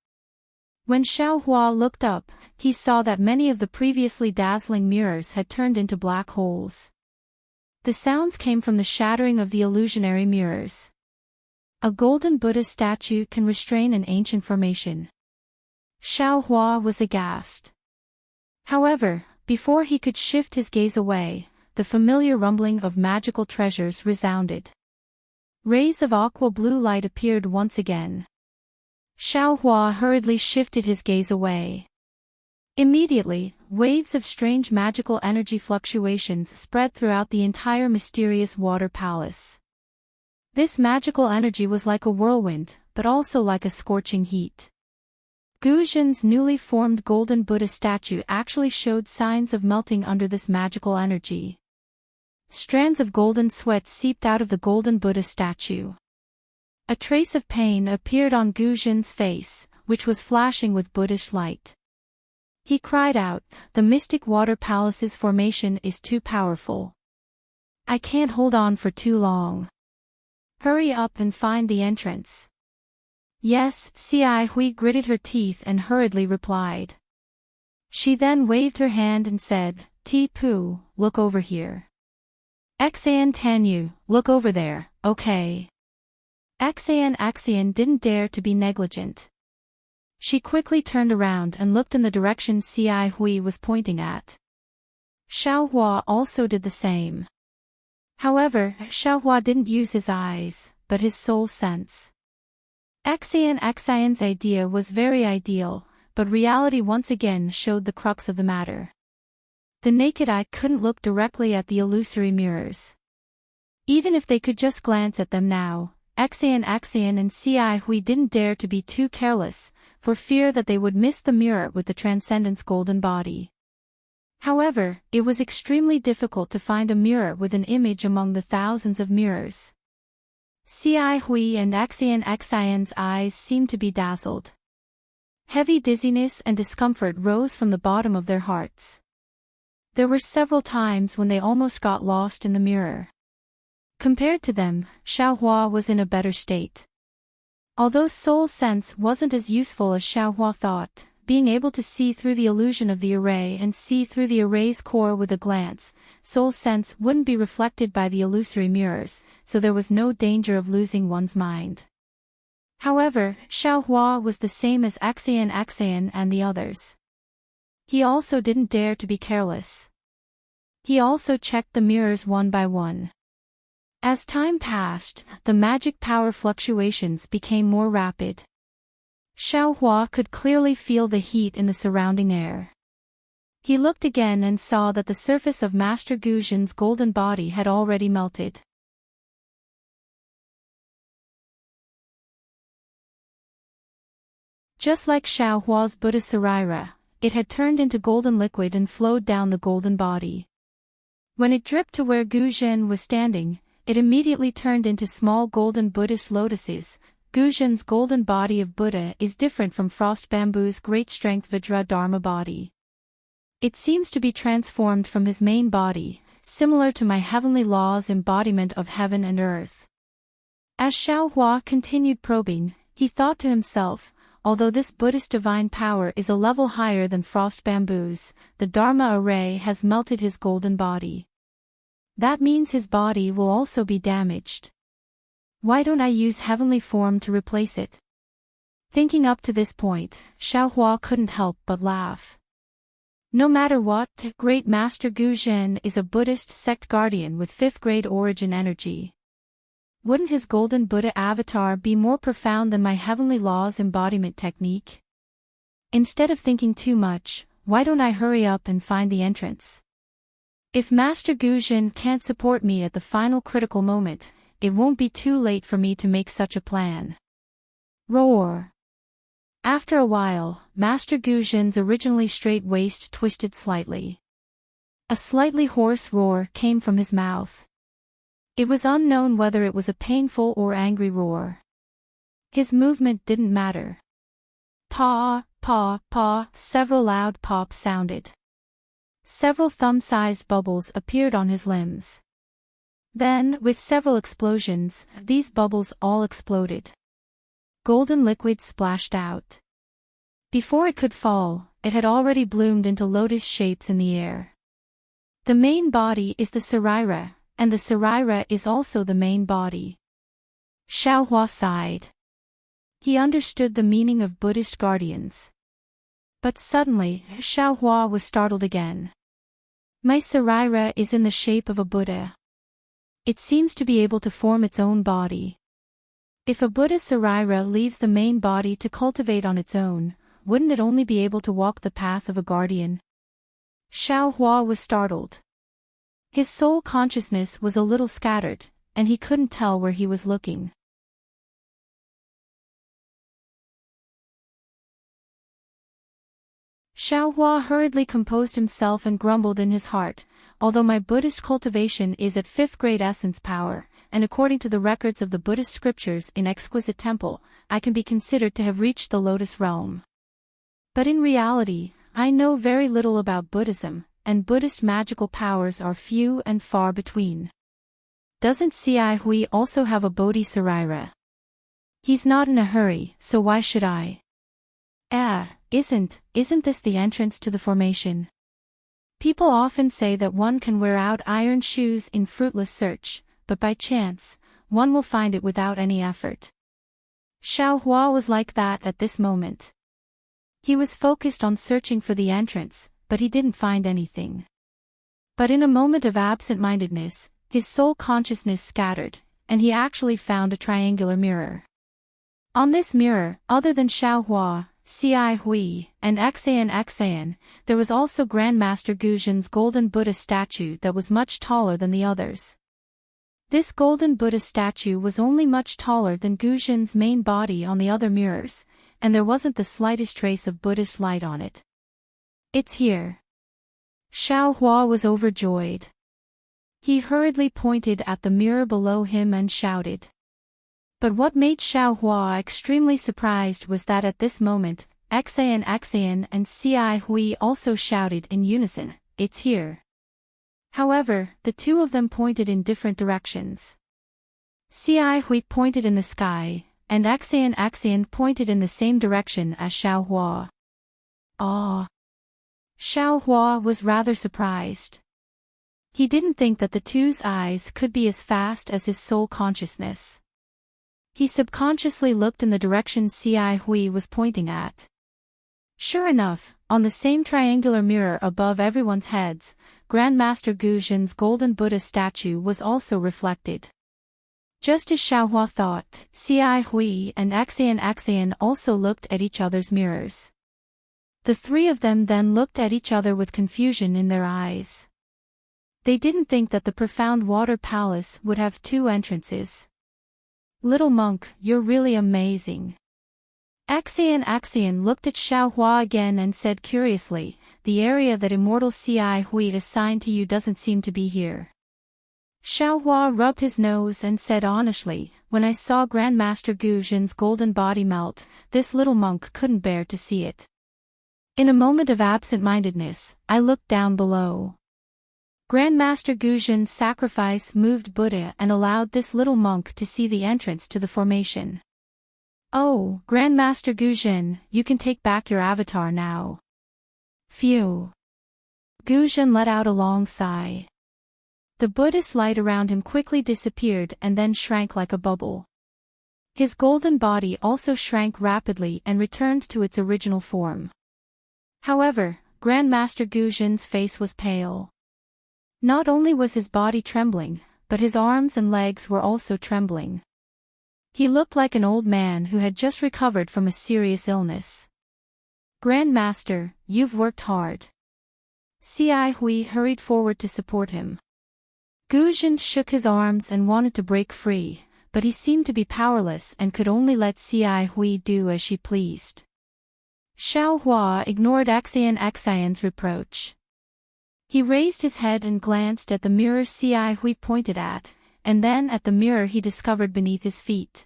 When Xiaohua looked up, he saw that many of the previously dazzling mirrors had turned into black holes. The sounds came from the shattering of the illusionary mirrors. A golden Buddha statue can restrain an ancient formation. Xiaohua was aghast. However, before he could shift his gaze away, the familiar rumbling of magical treasures resounded. Rays of aqua blue light appeared once again. Xiaohua hurriedly shifted his gaze away. Immediately, waves of strange magical energy fluctuations spread throughout the entire mysterious water palace. This magical energy was like a whirlwind, but also like a scorching heat. Gu Zhen's newly formed golden Buddha statue actually showed signs of melting under this magical energy. Strands of golden sweat seeped out of the golden Buddha statue. A trace of pain appeared on Gu Zhen's face, which was flashing with Buddhish light. He cried out, "The mystic water palace's formation is too powerful. I can't hold on for too long. Hurry up and find the entrance." "Yes," Xia Hui gritted her teeth and hurriedly replied. She then waved her hand and said, "Ti Pu, look over here. Xan Tanyu, look over there, okay." Axian didn't dare to be negligent. She quickly turned around and looked in the direction Xia Hui was pointing at. Xiaohua also did the same. However, Xiaohua didn't use his eyes, but his soul sense. Axian's idea was very ideal, but reality once again showed the crux of the matter. The naked eye couldn't look directly at the illusory mirrors. Even if they could just glance at them now, Axian and Xia Hui didn't dare to be too careless, for fear that they would miss the mirror with the Transcendent's golden body. However, it was extremely difficult to find a mirror with an image among the thousands of mirrors. Xia Hui and Axian's eyes seemed to be dazzled. Heavy dizziness and discomfort rose from the bottom of their hearts. There were several times when they almost got lost in the mirror. Compared to them, Xiaohua was in a better state. Although soul sense wasn't as useful as Xiaohua thought, being able to see through the illusion of the array and see through the array's core with a glance, soul sense wouldn't be reflected by the illusory mirrors, so there was no danger of losing one's mind. However, Xiaohua was the same as Axian and the others. He also didn't dare to be careless. He also checked the mirrors one by one. As time passed, the magic power fluctuations became more rapid. Xiaohua could clearly feel the heat in the surrounding air. He looked again and saw that the surface of Master Gu Zhen's golden body had already melted. Just like Xiaohua's Buddha Sarira, it had turned into golden liquid and flowed down the golden body. When it dripped to where Gu Zhen was standing, it immediately turned into small golden Buddhist lotuses. Gu Zhen's golden body of Buddha is different from Frost Bamboo's great strength Vajra Dharma body. It seems to be transformed from his main body, similar to my heavenly law's embodiment of heaven and earth. As Xiaohua continued probing, he thought to himself, although this Buddhist divine power is a level higher than Frost Bamboo's, the Dharma array has melted his golden body. That means his body will also be damaged. Why don't I use heavenly form to replace it? Thinking up to this point, Xiaohua couldn't help but laugh. No matter what, Great Master Gu Zhen is a Buddhist sect guardian with 5th grade origin energy. Wouldn't his golden Buddha avatar be more profound than my heavenly law's embodiment technique? Instead of thinking too much, why don't I hurry up and find the entrance? If Master Gu Zhen can't support me at the final critical moment, it won't be too late for me to make such a plan. Roar! After a while, Master Gu Zhen's originally straight waist twisted slightly. A slightly hoarse roar came from his mouth. It was unknown whether it was a painful or angry roar. His movement didn't matter. Paw, paw, paw, several loud pops sounded. Several thumb-sized bubbles appeared on his limbs. Then, with several explosions, these bubbles all exploded. Golden liquid splashed out. Before it could fall, it had already bloomed into lotus shapes in the air. The main body is the Sarira, and the Sarira is also the main body. Xiaohua sighed. He understood the meaning of Buddhist guardians. But suddenly, Xiaohua was startled again. My Sarira is in the shape of a Buddha. It seems to be able to form its own body. If a Buddhist Sarira leaves the main body to cultivate on its own, wouldn't it only be able to walk the path of a guardian? Xiao Hua was startled. His soul consciousness was a little scattered, and he couldn't tell where he was looking. Xiao Hua hurriedly composed himself and grumbled in his heart, although my Buddhist cultivation is at 5th grade essence power, and according to the records of the Buddhist scriptures in Exquisite Temple, I can be considered to have reached the Lotus realm. But in reality, I know very little about Buddhism, and Buddhist magical powers are few and far between. Doesn't Cai Hui also have a Bodhi Sarira? He's not in a hurry, so why should I? Isn't this the entrance to the formation? People often say that one can wear out iron shoes in fruitless search, but by chance, one will find it without any effort. Xiao Hua was like that at this moment. He was focused on searching for the entrance, but he didn't find anything. But in a moment of absent-mindedness, his soul consciousness scattered, and he actually found a triangular mirror. On this mirror, other than Xiao Hua, Cai Hui, and Xan, there was also Grandmaster Guzhen's golden Buddha statue that was much taller than the others. This golden Buddha statue was only much taller than Guzhen's main body on the other mirrors, and there wasn't the slightest trace of Buddhist light on it. It's here. Xiao Hua was overjoyed. He hurriedly pointed at the mirror below him and shouted. But what made Xiao Hua extremely surprised was that at this moment, Xan and Cai Hui also shouted in unison, "It's here." However, the two of them pointed in different directions. Cai Hui pointed in the sky, and Xan pointed in the same direction as Xiao Hua. Xiao Hua was rather surprised. He didn't think that the two's eyes could be as fast as his soul consciousness. He subconsciously looked in the direction Cai Hui was pointing at. Sure enough, on the same triangular mirror above everyone's heads, Grandmaster Guzhen's golden Buddha statue was also reflected. Just as Xiao Hua thought, Cai Hui and Xan also looked at each other's mirrors. The three of them then looked at each other with confusion in their eyes. They didn't think that the profound water palace would have two entrances. "Little monk, you're really amazing." Xan looked at Xiao Hua again and said curiously, "The area that immortal Cai Hui assigned to you doesn't seem to be here." Xiao Hua rubbed his nose and said honestly, "When I saw Grandmaster Guzhen's golden body melt, this little monk couldn't bear to see it. In a moment of absent-mindedness, I looked down below. Grandmaster Guzhen's sacrifice moved Buddha and allowed this little monk to see the entrance to the formation." "Oh, Grandmaster Guzhen, you can take back your avatar now." Phew. Guzhen let out a long sigh. The Buddhist light around him quickly disappeared and then shrank like a bubble. His golden body also shrank rapidly and returned to its original form. However, Grandmaster Guzhen's face was pale. Not only was his body trembling, but his arms and legs were also trembling. He looked like an old man who had just recovered from a serious illness. "Grandmaster, you've worked hard." Cai Hui hurried forward to support him. Guzhen shook his arms and wanted to break free, but he seemed to be powerless and could only let Cai Hui do as she pleased. Xiao Hua ignored Xan's reproach. He raised his head and glanced at the mirror Cai Hui pointed at, and then at the mirror he discovered beneath his feet.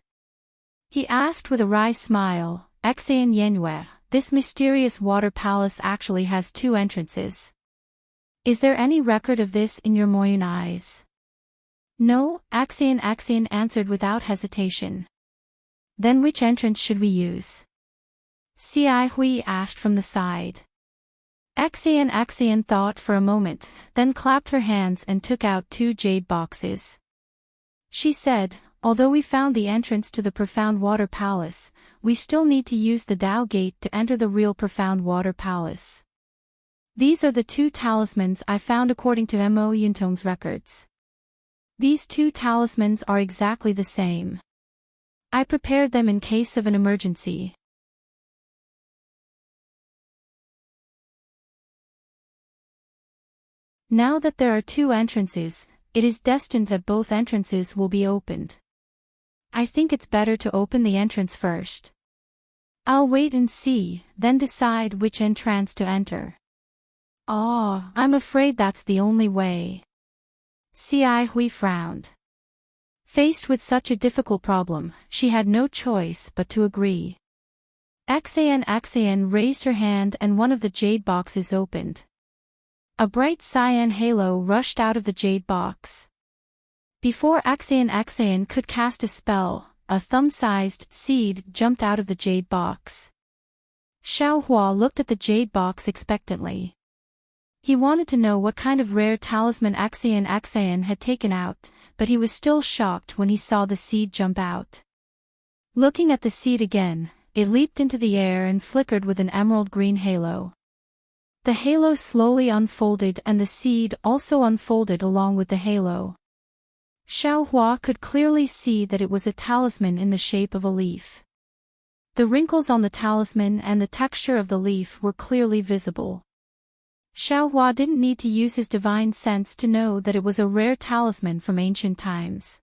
He asked with a wry smile, "Xan Yenhue, this mysterious water palace actually has two entrances. Is there any record of this in your Moyun eyes?" "No," Xan answered without hesitation. "Then which entrance should we use?" Cai Hui asked from the side. Xan thought for a moment, then clapped her hands and took out two jade boxes. She said, "Although we found the entrance to the Profound Water Palace, we still need to use the Tao Gate to enter the real Profound Water Palace. These are the two talismans I found according to Mo Yuntong's records. These two talismans are exactly the same." I prepared them in case of an emergency. Now that there are two entrances, it is destined that both entrances will be opened. I think it's better to open the entrance first. I'll wait and see, then decide which entrance to enter. I'm afraid that's the only way. Xiai Hui frowned. Faced with such a difficult problem, she had no choice but to agree. Xan raised her hand and one of the jade boxes opened. A bright cyan halo rushed out of the jade box. Before Xan could cast a spell, a thumb-sized seed jumped out of the jade box. Xiaohua looked at the jade box expectantly. He wanted to know what kind of rare talisman Xan had taken out, but he was still shocked when he saw the seed jump out. Looking at the seed again, it leaped into the air and flickered with an emerald green halo. The halo slowly unfolded and the seed also unfolded along with the halo. Xiaohua could clearly see that it was a talisman in the shape of a leaf. The wrinkles on the talisman and the texture of the leaf were clearly visible. Xiaohua didn't need to use his divine sense to know that it was a rare talisman from ancient times.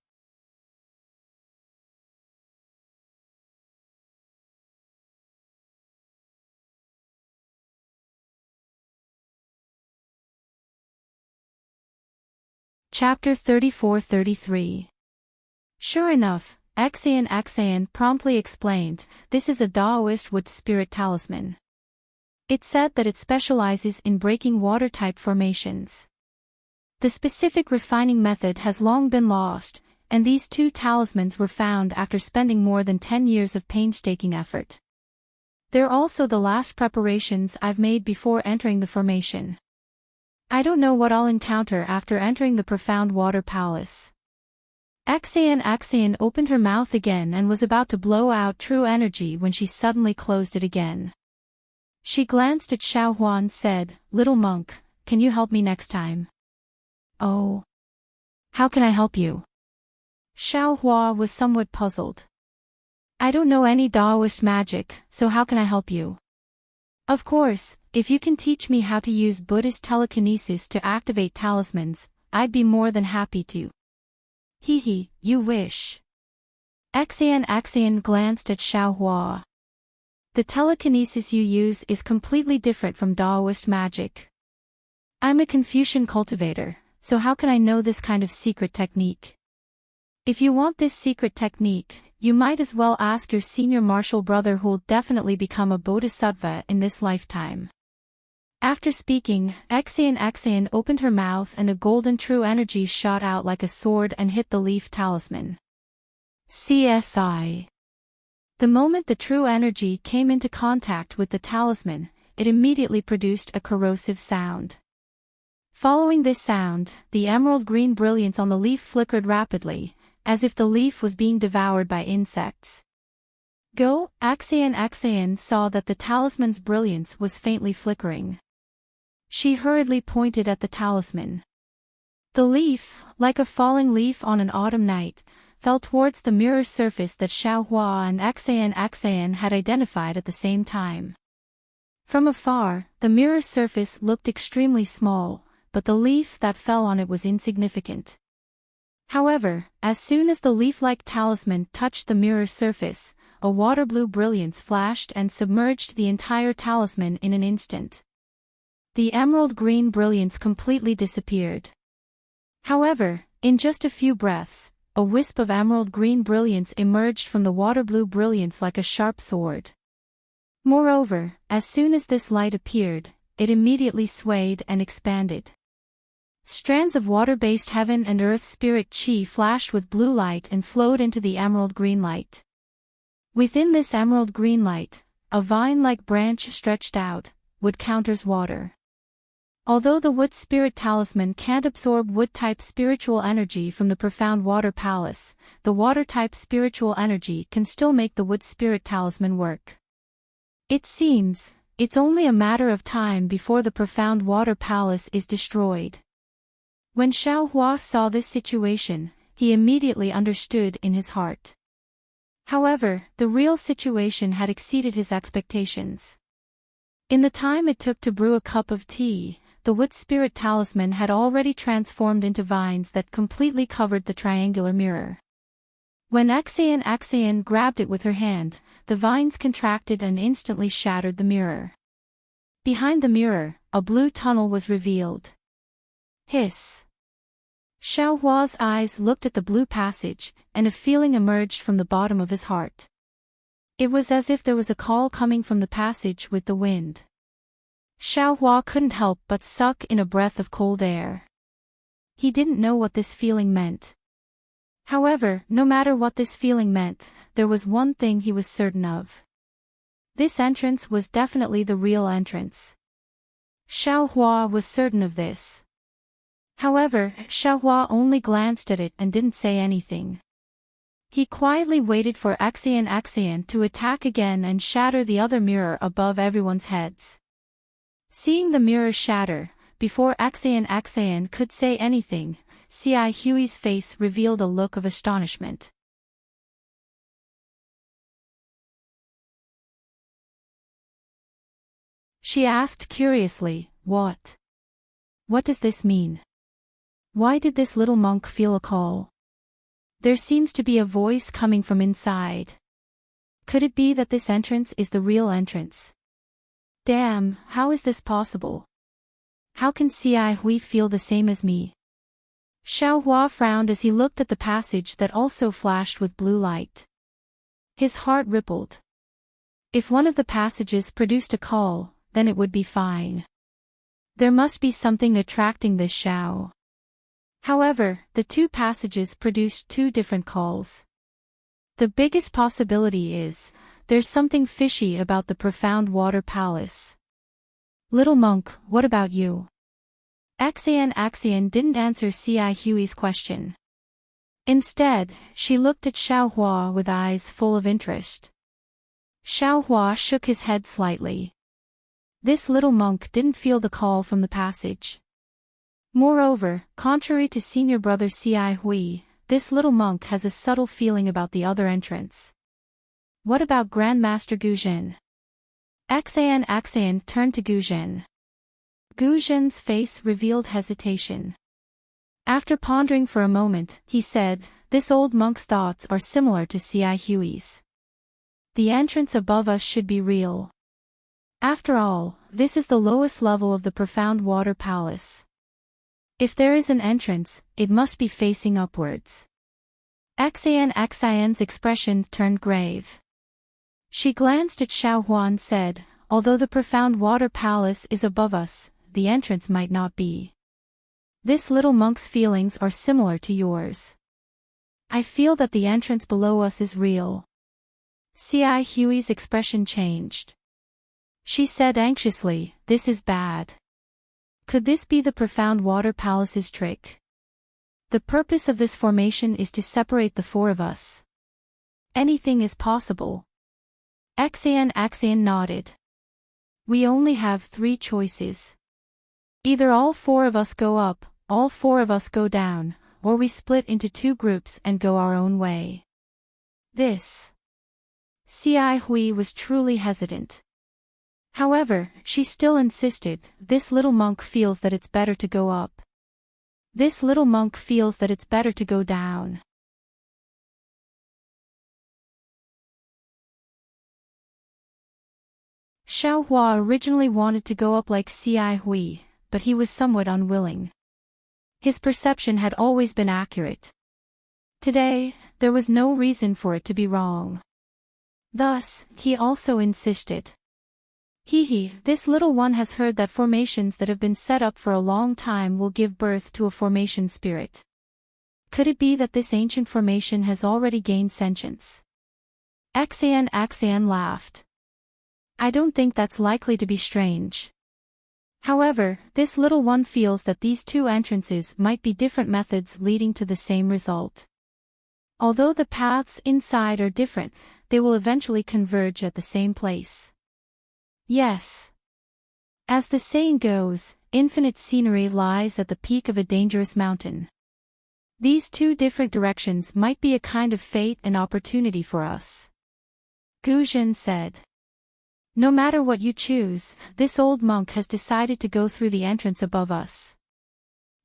Chapter 34-33. Sure enough, Xan promptly explained, this is a Daoist wood spirit talisman. It said that it specializes in breaking water-type formations. The specific refining method has long been lost, and these two talismans were found after spending more than 10 years of painstaking effort. They're also the last preparations I've made before entering the formation. I don't know what I'll encounter after entering the profound water palace. Xan opened her mouth again and was about to blow out true energy when she suddenly closed it again. She glanced at Xiaohua and said, "Little monk, can you help me next time?" "Oh. How can I help you?" Xiaohua was somewhat puzzled. "I don't know any Daoist magic, so how can I help you?" "Of course, if you can teach me how to use Buddhist telekinesis to activate talismans, I'd be more than happy to." "Hee, you wish." Xan glanced at Xiaohua. "The telekinesis you use is completely different from Daoist magic. I'm a Confucian cultivator, so how can I know this kind of secret technique? If you want this secret technique, you might as well ask your senior martial brother who'll definitely become a bodhisattva in this lifetime." After speaking, Xan opened her mouth and a golden true energy shot out like a sword and hit the leaf talisman. CSI. The moment the true energy came into contact with the talisman, it immediately produced a corrosive sound. Following this sound, the emerald green brilliance on the leaf flickered rapidly, as if the leaf was being devoured by insects. Xan saw that the talisman's brilliance was faintly flickering. She hurriedly pointed at the talisman. The leaf, like a falling leaf on an autumn night, fell towards the mirror surface that Xiaohua and Xan had identified at the same time. From afar, the mirror surface looked extremely small, but the leaf that fell on it was insignificant. However, as soon as the leaf-like talisman touched the mirror surface, a water-blue brilliance flashed and submerged the entire talisman in an instant. The emerald green brilliance completely disappeared. However, in just a few breaths, a wisp of emerald green brilliance emerged from the water-blue brilliance like a sharp sword. Moreover, as soon as this light appeared, it immediately swayed and expanded. Strands of water-based heaven and earth spirit chi flashed with blue light and flowed into the emerald green light. Within this emerald green light, a vine-like branch stretched out, wood counters water. Although the wood spirit talisman can't absorb wood-type spiritual energy from the profound water palace, the water-type spiritual energy can still make the wood spirit talisman work. It seems, it's only a matter of time before the profound water palace is destroyed. When Xiaohua saw this situation, he immediately understood in his heart. However, the real situation had exceeded his expectations. In the time it took to brew a cup of tea, the wood spirit talisman had already transformed into vines that completely covered the triangular mirror. When Axian grabbed it with her hand, the vines contracted and instantly shattered the mirror. Behind the mirror, a blue tunnel was revealed. Hiss. Xiaohua's eyes looked at the blue passage, and a feeling emerged from the bottom of his heart. It was as if there was a call coming from the passage with the wind. Xiaohua couldn't help but suck in a breath of cold air. He didn't know what this feeling meant. However, no matter what this feeling meant, there was one thing he was certain of. This entrance was definitely the real entrance. Xiaohua was certain of this. However, Xiaohua only glanced at it and didn't say anything. He quietly waited for Axian to attack again and shatter the other mirror above everyone's heads. Seeing the mirror shatter, before Axian could say anything, Cai Hui's face revealed a look of astonishment. She asked curiously, "What? What does this mean? Why did this little monk feel a call? There seems to be a voice coming from inside. Could it be that this entrance is the real entrance? Damn, how is this possible? How can Cai Hui feel the same as me?" Xiaohua frowned as he looked at the passage that also flashed with blue light. His heart rippled. If one of the passages produced a call, then it would be fine. There must be something attracting this Xiao. However, the two passages produced two different calls. The biggest possibility is, there's something fishy about the profound water palace. Little monk, what about you? Axian didn't answer Cai Hui's question. Instead, she looked at Xiaohua with eyes full of interest. Xiaohua shook his head slightly. This little monk didn't feel the call from the passage. Moreover, contrary to senior brother Cai Hui, this little monk has a subtle feeling about the other entrance. What about Grandmaster Guzhen? Axian turned to Guzhen. Guzhen's face revealed hesitation. After pondering for a moment, he said, "This old monk's thoughts are similar to Cai Hui's. The entrance above us should be real. After all, this is the lowest level of the profound water palace. If there is an entrance, it must be facing upwards." Axian's expression turned grave. She glanced at Xiaohua and said, "Although the profound water palace is above us, the entrance might not be. This little monk's feelings are similar to yours. I feel that the entrance below us is real." Cai Hui's expression changed. She said anxiously, "This is bad. Could this be the profound water palace's trick? The purpose of this formation is to separate the four of us. Anything is possible." Axian nodded. "We only have three choices. Either all four of us go up, all four of us go down, or we split into two groups and go our own way." This. Cai Hui was truly hesitant. However, she still insisted, "This little monk feels that it's better to go up. This little monk feels that it's better to go down." Xiaohua originally wanted to go up like Cai Hui, but he was somewhat unwilling. His perception had always been accurate. Today, there was no reason for it to be wrong. Thus, he also insisted. This little one has heard that formations that have been set up for a long time will give birth to a formation spirit. Could it be that this ancient formation has already gained sentience? Axian laughed. "I don't think that's likely to be strange. However, this little one feels that these two entrances might be different methods leading to the same result. Although the paths inside are different, they will eventually converge at the same place. Yes. As the saying goes, infinite scenery lies at the peak of a dangerous mountain. These two different directions might be a kind of fate and opportunity for us. Guzhen said. No matter what you choose, this old monk has decided to go through the entrance above us.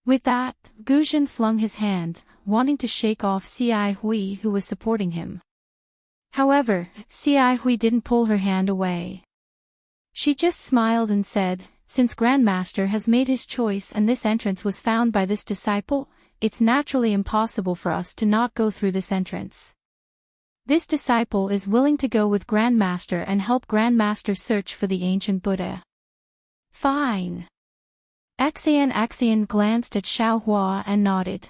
With that, Guzhen flung his hand, wanting to shake off Xi Hui who was supporting him. However, Xi Hui didn't pull her hand away. She just smiled and said, since Grandmaster has made his choice and this entrance was found by this disciple, it's naturally impossible for us to not go through this entrance. This disciple is willing to go with Grandmaster and help Grandmaster search for the ancient Buddha. Fine. Axian glanced at Xiaohua and nodded.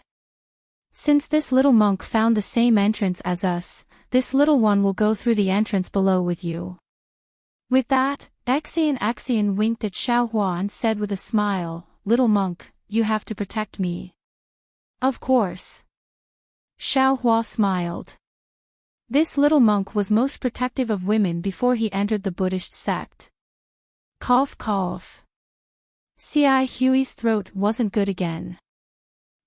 Since this little monk found the same entrance as us, this little one will go through the entrance below with you. With that, Axian winked at Xiaohua and said with a smile, little monk, you have to protect me. Of course. Xiaohua smiled. This little monk was most protective of women before he entered the Buddhist sect. Cough cough. Xi Hui's throat wasn't good again.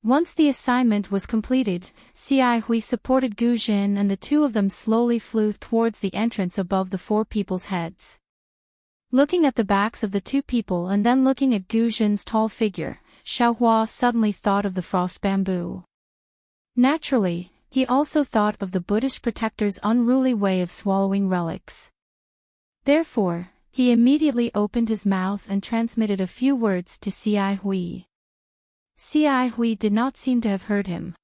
Once the assignment was completed, Xi Hui supported Guzhen and the two of them slowly flew towards the entrance above the four people's heads. Looking at the backs of the two people and then looking at Guzhen's tall figure, Xiaohua suddenly thought of the frost bamboo. Naturally, he also thought of the Buddhist protector's unruly way of swallowing relics. Therefore, he immediately opened his mouth and transmitted a few words to Xi Hui. Xi Hui did not seem to have heard him.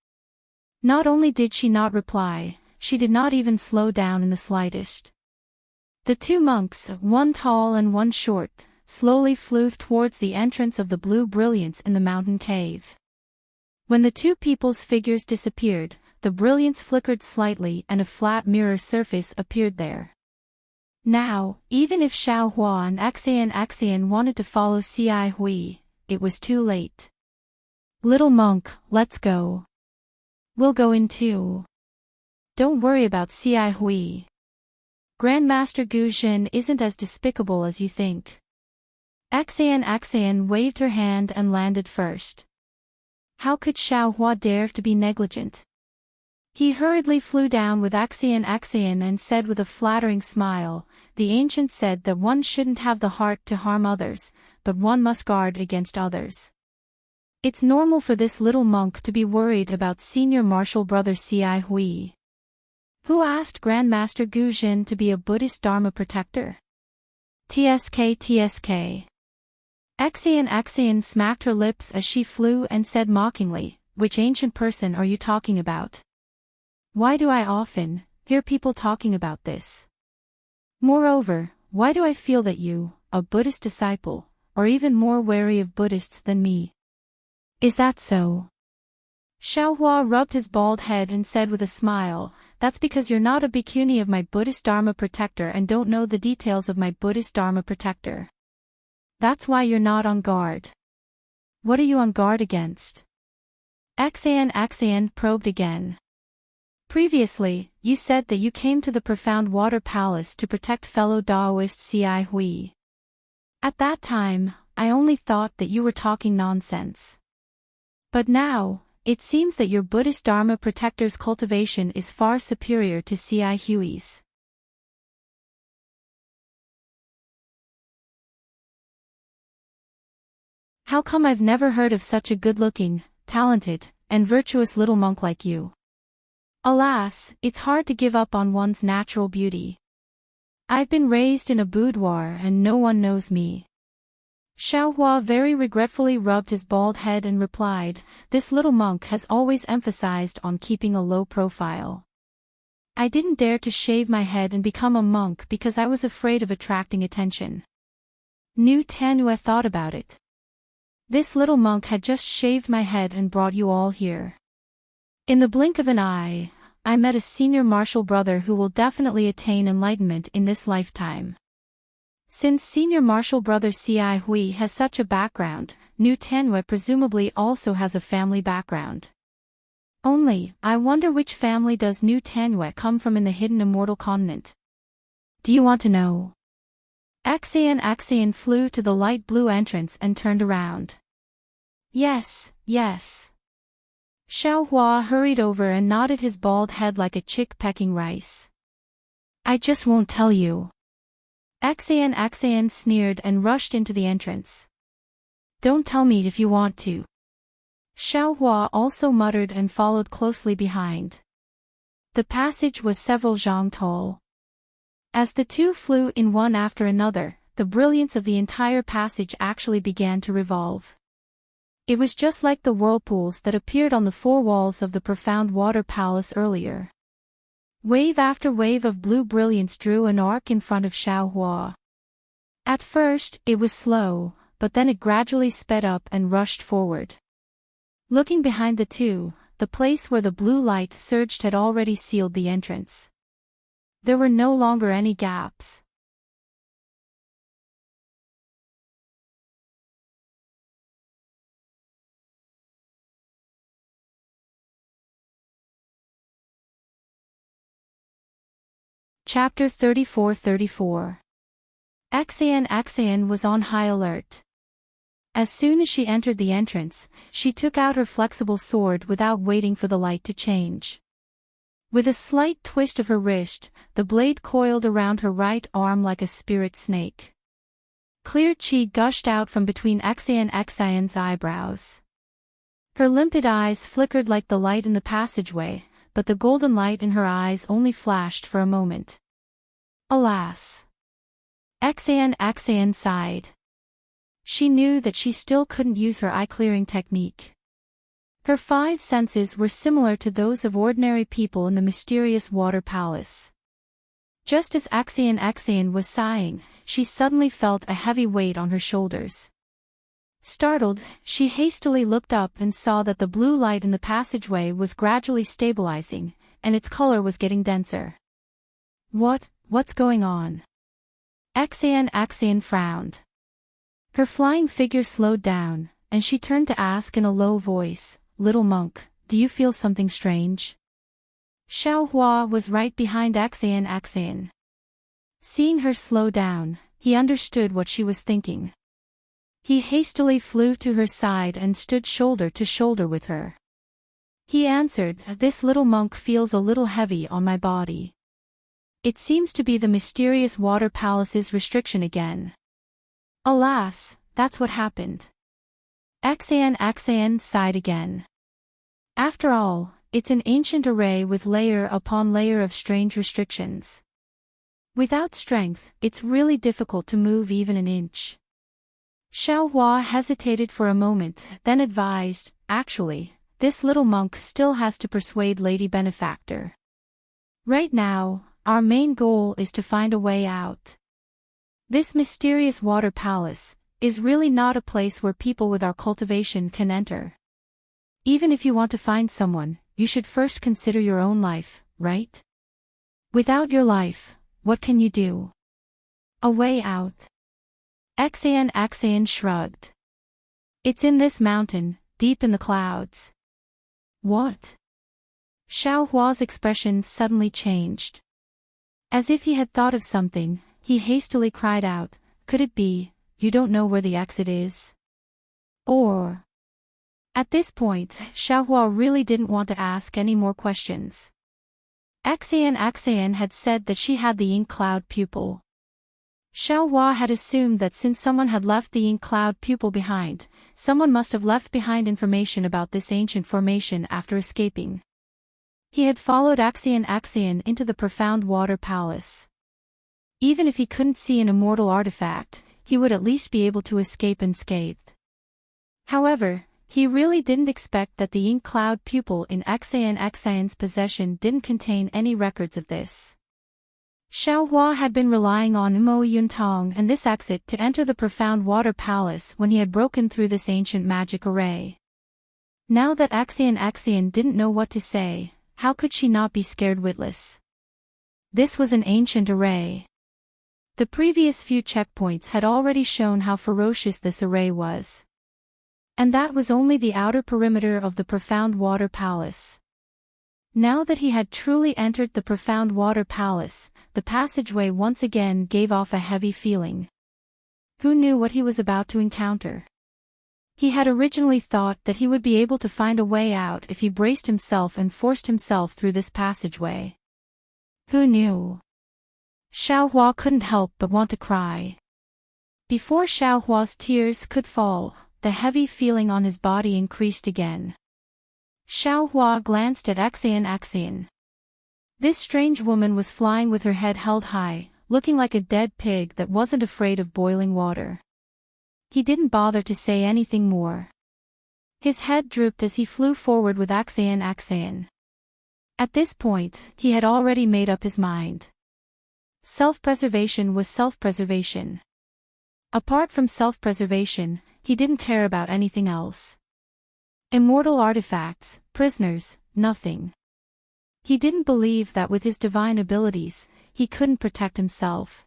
Not only did she not reply, she did not even slow down in the slightest. The two monks, one tall and one short, slowly flew towards the entrance of the blue brilliance in the mountain cave. When the two people's figures disappeared, the brilliance flickered slightly and a flat mirror surface appeared there. Now, even if Xiaohua and Axian wanted to follow Xi Hui, it was too late. Little monk, let's go. We'll go in too. Don't worry about Xi Hui. Grandmaster Guzhen isn't as despicable as you think. Axian waved her hand and landed first. How could Xiaohua dare to be negligent? He hurriedly flew down with Axian and said with a flattering smile, the ancient said that one shouldn't have the heart to harm others, but one must guard against others. It's normal for this little monk to be worried about senior martial brother Xi Hui. Who asked Grandmaster Guzhen to be a Buddhist Dharma protector? TSK. Axian smacked her lips as she flew and said mockingly, which ancient person are you talking about? Why do I often hear people talking about this? Moreover, why do I feel that you, a Buddhist disciple, are even more wary of Buddhists than me? Is that so? Xiaohua rubbed his bald head and said with a smile, that's because you're not a bhikkhuni of my Buddhist Dharma protector and don't know the details of my Buddhist Dharma protector. That's why you're not on guard. What are you on guard against? Axian probed again. Previously, you said that you came to the Profound Water Palace to protect fellow Daoist Xi Hui. At that time, I only thought that you were talking nonsense. But now, it seems that your Buddhist Dharma protector's cultivation is far superior to Xi Hui's. How come I've never heard of such a good-looking, talented, and virtuous little monk like you? Alas, it's hard to give up on one's natural beauty. I've been raised in a boudoir and no one knows me. Xiaohua very regretfully rubbed his bald head and replied, this little monk has always emphasized on keeping a low profile. I didn't dare to shave my head and become a monk because I was afraid of attracting attention. Nu Tanue thought about it. This little monk had just shaved my head and brought you all here. In the blink of an eye, I met a senior martial brother who will definitely attain enlightenment in this lifetime. Since senior martial brother Xi Hui has such a background, Nu Tanue presumably also has a family background. Only, I wonder which family does Nu Tanue come from in the hidden immortal continent? Do you want to know? Axian flew to the light blue entrance and turned around. Yes. Xiaohua hurried over and nodded his bald head like a chick pecking rice. I just won't tell you. Xian sneered and rushed into the entrance. Don't tell me if you want to. Xiaohua also muttered and followed closely behind. The passage was several zhang tall. As the two flew in one after another, the brilliance of the entire passage actually began to revolve. It was just like the whirlpools that appeared on the four walls of the profound water palace earlier. Wave after wave of blue brilliance drew an arc in front of Xiaohua. At first, it was slow, but then it gradually sped up and rushed forward. Looking behind the two, the place where the blue light surged had already sealed the entrance. There were no longer any gaps. Chapter 34-34. Xian was on high alert. As soon as she entered the entrance, she took out her flexible sword without waiting for the light to change. With a slight twist of her wrist, the blade coiled around her right arm like a spirit snake. Clear qi gushed out from between Xian's eyebrows. Her limpid eyes flickered like the light in the passageway, but the golden light in her eyes only flashed for a moment. Alas! Xian sighed. She knew that she still couldn't use her eye-clearing technique. Her five senses were similar to those of ordinary people in the mysterious water palace. Just as Xian was sighing, she suddenly felt a heavy weight on her shoulders. Startled, she hastily looked up and saw that the blue light in the passageway was gradually stabilizing, and its color was getting denser. What's going on? Xian frowned. Her flying figure slowed down, and she turned to ask in a low voice, "Little monk, do you feel something strange?" Xiaohua was right behind Xian. Seeing her slow down, he understood what she was thinking. He hastily flew to her side and stood shoulder to shoulder with her. He answered, "This little monk feels a little heavy on my body. It seems to be the mysterious water palace's restriction again." Alas, that's what happened. Xian sighed again. After all, it's an ancient array with layer upon layer of strange restrictions. Without strength, it's really difficult to move even an inch. Xiaohua hesitated for a moment, then advised, "Actually, this little monk still has to persuade Lady Benefactor. Right now, our main goal is to find a way out. This mysterious water palace is really not a place where people with our cultivation can enter. Even if you want to find someone, you should first consider your own life, right? Without your life, what can you do? A way out." Xian shrugged. "It's in this mountain, deep in the clouds." "What?" Xiaohua's expression suddenly changed. As if he had thought of something, he hastily cried out, "Could it be, you don't know where the exit is? Or—" At this point, Xiaohua really didn't want to ask any more questions. Xian had said that she had the ink cloud pupil. Xiaohua had assumed that since someone had left the ink cloud pupil behind, someone must have left behind information about this ancient formation after escaping. He had followed Xian into the profound water palace. Even if he couldn't see an immortal artifact, he would at least be able to escape unscathed. However, he really didn't expect that the ink cloud pupil in Xian's possession didn't contain any records of this. Xiaohua had been relying on Mo Yuntong and this exit to enter the profound water palace when he had broken through this ancient magic array. Now that Xian didn't know what to say, how could she not be scared witless? This was an ancient array. The previous few checkpoints had already shown how ferocious this array was. And that was only the outer perimeter of the profound water palace. Now that he had truly entered the profound water palace, the passageway once again gave off a heavy feeling. Who knew what he was about to encounter? He had originally thought that he would be able to find a way out if he braced himself and forced himself through this passageway. Who knew? Xiaohua couldn't help but want to cry. Before Xiaohua's tears could fall, the heavy feeling on his body increased again. Xiaohua glanced at Xian. This strange woman was flying with her head held high, looking like a dead pig that wasn't afraid of boiling water. He didn't bother to say anything more. His head drooped as he flew forward with Xian. At this point, he had already made up his mind. Self-preservation was self-preservation. Apart from self-preservation, he didn't care about anything else. Immortal artifacts, prisoners, nothing. He didn't believe that with his divine abilities, he couldn't protect himself.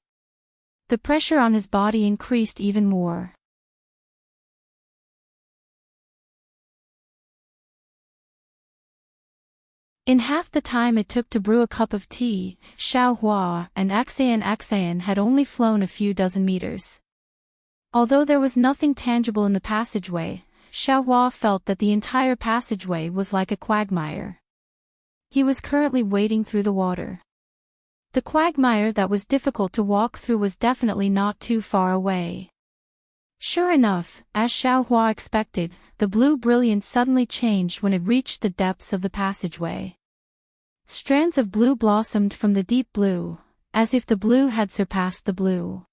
The pressure on his body increased even more. In half the time it took to brew a cup of tea, Xiaohua and Xian had only flown a few dozen meters. Although there was nothing tangible in the passageway, Xiaohua felt that the entire passageway was like a quagmire. He was currently wading through the water. The quagmire that was difficult to walk through was definitely not too far away. Sure enough, as Xiaohua expected, the blue brilliance suddenly changed when it reached the depths of the passageway. Strands of blue blossomed from the deep blue, as if the blue had surpassed the blue.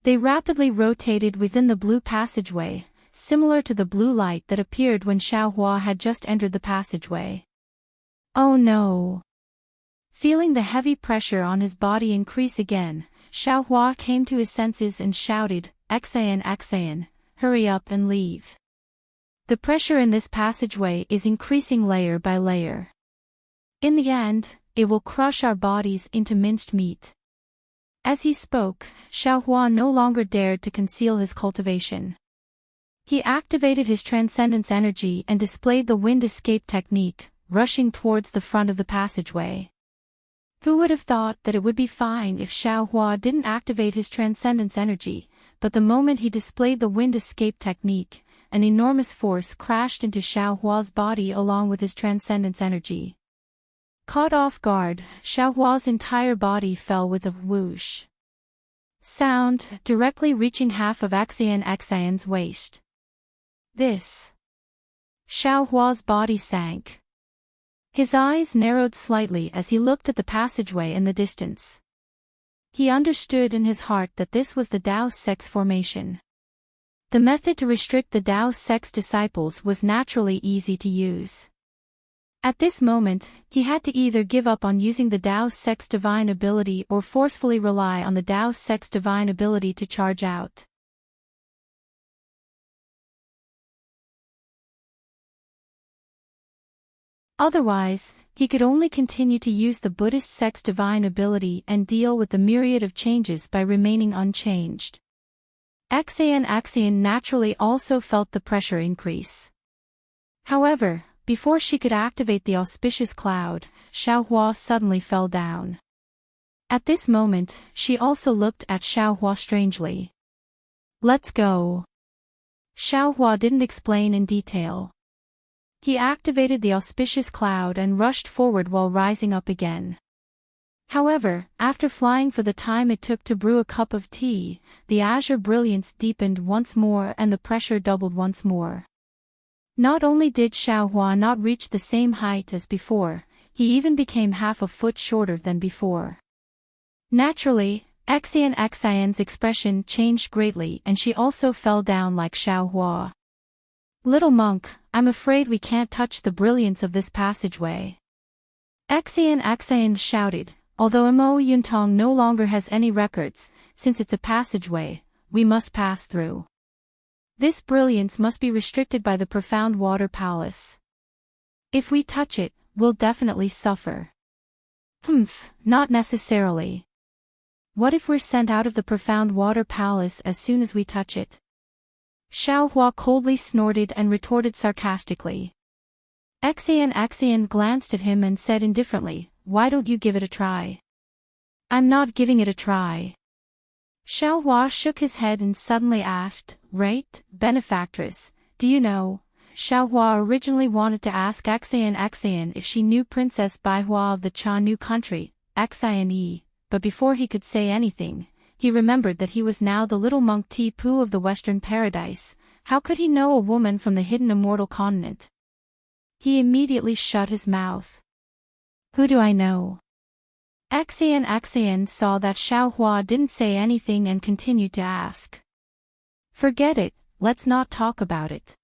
They rapidly rotated within the blue passageway, similar to the blue light that appeared when Xiaohua had just entered the passageway. Oh no! Feeling the heavy pressure on his body increase again, Xiaohua came to his senses and shouted, Xian, hurry up and leave. The pressure in this passageway is increasing layer by layer. In the end, it will crush our bodies into minced meat. As he spoke, Xiaohua no longer dared to conceal his cultivation. He activated his transcendence energy and displayed the wind escape technique, rushing towards the front of the passageway. Who would have thought that it would be fine if Xiaohua didn't activate his transcendence energy, but the moment he displayed the wind escape technique, an enormous force crashed into Xiaohua's body along with his transcendence energy. Caught off guard, Xiaohua's entire body fell with a whoosh sound, directly reaching half of Xian's waist. Xiaohua's body sank. His eyes narrowed slightly as he looked at the passageway in the distance. He understood in his heart that this was the Dao Sect's formation. The method to restrict the Dao Sect's disciples was naturally easy to use. At this moment, he had to either give up on using the Dao Sect's divine ability or forcefully rely on the Dao Sect's divine ability to charge out. Otherwise, he could only continue to use the Buddhist sect's divine ability and deal with the myriad of changes by remaining unchanged. Xian naturally also felt the pressure increase. However, before she could activate the auspicious cloud, Xiaohua suddenly fell down. At this moment, she also looked at Xiaohua strangely. Let's go. Xiaohua didn't explain in detail. He activated the auspicious cloud and rushed forward while rising up again. However, after flying for the time it took to brew a cup of tea, the azure brilliance deepened once more and the pressure doubled once more. Not only did Xiaohua not reach the same height as before, he even became half a foot shorter than before. Naturally, Xian's expression changed greatly and she also fell down like Xiaohua. Little monk, I'm afraid we can't touch the brilliance of this passageway. Xian shouted, although Mo Yuntong no longer has any records, since it's a passageway, we must pass through. This brilliance must be restricted by the profound water palace. If we touch it, we'll definitely suffer. Not necessarily. What if we're sent out of the profound water palace as soon as we touch it? Xiaohua coldly snorted and retorted sarcastically. Xian glanced at him and said indifferently, why don't you give it a try? I'm not giving it a try. Xiaohua shook his head and suddenly asked, right, benefactress, Do you know, Xiaohua originally wanted to ask Xian if she knew Princess Baihua of the Chanu country, Xian, but before he could say anything, he remembered that he was now the little monk Tipu of the Western Paradise. How could he know a woman from the hidden immortal continent? He immediately shut his mouth. Who do I know? Xian saw that Xiaohua didn't say anything and continued to ask. Forget it, let's not talk about it.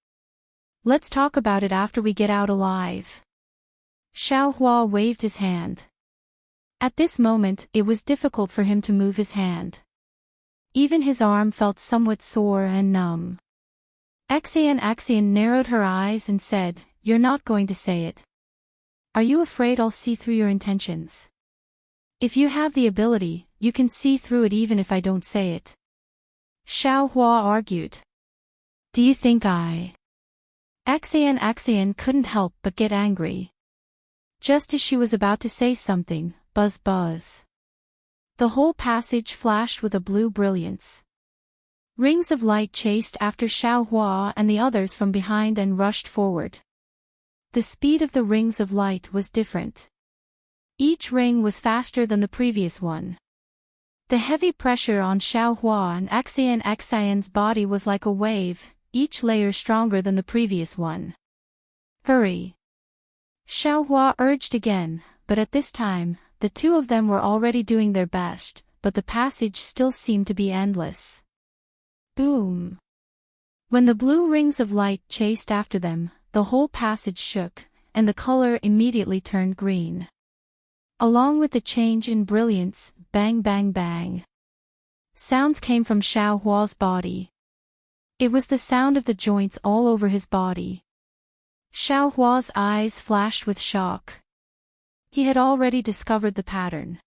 Let's talk about it after we get out alive. Xiaohua waved his hand. At this moment, it was difficult for him to move his hand. Even his arm felt somewhat sore and numb. Xian narrowed her eyes and said, "You're not going to say it. Are you afraid I'll see through your intentions? If you have the ability, you can see through it even if I don't say it." Xiaohua argued. Do you think I... Xian couldn't help but get angry. Just as she was about to say something, buzz buzz. The whole passage flashed with a blue brilliance. Rings of light chased after Xiaohua and the others from behind and rushed forward. The speed of the rings of light was different. Each ring was faster than the previous one. The heavy pressure on Xiaohua and Xian's body was like a wave, each layer stronger than the previous one. Hurry! Xiaohua urged again, but at this time, the two of them were already doing their best, but the passage still seemed to be endless. Boom! When the blue rings of light chased after them, the whole passage shook, and the color immediately turned green. Along with the change in brilliance, bang bang bang. Sounds came from Xiaohua's body. It was the sound of the joints all over his body. Xiaohua's eyes flashed with shock. He had already discovered the pattern.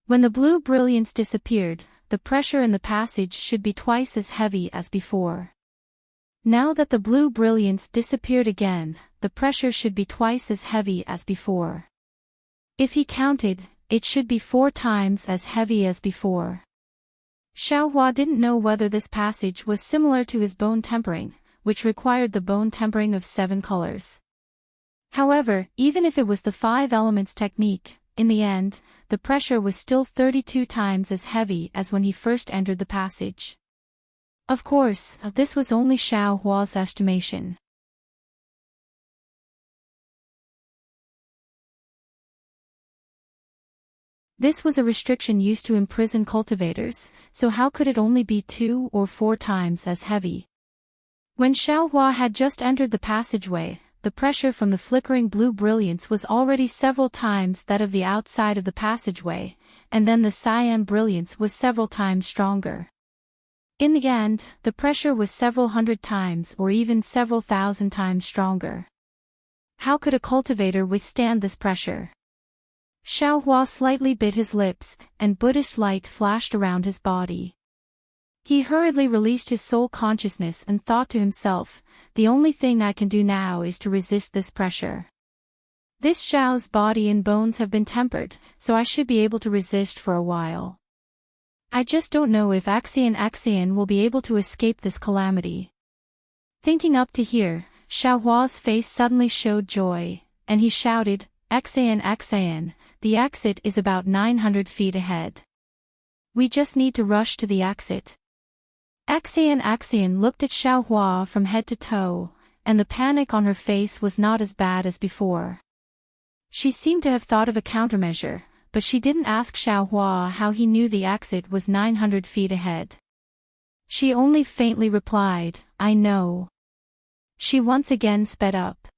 When the blue brilliance disappeared, the pressure in the passage should be twice as heavy as before. Now that the blue brilliance disappeared again, the pressure should be twice as heavy as before. If he counted, it should be 4 times as heavy as before. Xiaohua didn't know whether this passage was similar to his bone tempering, which required the bone tempering of 7 colors. However, even if it was the 5 elements technique, in the end, the pressure was still 32 times as heavy as when he first entered the passage. Of course, this was only Xiaohua's estimation. This was a restriction used to imprison cultivators, so how could it only be 2 or 4 times as heavy? When Xiaohua had just entered the passageway, the pressure from the flickering blue brilliance was already several times that of the outside of the passageway, and then the cyan brilliance was several times stronger. In the end, the pressure was several hundred times or even several thousand times stronger. How could a cultivator withstand this pressure? Xiaohua slightly bit his lips, and Buddhist light flashed around his body. He hurriedly released his soul consciousness and thought to himself, the only thing I can do now is to resist this pressure. This Xiao's body and bones have been tempered, so I should be able to resist for a while. I just don't know if Xian will be able to escape this calamity. Thinking up to here, Xiaohua's face suddenly showed joy, and he shouted, Xian, the exit is about 900 feet ahead. We just need to rush to the exit. Xian looked at Xiaohua from head to toe, and the panic on her face was not as bad as before. She seemed to have thought of a countermeasure, but she didn't ask Xiaohua how he knew the exit was 900 feet ahead. She only faintly replied, I know. She once again sped up.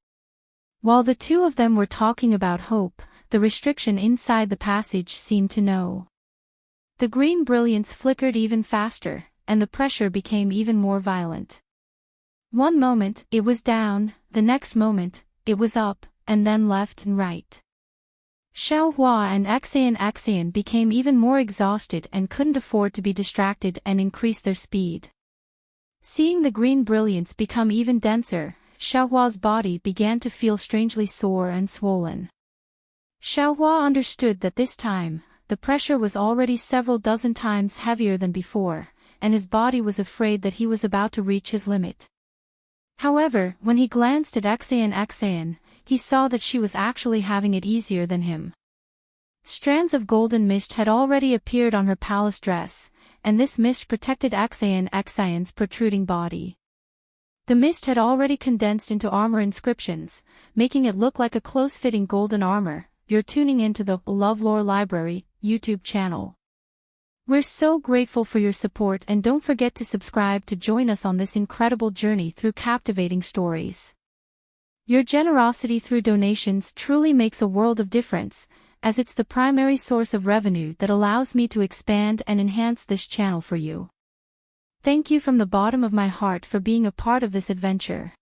While the two of them were talking about hope, the restriction inside the passage seemed to know. The green brilliance flickered even faster, and the pressure became even more violent. One moment, it was down, the next moment, it was up, and then left and right. Xiaohua and Xian became even more exhausted and couldn't afford to be distracted and increase their speed. Seeing the green brilliance become even denser, Xiaohua's body began to feel strangely sore and swollen. Xiaohua understood that this time, the pressure was already several dozen times heavier than before, and his body was afraid that he was about to reach his limit. However, when he glanced at Exayan, he saw that she was actually having it easier than him. Strands of golden mist had already appeared on her palace dress, and this mist protected Exayan's protruding body. The mist had already condensed into armor inscriptions, making it look like a close-fitting golden armor. You're tuning into the LoveLore Library YouTube channel. We're so grateful for your support, and don't forget to subscribe to join us on this incredible journey through captivating stories. Your generosity through donations truly makes a world of difference, as it's the primary source of revenue that allows me to expand and enhance this channel for you. Thank you from the bottom of my heart for being a part of this adventure.